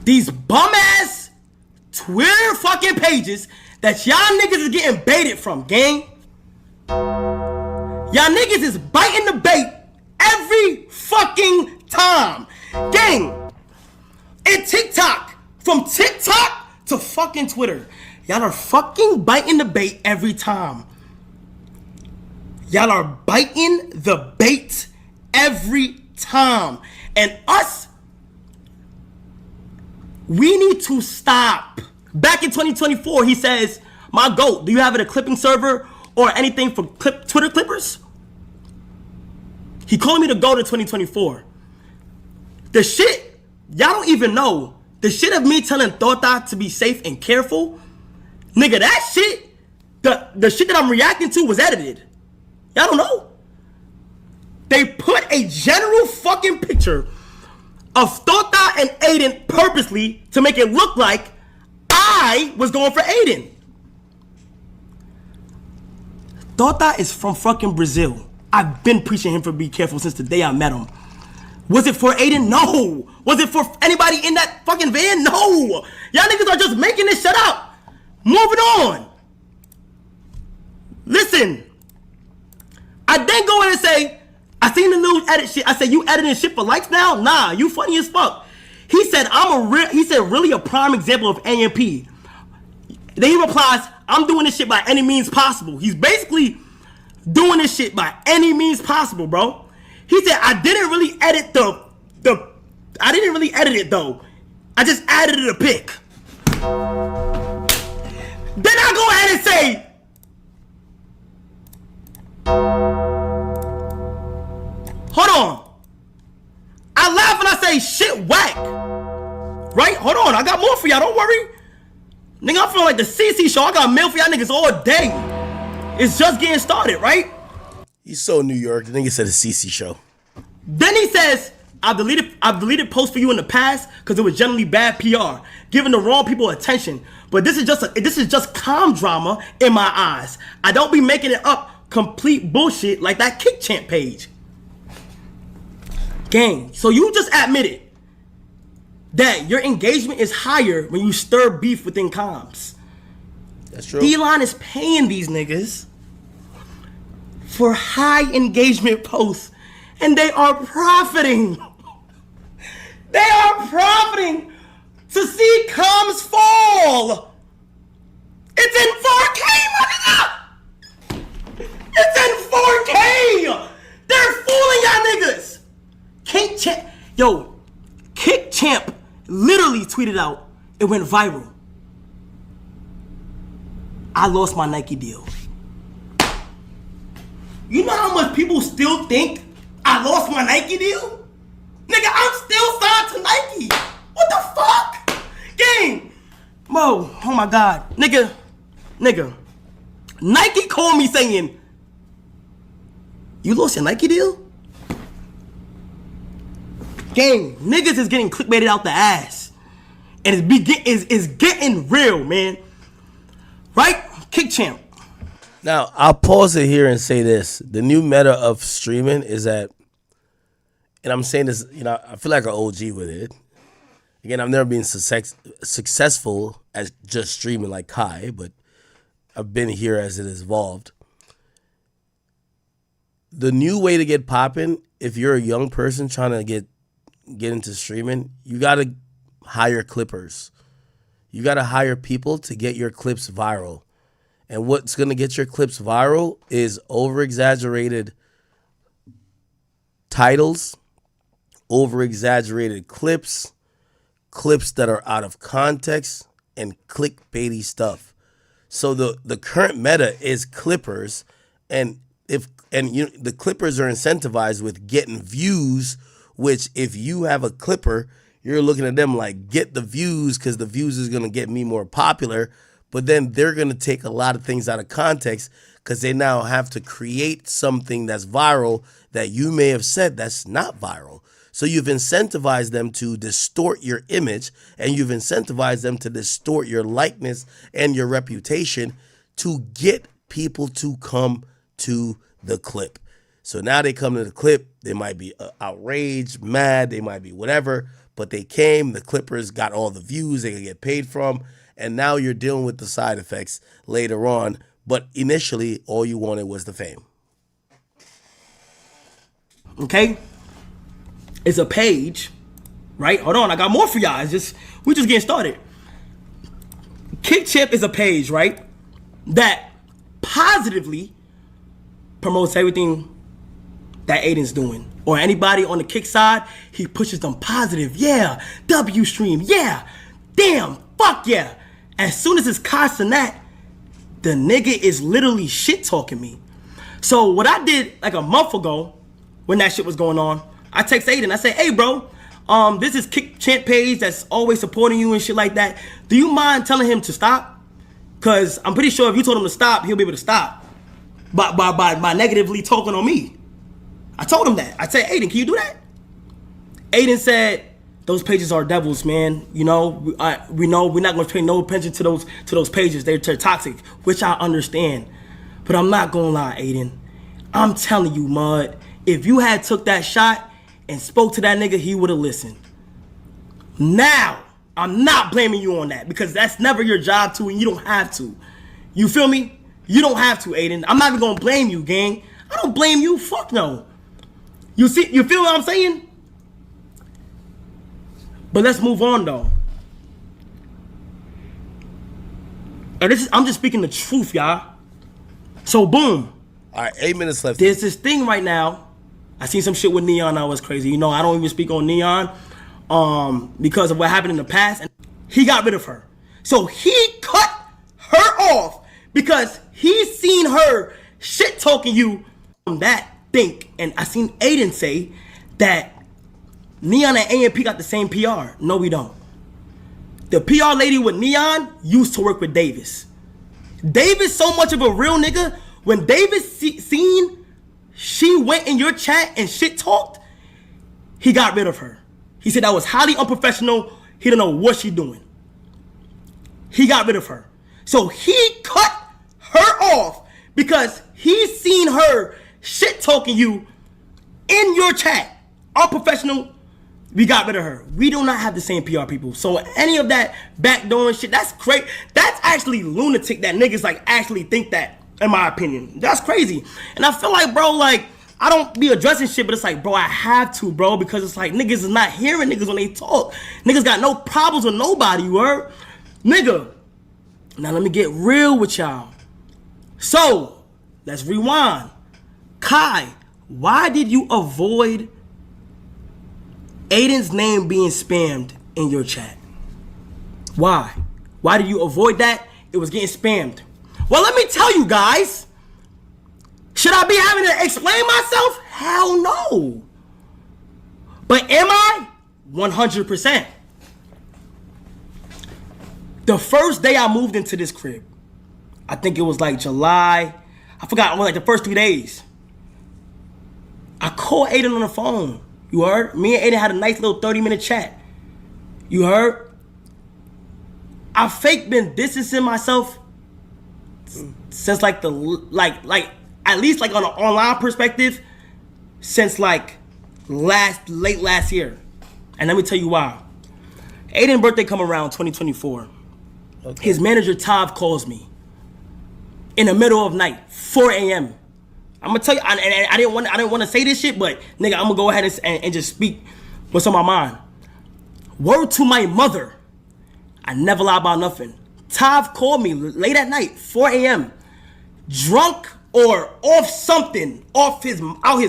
F: These bum-ass Twitter fucking pages that y'all niggas is getting baited from, gang. Y'all niggas is biting the bait every fucking time. Gang, and TikTok, from TikTok to fucking Twitter, y'all are fucking biting the bait every time. Y'all are biting the bait every time. And us, we need to stop. Back in 2024, he says, my GOAT, do you have a clipping server or anything for Twitter clippers? He called me the GOAT in 2024. The shit, y'all don't even know. The shit of me telling Thota to be safe and careful, nigga, that shit, the shit that I'm reacting to was edited. Y'all don't know. They put a general fucking picture of Thota and Aiden purposely to make it look like I was going for Aiden. Thota is from fucking Brazil. I've been preaching him for be careful since the day I met him. Was it for Aiden? No. Was it for anybody in that fucking van? No. Y'all niggas are just making this shit up. Moving on. Listen. I then go in and say, I seen the new edit shit. I said, you editing shit for likes now? Nah, you funny as fuck. He said, really a prime example of AMP. Then he replies, I'm doing this shit by any means possible. He's basically doing this shit by any means possible, bro. He said, I didn't really edit I didn't really edit it though. I just added a pic. Then I go ahead and say, hold on. I laugh and I say, shit whack. Right? Hold on. I got more for y'all. Don't worry. Nigga, I'm feeling like the CC show. I got mail for y'all niggas all day. It's just getting started, right?
A: He's so New York. The nigga said a CC show.
F: Then he says, I've deleted posts for you in the past because it was generally bad PR, giving the wrong people attention. But this is just calm drama in my eyes. I don't be making it up complete bullshit like that Kick Champ page. Gang, so you just admitted that your engagement is higher when you stir beef within comms.
A: That's true.
F: Elon is paying these niggas for high engagement posts, and they are profiting. They are profiting to see comms fall. It's in 4K, my nigga. It's in 4K. They're fooling y'all niggas. Kick Champ literally tweeted out, it went viral. I lost my Nike deal. You know how much people still think I lost my Nike deal? Nigga, I'm still signed to Nike. What the fuck? Gang. Mo, oh my God. Nigga. Nike called me saying, you lost your Nike deal? Gang, niggas is getting clickbaited out the ass. And it's getting real, man. Right? Kick Champ.
A: Now, I'll pause it here and say this. The new meta of streaming is that, and I'm saying this, I feel like an OG with it. Again, I've never been successful as just streaming like Kai, but I've been here as it has evolved. The new way to get popping, if you're a young person trying to get into streaming, you got to hire clippers. You got to hire people to get your clips viral. And what's going to get your clips viral is over-exaggerated titles, over-exaggerated clips that are out of context, and clickbaity stuff. So the current meta is clippers, and the clippers are incentivized with getting views, which if you have a clipper, you're looking at them like, get the views because the views is going to get me more popular. But then they're going to take a lot of things out of context because they now have to create something that's viral that you may have said that's not viral. So you've incentivized them to distort your image, and you've incentivized them to distort your likeness and your reputation to get people to come to the clip. So now they come to the clip, they might be outraged, mad, they might be whatever, but they came, the clippers got all the views they could get paid from, and now you're dealing with the side effects later on. But initially, all you wanted was the fame.
F: Okay? It's a page, right? Hold on, I got more for y'all. We just getting started. Kick Champ is a page, right, that positively promotes everything that Aiden's doing. Or anybody on the Kick side, he pushes them positive. Yeah, W stream, yeah, damn, fuck yeah. As soon as it's costing that, the nigga is literally shit talking me. So what I did like a month ago, when that shit was going on, I text Aiden, I say, hey bro, this is Kick Champ page that's always supporting you and shit like that. Do you mind telling him to stop? Cause I'm pretty sure if you told him to stop, he'll be able to stop. By negatively talking on me. I told him that. I said, Aiden, can you do that? Aiden said, those pages are devils, man. We know we're not going to pay no attention to those pages. They're toxic, which I understand. But I'm not going to lie, Aiden. I'm telling you, Mud, if you had took that shot and spoke to that nigga, he would have listened. Now, I'm not blaming you on that because that's never your job to, and you don't have to. You feel me? You don't have to, Aiden. I'm not even going to blame you, gang. I don't blame you. Fuck no. You feel what I'm saying? But let's move on though. And I'm just speaking the truth, y'all. So boom.
A: All right, 8 minutes left.
F: There's this thing right now. I seen some shit with Neon that was crazy. I don't even speak on Neon because of what happened in the past. And he got rid of her. So he cut her off because he's seen her shit talking you on that think. And I seen Aiden say that Neon and AMP got the same PR. No, we don't. The PR lady with Neon used to work with Davis. Davis so much of a real nigga. When Davis seen she went in your chat and shit talked, he got rid of her. He said that was highly unprofessional. He don't know what she doing. He got rid of her. So he cut her off because he's seen her shit talking you in your chat. Unprofessional. we got rid of her. We do not have the same PR people. So any of that backdooring shit, that's crazy. That's actually lunatic that niggas like actually think that, in my opinion. That's crazy. And I feel like, bro, like, I don't be addressing shit, but it's like, bro, I have to, bro, because it's like niggas is not hearing niggas when they talk. Niggas got no problems with nobody, you heard? Nigga. Now let me get real with y'all. So, let's rewind. Kai, why did you avoid Aiden's name being spammed in your chat? Why? Why did you avoid that? It was getting spammed. Well, let me tell you guys. Should I be having to explain myself? Hell no. But am I? 100%. The first day I moved into this crib, I think it was like July. I forgot, like the first 3 days. I called Aiden on the phone. You heard? Me and Aiden had a nice little 30-minute chat. You heard? I fake been distancing myself since like the like at least like on an online perspective since like late last year. And let me tell you why. Aiden's birthday come around 2024. Okay. His manager Tav calls me in the middle of night, 4 a.m. I'm gonna tell you, and I didn't want to say this shit, but nigga, I'm gonna go ahead and just speak what's on my mind. Word to my mother, I never lie about nothing. Tav called me late at night, 4 a.m. drunk or off something, out his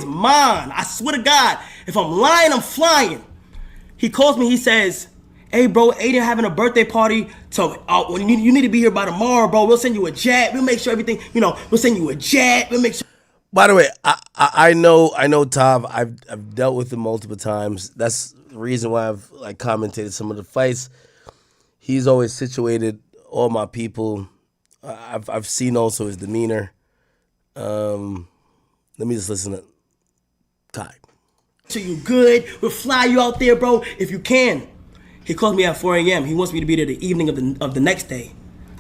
F: mind. I swear to God, if I'm lying, I'm flying. He calls me, he says, hey bro, Aiden having a birthday party, so you need to be here by tomorrow, bro. We'll send you a jet. We'll make sure everything, we'll send you a jet. We'll make sure.
A: By the way, I know Tav. I've dealt with him multiple times. That's the reason why I've like commentated some of the fights. He's always situated all my people. I've seen also his demeanor. Let me just listen to Kai.
F: So you good? We'll fly you out there, bro, if you can. He calls me at 4 a.m. He wants me to be there the evening of the next day.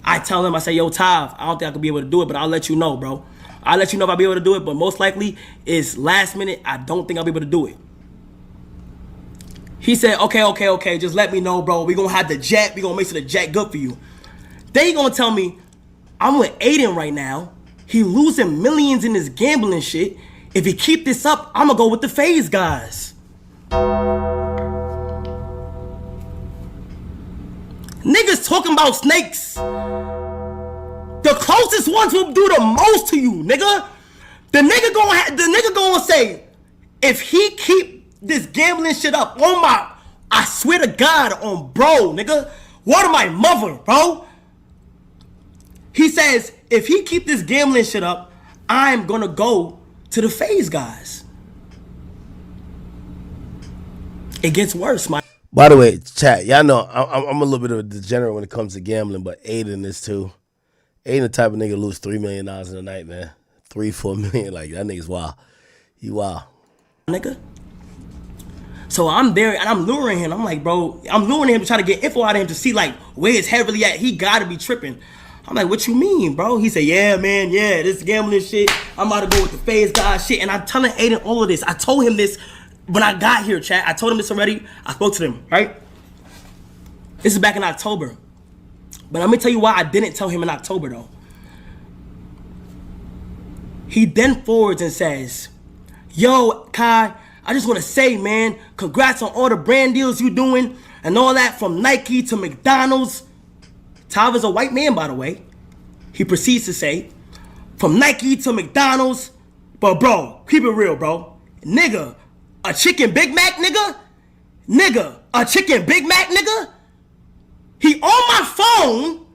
F: I tell him, I say, yo, Tav, I don't think I could be able to do it, but I'll let you know, bro. I'll let you know if I'll be able to do it, but most likely it's last minute. I don't think I'll be able to do it. He said, okay, just let me know, bro. We gonna have the jet. We gonna make sure the jet good for you. Then he gonna tell me, I'm with Aiden right now. He losing millions in this gambling shit. If he keep this up, I'm gonna go with the FaZe guys. Niggas talking about snakes. The closest ones will do the most to you, nigga. The nigga gonna say, if he keep this gambling shit up on I swear to God on bro, nigga. What my mother, bro? He says, if he keep this gambling shit up, I'm gonna go to the FaZe guys. It gets worse, my.
A: By the way, chat, y'all know I'm a little bit of a degenerate when it comes to gambling, but Aiden is too. Aiden the type of nigga lose $3 million in a night, man. 3-4 million, like that nigga's wild. He wild.
F: Nigga. So I'm there and I'm luring him. I'm like, bro, I'm luring him to try to get info out of him to see like where his head really at. He gotta be tripping. I'm like, what you mean, bro? He said, yeah, man, yeah, this gambling shit. I'm about to go with the FaZe guys shit. And I'm telling Aiden all of this. I told him this when I got here, chat. I told him this already. I spoke to them, right? This is back in October. But let me tell you why I didn't tell him in October, though. He then forwards and says, yo, Kai, I just want to say, man, congrats on all the brand deals you doing and all that from Nike to McDonald's. Tav is a white man, by the way. He proceeds to say, from Nike to McDonald's. But, bro, keep it real, bro. Nigga, a chicken Big Mac, nigga? Nigga, a chicken Big Mac, nigga? He on my phone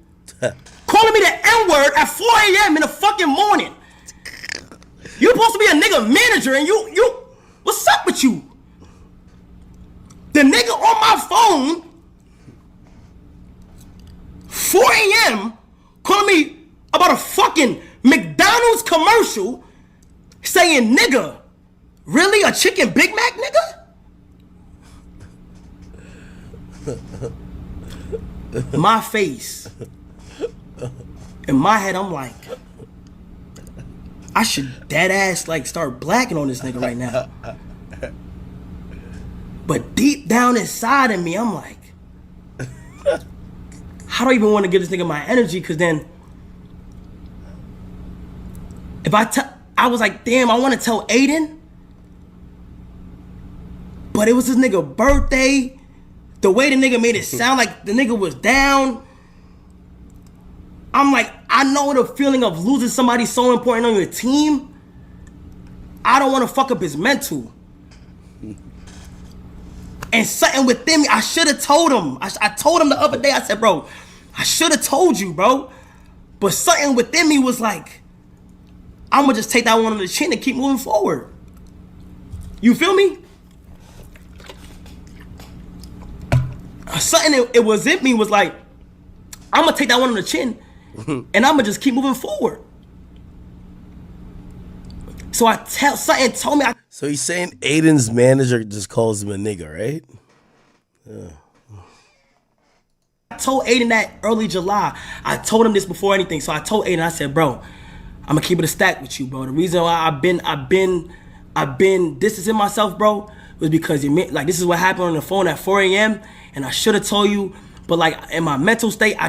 F: calling me the N-word at 4 a.m. in the fucking morning. You supposed to be a nigga manager and you, what's up with you? The nigga on my phone, 4 a.m., calling me about a fucking McDonald's commercial saying, nigga, really a chicken Big Mac, nigga? My face. In my head, I'm like, I should dead ass like start blacking on this nigga right now. But deep down inside of me, I'm like, how do I even want to give this nigga my energy? Because then, if I was like, damn, I want to tell Aiden, but it was his nigga birthday. The way the nigga made it sound like the nigga was down. I'm like, I know the feeling of losing somebody so important on your team. I don't want to fuck up his mental. And something within me, I should have told him. I told him the other day, I said, bro, I should have told you, bro. But something within me was like, I'm going to just take that one on the chin and keep moving forward. You feel me? Something it was in me was like, I'm going to take that one on the chin and I'm going to just keep moving forward. So something told me.
A: So he's saying Aiden's manager just calls him a nigga, right? Yeah.
F: I told Aiden that early July. I told him this before anything. So I told Aiden, I said, bro, I'm gonna keep it a stack with you, bro. The reason why I've been distancing myself, bro, was because like this is what happened on the phone at 4 a.m. and I should have told you. But like in my mental state, I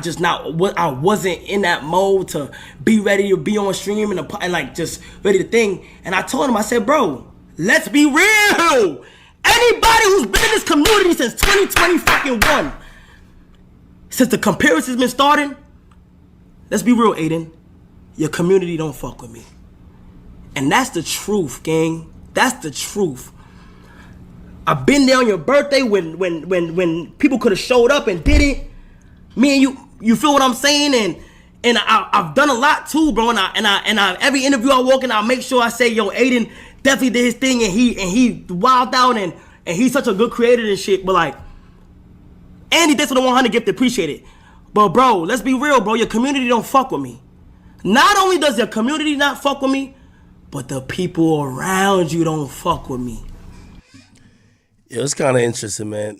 F: wasn't in that mode to be ready to be on stream and like just ready to think. And I told him, I said, bro, let's be real. Anybody who's been in this community since 2021, since the comparison's been starting, let's be real, Aiden. Your community don't fuck with me. And that's the truth, gang. That's the truth. I've been there on your birthday when people could have showed up and did it. Me and you feel what I'm saying? And I've done a lot too, bro. And I every interview I walk in, I make sure I say, yo, Aiden definitely did his thing and he wilded out and he's such a good creator and shit. But like, and he did for the 100 gift, appreciate it. But bro, let's be real, bro. Your community don't fuck with me. Not only does your community not fuck with me, but the people around you don't fuck with me.
A: Yo, it's kind of interesting, man.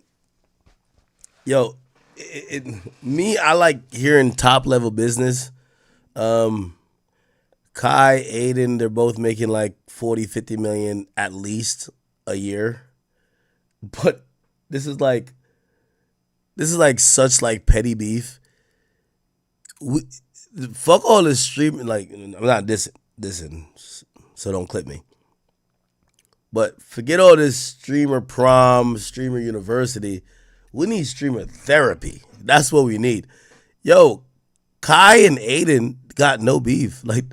A: Yo, I like hearing top level business. Kai, Aiden, they're both making like 40, 50 million at least a year. But this is like such like petty beef. Fuck all this streaming. Like, I'm not dissing, so don't clip me. But forget all this streamer prom, streamer university. We need streamer therapy. That's what we need. Yo, Kai and Aiden got no beef. Like,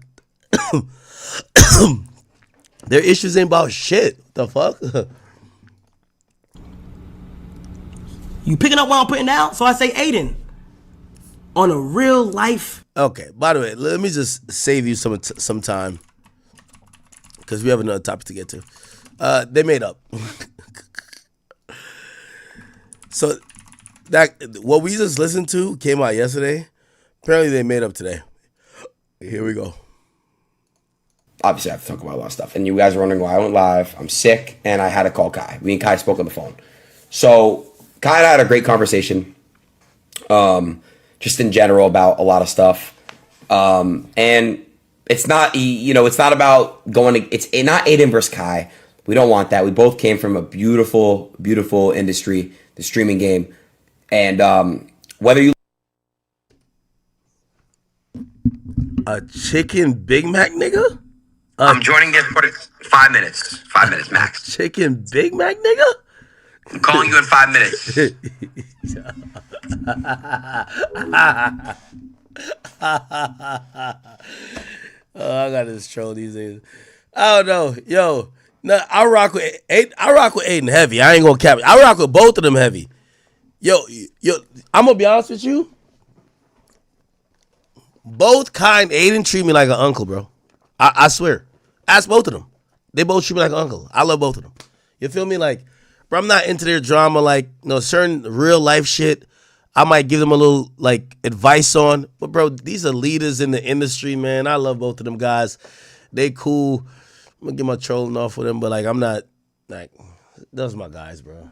A: their issues ain't about shit. What the fuck?
F: You picking up what I'm putting down? So I say Aiden. On a real life.
A: Okay, by the way, let me just save you some time. Because we have another topic to get to. They made up. So that what we just listened to came out yesterday. Apparently they made up today. Here we go.
G: Obviously I have to talk about a lot of stuff. And you guys are wondering why I went live. I'm sick and I had to call Kai. Me and Kai spoke on the phone. So Kai and I had a great conversation. Just in general about a lot of stuff. And it's not, it's not about it's not Aiden versus Kai. We don't want that. We both came from a beautiful, beautiful industry, the streaming game. And whether you...
A: A chicken Big Mac, nigga?
H: I'm joining this for 5 minutes. 5 minutes max.
A: Chicken Big Mac, nigga?
H: I'm calling you in 5 minutes.
A: Oh, I got this troll these days. I don't know. Yo, no, I rock with Aiden heavy. I ain't gonna cap it. I rock with both of them heavy. Yo, I'm gonna be honest with you. Both Kai and Aiden treat me like an uncle, bro. I swear. Ask both of them. They both treat me like an uncle. I love both of them. You feel me? Like, bro, I'm not into their drama. Like, certain real life shit, I might give them a little, like, advice on. But, bro, these are leaders in the industry, man. I love both of them guys. They cool. I'm going to get my trolling off with them. But, like, I'm not, like, those are my guys, bro.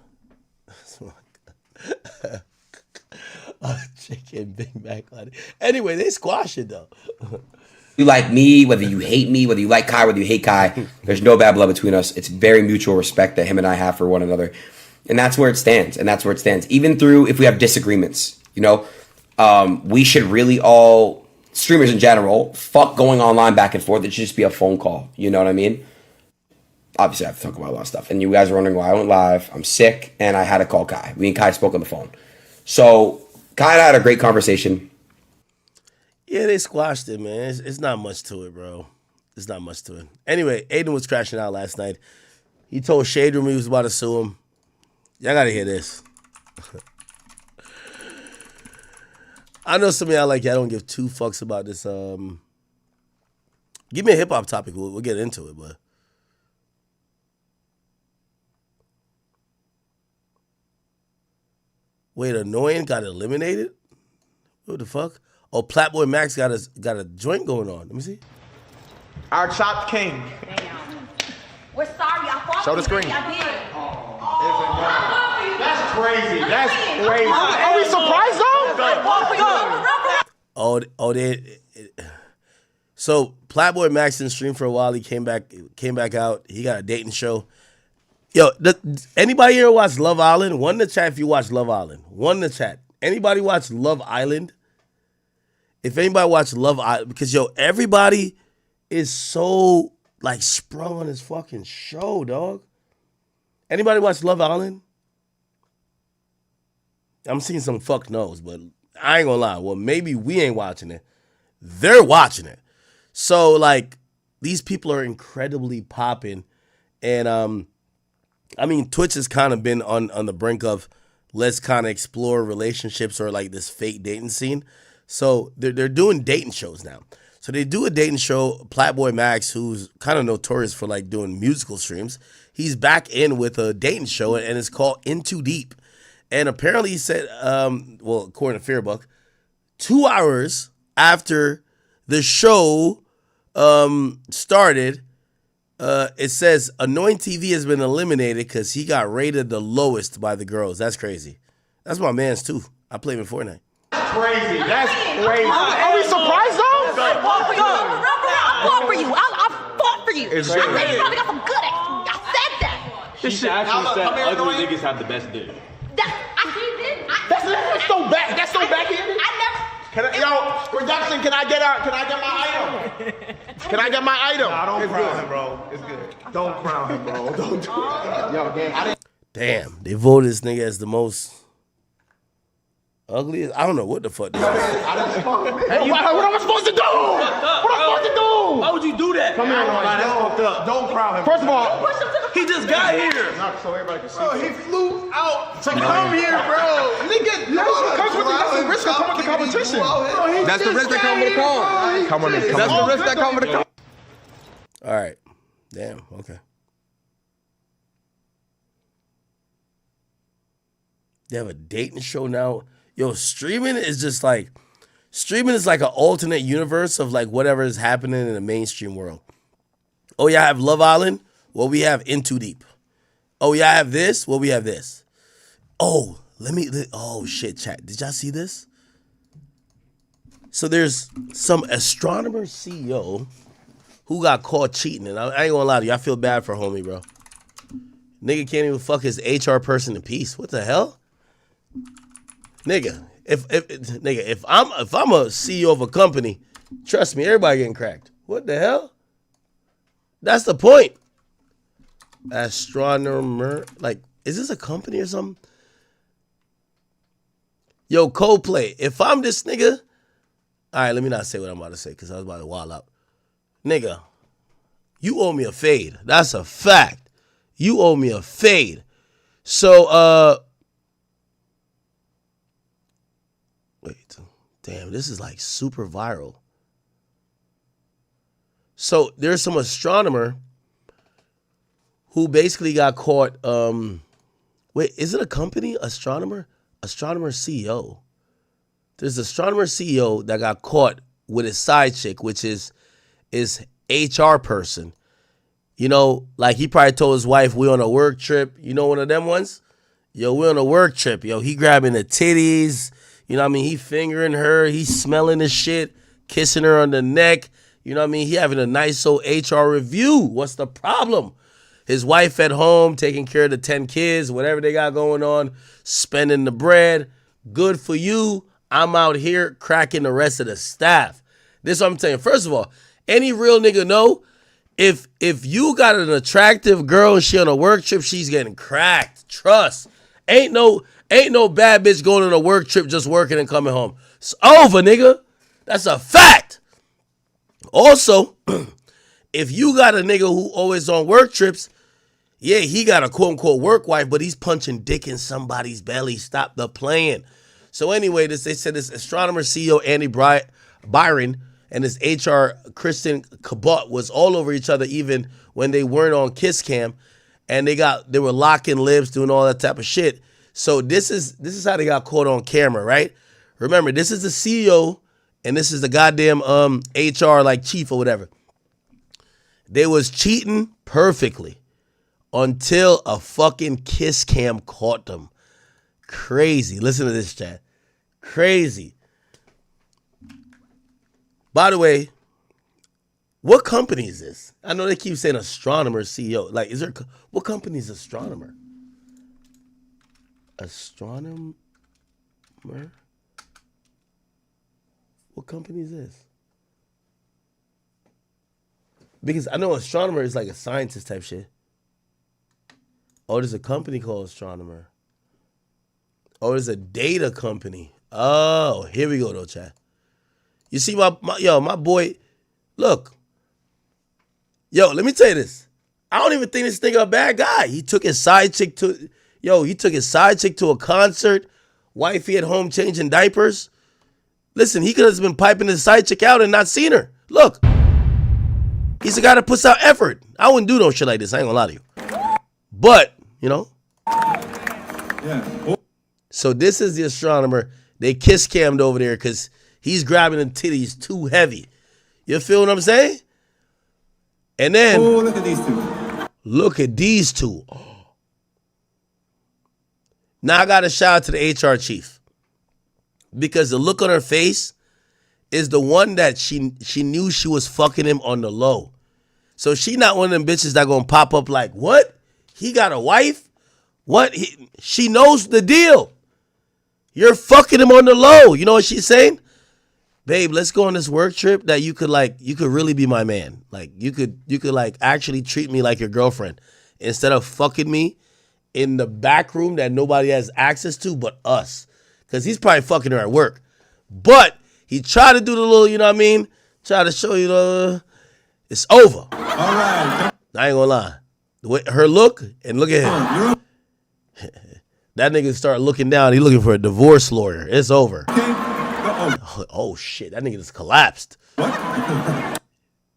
A: That's my guys. Chicken Big Mac. Anyway, they squash it, though.
G: You like me, whether you hate me, whether you like Kai, whether you hate Kai, there's no bad blood between us. It's very mutual respect that him and I have for one another. And that's where it stands. And that's where it stands. Even through if we have disagreements, you know, we should really all, streamers in general, fuck going online back and forth. It should just be a phone call. You know what I mean? Obviously, I have to talk about a lot of stuff. And you guys are wondering why I went live. I'm sick, and I had to call Kai. Me and Kai spoke on the phone. So Kai and I had a great conversation.
A: Yeah, they squashed it, man. It's not much to it, bro. It's not much to it. Anyway, Aiden was crashing out last night. He told Shade Room he was about to sue him. Y'all gotta hear this. I know some of y'all like y'all don't give two fucks about this. Give me a hip hop topic. We'll get into it, but. Wait, Annoying got eliminated? What the fuck? Oh, Platboy Max got a joint going on. Let me see.
C: Our chopped king.
I: We're sorry, I fought.
C: Show the screen.
I: I did.
C: That's crazy. That's crazy. Are we surprised though?
A: Oh, they. So Platboy Max didn't stream for a while. He came back out. He got a dating show. Yo, anybody here watch Love Island? One in the chat if you watch Love Island. One in the chat. Anybody watch Love Island? If anybody watch Love Island, because yo, everybody is so like sprung on this fucking show, dog. Anybody watch Love Island? I'm seeing some fuck knows, but I ain't gonna lie. Well, maybe we ain't watching it. They're watching it. So like, these people are incredibly popping, and I mean, Twitch has kind of been on the brink of let's kind of explore relationships or like this fake dating scene. So they're doing dating shows now. So they do a dating show. Platboy Max, who's kind of notorious for like doing musical streams, he's back in with a dating show, and it's called In Too Deep. And apparently he said, well, according to Fearbuck, 2 hours after the show started, it says Annoying TV has been eliminated because he got rated the lowest by the girls. That's crazy. That's my man's too. I play him in Fortnite.
C: Crazy. That's crazy. Are we surprised though?
I: I fought for you. I fought for you. I fought for you.
C: It's
I: I said
C: crazy.
I: you probably got some good ass. I said that.
C: She actually said ugly niggas have the best dick.
I: That's
C: so back. That's so backhanded.
I: I
C: Production, can I get my item? Can I get my item? Nah, don't crown him, bro. It's good. Don't crown him, bro. Don't do it. Yo, gang.
A: Damn, they voted this nigga as the most ugliest. I don't know what the fuck this is.
C: Hey, what am I supposed to do? What am I supposed to do?
F: Why would you do that?
C: Come here, man. That's fucked up. Don't crown him. First of all,
F: he just got here.
C: Not so everybody can see.
B: Bro, he flew out to come here, bro. Nigga,
C: That's the risk that come with the competition.
B: That's the risk that come with the call.
C: That's the risk that come with the call.
A: All right. Damn. Okay. They have a dating show now. Yo, streaming is like an alternate universe of like whatever is happening in the mainstream world. Oh, yeah, I have Love Island. Well, we have In Too Deep. Oh, yeah, I have this. Well, we have this. Oh, oh, shit, chat. Did y'all see this? So there's some astronomer CEO who got caught cheating. And I ain't gonna lie to you. I feel bad for homie, bro. Nigga can't even fuck his HR person in peace. What the hell? Nigga, if I'm a CEO of a company, trust me, everybody getting cracked. What the hell? That's the point. Astronomer, like, is this a company or something? Yo, Coldplay, if I'm this nigga, all right, let me not say what I'm about to say because I was about to wild out. Nigga, you owe me a fade. That's a fact. You owe me a fade. So, wait, damn, this is like super viral. So there's some astronomer who basically got caught. Wait, is it a company? Astronomer CEO. There's an astronomer CEO that got caught with his side chick, which is HR person. You know, like he probably told his wife, we on a work trip. You know one of them ones? Yo, we on a work trip. Yo, he grabbing the titties. You know what I mean? He fingering her. He smelling the shit. Kissing her on the neck. You know what I mean? He having a nice old HR review. What's the problem? His wife at home, taking care of the 10 kids, whatever they got going on, spending the bread. Good for you. I'm out here cracking the rest of the staff. This is what I'm saying. First of all, any real nigga know, if you got an attractive girl and she on a work trip, she's getting cracked. Trust. Ain't no bad bitch going on a work trip just working and coming home. It's over, nigga. That's a fact. Also, if you got a nigga who always on work trips, yeah, he got a quote-unquote work wife, but he's punching dick in somebody's belly. Stop the playing. So anyway, they said this astronomer CEO, Andy Byron, and his HR, Kristen Cabot, was all over each other even when they weren't on Kiss Cam. And they were locking lips, doing all that type of shit. So this is how they got caught on camera, right? Remember, this is the CEO, and this is the goddamn HR like chief or whatever. They was cheating perfectly until a fucking Kiss Cam caught them. Crazy. Listen to this, chat. Crazy. By the way, what company is this? I know they keep saying astronomer CEO. Like, what company is astronomer? Astronomer? What company is this? Because I know astronomer is like a scientist type shit. Oh, there's a company called Astronomer. Oh, there's a data company. Oh, here we go though, chat. You see my boy, look. Yo, let me tell you this. I don't even think this nigga a bad guy. He took his side chick to a concert. Wifey at home changing diapers. Listen, he could have been piping his side chick out and not seen her. Look. He's a guy that puts out effort. I wouldn't do no shit like this. I ain't gonna lie to you. But, you know. Yeah. So this is the astronomer. They kiss cammed over there because he's grabbing the titties too heavy. You feel what I'm saying? And then. Oh, look at these two. Look at these two. Oh. Now I got a shout out to the HR chief. Because the look on her face is the one that she knew she was fucking him on the low. So she not one of them bitches that gonna pop up like, what? He got a wife? What? She knows the deal. You're fucking him on the low. You know what she's saying? Babe, let's go on this work trip that you could really be my man. Like you could like actually treat me like your girlfriend instead of fucking me in the back room that nobody has access to but us. Cause he's probably fucking her at work. But he tried to do the little, you know what I mean? Try to show you it's over. All right. I ain't gonna lie. The way her look and look at him. That nigga start looking down. He looking for a divorce lawyer. It's over. Oh shit, that nigga just collapsed. What?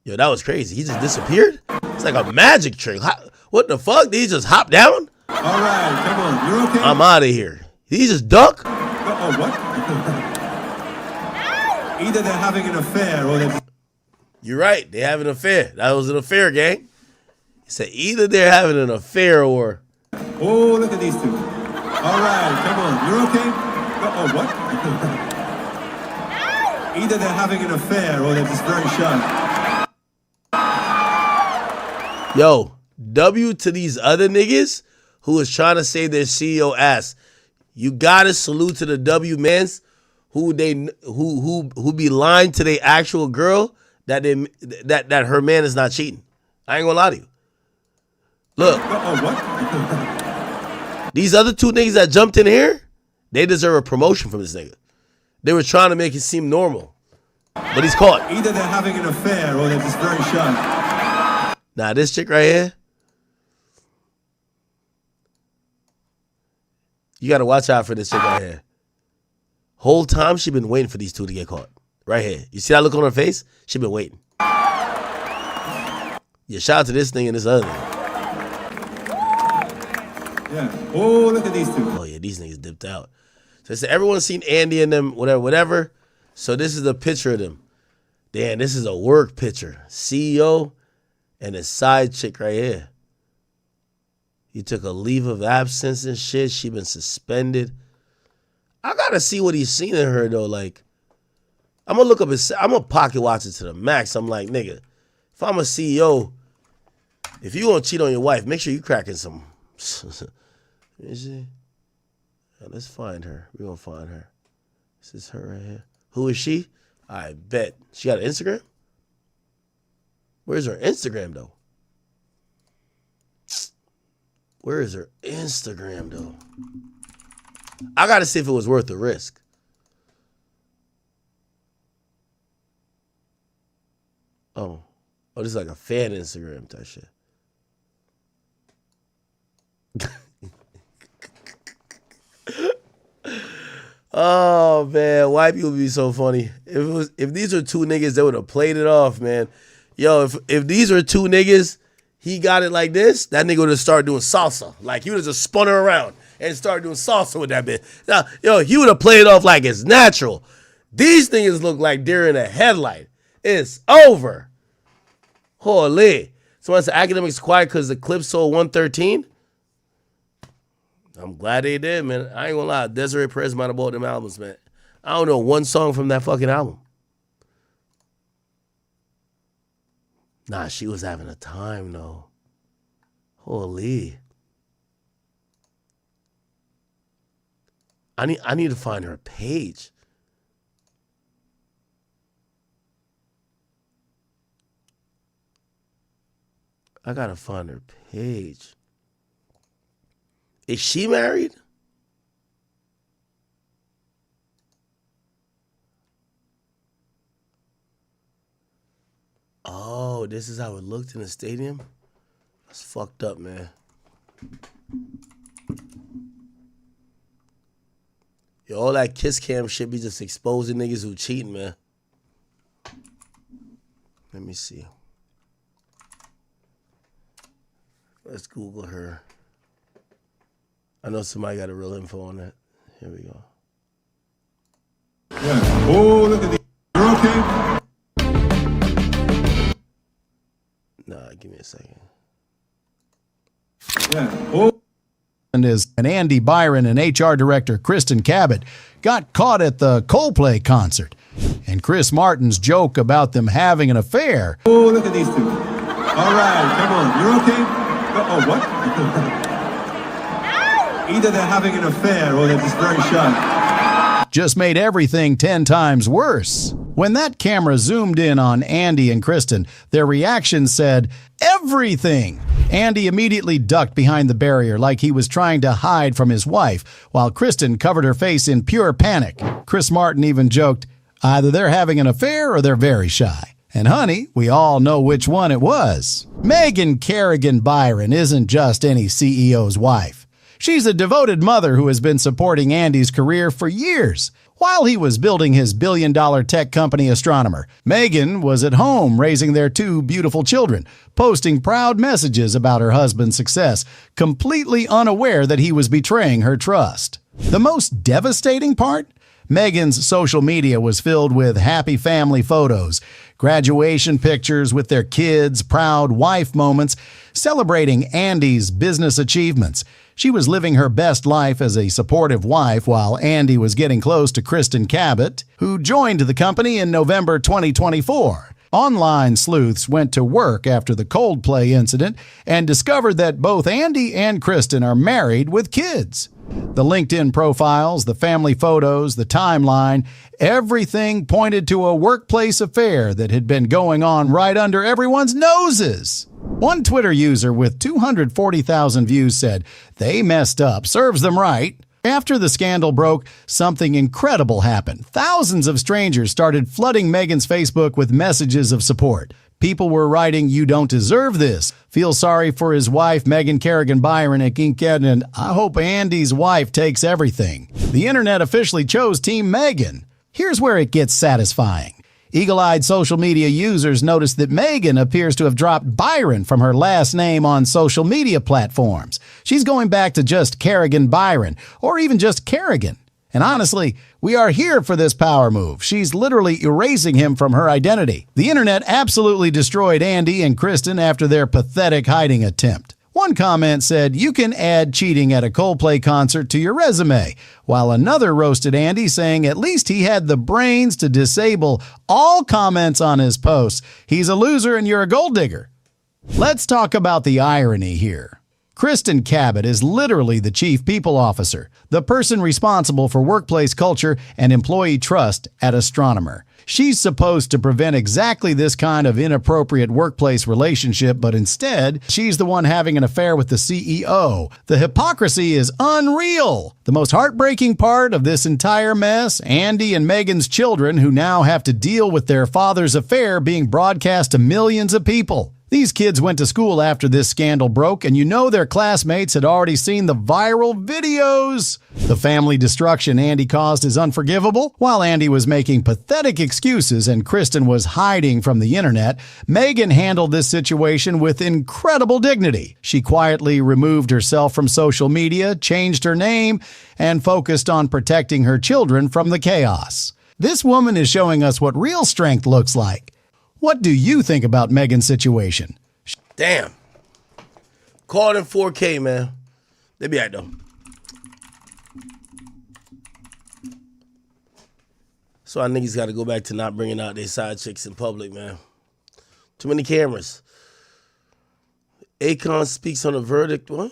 A: Yo, that was crazy. He just disappeared? It's like a magic trick. What the fuck? Did he just hop down? All right, come on. You're okay? I'm out of here. Did he just duck?
J: What? Either they're having an affair or they're...
A: You're right. They have an affair. That was an affair, gang. He said either they're having an affair or...
J: Oh, look at these two. All right, come on. You're okay? What? Either they're having an affair or they're just very shy.
A: Yo, W to these other niggas who is trying to save their CEO ass. You gotta salute to the W mans who be lying to their actual girl that her man is not cheating. I ain't gonna lie to you. Look. What? These other two niggas that jumped in here, they deserve a promotion from this nigga. They were trying to make it seem normal. But he's caught.
J: Either they're having an affair or they're just very shy.
A: Nah, this chick right here. You gotta watch out for this chick right here. Whole time she been waiting for these two to get caught. Right here. You see that look on her face? She been waiting. Yeah, shout out to this thing and this other thing.
J: Yeah. Oh, look at these two.
A: Oh yeah, these niggas dipped out. So they said everyone's seen Andy and them, whatever. So this is a picture of them. Damn, this is a work picture. CEO and his side chick right here. He took a leave of absence and shit. She been suspended. I gotta see what he's seen in her though. Like, I'm gonna look up I'm gonna pocket watch it to the max. I'm like, nigga, if I'm a CEO, If you gonna cheat on your wife, make sure you cracking some. Is she? Let's find her. We're gonna find her. This is her right here. Who is she? I bet. She got an Instagram? Where's her Instagram though? Where is her Instagram though? I gotta see if it was worth the risk. Oh, this is like a fan Instagram type shit. Oh man, white people be so funny. If these are two niggas, they would have played it off, man. Yo, if these are two niggas, he got it like this, that nigga would have started doing salsa. Like he would have just spun her around and started doing salsa with that bitch. Now, yo, he would have played it off like it's natural. These niggas look like deer in a headlight. It's over. Holy. Someone said academics quiet because the clip sold 113. I'm glad they did, man. I ain't gonna lie. Desiree Perez might have bought them albums, man. I don't know one song from that fucking album. Nah, she was having a time, though. Holy. I need to find her page. I gotta find her page. Is she married? Oh, this is how it looked in the stadium? That's fucked up, man. Yo, all that kiss cam shit be just exposing niggas who cheating, man. Let me see. Let's Google her. I know somebody got a real info on that. Here we go.
J: Yeah. Oh, look at the. You're okay?
A: Nah, give me a second.
J: Yeah. Oh.
K: And Andy Byron and HR director Kristen Cabot got caught at the Coldplay concert. And Chris Martin's joke about them having an affair.
J: Oh, look at these two. All right, come on. You're okay? Oh, what? Either they're having an affair or they're just very shy.
K: Just made everything 10 times worse. When that camera zoomed in on Andy and Kristen, their reaction said, everything! Andy immediately ducked behind the barrier like he was trying to hide from his wife, while Kristen covered her face in pure panic. Chris Martin even joked, either they're having an affair or they're very shy. And honey, we all know which one it was. Megan Kerrigan Byron isn't just any CEO's wife. She's a devoted mother who has been supporting Andy's career for years. While he was building his billion-dollar tech company Astronomer, Megan was at home raising their 2 beautiful children, posting proud messages about her husband's success, completely unaware that he was betraying her trust. The most devastating part? Megan's social media was filled with happy family photos, graduation pictures with their kids, proud wife moments, celebrating Andy's business achievements. She was living her best life as a supportive wife while Andy was getting close to Kristen Cabot, who joined the company in November 2024. Online sleuths went to work after the Coldplay incident and discovered that both Andy and Kristen are married with kids. The LinkedIn profiles, the family photos, the timeline, everything pointed to a workplace affair that had been going on right under everyone's noses. One Twitter user with 240,000 views said, they messed up, serves them right. After the scandal broke, something incredible happened. Thousands of strangers started flooding Megan's Facebook with messages of support. People were writing, you don't deserve this. Feel sorry for his wife, Megan Kerrigan Byron at Kinked, and I hope Andy's wife takes everything. The internet officially chose Team Megan. Here's where it gets satisfying. Eagle-eyed social media users noticed that Megan appears to have dropped Byron from her last name on social media platforms. She's going back to just Kerrigan Byron, or even just Kerrigan. And honestly, we are here for this power move. She's literally erasing him from her identity. The internet absolutely destroyed Andy and Kristen after their pathetic hiding attempt. One comment said, you can add cheating at a Coldplay concert to your resume, while another roasted Andy, saying at least he had the brains to disable all comments on his posts. He's a loser and you're a gold digger. Let's talk about the irony here. Kristen Cabot is literally the chief people officer, the person responsible for workplace culture and employee trust at Astronomer. She's supposed to prevent exactly this kind of inappropriate workplace relationship, but instead, she's the one having an affair with the CEO. The hypocrisy is unreal. The most heartbreaking part of this entire mess, Andy and Megan's children, who now have to deal with their father's affair being broadcast to millions of people. These kids went to school after this scandal broke, and you know their classmates had already seen the viral videos. The family destruction Andy caused is unforgivable. While Andy was making pathetic excuses and Kristen was hiding from the internet, Megan handled this situation with incredible dignity. She quietly removed herself from social media, changed her name, and focused on protecting her children from the chaos. This woman is showing us what real strength looks like. What do you think about Megan's situation?
A: Damn. Caught in 4K, man. They be right, though. So our niggas got to go back to not bringing out their side chicks in public, man. Too many cameras. Akon speaks on a verdict. What?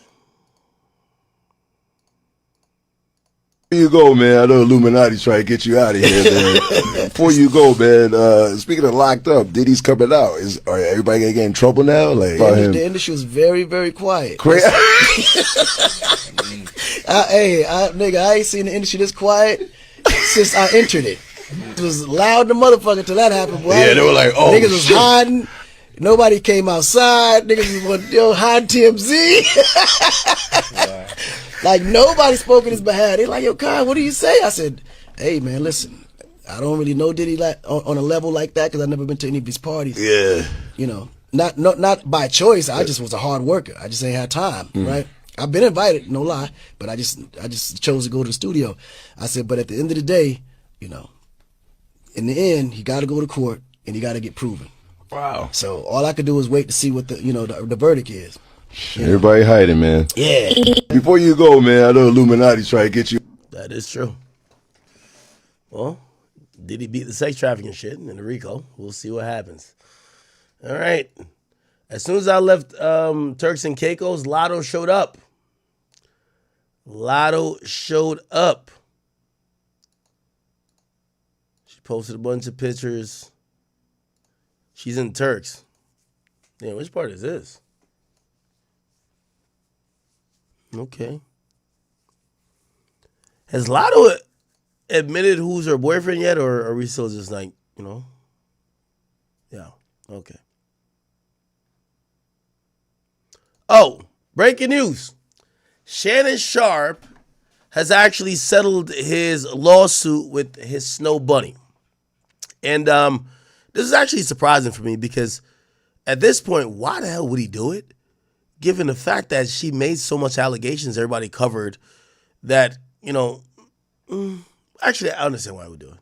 L: Before you go, man, I know Illuminati's trying to get you out of here, man. Before you go, man, speaking of locked up, Diddy's coming out. Are everybody gonna get in trouble now? Like,
S: the industry was very, very quiet.
L: Nigga,
S: I ain't seen the industry this quiet since I entered it. It was loud the motherfucker till that happened, boy.
L: Yeah, they were like, oh,
S: niggas was hiding. Nobody came outside. Niggas was hiding TMZ. Like, nobody spoke in his behalf. They like, yo, Kai, what do you say? I said, hey, man, listen, I don't really know Diddy on a level like that because I've never been to any of his parties.
L: Yeah.
S: You know, not by choice. I just was a hard worker. I just ain't had time, right? I've been invited, no lie, but I just chose to go to the studio. I said, but at the end of the day, you know, in the end, he got to go to court and he got to get proven.
L: Wow.
S: So all I could do is wait to see what the verdict is.
L: Everybody hiding, man.
S: Yeah.
L: Before you go, man, I know Illuminati's trying to get you.
A: That is true. Well, did he beat the sex trafficking shit in the RICO? We'll see what happens. All right. As soon as I left Turks and Caicos, Lotto showed up. Lotto showed up. She posted a bunch of pictures. She's in Turks. Damn, which part is this? Okay. Has Lotto admitted who's her boyfriend yet, or are we still just like, you know? Yeah, okay. Oh, breaking news. Shannon Sharpe has actually settled his lawsuit with his Snow Bunny. And this is actually surprising for me because at this point, why the hell would he do it? Given the fact that she made so much allegations, everybody covered that, you know, actually, I understand why I would do it.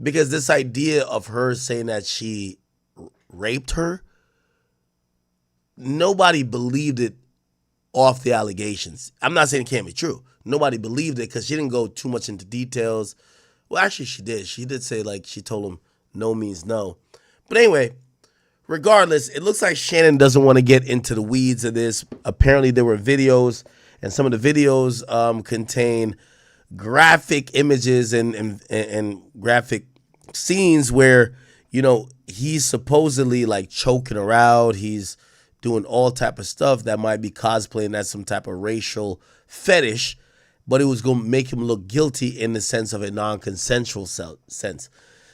A: Because this idea of her saying that she raped her, nobody believed it off the allegations. I'm not saying it can't be true. Nobody believed it because she didn't go too much into details. Well, actually, she did. She did say, like, she told him no means no. But anyway, regardless, it looks like Shannon doesn't want to get into the weeds of this. Apparently, there were videos, and some of the videos contain graphic images and graphic scenes where, you know, he's supposedly like choking her out. He's doing all type of stuff that might be cosplaying as some type of racial fetish, but it was going to make him look guilty in the sense of a non-consensual sense.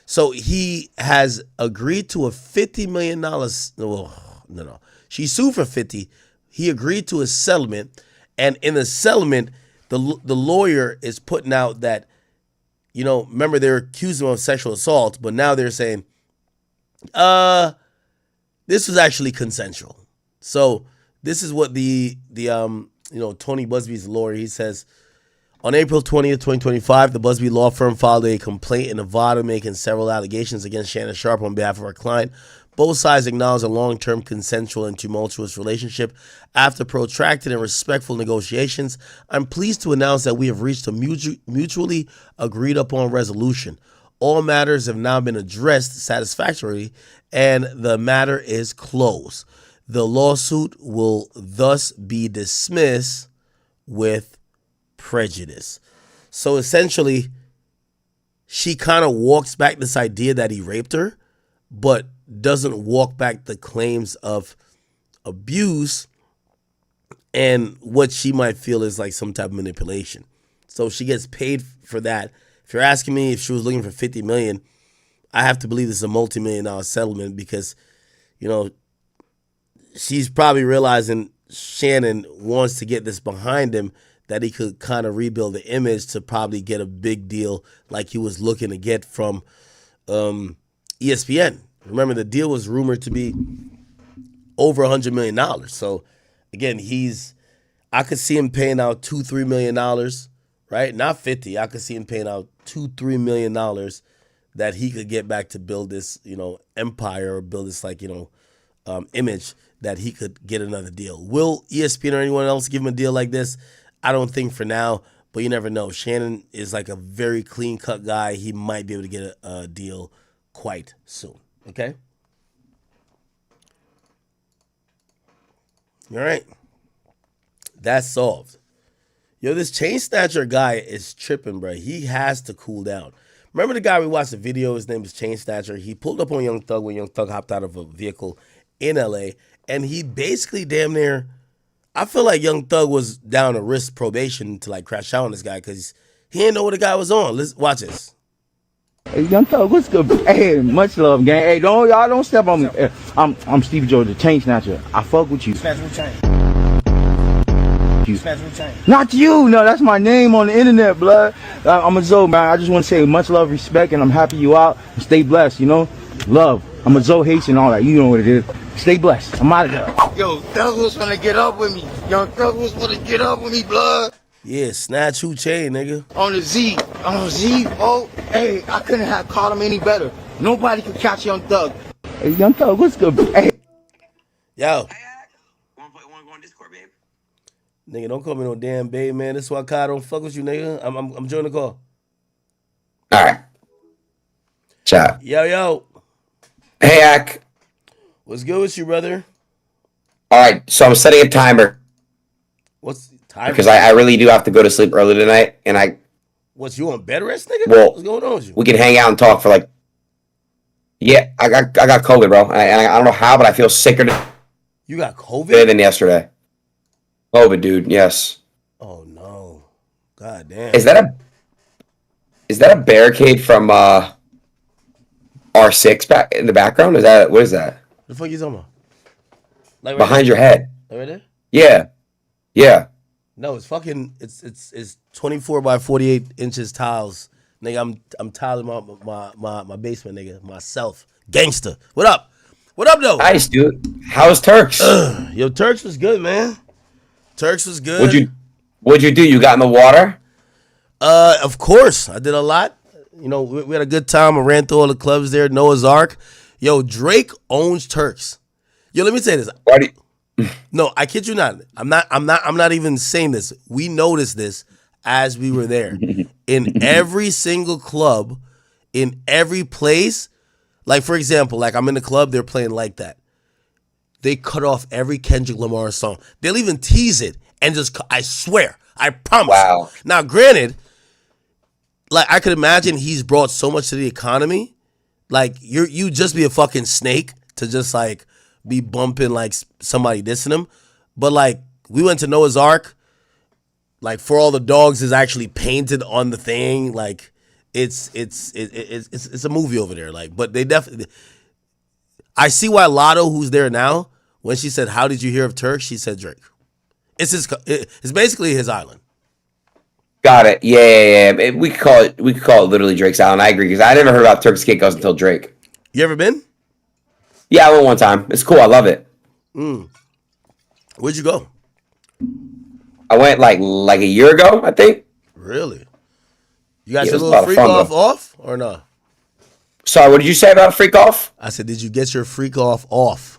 A: So he has agreed to a $50 million. No. She sued for 50. He agreed to a settlement, and in the settlement, the lawyer is putting out that, you know, remember they're accusing him of sexual assault, but now they're saying, this was actually consensual. So this is what the Tony Busby's lawyer, he says, on April 20th, 2025, the Busby law firm filed a complaint in Nevada making several allegations against Shannon Sharpe on behalf of our client. Both sides acknowledge a long-term consensual and tumultuous relationship. After protracted and respectful negotiations, I'm pleased to announce that we have reached a mutually agreed upon resolution. All matters have now been addressed satisfactorily, and the matter is closed. The lawsuit will thus be dismissed with prejudice. So essentially, she kind of walks back this idea that he raped her, but doesn't walk back the claims of abuse and what she might feel is like some type of manipulation. So she gets paid for that. If you're asking me if she was looking for $50 million, I have to believe this is a multi-million-dollar settlement because, you know, she's probably realizing Shannon wants to get this behind him, that he could kind of rebuild the image to probably get a big deal like he was looking to get from ESPN. Remember, the deal was rumored to be over $100 million. So, again, I could see him paying out $2-3 million, right? Not 50. I could see him paying out $2-3 million that he could get back to build this, you know, empire or build this, like, you know, image that he could get another deal. Will ESPN or anyone else give him a deal like this? I don't think for now, but you never know. Shannon is like a very clean-cut guy. He might be able to get a deal quite soon, okay? All right. That's solved. Yo, this chain snatcher guy is tripping, bro. He has to cool down. Remember the guy we watched the video? His name is Chain Snatcher. He pulled up on Young Thug when Young Thug hopped out of a vehicle in LA, and he basically damn near, I feel like Young Thug was down to risk probation to like crash out on this guy because he didn't know what the guy was on. Let's watch this.
M: Hey, Young Thug, what's good? Hey, much love, gang. Hey, y'all don't step on me. I'm Stevie Joe, the Chain Snatcher. I fuck with you.
F: Snatch with chain. Snatch with chain.
M: Not you. No, that's my name on the internet, blood. I'm a Zoe, man. I just want to say much love, respect, and I'm happy you out. And stay blessed, you know? Love. I'm a Zoe Haitian and all that. You know what it is. Stay blessed. I'm out of there.
O: Yo, Thug was gonna get up with me. Young Thug was gonna get up with me, blood.
A: Yeah, snatch who chain, nigga.
O: On the Z. Oh, hey, I couldn't have called him any better. Nobody could catch Young Thug.
M: Hey, Young Thug, what's good? Hey.
A: Yo. Nigga, don't call me no damn babe, man. This is why Kai don't fuck with you, nigga. I'm joining the call.
G: All right. Chat.
A: Yo.
G: Hey, Ak.
A: What's good with you, brother?
G: All right, so I'm setting a timer.
A: What's the timer?
G: Because I really do have to go to sleep early tonight, and
A: What's, you on bed rest, nigga?
G: Well,
A: what's going on with you?
G: We can hang out and talk for like. Yeah, I got COVID, bro. And I don't know how, but I feel sicker
A: You got COVID?
G: than yesterday. COVID, dude. Yes.
A: Oh no. God damn.
G: Is that a barricade from R6 back in the background? What is that?
A: The fuck you talking about? Like right
G: behind
A: there?
G: your head.
A: Like right there?
G: Yeah. Yeah.
A: No, it's fucking. It's 24 by 48 inches tiles, nigga. I'm tiling my basement, nigga. Myself, gangster. What up? What up, though?
G: Nice, dude. How's Turks?
A: Yo, Turks was good, man. Turks was good.
G: What'd you do? You got in the water?
A: Of course, I did a lot. You know, we had a good time. I ran through all the clubs there. Noah's Ark. Yo, Drake owns Turks. Yo, let me say this. No, I kid you not. I'm not even saying this. We noticed this as we were there. In every single club, in every place, like for example, like I'm in the club, they're playing Like That. They cut off every Kendrick Lamar song. They'll even tease it and just, I swear, I promise.
G: Wow.
A: Now, granted, like I could imagine he's brought so much to the economy. Like you just be a fucking snake to just like be bumping like somebody dissing him. But like we went to Noah's Ark, like For All the Dogs is actually painted on the thing. Like it's a movie over there. Like, but they definitely. I see why Lotto, who's there now, when she said, "How did you hear of Turk?" She said Drake. It's basically his island.
G: Got it. Yeah. We could call it literally Drake's Island. I agree because I never heard about Turks Caicos until Drake.
A: You ever been?
G: Yeah, I went one time. It's cool. I love it.
A: Where'd you go?
G: I went like a year ago, I think.
A: Really? You got your
G: it was a
A: little
G: lot of
A: freak
G: fun,
A: off or no?
G: Sorry, what did you say about freak off?
A: I said, did you get your freak off?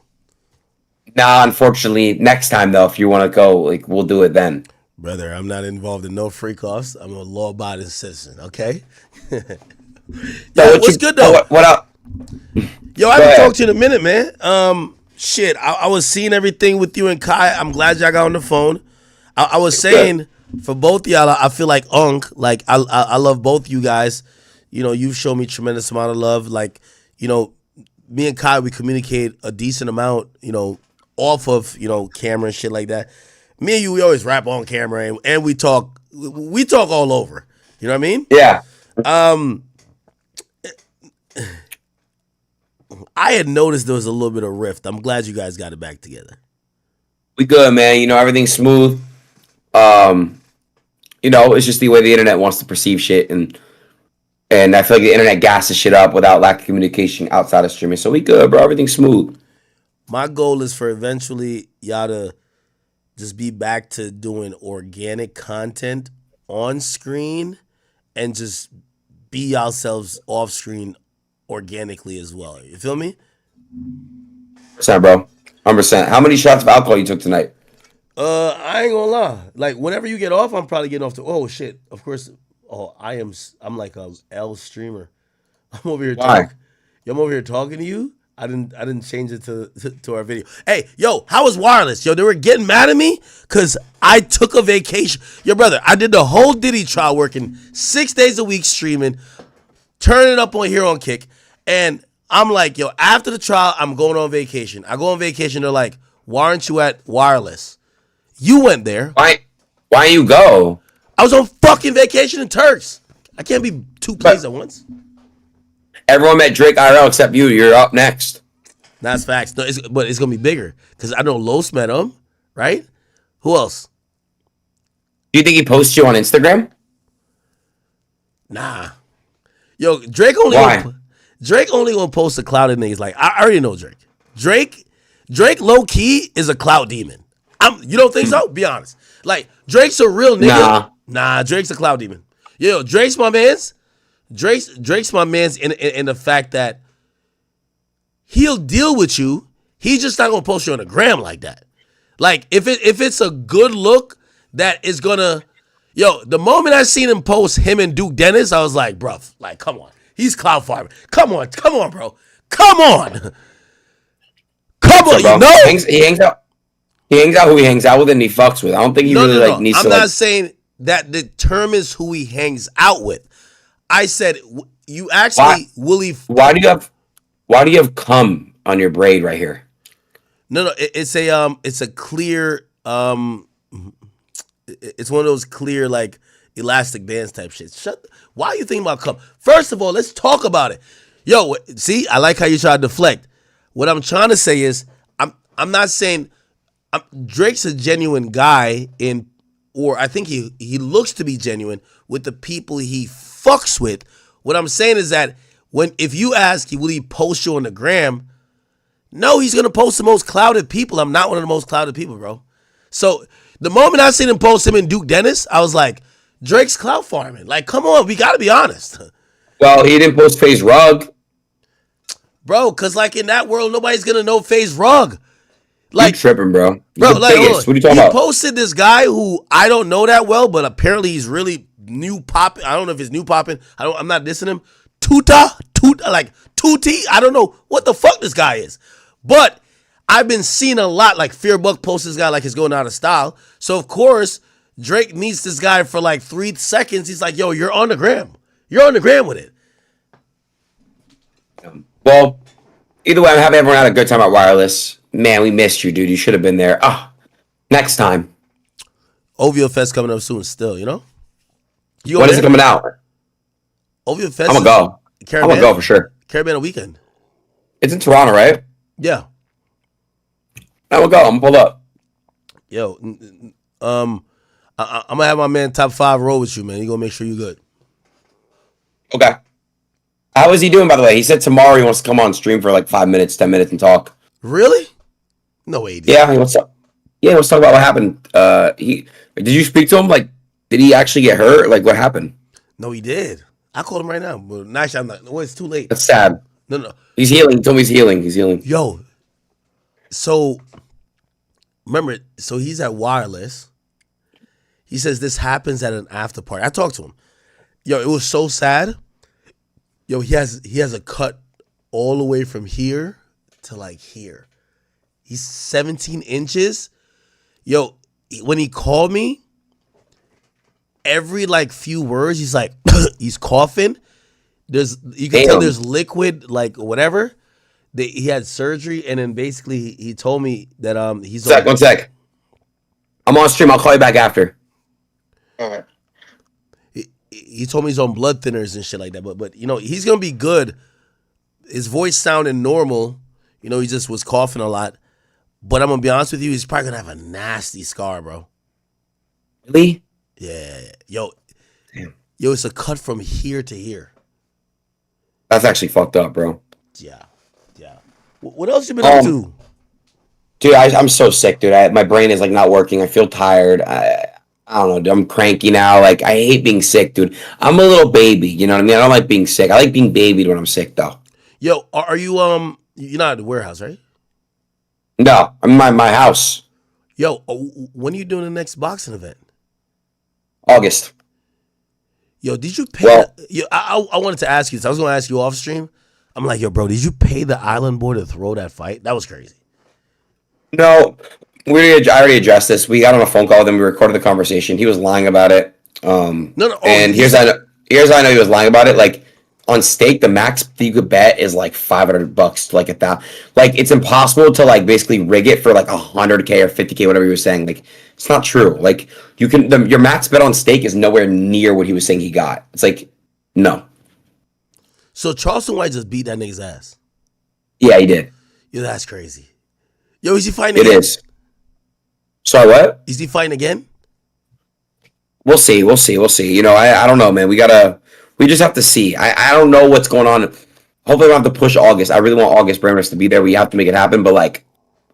G: Nah, unfortunately. Next time though, if you want to go, like we'll do it then.
A: Brother, I'm not involved in no freak offs. I'm a law-abiding citizen, okay? Yo, what's good though?
G: What up?
A: Yo, I haven't talked to you in a minute, man. Shit, I was seeing everything with you and Kai. I'm glad y'all got on the phone. I was saying for both of y'all, I feel like like I love both you guys. You know, you've shown me tremendous amount of love. Like, you know, me and Kai, we communicate a decent amount, you know, off of, you know, camera and shit like that. Me and you, we always rap on camera and we talk all over. You know what I mean?
G: Yeah.
A: I had noticed there was a little bit of rift. I'm glad you guys got it back together.
G: We good, man. You know, everything's smooth. You know, it's just the way the internet wants to perceive shit, and I feel like the internet gasses shit up without lack of communication outside of streaming. So we good, bro. Everything's smooth.
A: My goal is for eventually y'all to just be back to doing organic content on screen and just be yourselves off screen organically as well. You feel me?
G: 100%, bro. 100%. How many shots of alcohol you took tonight?
A: I ain't gonna lie. Like, whenever you get off, I'm probably getting off to. Oh shit! Of course. Oh, I'm like a L streamer. I'm over here talking. I'm over here talking to you. I didn't change it to our video. Hey, yo, how was wireless? Yo, they were getting mad at me because I took a vacation. Yo, brother, I did the whole Diddy trial, working 6 days a week streaming, turning it up on here on Kick, and I'm like, yo, after the trial, I'm going on vacation. I go on vacation. They're like, why aren't you at wireless? You went there.
G: Why you go?
A: I was on fucking vacation in Turks. I can't be two places at once.
G: Everyone met Drake IRL except you. You're up next.
A: That's facts. No, but it's gonna be bigger because I know Los met him, right? Who else?
G: Do you think he posts you on Instagram?
A: Nah. Yo, Drake only gonna post the clouded niggas. Like, I already know Drake. Drake low key is a cloud demon. You don't think so? Be honest. Like, Drake's a real nigga. Nah, Drake's a cloud demon. Yo, Drake's my man's. Drake's my man's in the fact that he'll deal with you. He's just not gonna post you on the gram like that. Like, if it's a good look that is gonna, yo, the moment I seen him post him and Duke Dennis, I was like, bruv, like, come on. He's cloud farming. Come on, bro. Come on. You know?
G: He hangs out. He hangs out who he hangs out with and he fucks with. I don't think he needs to.
A: I'm not saying that determines who he hangs out with. I said you actually will he.
G: Why do you have cum on your braid right here?
A: No, it's a clear it's one of those clear like elastic bands type shit. Why are you thinking about cum? First of all, let's talk about it. Yo, see, I like how you try to deflect. What I'm trying to say is I'm not saying Drake's a genuine guy or I think he looks to be genuine with the people he fucks with. What I'm saying is that if you ask, will he post you on the gram? No, he's gonna post the most clouded people. I'm not one of the most clouded people, bro. So the moment I seen him post him and Duke Dennis, I was like, Drake's clout farming. Like, come on, we gotta be honest.
G: Well, he didn't post FaZe Rug.
A: Bro, cause like in that world, nobody's gonna know FaZe Rug.
G: Like, you tripping, bro.
A: Bro, like,
G: what are you talking about?
A: He posted this guy who I don't know that well, but apparently he's really new popping. I don't know if it's new popping. I'm not dissing him. Tuti. I don't know what the fuck this guy is. But I've been seeing a lot, like Fearbuck posts this guy like he's going out of style. So of course, Drake meets this guy for like 3 seconds. He's like, yo, you're on the gram. You're on the gram with it.
G: Well, either way, I'm happy everyone had a good time at Wireless. Man, we missed you, dude. You should have been there. Next time.
A: OVO Fest coming up soon still, you know?
G: When is it coming out?
A: OVO Fest.
G: I'm going to go. I'm going to go for sure.
A: Caribbean weekend.
G: It's in Toronto, right?
A: Yeah.
G: I'm going to go. I'm going to pull up.
A: Yo, I'm going to have my man Top 5 roll with you, man. You going to make sure you're good.
G: Okay. How is he doing, by the way? He said tomorrow he wants to come on stream for like 5 minutes, 10 minutes and talk.
A: Really? No way.
G: Yeah, he wants to. Yeah, let's talk about what happened. Did you speak to him? Like, did he actually get hurt? Like, what happened?
A: No, he did. I called him right now, but actually, I'm not. No, it's too late.
G: That's sad.
A: No.
G: He's healing. He told me he's healing. He's healing.
A: Yo, so remember, so he's at Wireless. He says this happens at an after party. I talked to him. Yo, it was so sad. Yo, he has a cut all the way from here to like here. He's 17 inches. Yo, when he called me, every like few words, he's like, he's coughing. You can tell there's liquid, like whatever. He had surgery, and then basically he told me that he's
G: one sec. I'm on stream. I'll call you back after.
A: All right. He told me he's on blood thinners and shit like that, but you know he's gonna be good. His voice sounded normal. You know, he just was coughing a lot. But I'm gonna be honest with you, he's probably gonna have a nasty scar, bro.
G: Really?
A: Yeah. Yo, it's a cut from here to here.
G: That's actually fucked up, bro.
A: Yeah. What else you been up to?
G: Dude, I'm so sick, dude. My brain is like not working. I feel tired. I don't know, dude. I'm cranky now. Like, I hate being sick, dude. I'm a little baby, you know what I mean? I don't like being sick. I like being babied when I'm sick, though.
A: Yo, are you you're not at the warehouse, right?
G: No, I'm in my house.
A: Yo, when are you doing the next boxing event?
G: August.
A: Yo, did you pay? I wanted to ask you this. I was going to ask you off stream. I'm like, yo, bro, did you pay the Island Boy to throw that fight? That was crazy.
G: No, I already addressed this. We got on a phone call with him. We recorded the conversation. He was lying about it. And here's how I know he was lying about it. Like, on stake, the max you could bet is like $500 to like $1,000. Like, it's impossible to like basically rig it for like $100K or $50K, whatever he was saying. Like, it's not true. Like, you can your max bet on stake is nowhere near what he was saying he got. It's like, no.
A: So Charleston White just beat that nigga's ass.
G: Yeah, he did.
A: Yo, that's crazy. Yo, is he fighting again?
G: It is. Sorry, what?
A: Is he fighting again?
G: We'll see. You know, I don't know, man. We just have to see. I don't know what's going on. Hopefully we don't have to push August. I really want August Brainrest to be there. We have to make it happen, but like,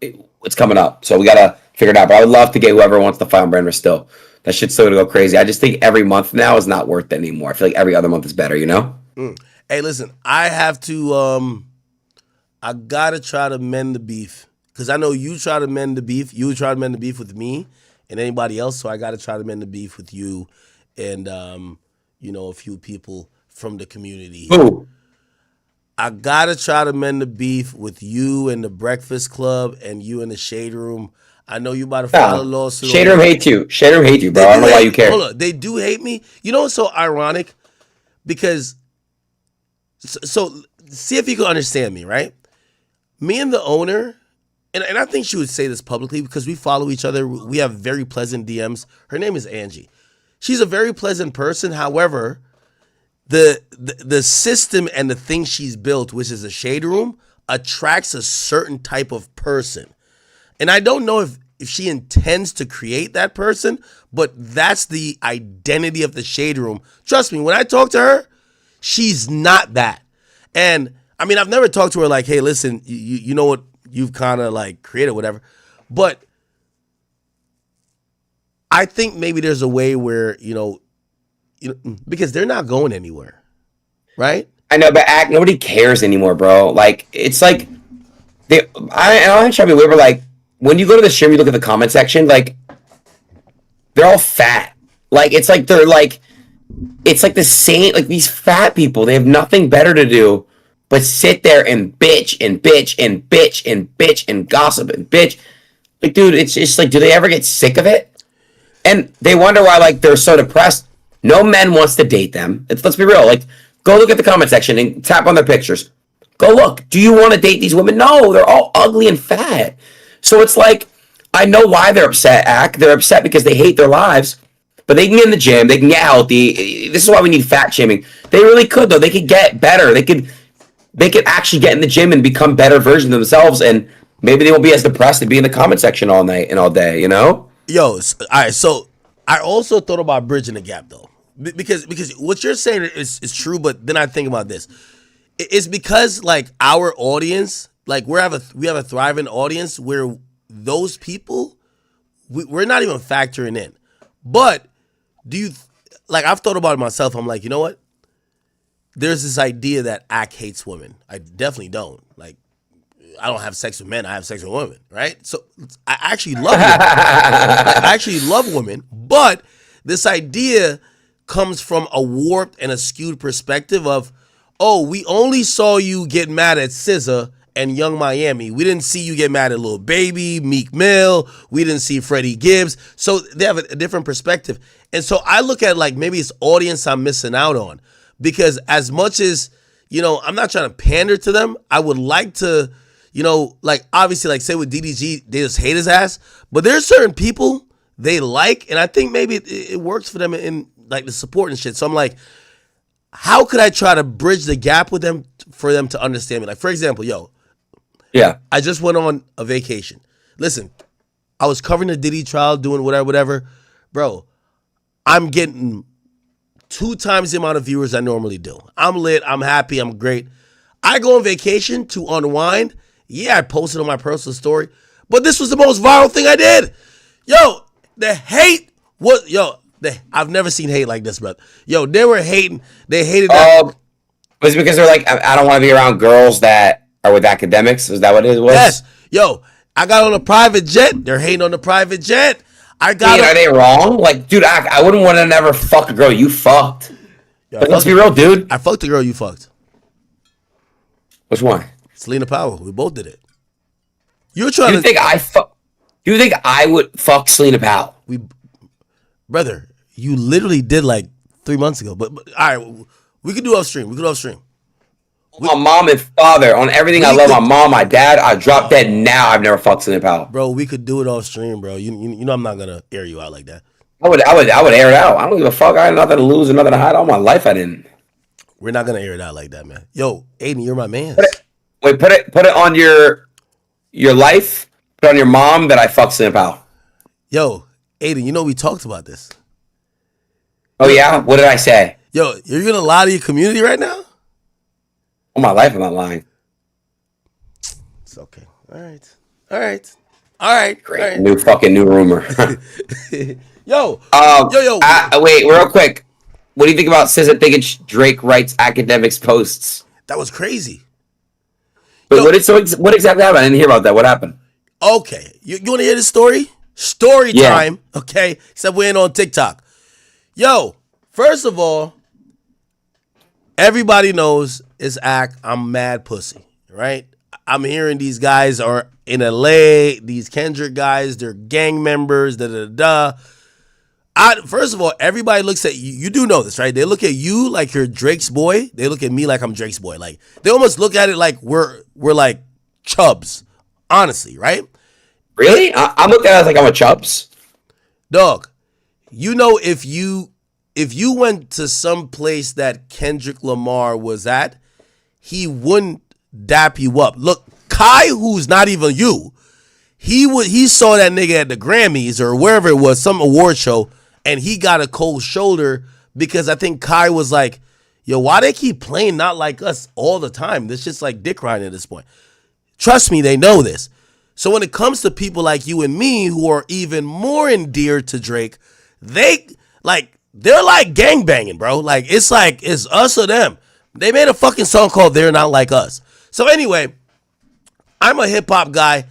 G: it's coming up. So we got to figure it out. But I would love to get whoever wants to fight on Brainrest still. That shit's still going to go crazy. I just think every month now is not worth it anymore. I feel like every other month is better, you know?
A: Hey, listen, I have to, I got to try to mend the beef. Because I know you try to mend the beef. You try to mend the beef with me and anybody else. So I got to try to mend the beef with you and, you know, a few people from the community.
G: Who?
A: I got to try to mend the beef with you and the Breakfast Club and you in the Shade Room. I know you about to file a lawsuit.
G: Shade Room hates you. Shade Room hates you, bro. I don't know why you care.
A: Hold on. They do hate me. You know what's so ironic? Because, so see if you can understand me, right? Me and the owner, and I think she would say this publicly because we follow each other. We have very pleasant DMs. Her name is Angie. She's a very pleasant person. However, the system and the thing she's built, which is a Shade Room, attracts a certain type of person. And I don't know if she intends to create that person, but that's the identity of the Shade Room. Trust me, when I talk to her, she's not that. And I mean, I've never talked to her like, hey, listen, you know what you've kind of like created, whatever. But I think maybe there's a way where, you know, because they're not going anywhere, right?
G: I know, but nobody cares anymore, bro. Like, it's like, I'm trying to be weird, but like, when you go to the stream, you look at the comment section, like, they're all fat. Like, it's like they're like, it's like the same, like these fat people, they have nothing better to do but sit there and bitch and bitch and bitch and bitch and gossip and bitch. Like, dude, it's just like, do they ever get sick of it? And they wonder why, like, they're so depressed. No man wants to date them. Let's be real. Like, go look at the comment section and tap on their pictures. Go look. Do you want to date these women? No, they're all ugly and fat. So it's like, I know why they're upset, They're upset because they hate their lives. But they can get in the gym. They can get healthy. This is why we need fat shaming. They really could, though. They could get better. They could actually get in the gym and become better versions of themselves. And maybe they won't be as depressed and be in the comment section all night and all day, you know?
A: Yo, all right. So I also thought about bridging the gap, though. Because what you're saying is true, but then I think about this. It's because, like, our audience, like, we have a thriving audience where those people, we're not even factoring in. But like, I've thought about it myself. I'm like, you know what? There's this idea that Ak hates women. I definitely don't. Like, I don't have sex with men. I have sex with women, right? So I actually love women. I actually love women. But this idea comes from a warped and a skewed perspective of, oh, we only saw you get mad at SZA and Young Miami. We didn't see you get mad at Lil Baby, Meek Mill. We didn't see Freddie Gibbs. So they have a different perspective. And so I look at like maybe it's audience I'm missing out on. Because as much as, you know, I'm not trying to pander to them. I would like to, you know, like obviously like say with DDG, they just hate his ass. But there's certain people they like. And I think maybe it works for them in like the support and shit. So I'm like, how could I try to bridge the gap with them for them to understand me? Like, for example,
G: yeah,
A: I just went on a vacation. Listen, I was covering the Diddy trial, doing whatever. Bro, I'm getting 2 times the amount of viewers I normally do. I'm lit. I'm happy. I'm great. I go on vacation to unwind. Yeah, I posted on my personal story, but this was the most viral thing I did. Yo, the hate was, I've never seen hate like this, bro. Yo, they were hating. They hated that.
G: Was it because they're like, I don't want to be around girls that are with academics? Is that what it was?
A: Yes. Yo, I got on a private jet. They're hating on the private jet. Are
G: they wrong? Like, dude, I wouldn't want to never fuck a girl you fucked. But let's be real, dude.
A: I fucked the girl you fucked.
G: Which one?
A: Selena Powell. We both did it. You're trying
G: you think you think I would fuck Selena Powell?
A: Brother, you literally did like 3 months ago. But all right, we could do off stream.
G: My mom and father, on everything I love, my mom, my dad, I dropped dead now. I've never fucked Selena Powell.
A: Bro, we could do it off stream, bro. You know I'm not gonna air you out like that.
G: I would air it out. I don't give a fuck. I had nothing to lose and nothing to hide. All my life I didn't.
A: We're not gonna air it out like that, man. Yo, Aiden, you're my man.
G: Put it on your life. Put it on your mom that I fucked Selena Powell.
A: Yo, Aiden, you know we talked about this.
G: Oh yeah? What did I say?
A: Yo, you're gonna lie to your community right now?
G: All my life I'm not lying.
A: It's okay. All right.
G: Great. New rumor.
A: Yo.
G: Wait, real quick. What do you think about SZA thinking Drake writes academics posts?
A: That was crazy.
G: But what exactly happened? I didn't hear about that. What happened?
A: Okay. You want to hear the story? Story time. Okay. Except we ain't on TikTok. Yo, first of all, everybody knows it's act. I'm mad pussy, right? I'm hearing these guys are in LA. These Kendrick guys, they're gang members. First of all, everybody looks at you. You do know this, right? They look at you like you're Drake's boy. They look at me like I'm Drake's boy. Like they almost look at it like we're like chubs. Honestly, right?
G: Really? I'm looking at it like I'm a chubs.
A: Dog, you know if you went to some place that Kendrick Lamar was at, he wouldn't dap you up. Look, Kai, who's not even you, he saw that nigga at the Grammys or wherever it was, some award show, and he got a cold shoulder because I think Kai was like, yo, why they keep playing not like us all the time? This shit's like dick riding at this point. Trust me, they know this. So when it comes to people like you and me who are even more endeared to Drake, they're like gangbanging, bro. Like it's us or them. They made a fucking song called They're Not Like Us. So anyway, I'm a hip hop guy.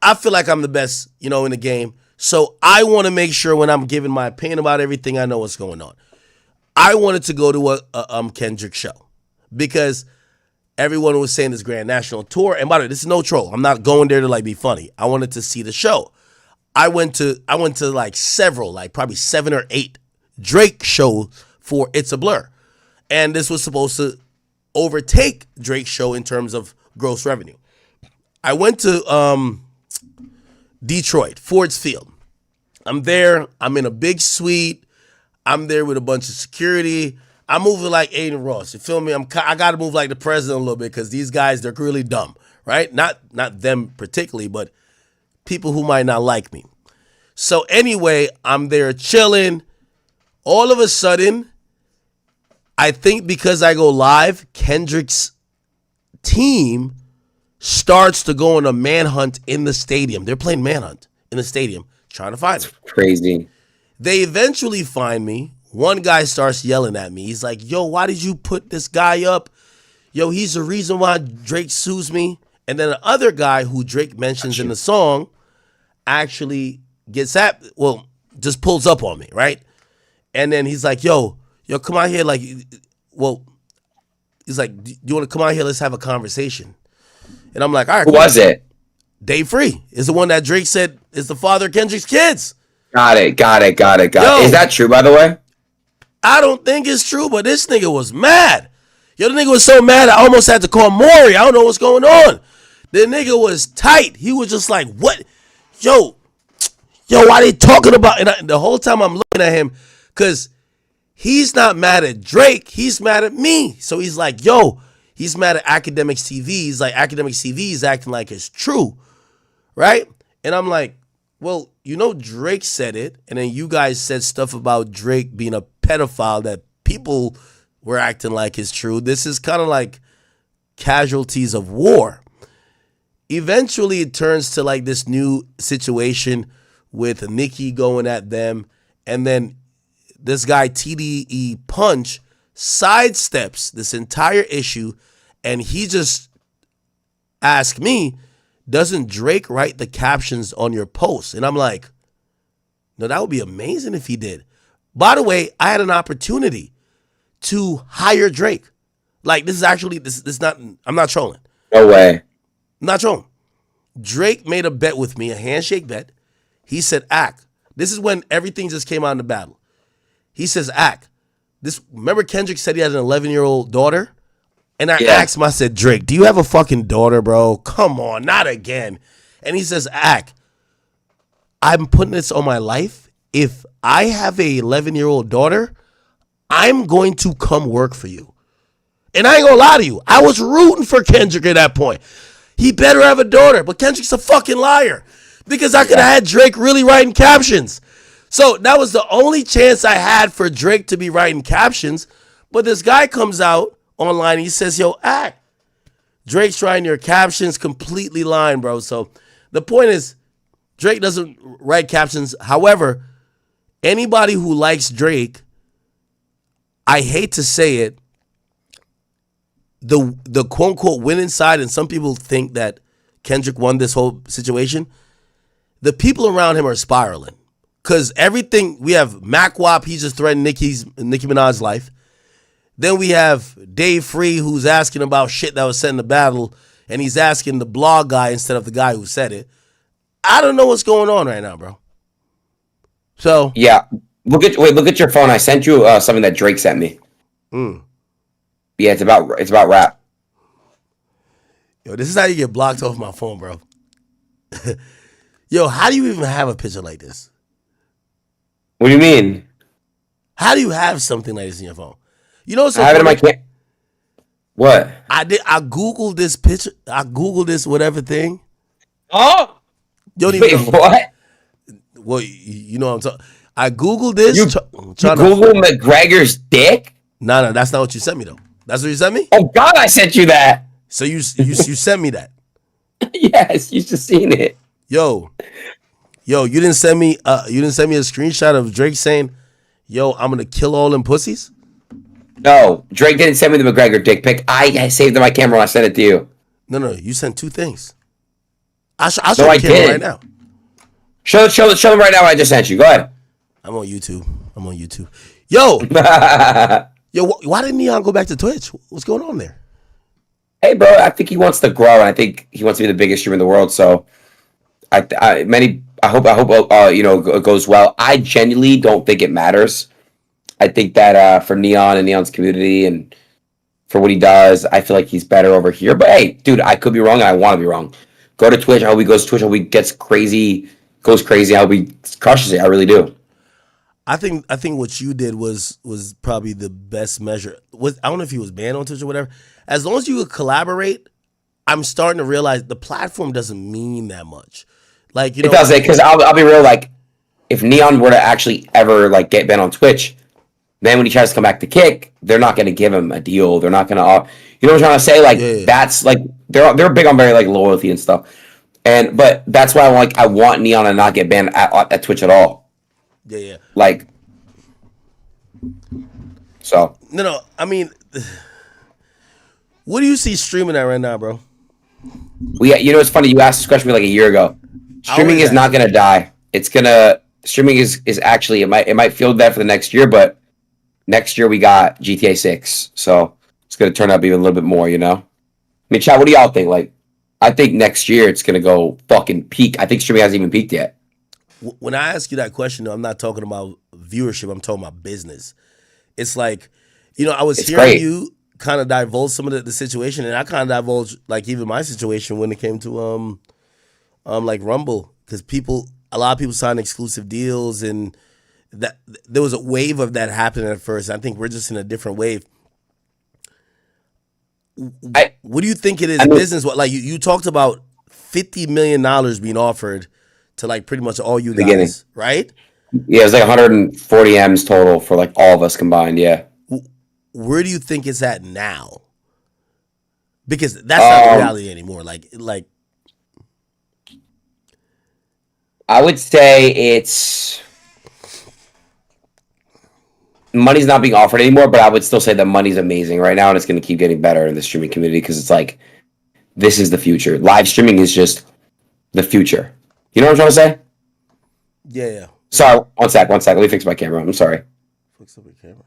A: I feel like I'm the best, in the game. So I want to make sure when I'm giving my opinion about everything, I know what's going on. I wanted to go to a Kendrick show because everyone was saying this grand national tour. And by the way, this is no troll. I'm not going there to like be funny. I wanted to see the show. I went to like several, like probably 7 or 8 Drake shows for It's a Blur. And this was supposed to overtake Drake's show in terms of gross revenue. I went to Detroit, Ford's Field. I'm there. I'm in a big suite. I'm there with a bunch of security. I'm moving like Aiden Ross. You feel me? I got to move like the president a little bit because these guys, they're really dumb, right? Not them particularly, but people who might not like me. So anyway, I'm there chilling. All of a sudden, I think because I go live, Kendrick's team starts to go on a manhunt in the stadium. They're playing manhunt in the stadium, trying to find me.
G: Crazy.
A: They eventually find me. One guy starts yelling at me. He's like, yo, why did you put this guy up? Yo, he's the reason why Drake sues me. And then the other guy who Drake mentions in the song actually just pulls up on me, right? And then he's like, yo, come out here. Like, well, He's like, "Do you want to come out here? Let's have a conversation." And I'm like, "All right."
G: Who was it?
A: Dave Free is the one that Drake said is the father of Kendrick's kids.
G: Got it. Is that true, by the way?
A: I don't think it's true, but this nigga was mad. Yo, the nigga was so mad I almost had to call Maury. I don't know what's going on. The nigga was tight. He was just like, what? Yo, why they talking about? And the whole time I'm looking at him, because he's not mad at Drake. He's mad at me. So he's like, yo, he's mad at Academics TV. He's like, Academics TV is acting like it's true, right? And I'm like, well, you know, Drake said it, and then you guys said stuff about Drake being a pedophile that people were acting like is true. This is kind of like casualties of war. Eventually, it turns to like this new situation with Nicki going at them, and then this guy Tde Punch sidesteps this entire issue, and he just asked me, doesn't Drake write the captions on your posts? And I'm like, no, that would be amazing if he did. By the way, I had an opportunity to hire Drake. Like, this is actually, this not, I'm not trolling.
G: No way.
A: I'm not trolling. Drake made a bet with me, a handshake bet. He said, Ack, this is when everything just came out in the battle. He says, Ack, remember Kendrick said he had an 11-year-old daughter? And I asked him, I said, Drake, do you have a fucking daughter, bro? Come on, not again. And he says, Ack, I'm putting this on my life. If I have a 11-year-old daughter, I'm going to come work for you. And I ain't gonna lie to you, I was rooting for Kendrick at that point. He better have a daughter, but Kendrick's a fucking liar. Because I could have had Drake really writing captions. So that was the only chance I had for Drake to be writing captions. But this guy comes out online and he says, yo, Ack, Drake's writing your captions, completely lying, bro. So the point is, Drake doesn't write captions. However, anybody who likes Drake, I hate to say it, the quote unquote winning side, and some people think that Kendrick won this whole situation, the people around him are spiraling. Because everything, we have Mac Wop, he just threatened Nicki Minaj's life. Then we have Dave Free, who's asking about shit that was said in the battle, and he's asking the blog guy instead of the guy who said it. I don't know what's going on right now, bro. So
G: yeah, look at your phone. I sent you something that Drake sent me. Yeah, it's about rap.
A: Yo, this is how you get blocked off my phone, bro. Yo, how do you even have a picture like this?
G: What do you mean?
A: How do you have something like this in your phone? You know, so
G: I have it in my What?
A: I Googled this picture. I Googled this whatever thing.
G: Oh,
A: you don't
G: wait,
A: even know.
G: What?
A: Well, you know what I'm talking. I Googled this.
G: You Google McGregor's dick?
A: No, that's not what you sent me though. That's what you sent me?
G: Oh God, I sent you that.
A: So you sent me that?
G: Yes, you just seen it.
A: Yo, you didn't send me a screenshot of Drake saying, "Yo, I'm gonna kill all them pussies."
G: No, Drake didn't send me the McGregor dick pic. I saved it on my camera and I sent it to you.
A: No, you sent two things. I'll show the camera
G: did.
A: right now.
G: Show them right now what I just sent you. Go ahead.
A: I'm on YouTube. Yo, why didn't Neon go back to Twitch? What's going on there?
G: Hey, bro, I think he wants to grow, and I think he wants to be the biggest streamer in the world. So, I hope it goes well. I genuinely don't think it matters. I think that for Neon and Neon's community and for what he does, I feel like he's better over here. But hey, dude, I could be wrong, and I want to be wrong. Go to Twitch. I hope he goes to Twitch. I hope he goes crazy. I hope he crushes it. I really do.
A: I think what you did was probably the best measure. I don't know if he was banned on Twitch or whatever. As long as you would collaborate, I'm starting to realize the platform doesn't mean that much. Like, you know,
G: it doesn't, because I'll be real. Like, if Neon were to actually ever like get banned on Twitch, then when he tries to come back to Kick, they're not going to give him a deal. They're not going to, you know what I'm trying to say? Like, that's like they're big on very like loyalty and stuff. But that's why I want Neon to not get banned at Twitch at all.
A: Yeah.
G: Like, so.
A: No. I mean, what do you see streaming at right now, bro?
G: You know, it's funny. You asked this question like a year ago. Streaming is not gonna die. Streaming is actually it might feel that for the next year, but next year we got GTA 6. So it's gonna turn up even a little bit more. You know. I mean, Chad, what do y'all think? Like, I think next year it's gonna go fucking peak. I think streaming hasn't even peaked yet.
A: When I ask you that question, though, I'm not talking about viewership. I'm talking about business. It's like, I was hearing you kind of divulge some of the situation, and I kind of divulged like even my situation when it came to like Rumble, because a lot of people signed exclusive deals, and that there was a wave of that happening at first. I think we're just in a different wave. What do you think it is business? What, like you talked about $50 million being offered to like pretty much all you guys, right?
G: Yeah, it's like 140 M's total for like all of us combined. Yeah.
A: Where do you think it's at now? Because that's not the reality anymore. Like
G: I would say it's money's not being offered anymore, but I would still say that money's amazing right now, and it's going to keep getting better in the streaming community because it's like this is the future. Live streaming is just the future. You know what I'm trying to say?
A: Yeah.
G: Sorry, one sec. Let me fix my camera. I'm sorry.
A: Fix up your camera.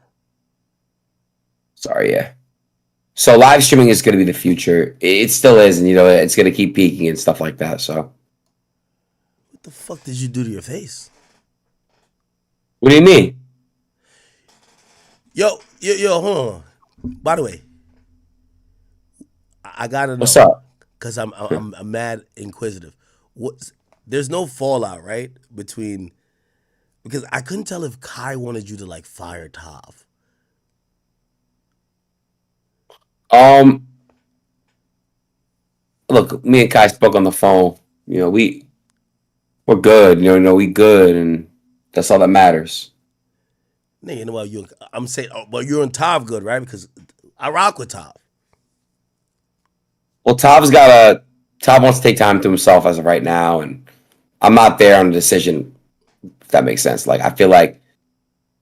G: Sorry, yeah. So live streaming is going to be the future. It still is, and it's going to keep peaking and stuff like that. So,
A: what the fuck did you do to your face?
G: What do you mean?
A: Yo, hold on. By the way, I gotta know.
G: What's up?
A: Because I'm mad inquisitive. There's no fallout, right? Because I couldn't tell if Kai wanted you to like fire Tav.
G: Look, me and Kai spoke on the phone. We're good. We good, and that's all that matters.
A: Nigga, well, I'm saying, but you're in Tav good, right? Because I rock with Tav.
G: Well, Tav wants to take time to himself as of right now, and I'm not there on the decision, if that makes sense. Like, I feel like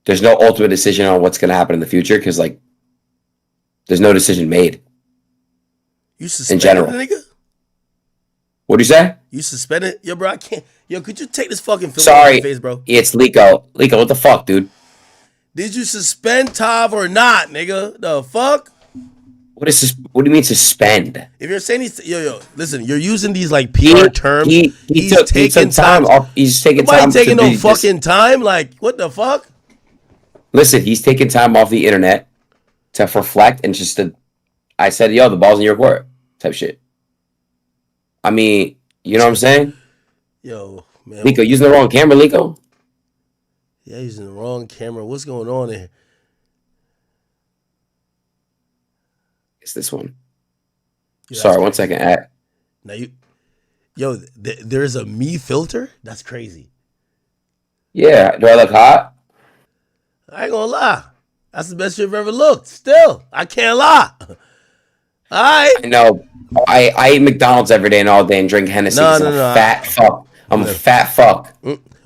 G: there's no ultimate decision on what's going to happen in the future because, like, there's no decision made.
A: You suspended the nigga?
G: What'd you say?
A: You suspended? Yo, bro, I can't. Yo, could you take this fucking film
G: Sorry,
A: off your face, bro?
G: It's Lico. Lico, what the fuck, dude?
A: Did you suspend Tav or not, nigga? The fuck?
G: What do you mean suspend?
A: If you're saying listen, you're using these like PR terms.
G: He took time off. He's taking time.
A: Nobody taking no fucking time. Like, what the fuck?
G: Listen, he's taking time off the internet to reflect and just I said, yo, the ball's in your court type shit. I mean, you know what I'm saying?
A: Yo, man.
G: Lico, using the wrong camera, Lico?
A: Yeah, using the wrong camera. What's going on there?
G: It's this one. Sorry, 1 second.
A: Now there's a me filter? That's crazy.
G: Yeah, do I look hot?
A: I ain't gonna lie. That's the best you've ever looked. Still, I can't lie. All right.
G: I know. I eat McDonald's every day and all day and drink Hennessy.
A: No.
G: Fat fuck. I'm a fat fuck.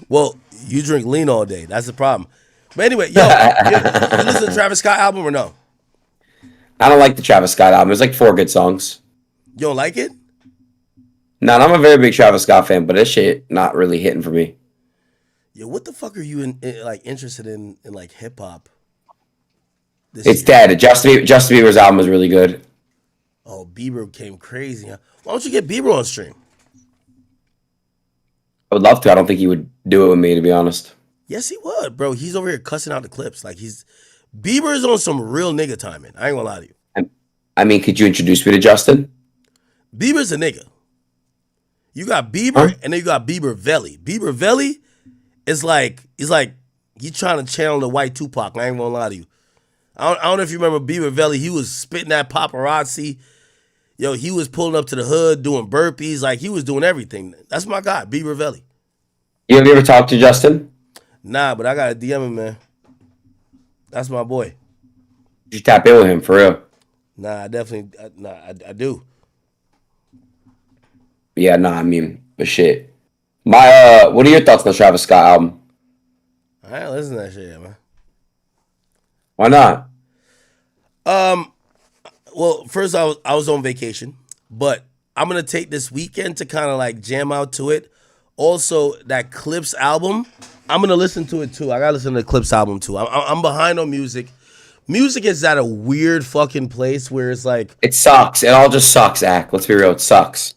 A: Well, you drink lean all day. That's the problem. But anyway, you listen to Travis Scott album or no?
G: I don't like the Travis Scott album. There's like 4 good songs.
A: You don't like it?
G: No, I'm a very big Travis Scott fan, but this shit not really hitting for me.
A: Yo, what the fuck are you interested in like hip hop?
G: It's dead. Justin Bieber's album is really good.
A: Oh, Bieber came crazy. Huh? Why don't you get Bieber on stream?
G: I would love to. I don't think he would do it with me, to be honest.
A: Yes, he would, bro. He's over here cussing out the clips. Like Bieber's on some real nigga timing. I ain't gonna lie to you.
G: I mean, could you introduce me to Justin?
A: Bieber's a nigga. You got Bieber, and then you got Bieber Veli. Bieber Veli is like he's trying to channel the white Tupac. I ain't gonna lie to you. I don't know if you remember Bieber Veli. He was spitting that paparazzi. Yo, he was pulling up to the hood doing burpees. Like, he was doing everything. That's my guy, Bieber Veli.
G: You ever talked to Justin?
A: Nah, but I got to DM him, man. That's my boy.
G: You tap in with him, for real?
A: Nah, I definitely, I do.
G: Yeah, nah, I mean, but shit. What are your thoughts on the Travis Scott album?
A: I ain't listen to that shit, man.
G: Why not?
A: Well, first I was on vacation, but I'm gonna take this weekend to kind of like jam out to it. Also, that Clips album, I'm gonna listen to it too. I gotta listen to the Clips album too. I'm behind on music, music is at a weird fucking place where it's like
G: It sucks. It all just sucks, Ack. Let's be real. It sucks.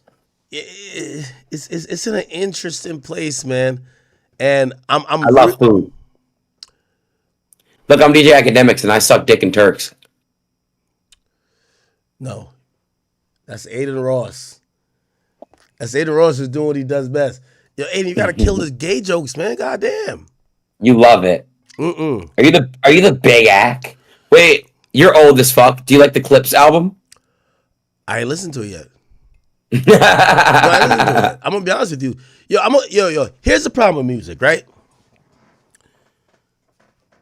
A: it's in an interesting place, man. And I
G: love food. Look, I'm DJ Academics and I suck dick in Turks.
A: No. That's Aiden Ross. That's Aiden Ross who's doing what he does best. Yo, Aiden, you gotta kill the gay jokes, man. Goddamn.
G: You love it.
A: Mm-mm.
G: Are you the big Ack? Wait, you're old as fuck. Do you like the Clips album?
A: I ain't listened to it yet. No, I ain't listened to it yet. I'm gonna be honest with you. Yo, here's the problem with music, right?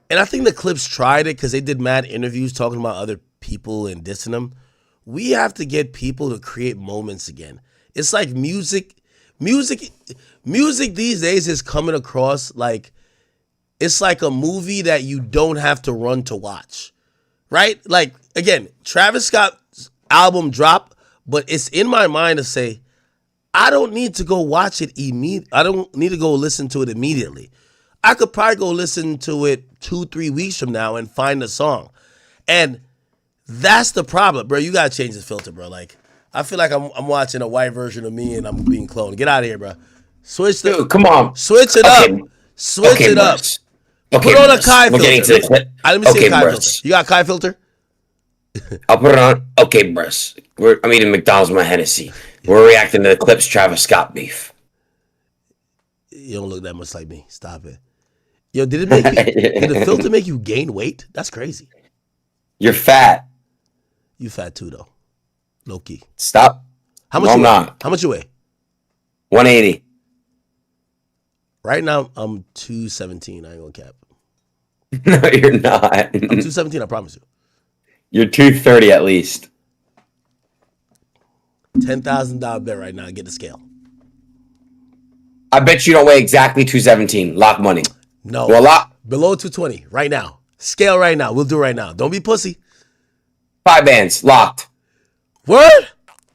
A: And I think the Clips tried it because they did mad interviews talking about other people and dissing them. We have to get people to create moments again. It's like music these days is coming across like it's like a movie that you don't have to run to watch, right? Like, again, Travis Scott's album dropped, but it's in my mind to say, I don't need to go watch it I don't need to go listen to it immediately. I could probably go listen to it 2-3 weeks from now and find the song. And that's the problem, bro. You gotta change this filter, bro. Like, I feel like I'm watching a white version of me and I'm being cloned. Get out of here, bro.
G: Dude, come on.
A: Switch it up. Switch it up.
G: Okay,
A: put on a Kai filter.
G: Getting to the clip.
A: Let me see a Kai filter. You got a Kai filter?
G: I'll put it on. Okay, Bruce. I'm eating McDonald's with my Hennessy. We're reacting to the Clips Travis Scott beef.
A: You don't look that much like me. Stop it. Yo, did the filter make you gain weight? That's crazy.
G: You're fat.
A: You fat too, though. Low key.
G: Stop.
A: How much
G: No,
A: you
G: I'm
A: weigh?
G: not.
A: How much you weigh?
G: 180.
A: Right now, I'm 217. I ain't gonna cap.
G: No, you're not.
A: I'm 217, I promise you.
G: You're 230 at least.
A: $10,000 bet right now. Get the scale.
G: I bet you don't weigh exactly 217. Lock money.
A: No.
G: Well, lock.
A: Below 220 right now. Scale right now. We'll do it right now. Don't be pussy.
G: 5 bands. Locked.
A: Word?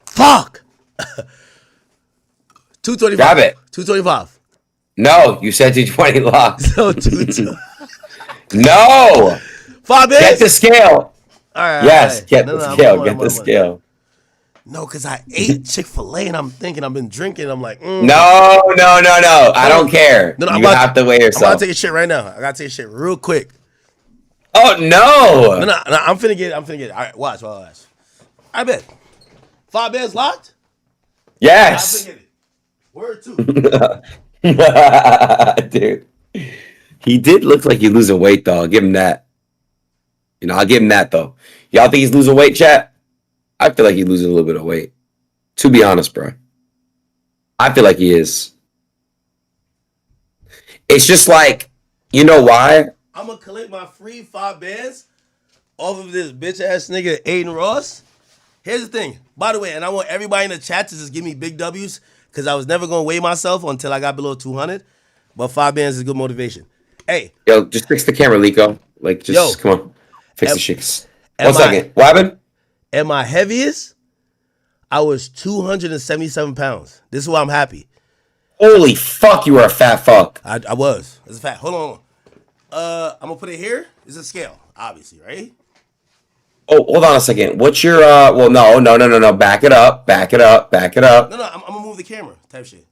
A: Fuck. 225.
G: Grab it.
A: 225.
G: No, you said 220 locked.
A: So 220.
G: No.
A: 5 bands?
G: Get the scale.
A: All right.
G: Yes,
A: all right.
G: get the scale. Get the scale.
A: No, because I ate Chick-fil-A and I'm thinking I've been drinking. I'm like,
G: No. I don't care.
A: No,
G: you have to weigh yourself.
A: I'm about to take a shit right now. I got to take a shit real quick.
G: Oh, no.
A: No, I'm finna get it. All right, watch. I bet. 5 bands locked?
G: Yes.
A: I finna get it. Word too.
G: Dude. He did look like he's losing weight, though. I'll give him that. I'll give him that, though. Y'all think he's losing weight, chat? I feel like he's losing a little bit of weight. To be honest, bro. I feel like he is. It's just like, you know why?
A: I'm going to collect my free 5 bands off of this bitch-ass nigga Aiden Ross. Here's the thing. By the way, and I want everybody in the chat to just give me big W's because I was never going to weigh myself until I got below 200. But 5 bands is good motivation. Hey.
G: Yo, just fix the camera, Lico. Like, just, come on. Fix the shit. 1 second. What happened?
A: At my heaviest, I was 277 pounds. This is why I'm happy.
G: Holy fuck, you were a fat fuck.
A: I was. It's a fact. Hold on. I'm going to put it here. It's a scale, obviously, right?
G: Oh, hold on a second. What's your, well, no. Back it up.
A: No, I'm going to move the camera type shit.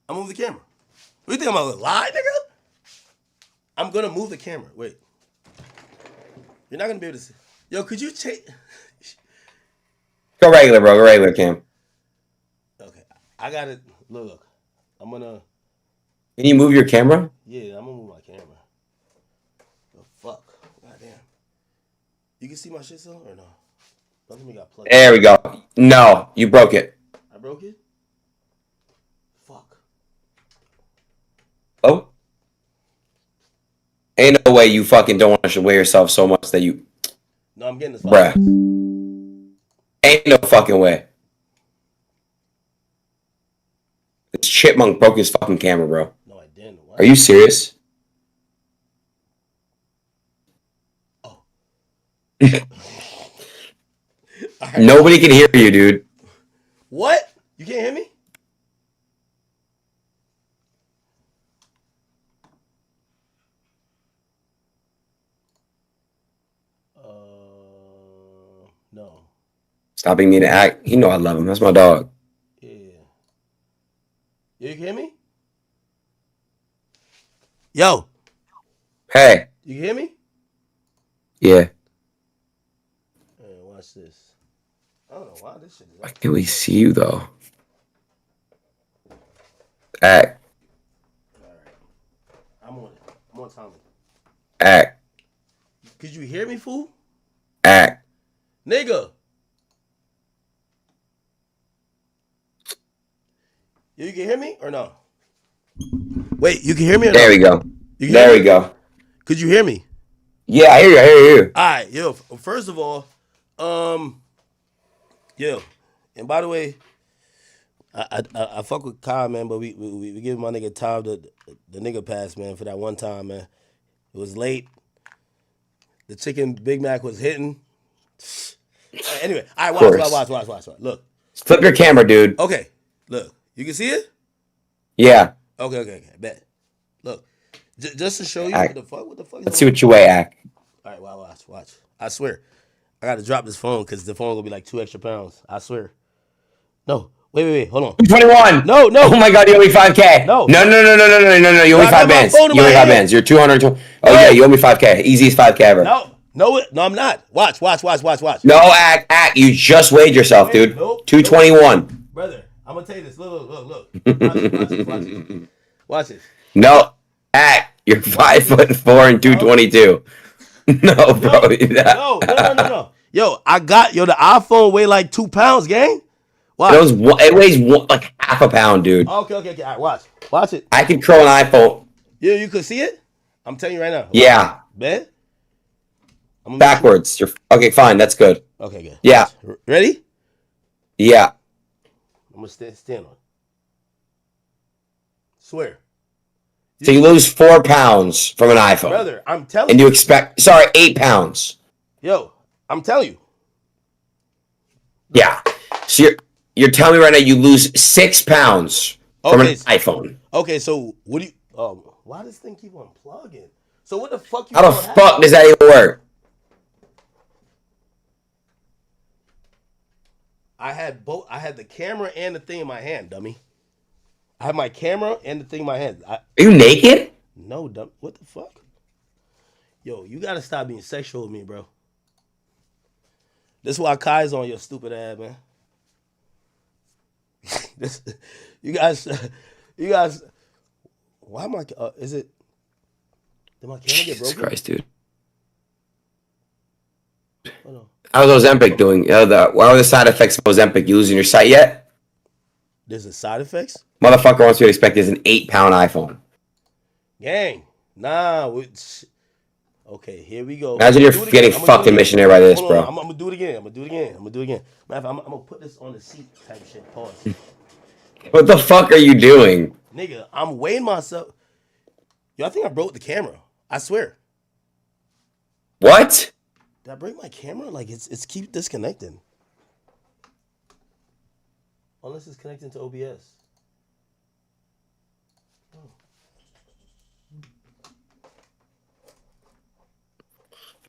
A: I'm going to move the camera. What do you think, I'm going to lie, nigga? I'm going to move the camera. Wait. You're not going to be able to see. Yo, could you take...
G: Go regular, bro. Go regular, Cam.
A: Okay. I got it. Look. I'm going to...
G: Can you move your camera?
A: Yeah, I'm going to move my camera. The fuck? Goddamn. You can see my shit still or no? Don't think we got plugged.
G: There we go. No, you broke it.
A: I broke it? Fuck.
G: Oh? Ain't no way you fucking don't want to weigh yourself so much that you...
A: No, I'm getting this.
G: Bruh. Ain't no fucking way. This chipmunk broke his fucking camera, bro.
A: No, I didn't. What?
G: Are you serious?
A: Oh.
G: Nobody can hear you, dude.
A: What? You can't hear me?
G: Stop being mean to act. You know I love him. That's my dog.
A: Yeah. You can hear me? Yo.
G: Hey.
A: You can hear me?
G: Yeah.
A: Watch this. I don't know why this shit is
G: Why can't we see you though? Act.
A: I'm on it. I'm on time.
G: Act.
A: Could you hear me, fool?
G: Act.
A: Nigga. You can hear me or no? Wait, you can hear me or
G: There
A: no?
G: we go.
A: You can
G: There
A: hear
G: we
A: me?
G: go.
A: Could you hear me?
G: Yeah, I hear you. I hear you.
A: All right, yo. First of all, yo, and by the way, I fuck with Kyle, man, but we give my nigga Tom the nigga pass, man, for that one time, man. It was late. The chicken Big Mac was hitting. Anyway, all right, watch. Look.
G: Flip your camera, dude.
A: Okay, look. You can see it?
G: Yeah.
A: Okay, bet. Look, just to show you
G: Act.
A: what the fuck.
G: Let's see what you weigh, Act.
A: All right, watch. I swear, I got to drop this phone because the phone will be like 2 extra pounds. I swear. No, wait, hold on.
G: 21.
A: No.
G: Oh my God, you owe me 5K.
A: No.
G: You owe me 5 bands. You owe me 5 bands. You're 220. Oh yeah, you owe me 5K. Easiest 5K ever.
A: No, I'm not. Watch.
G: No, Act. You just weighed yourself, dude.
A: Nope.
G: 221.
A: Brother, I'm gonna tell you this. Look. Watch it.
G: No, Act. You're 5'4" and 222. No, bro.
A: No. Yo, the iPhone weigh like 2 pounds, gang. Watch.
G: It weighs like half a pound, dude.
A: Okay. All right, watch it.
G: I can curl an iPhone.
A: Yeah, you could see it? I'm telling you right now.
G: Yeah.
A: Bet?
G: Backwards. Okay, fine. That's good.
A: Okay, good.
G: Yeah.
A: Ready?
G: Yeah.
A: I'm gonna stand on it. Swear.
G: So you lose 4 pounds from an iPhone.
A: Brother, I'm telling
G: and
A: you.
G: you expect 8 pounds.
A: Yo, I'm telling you.
G: Yeah. So you're telling me right now you lose 6 pounds from an iPhone.
A: Okay, so what do you why does this thing keep on plugging? So what the fuck you
G: How the fuck does that even work?
A: I had both. I had the camera and the thing in my hand, dummy. I have my camera and the thing in my hand.
G: Are you naked?
A: No, dumb. What the fuck? Yo, you gotta stop being sexual with me, bro. This is why Kai's on your stupid ass, man. You guys. Why am I? Is it? Did my camera get broken?
G: Jesus Christ, dude.
A: Hold on.
G: How's Ozempic doing? What are the side effects of Ozempic? You losing your sight yet?
A: There's a side effects?
G: Motherfucker wants you to expect is an 8-pound iPhone.
A: Gang. Nah. Okay, here we go.
G: Imagine you're getting fucking missionary by this, bro.
A: I'm gonna do it again. Matter of fact, I'm gonna put this on the seat type shit. Pause.
G: What the fuck are you doing?
A: Nigga, I'm weighing myself. Yo, I think I broke the camera. I swear.
G: What?
A: Did I break my camera? Like it's keep disconnecting. Unless it's connecting to OBS.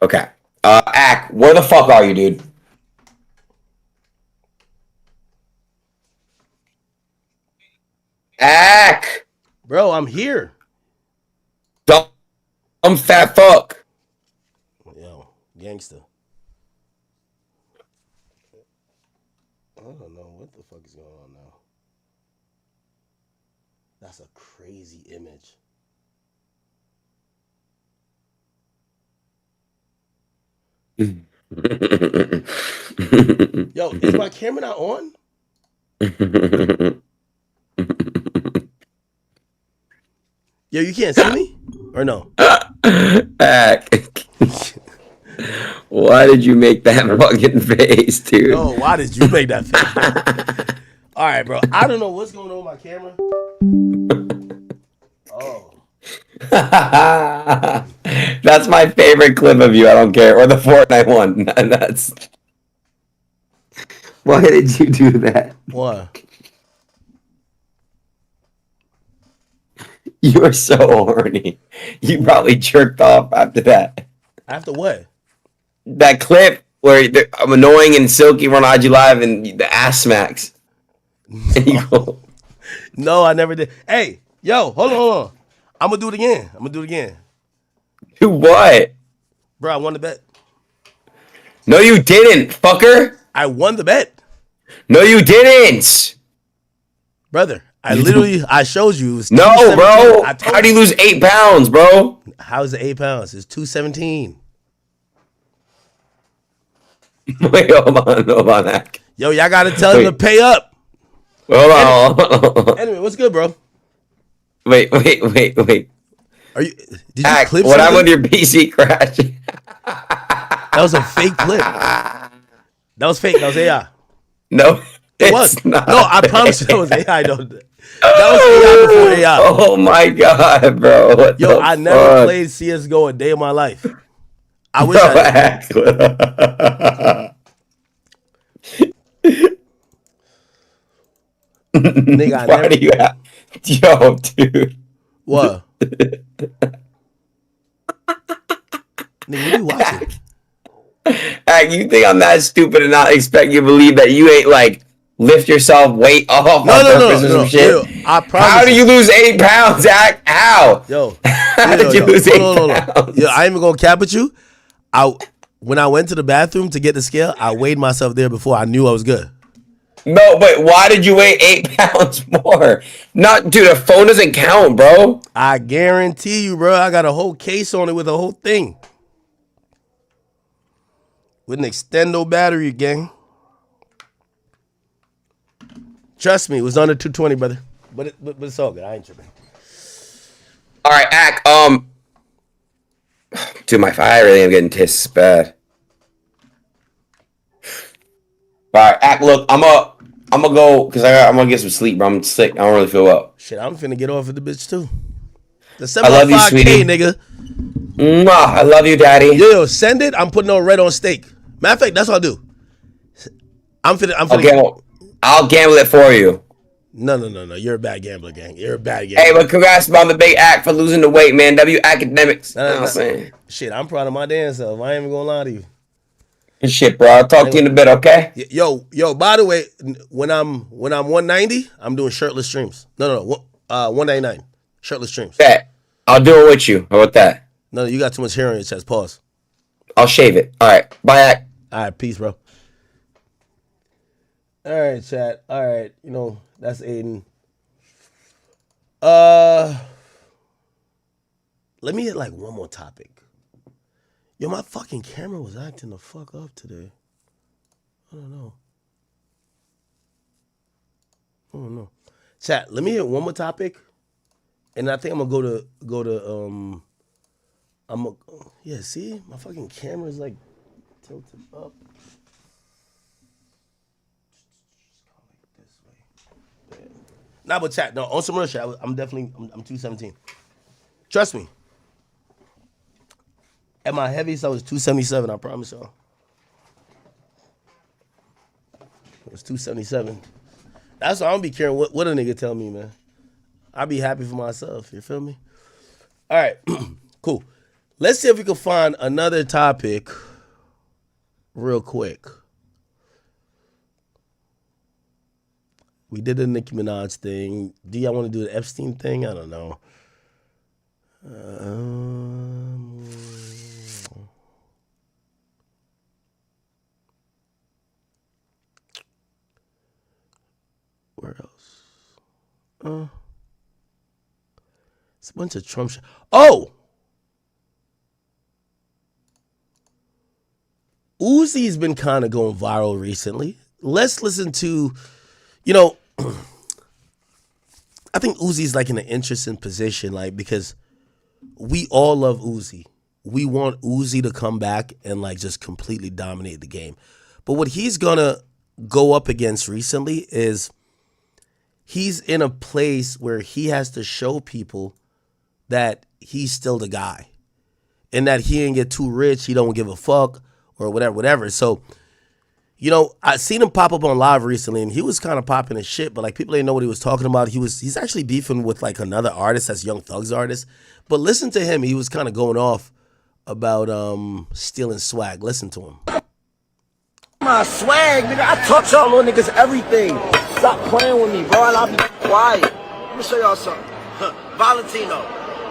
G: Okay. Ack, where the fuck are you, dude? Ack!
A: Bro, I'm here.
G: Dumb fat fuck.
A: Yo, gangster. I don't know what the fuck is going on now. That's a crazy image. Yo, is my camera not on? Yo, you can't see me? Or no?
G: Ack. Why did you make that fucking face, dude?
A: No, why did you make that face? All right, bro. I don't know what's going on with my camera. Oh.
G: That's my favorite clip of you. I don't care. Or the Fortnite one. That's. Why did you do that?
A: Why?
G: You were so horny. You probably jerked off after that.
A: After what?
G: That clip where I'm annoying and Silky run IG Live and the ass smacks. And you go,
A: no, I never did. Hey, yo, hold on. I'm gonna do it again.
G: Do what?
A: Bro, I won the bet.
G: No, you didn't, fucker.
A: I won the bet.
G: No, you didn't.
A: Brother, I showed you. It was
G: no, bro. How do you lose 8 pounds, bro?
A: How is it 8 pounds? It's 217.
G: Wait, hold on, Hack.
A: Yo, y'all gotta tell him to pay up.
G: Hold on.
A: Anyway, what's good, bro?
G: Wait.
A: Are you? Did you
G: Hack,
A: clip
G: what
A: something?
G: happened with your PC crashing?
A: That was a fake clip. That was fake. That was AI.
G: No,
A: it was. No, I promise you that was AI. That was AI before AI.
G: Oh my god, bro! What
A: Yo,
G: the
A: I never
G: fuck?
A: played CS:GO a day of my life. I wish I did. Nigga, I
G: Why
A: never.
G: do you have? Yo, dude.
A: What? Nigga, what are you watching?
G: Hack, you think I'm that stupid and not expect you to believe that you ain't like lift yourself weight off on purpose or some shit?
A: Yo, I promise.
G: How do you lose 8 pounds, Hack? How?
A: Yo,
G: how did you lose 8 pounds?
A: Yo, I ain't even gonna cap with you. When I went to the bathroom to get the scale, I weighed myself there before I knew I was good.
G: No, but why did you weigh 8 pounds more? Not, dude, a phone doesn't count, bro.
A: I guarantee you, bro. I got a whole case on it with a whole thing. With an extendo battery, gang. Trust me, it was under 220, brother. But it's all good. I ain't tripping.
G: All right, Hack. Dude, I really am getting pissed bad. All right, Hack. Look, I'm gonna go because I'm gonna get some sleep, bro. I'm sick. I don't really feel well.
A: Shit, I'm finna get off of the bitch too. The
G: I love you,
A: 75K,
G: sweetie.
A: nigga.
G: Mwah, I love you, daddy.
A: Yo, send it. I'm putting on red on steak. Matter of fact, that's what I'll do. I'm finna.
G: I'll gamble it for you.
A: No. You're a bad gambler, gang. You're a bad gambler.
G: Hey, but congrats on the big act for losing the weight, man. W academics. You know what I'm saying?
A: Shit, I'm proud of my damn self. I ain't even gonna lie to you.
G: Good shit, bro. I'll talk to you in a bit, okay?
A: Yo. By the way, when I'm 190, I'm doing shirtless streams. No. 199 shirtless streams.
G: Bet. I'll do it with you. How about that?
A: No, you got too much hair on your chest. Pause.
G: I'll shave it. All right. Bye, Act.
A: All right, peace, bro. All right, chat. All right, that's Aiden. Let me hit like one more topic. Yo, my fucking camera was acting the fuck up today. I don't know. Chat, let me hit one more topic, and I think I'm gonna go to see, my fucking camera is like tilted up. Nah, but chat, no, on some real shit, I'm 217. Trust me. At my heaviest, I was 277, I promise y'all. It was 277. That's why I don't be caring what a nigga tell me, man. I be happy for myself, you feel me? All right, cool. Let's see if we can find another topic real quick. We did the Nicki Minaj thing. Do y'all want to do the Epstein thing? I don't know. Where else? It's a bunch of Trump shit. Oh! Uzi's been kind of going viral recently. Let's listen to, I think Uzi's like in an interesting position, like, because we all love Uzi. We want Uzi to come back and like just completely dominate the game. But what he's gonna go up against recently is he's in a place where he has to show people that he's still the guy and that he ain't get too rich, he don't give a fuck or whatever. So, I seen him pop up on live recently and he was kind of popping his shit, but like people didn't know what he was talking about. He's actually beefing with like another artist that's Young Thug's artist. But listen to him, he was kind of going off about stealing swag. Listen to him.
O: My swag, nigga. I taught y'all little niggas everything. Stop playing with me, bro, and I'll be quiet. Let me show y'all something. Valentino,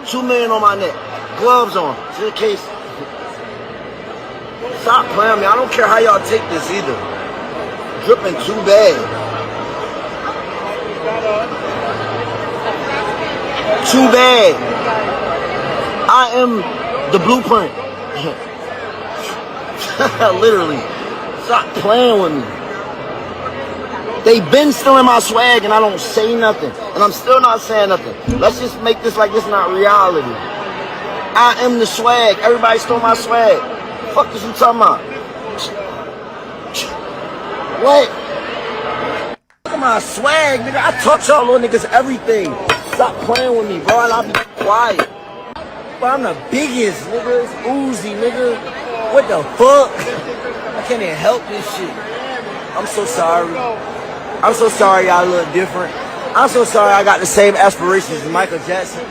O: 2 million on my neck, gloves on, to the case. Stop playing with me. I don't care how y'all take this either. Dripping too bad. Too bad. I am the blueprint. Literally. Stop playing with me. They been stealing my swag and I don't say nothing. And I'm still not saying nothing. Let's just make this like this not reality. I am the swag. Everybody stole my swag. Fuck is you talking about? What? Look at my swag, nigga. I taught y'all little niggas everything. Stop playing with me, bro, and I'll be quiet. But I'm the biggest, nigga. It's Uzi, nigga. What the fuck? I can't even help this shit. I'm so sorry. I'm so sorry y'all look different. I'm so sorry I got the same aspirations as Michael Jackson.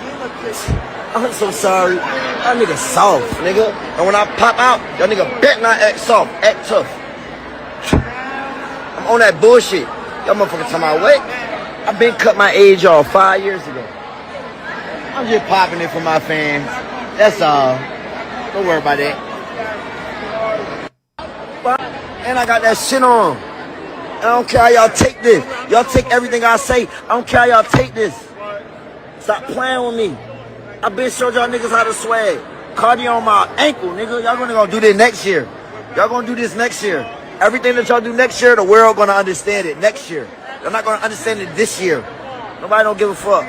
O: I'm so sorry. That nigga soft, nigga. And when I pop out, y'all nigga bet not act soft, act tough. I'm on that bullshit. Y'all motherfuckers tell my what? I've been cut my age off 5 years ago. I'm just popping it for my fans. That's all. Don't worry about that. And I got that shit on. I don't care how y'all take this. Y'all take everything I say. I don't care how y'all take this. Stop playing with me. I've been showing y'all niggas how to swag. Cardio on my ankle, nigga. Y'all gonna do this next year. Y'all gonna do this next year. Everything that y'all do next year, the world gonna understand it next year. Y'all not gonna understand it this year. Nobody don't give a fuck.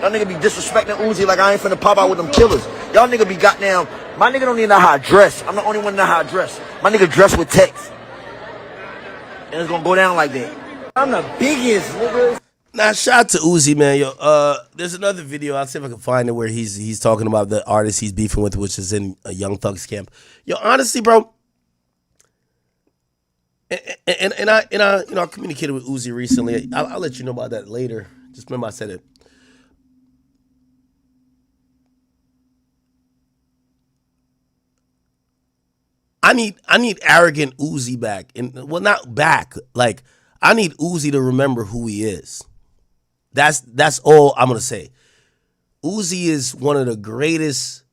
O: Y'all nigga be disrespecting Uzi like I ain't finna pop out with them killers. Y'all nigga be goddamn. My nigga don't even know how I dress. I'm the only one that know how I dress. My nigga dress with text. And it's gonna go down like that. I'm the biggest, nigga.
A: Now, shout out to Uzi, man. Yo, there's another video. I'll see if I can find it where he's talking about the artist he's beefing with, which is in a Young Thug's camp. Yo, honestly, bro. And I communicated with Uzi recently. I'll let you know about that later. Just remember I said it. I need arrogant Uzi back. And well, not back. Like, I need Uzi to remember who he is. That's all I'm gonna say. Uzi is one of the greatest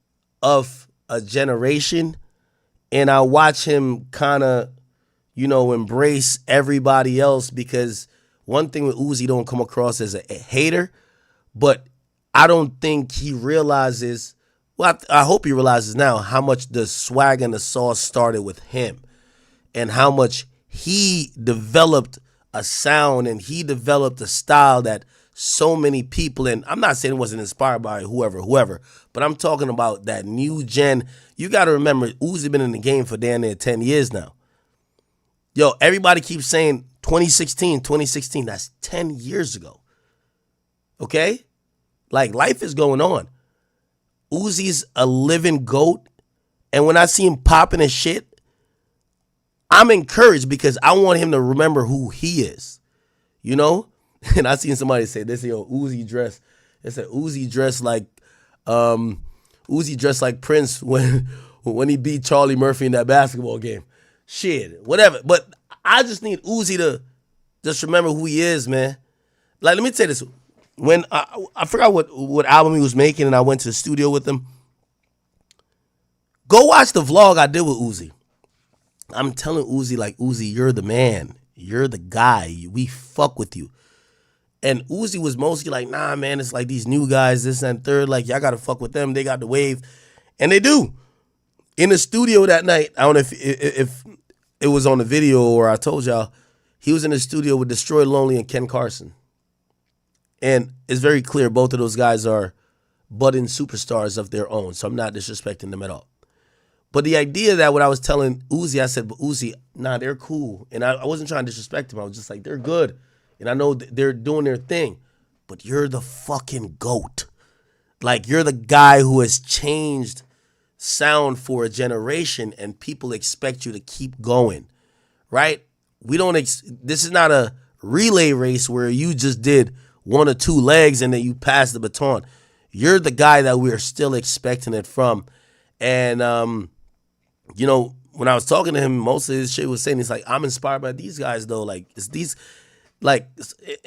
A: of a generation, and I watch him kind of, embrace everybody else, because one thing with Uzi don't come across as a hater, but I don't think he realizes. Well, I hope he realizes now how much the swag and the sauce started with him, and how much he developed a sound and he developed a style that so many people, and I'm not saying it wasn't inspired by whoever, but I'm talking about that new gen. You got to remember, Uzi been in the game for damn near 10 years now. Yo, everybody keeps saying 2016, that's 10 years ago. Okay? Like, life is going on. Uzi's a living GOAT, and when I see him popping his shit, I'm encouraged because I want him to remember who he is, And I seen somebody say this, Uzi dress. They said Uzi dressed like Prince when he beat Charlie Murphy in that basketball game. Shit, whatever. But I just need Uzi to just remember who he is, man. Like, let me tell you this. When I forgot what album he was making, and I went to the studio with him. Go watch the vlog I did with Uzi. I'm telling Uzi, like, Uzi, you're the man. You're the guy. We fuck with you. And Uzi was mostly like, nah, man, it's like these new guys, this and third. Like, y'all got to fuck with them. They got the wave. And they do. In the studio that night, I don't know if it was on the video or I told y'all, he was in the studio with Destroy Lonely and Ken Carson. And it's very clear both of those guys are budding superstars of their own. So I'm not disrespecting them at all. But the idea that what I was telling Uzi, I said, but Uzi, nah, they're cool. And I wasn't trying to disrespect them. I was just like, they're good. And I know they're doing their thing. But you're the fucking GOAT. Like, you're the guy who has changed sound for a generation, and people expect you to keep going, right? This is not a relay race where you just did 1 or 2 legs and then you pass the baton. You're the guy that we're still expecting it from. And, when I was talking to him, most of his shit was saying, he's like, I'm inspired by these guys though. Like it's these, like,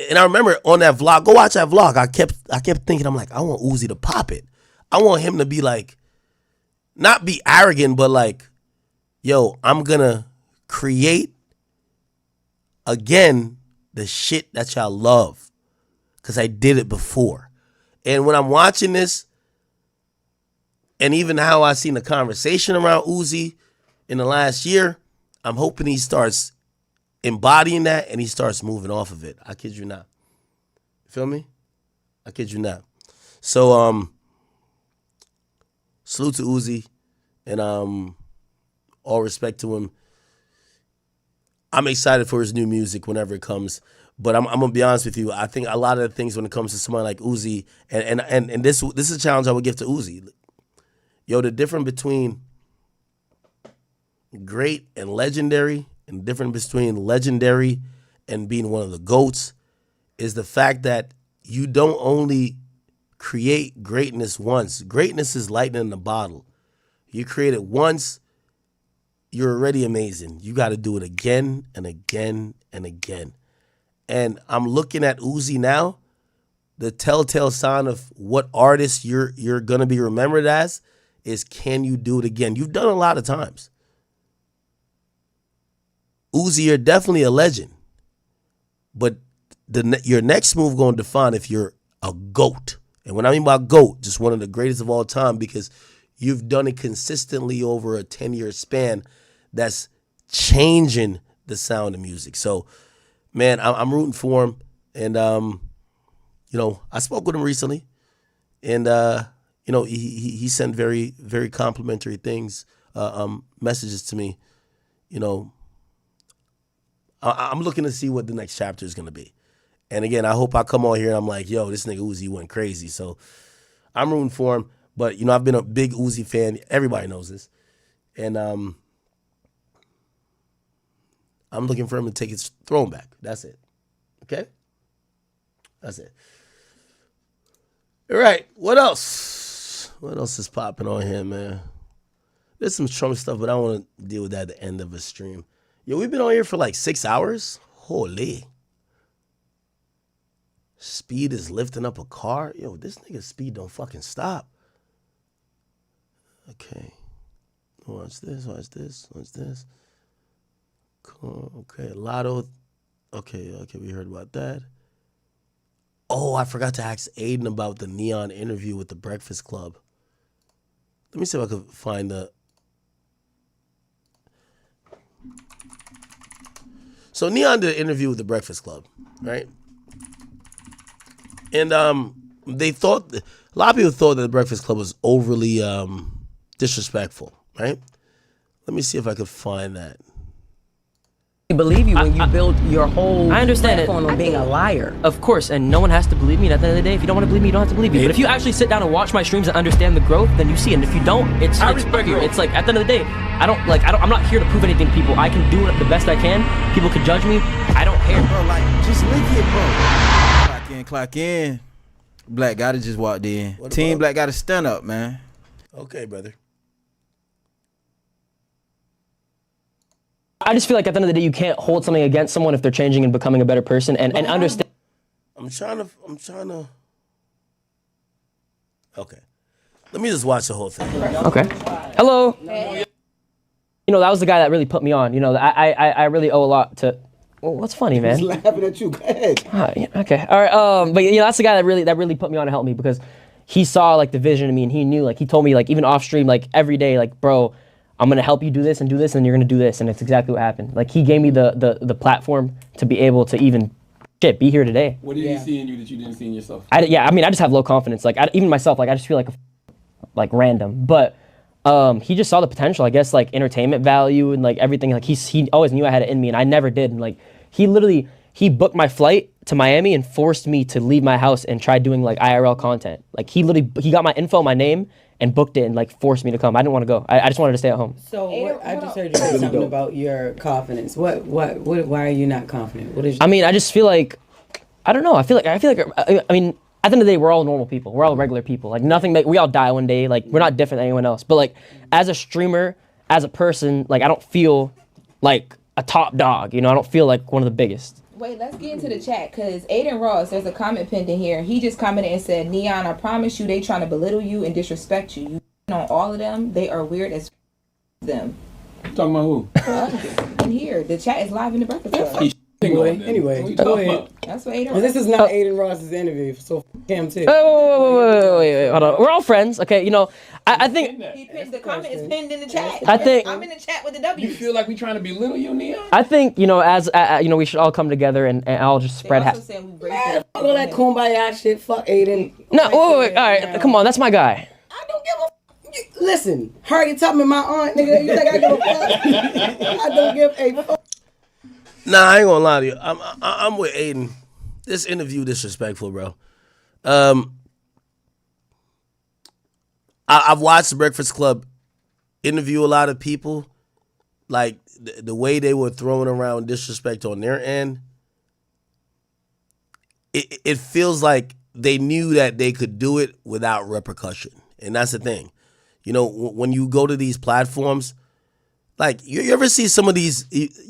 A: and I remember on that vlog, go watch that vlog. I kept thinking, I'm like, I want Uzi to pop it. I want him to be like, not be arrogant, but like, yo, I'm gonna create again the shit that y'all love, because I did it before. And when I'm watching this, and even how I seen the conversation around Uzi in the last year, I'm hoping he starts embodying that and he starts moving off of it. I kid you not. You feel me? I kid you not. So salute to Uzi, and all respect to him. I'm excited for his new music whenever it comes. But I'm gonna be honest with you. I think a lot of the things when it comes to somebody like Uzi, and this is a challenge I would give to Uzi. Yo, the difference between great and legendary, and the difference between legendary and being one of the GOATs, is the fact that you don't only create greatness once. Greatness is lightning in a bottle. You create it once, you're already amazing. You got to do it again and again and again. And I'm looking at Uzi now. The telltale sign of what artist you're gonna be remembered as is, can you do it again? You've done it a lot of times. Uzi, you're definitely a legend. But your next move going to define if you're a GOAT. And when I mean by GOAT, just one of the greatest of all time, because you've done it consistently over a 10-year span that's changing the sound of music. So, man, I'm rooting for him. And, you know, I spoke with him recently. And, you know, he sent very, very complimentary things, messages to me. You know, I'm looking to see what the next chapter is going to be. And again, I hope I come on here and I'm like, yo, this nigga Uzi went crazy. So I'm rooting for him. But, you know, I've been a big Uzi fan. Everybody knows this. And I'm looking for him to take his throne back. That's it. Okay? That's it. All right. What else? What else is popping on here, man? There's some Trump stuff, but I want to deal with that at the end of a stream. Yo, we've been on here for like 6 hours. Holy. Speed is lifting up a car. Yo, this nigga Speed don't fucking stop. Okay. Watch this, watch this, watch this. Cool. Okay, Lotto. Okay, we heard about that. Oh, I forgot to ask Aiden about the Neon interview with the Breakfast Club. Let me see if I could find the... So Neon did an interview with the Breakfast Club, right? And they thought, a lot of people thought that the Breakfast Club was overly disrespectful, right? Let me see if I could find that.
N: Believe you when you build your whole platform on being a liar.
P: Of course, and no one has to believe me. At the end of the day, if you don't want to believe me, you don't have to believe me. But if you actually sit down and watch my streams and understand the growth, then you see it. And if you don't, it's like at the end of the day, I'm not here to prove anything to people. I can do it the best I can. People can judge me. I don't care.
R: Bro, like, just link it, bro. Clock in. Black gotta just walked in. Team Black gotta stand up, man.
A: Okay, brother.
P: I just feel like at the end of the day, you can't hold something against someone if they're changing and becoming a better person and understand.
A: I'm trying to. Okay. Let me just watch the whole thing.
P: Okay. Hello. Hey. You know, that was the guy that really put me on. You know, I really owe a lot to. Well, what's funny, man?
R: He's laughing at you. Go ahead.
P: Yeah, okay. All right. But you know, that's the guy that really put me on to help me, because he saw like the vision in me, and he knew, like, he told me, like, even off stream, like every day, like, bro, I'm gonna help you do this, and you're gonna do this, and it's exactly what happened. Like, he gave me the platform to be able to even be here today.
X: What did he see in you that you didn't see in yourself?
P: I just have low confidence. Like, even myself, like, I just feel like random. But he just saw the potential, I guess, like entertainment value and like everything. Like, he always knew I had it in me, and I never did. And like, he booked my flight to Miami and forced me to leave my house and try doing like IRL content. Like, he got my info, my name, and booked it and like forced me to come. I didn't want to go. I just wanted to stay at home.
Y: So I just heard you say something about your confidence. Why are you not confident? What is?
P: I mean, I just feel like, I don't know. I feel like I mean, at the end of the day, we're all normal people. We're all regular people. Like, nothing. Like, we all die one day. Like, we're not different than anyone else. But like, as a streamer, as a person, like I don't feel like a top dog. You know, I don't feel like one of the biggest.
D: Wait, let's get into the chat, because Aiden Ross, there's a comment pinned in here. He just commented and said, Neon, I promise you they trying to belittle you and disrespect you. You on all of them, they are weird as them.
X: You talking about who?
D: In here, the chat is live in the Breakfast Club.
Y: Anyway, go ahead.
D: That's what Aiden
Y: Well,
D: Ross.
Y: this is not Aiden Ross's interview, so him too.
P: Wait, hold on. We're all friends, okay? You know, I think
D: The comment is pinned in the chat.
P: I think-
D: I'm in the chat with the W.
X: You feel like we trying to belittle you, Neon?
P: I think you know, as you know, we should all come together and all just spread.
Y: All that kumbaya shit. Fuck Aiden.
P: No, wait, all right, come on, that's my guy.
Y: Listen, Harriet Tubman, my aunt, nigga. You think I give a fuck? I don't give a fuck.
A: Nah, I ain't gonna lie to you. I'm with Aiden. This interview disrespectful, bro. I've watched the Breakfast Club interview a lot of people. Like the way they were throwing around disrespect on their end. It feels like they knew that they could do it without repercussion, and that's the thing. You know, when you go to these platforms. Like, you ever see some of these,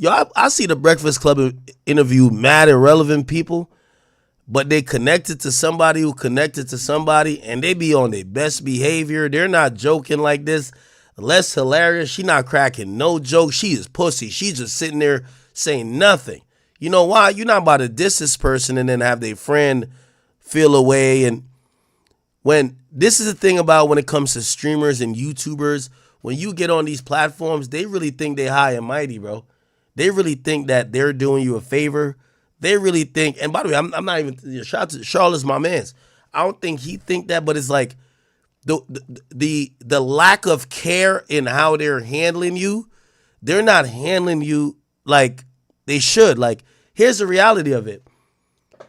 A: I see the Breakfast Club interview mad irrelevant people, but they connected to somebody who connected to somebody, and they be on their best behavior. They're not joking like this. Less hilarious. She not cracking no joke. She is pussy. She's just sitting there saying nothing. You know why? You're not about to diss this person and then have their friend feel away. And when this is the thing about when it comes to streamers and YouTubers, when you get on these platforms, they really think they high and mighty, bro. They really think that they're doing you a favor. They really think, and by the way, I'm not even, shout out to Charlotte's my mans. I don't think he think that, but it's like the lack of care in how they're handling you. They're not handling you like they should. Like, here's the reality of it.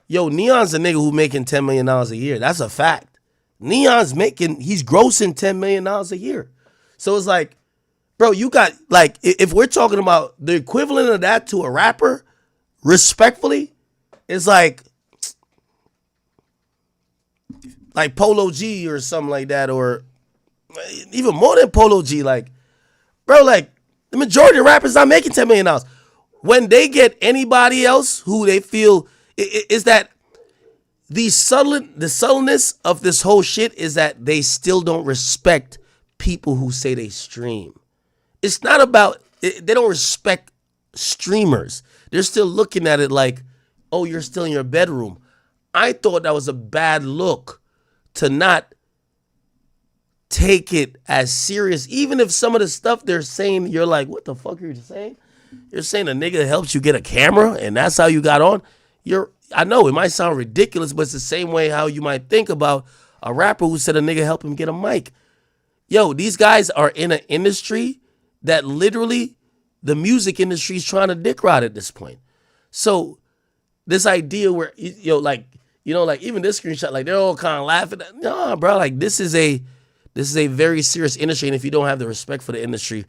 A: Yo, Neon's a nigga who making $10 million a year. That's a fact. He's grossing $10 million a year. So it's like, bro, you got, like, if we're talking about the equivalent of that to a rapper, respectfully, it's like Polo G or something like that, or even more than Polo G. Like, bro, like, the majority of rappers not making $10 million. When they get anybody else who they feel, is that the subtleness of this whole shit is that they still don't respect people who say they stream. It's not about, they don't respect streamers. They're still looking at it like, oh, you're still in your bedroom. I thought that was a bad look to not take it as serious. Even if some of the stuff they're saying, you're like, what the fuck are you saying? You're saying a nigga helps you get a camera and that's how you got on? I know it might sound ridiculous, but it's the same way how you might think about a rapper who said a nigga helped him get a mic. Yo, these guys are in an industry that literally the music industry is trying to dick ride at this point. So this idea where, like even this screenshot, like they're all kind of laughing. No, bro, like this is a very serious industry. And if you don't have the respect for the industry,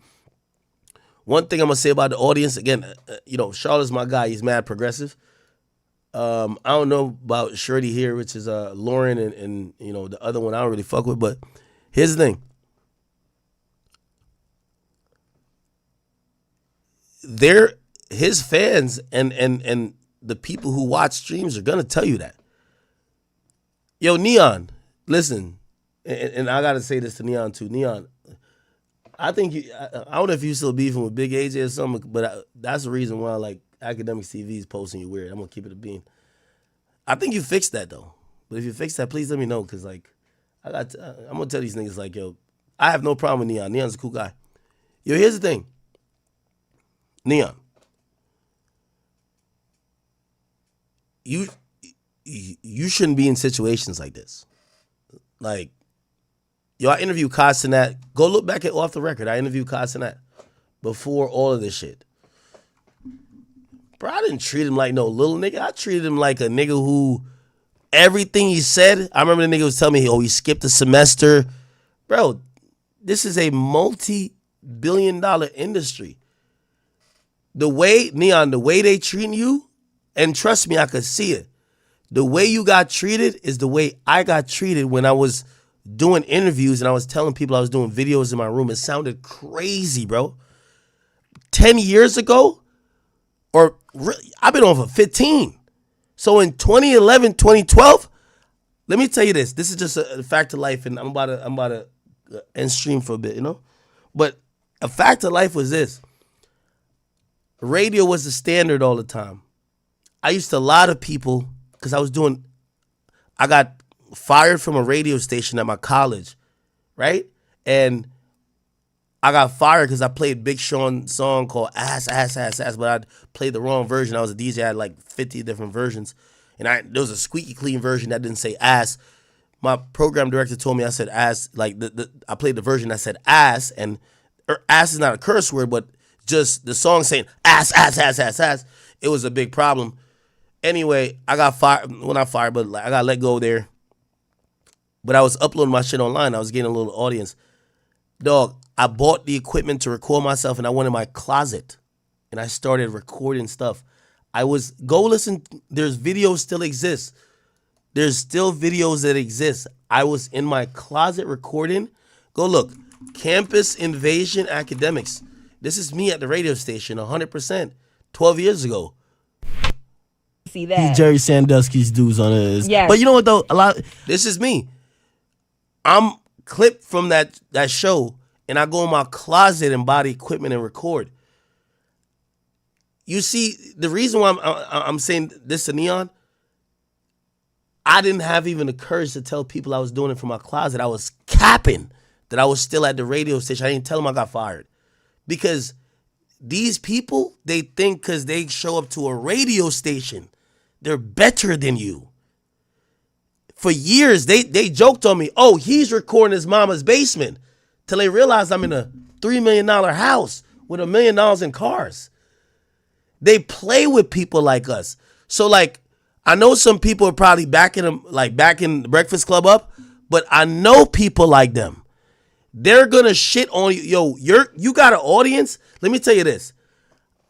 A: one thing I'm going to say about the audience, again, Charlotte's my guy. He's mad progressive. I don't know about Shirley here, which is Lauren and the other one I don't really fuck with. But here's the thing. His fans and the people who watch streams are gonna tell you that. Yo, Neon, listen, and I gotta say this to Neon too. Neon, I think I don't know if you still beefing with Big AJ or something, but that's the reason why like Academics TV is posting you weird. I'm gonna keep it a bean. I think you fixed that though. But if you fix that, please let me know, cause like I'm gonna tell these niggas like, yo, I have no problem with Neon. Neon's a cool guy. Yo, here's the thing. Neon, you shouldn't be in situations like this. Like, yo, I interviewed Castanat. Go look back at Off the Record. I interviewed Castanat before all of this shit. Bro, I didn't treat him like no little nigga. I treated him like a nigga who everything he said, I remember the nigga was telling me, oh, he skipped a semester. Bro, this is a multi-billion-dollar industry. The way they treating you, and trust me, I could see it. The way you got treated is the way I got treated when I was doing interviews and I was telling people I was doing videos in my room. It sounded crazy, bro. 10 years ago, I've been on for 15. So in 2011, 2012, let me tell you this. This is just a fact of life, and I'm about to end stream for a bit, you know? But a fact of life was this. Radio was the standard all the time. I used to lie to people because I got fired from a radio station at my college, right? And I got fired because I played Big Sean's song called Ass, Ass, Ass, Ass, but I played the wrong version. I was a DJ, I had like 50 different versions. And there was a squeaky clean version that didn't say ass. My program director told me I said ass, like I played the version that said ass, and ass is not a curse word, but just the song saying ass, ass, ass, ass, ass. It was a big problem. Anyway, I got fired, well not fired, but I got let go there. But I was uploading my shit online. I was getting a little audience. Dog, I bought the equipment to record myself and I went in my closet and I started recording stuff. Go listen, there's videos still exist. There's still videos that exist. I was in my closet recording. Go look, Campus Invasion Academics. This is me at the radio station, 100%, 12 years ago.
D: See that?
A: These Jerry Sandusky's dudes on it.
D: Yes.
A: But you know what though? This is me. I'm clipped from that show, and I go in my closet and buy the equipment and record. You see, the reason why I'm saying this to Neon, I didn't have even the courage to tell people I was doing it from my closet. I was capping that I was still at the radio station. I didn't tell them I got fired. Because these people, they think because they show up to a radio station, they're better than you. For years, they joked on me, oh, he's recording his mama's basement, till they realized I'm in a $3 million house with $1 million in cars. They play with people like us. So, like, I know some people are probably backing the Breakfast Club up, but I know people like them. They're gonna shit on you. Yo, you got an audience? Let me tell you this.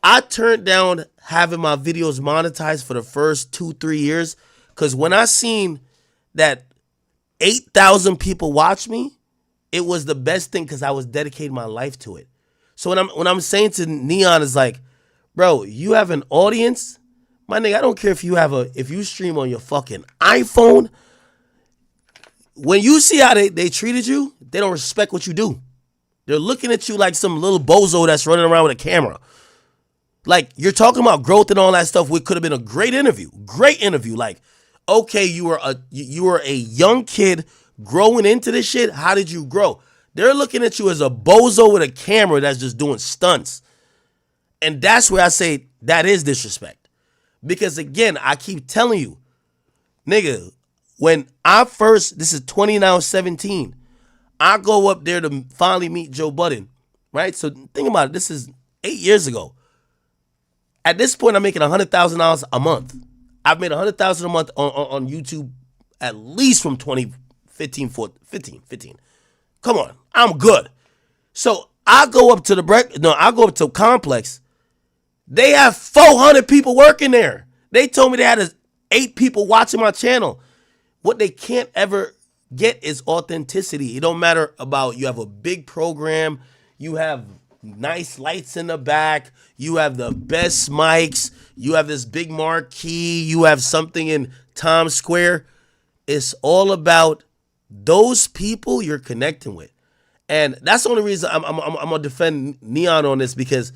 A: I turned down having my videos monetized for the first 2-3 years, because when I seen that 8,000 people watch me, it was the best thing because I was dedicating my life to it. So when I'm saying to Neon is like, bro, you have an audience, my nigga. I don't care if you stream on your fucking iPhone. When you see how they treated you, they don't respect what you do. They're looking at you like some little bozo that's running around with a camera. Like, you're talking about growth and all that stuff, which could have been a great interview. Great interview. Like, okay, you were a young kid growing into this shit. How did you grow? They're looking at you as a bozo with a camera that's just doing stunts. And that's where I say that is disrespect. Because again, I keep telling you, nigga, when I first, this is 2017, I go up there to finally meet Joe Budden, right? So think about it. This is 8 years ago. At this point, I'm making $100,000 a month. I've made $100,000 a month on YouTube at least from 2015, 15. Come on, I'm good. So I go up to Complex. They have 400 people working there. They told me they had 8 people watching my channel. What they can't ever get is authenticity. It don't matter about you have a big program, you have nice lights in the back, you have the best mics, you have this big marquee, you have something in Times Square. It's all about those people you're connecting with. And that's the only reason I'm gonna defend Neon on this, because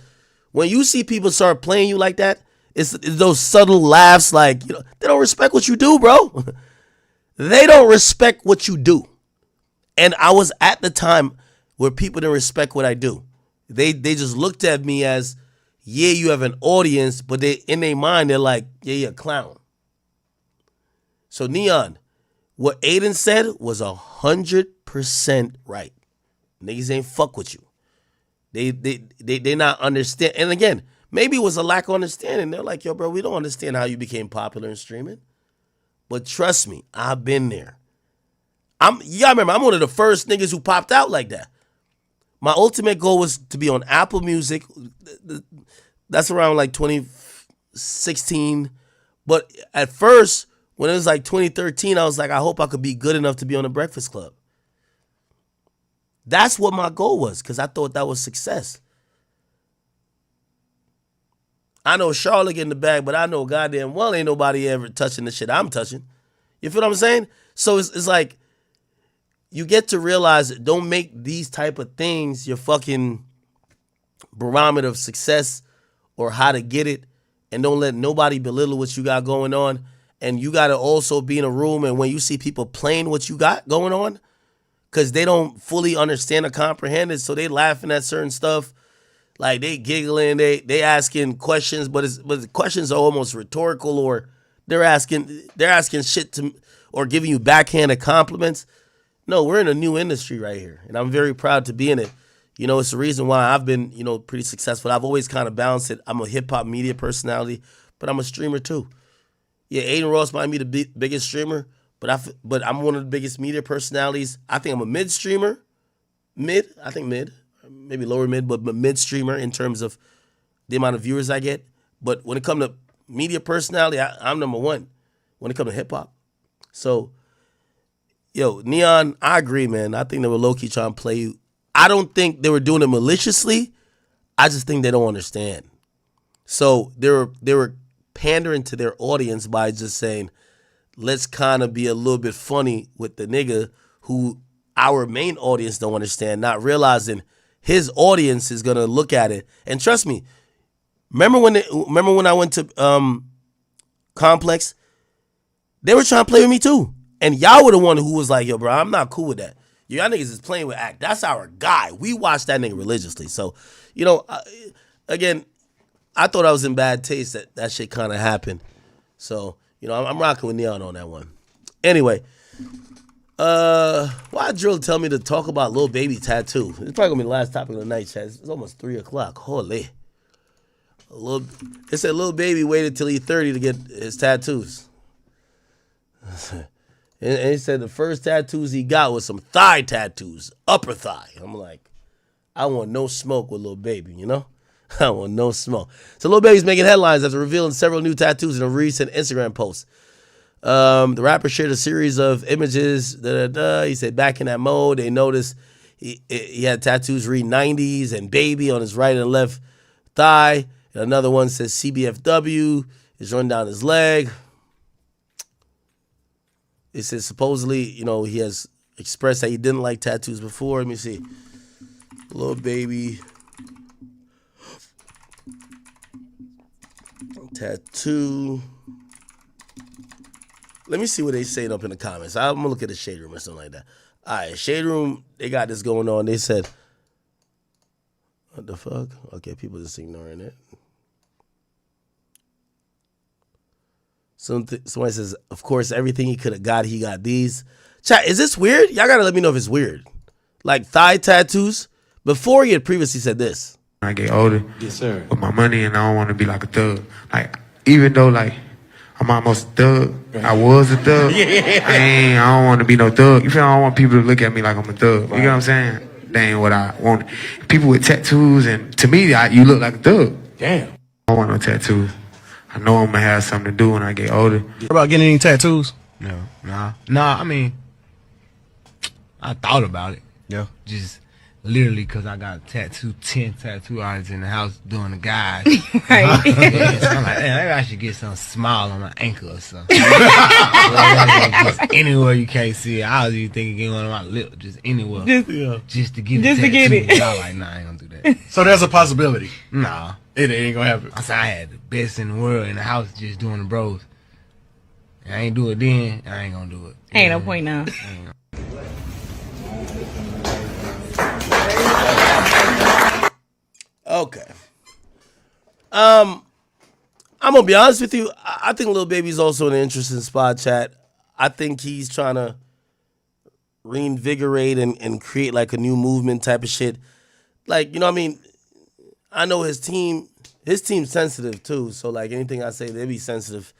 A: when you see people start playing you like that, it's those subtle laughs, like, you know, they don't respect what you do, bro. They don't respect what you do. And I was at the time where people didn't respect what I do. They just looked at me as, yeah, you have an audience, but in their mind, they're like, yeah, you're a clown. So Neon, what Aiden said was 100% right. Niggas ain't fuck with you. They not understand. And again, maybe it was a lack of understanding. They're like, yo, bro, we don't understand how you became popular in streaming. But trust me, I've been there. You gotta remember, I'm one of the first niggas who popped out like that. My ultimate goal was to be on Apple Music. That's around like 2016. But at first, when it was like 2013, I was like, I hope I could be good enough to be on the Breakfast Club. That's what my goal was, because I thought that was success. I know Charlotte getting the bag, but I know goddamn well ain't nobody ever touching the shit I'm touching. You feel what I'm saying? So it's like, you get to realize that don't make these type of things your fucking barometer of success or how to get it, and don't let nobody belittle what you got going on. And you got to also be in a room, and when you see people playing what you got going on, because they don't fully understand or comprehend it, so they laughing at certain stuff, like they giggling, they asking questions, but the questions are almost rhetorical, or they're asking shit to, or giving you backhanded compliments. No, we're in a new industry right here, and I'm very proud to be in it. You know, it's the reason why I've been, you know, pretty successful. I've always kind of balanced it. I'm a hip-hop media personality, but I'm a streamer too. Yeah, Aiden Ross might be the biggest streamer, but I'm one of the biggest media personalities. I think I'm a mid, maybe lower mid, but mid streamer in terms of the amount of viewers I get. But when it comes to media personality, I'm number one when it comes to hip-hop. So, yo, Neon, I agree, man. I think they were low-key trying to play you. I don't think they were doing it maliciously. I just think they don't understand. So they were pandering to their audience by just saying, let's kind of be a little bit funny with the nigga who our main audience don't understand, not realizing his audience is gonna look at it. And trust me, remember when I went to Complex, they were trying to play with me too. And y'all were the one who was like, yo, bro, I'm not cool with that. Y'all niggas is playing with Act. That's our guy. We watch that nigga religiously. So, you know, again, I thought I was in bad taste that shit kind of happened. So, you know, I'm rocking with Neon on that one. Anyway, why Drill tell me to talk about Lil Baby tattoo? It's probably gonna be the last topic of the night, chat. It's almost 3 o'clock. Holy. It said Lil Baby waited till he's 30 to get his tattoos. And he said the first tattoos he got was some thigh tattoos, upper thigh. I'm like, I want no smoke with Lil Baby, you know? I want no smoke. So Lil Baby's making headlines after revealing several new tattoos in a recent Instagram post. The rapper shared a series of images. He said back in that mode, they noticed he had tattoos read 90s and Baby on his right and left thigh. And another one says CBFW is running down his leg. It says supposedly, you know, he has expressed that he didn't like tattoos before. Let me see. Lil Baby tattoo. Let me see what they saying up in the comments. I'm gonna look at the Shade Room or something like that. All right, Shade Room, they got this going on. They said, what the fuck? Okay, people just ignoring it. Somebody says, of course, everything he could have got, he got these. Chat, is this weird? Y'all gotta let me know if it's weird. Like thigh tattoos. Before he had previously said this.
E: When I get older,
S: yes, sir,
E: with my money, and I don't want to be like a thug. Like, even though like I'm almost a thug, right. I was a thug. Yeah. I don't want to be no thug. You feel? I don't want people to look at me like I'm a thug. Right. You know what I'm saying? That ain't what I want. People with tattoos, and to me, you look like a thug. Damn. I don't want no tattoos. I know I'm gonna have something to do when I get older.
S: What about getting any tattoos?
Q: No, nah. I mean, I thought about it.
S: Yeah.
Q: Just literally because I got 10 tattoo artists in the house doing the guys.
I: Right.
Q: Yeah, so I'm like, hey, maybe I should get something small on my ankle or something. Just anywhere you can't see it. I was even thinking getting one on my lip, just anywhere. Just to get it. But I was like, nah, I ain't gonna do that.
S: So there's a possibility.
Q: Nah.
S: It ain't gonna happen.
Q: I said I had the best in the world in the house just doing the bros. And I ain't do it then, I ain't gonna do it.
I: Ain't no point now.
A: Okay. I'm gonna be honest with you. I think Lil Baby's also in an interesting spot, chat. I think he's trying to reinvigorate and create like a new movement type of shit. Like, you know what I mean? I know his team's sensitive too, so like anything I say, they be sensitive.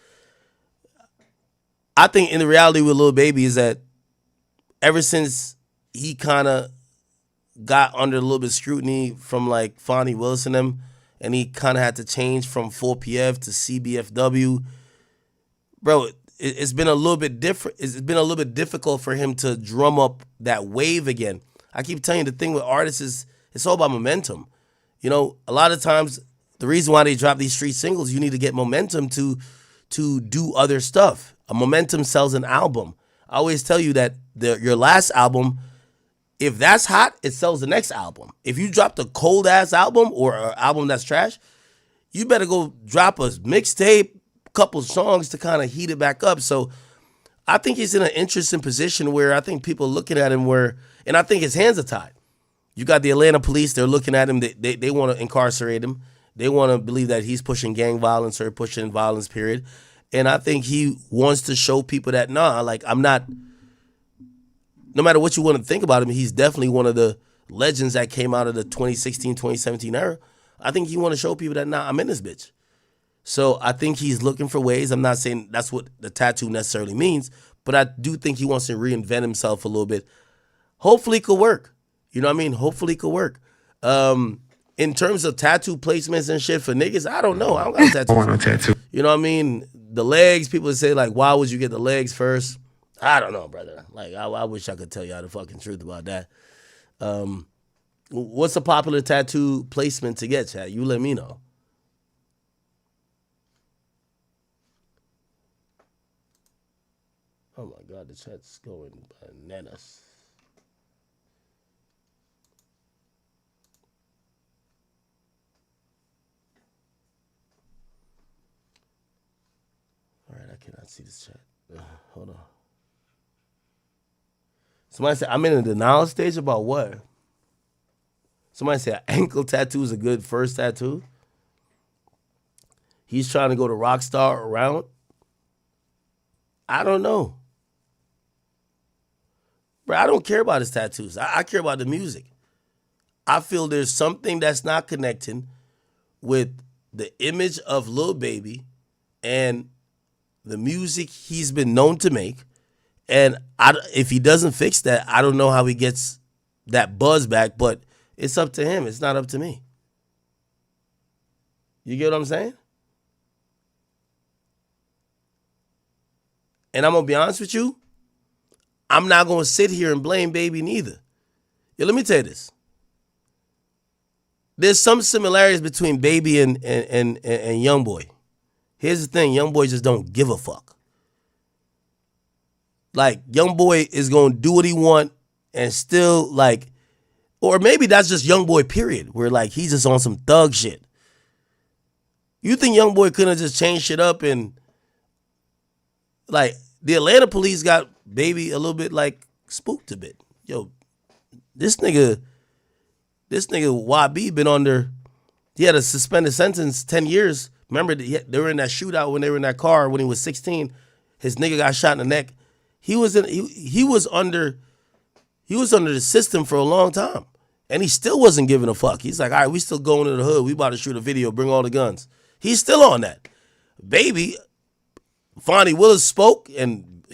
A: I think in the reality with Lil Baby is that ever since he kind of got under a little bit of scrutiny from like Fonnie Willis and them, and he kind of had to change from 4PF to CBFW, bro, it's been a little bit different. It's been a little bit difficult for him to drum up that wave again. I keep telling you, the thing with artists is it's all about momentum. You know, a lot of times the reason why they drop these street singles, you need to get momentum to do other stuff. A momentum sells an album. I always tell you that your last album, if that's hot, it sells the next album. If you dropped a cold ass album or an album that's trash, you better go drop a mixtape, couple songs to kind of heat it back up. So I think he's in an interesting position where I think people are looking at him and I think his hands are tied. You got the Atlanta police, they're looking at him, they want to incarcerate him. They want to believe that he's pushing gang violence or pushing violence, period. And I think he wants to show people that, I'm not, no matter what you want to think about him, he's definitely one of the legends that came out of the 2016, 2017 era. I think he want to show people that, I'm in this bitch. So I think he's looking for ways. I'm not saying that's what the tattoo necessarily means, but I do think he wants to reinvent himself a little bit. Hopefully it could work. You know what I mean? Hopefully it could work. In terms of tattoo placements and shit for niggas, I don't know. I don't got a tattoo.
E: I want no tattoo.
A: You know what I mean? The legs, people say, like, why would you get the legs first? I don't know, brother. Like, I wish I could tell y'all the fucking truth about that. What's a popular tattoo placement to get, chat? You let me know. Oh my God, the chat's going bananas. All right, I cannot see this chat. Hold on. Somebody said, I'm in a denial stage about what? Somebody said an ankle tattoo is a good first tattoo. He's trying to go to rock star around. I don't know. Bro, I don't care about his tattoos. I care about the music. I feel there's something that's not connecting with the image of Lil Baby and the music he's been known to make. And if he doesn't fix that, I don't know how he gets that buzz back, but it's up to him. It's not up to me. You get what I'm saying? And I'm going to be honest with you, I'm not going to sit here and blame Baby neither. Yeah, let me tell you this. There's some similarities between Baby and Youngboy. Here's the thing, Youngboy just don't give a fuck. Like, Youngboy is going to do what he want and still, like, or maybe that's just Youngboy, period, where, like, he's just on some thug shit. You think Youngboy couldn't have just changed shit up and, like, the Atlanta police got Baby a little bit, like, spooked a bit. Yo, this nigga YB been under, he had a suspended sentence, 10 years. Remember, they were in that shootout when they were in that car when he was 16. His nigga got shot in the neck. He was under the system for a long time. And he still wasn't giving a fuck. He's like, all right, we still going to the hood. We about to shoot a video, bring all the guns. He's still on that. Baby, Fonnie Willis spoke, and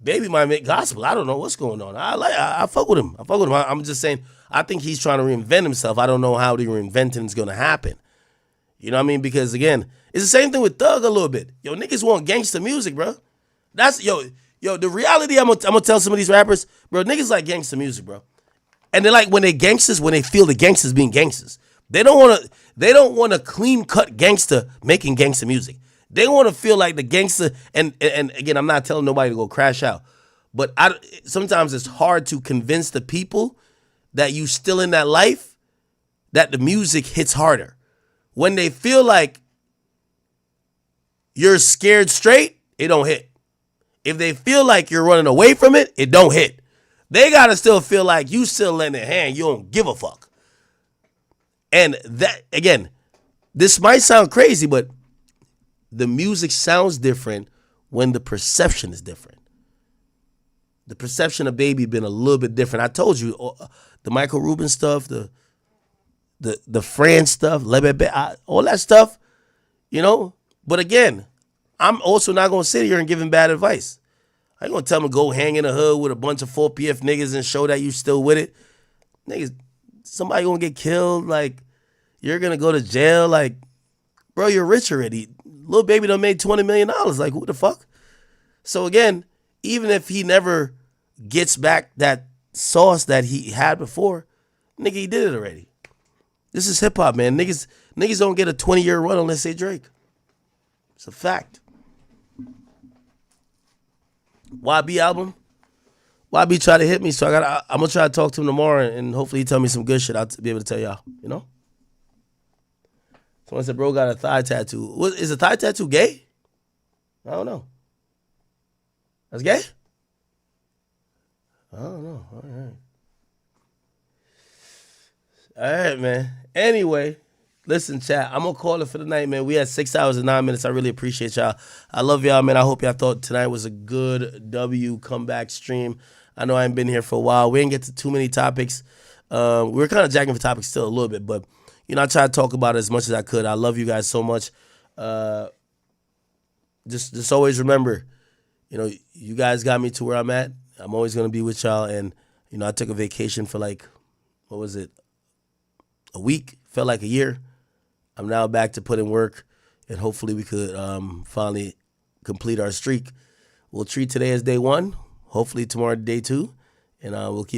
A: Baby might make gospel. I don't know what's going on. I fuck with him. I'm just saying, I think he's trying to reinvent himself. I don't know how the reinventing is going to happen. You know what I mean? Because, again, it's the same thing with Thug a little bit. Yo, niggas want gangster music, bro. That's, the reality I'm gonna tell some of these rappers, bro, niggas like gangster music, bro. And they like when they gangsters, when they feel the gangsters being gangsters. They don't want a clean cut gangster making gangster music. They want to feel like the gangster, and again, I'm not telling nobody to go crash out, but sometimes it's hard to convince the people that you still in that life, that the music hits harder. When they feel like you're scared straight, it don't hit. If they feel like you're running away from it, it don't hit. They gotta still feel like you still letting it hang. You don't give a fuck. And that, again, this might sound crazy, but the music sounds different when the perception is different. The perception of Baby been a little bit different. I told you, the Michael Rubin stuff, the Fran stuff, all that stuff, you know. But again, I'm also not going to sit here and give him bad advice. I ain't going to tell him to go hang in the hood with a bunch of 4PF niggas and show that you still with it. Niggas, somebody going to get killed. Like, you're going to go to jail. Like, bro, you're rich already. Lil Baby done made $20 million. Like, who the fuck? So again, even if he never gets back that sauce that he had before, nigga, he did it already. This is hip hop, man. Niggas don't get a 20-year run unless they Drake. It's a fact. YB album. YB tried to hit me, so I'm gonna try to talk to him tomorrow, and hopefully he tell me some good shit. I'll be able to tell y'all. You know. Someone said, "Bro got a thigh tattoo." Is a thigh tattoo gay? I don't know. That's gay? I don't know. All right. All right, man. Anyway, listen, chat. I'm going to call it for the night, man. We had 6 hours and 9 minutes. I really appreciate y'all. I love y'all, man. I hope y'all thought tonight was a good W comeback stream. I know I ain't been here for a while. We didn't get to too many topics. We were kind of jacking for topics still a little bit, but, you know, I tried to talk about it as much as I could. I love you guys so much. Just always remember, you know, you guys got me to where I'm at. I'm always going to be with y'all. And, you know, I took a vacation for like, what was it? A week. Felt like a year. I'm now back to put in work. And hopefully we could finally complete our streak. We'll treat today as day 1. Hopefully tomorrow day 2. And we'll keep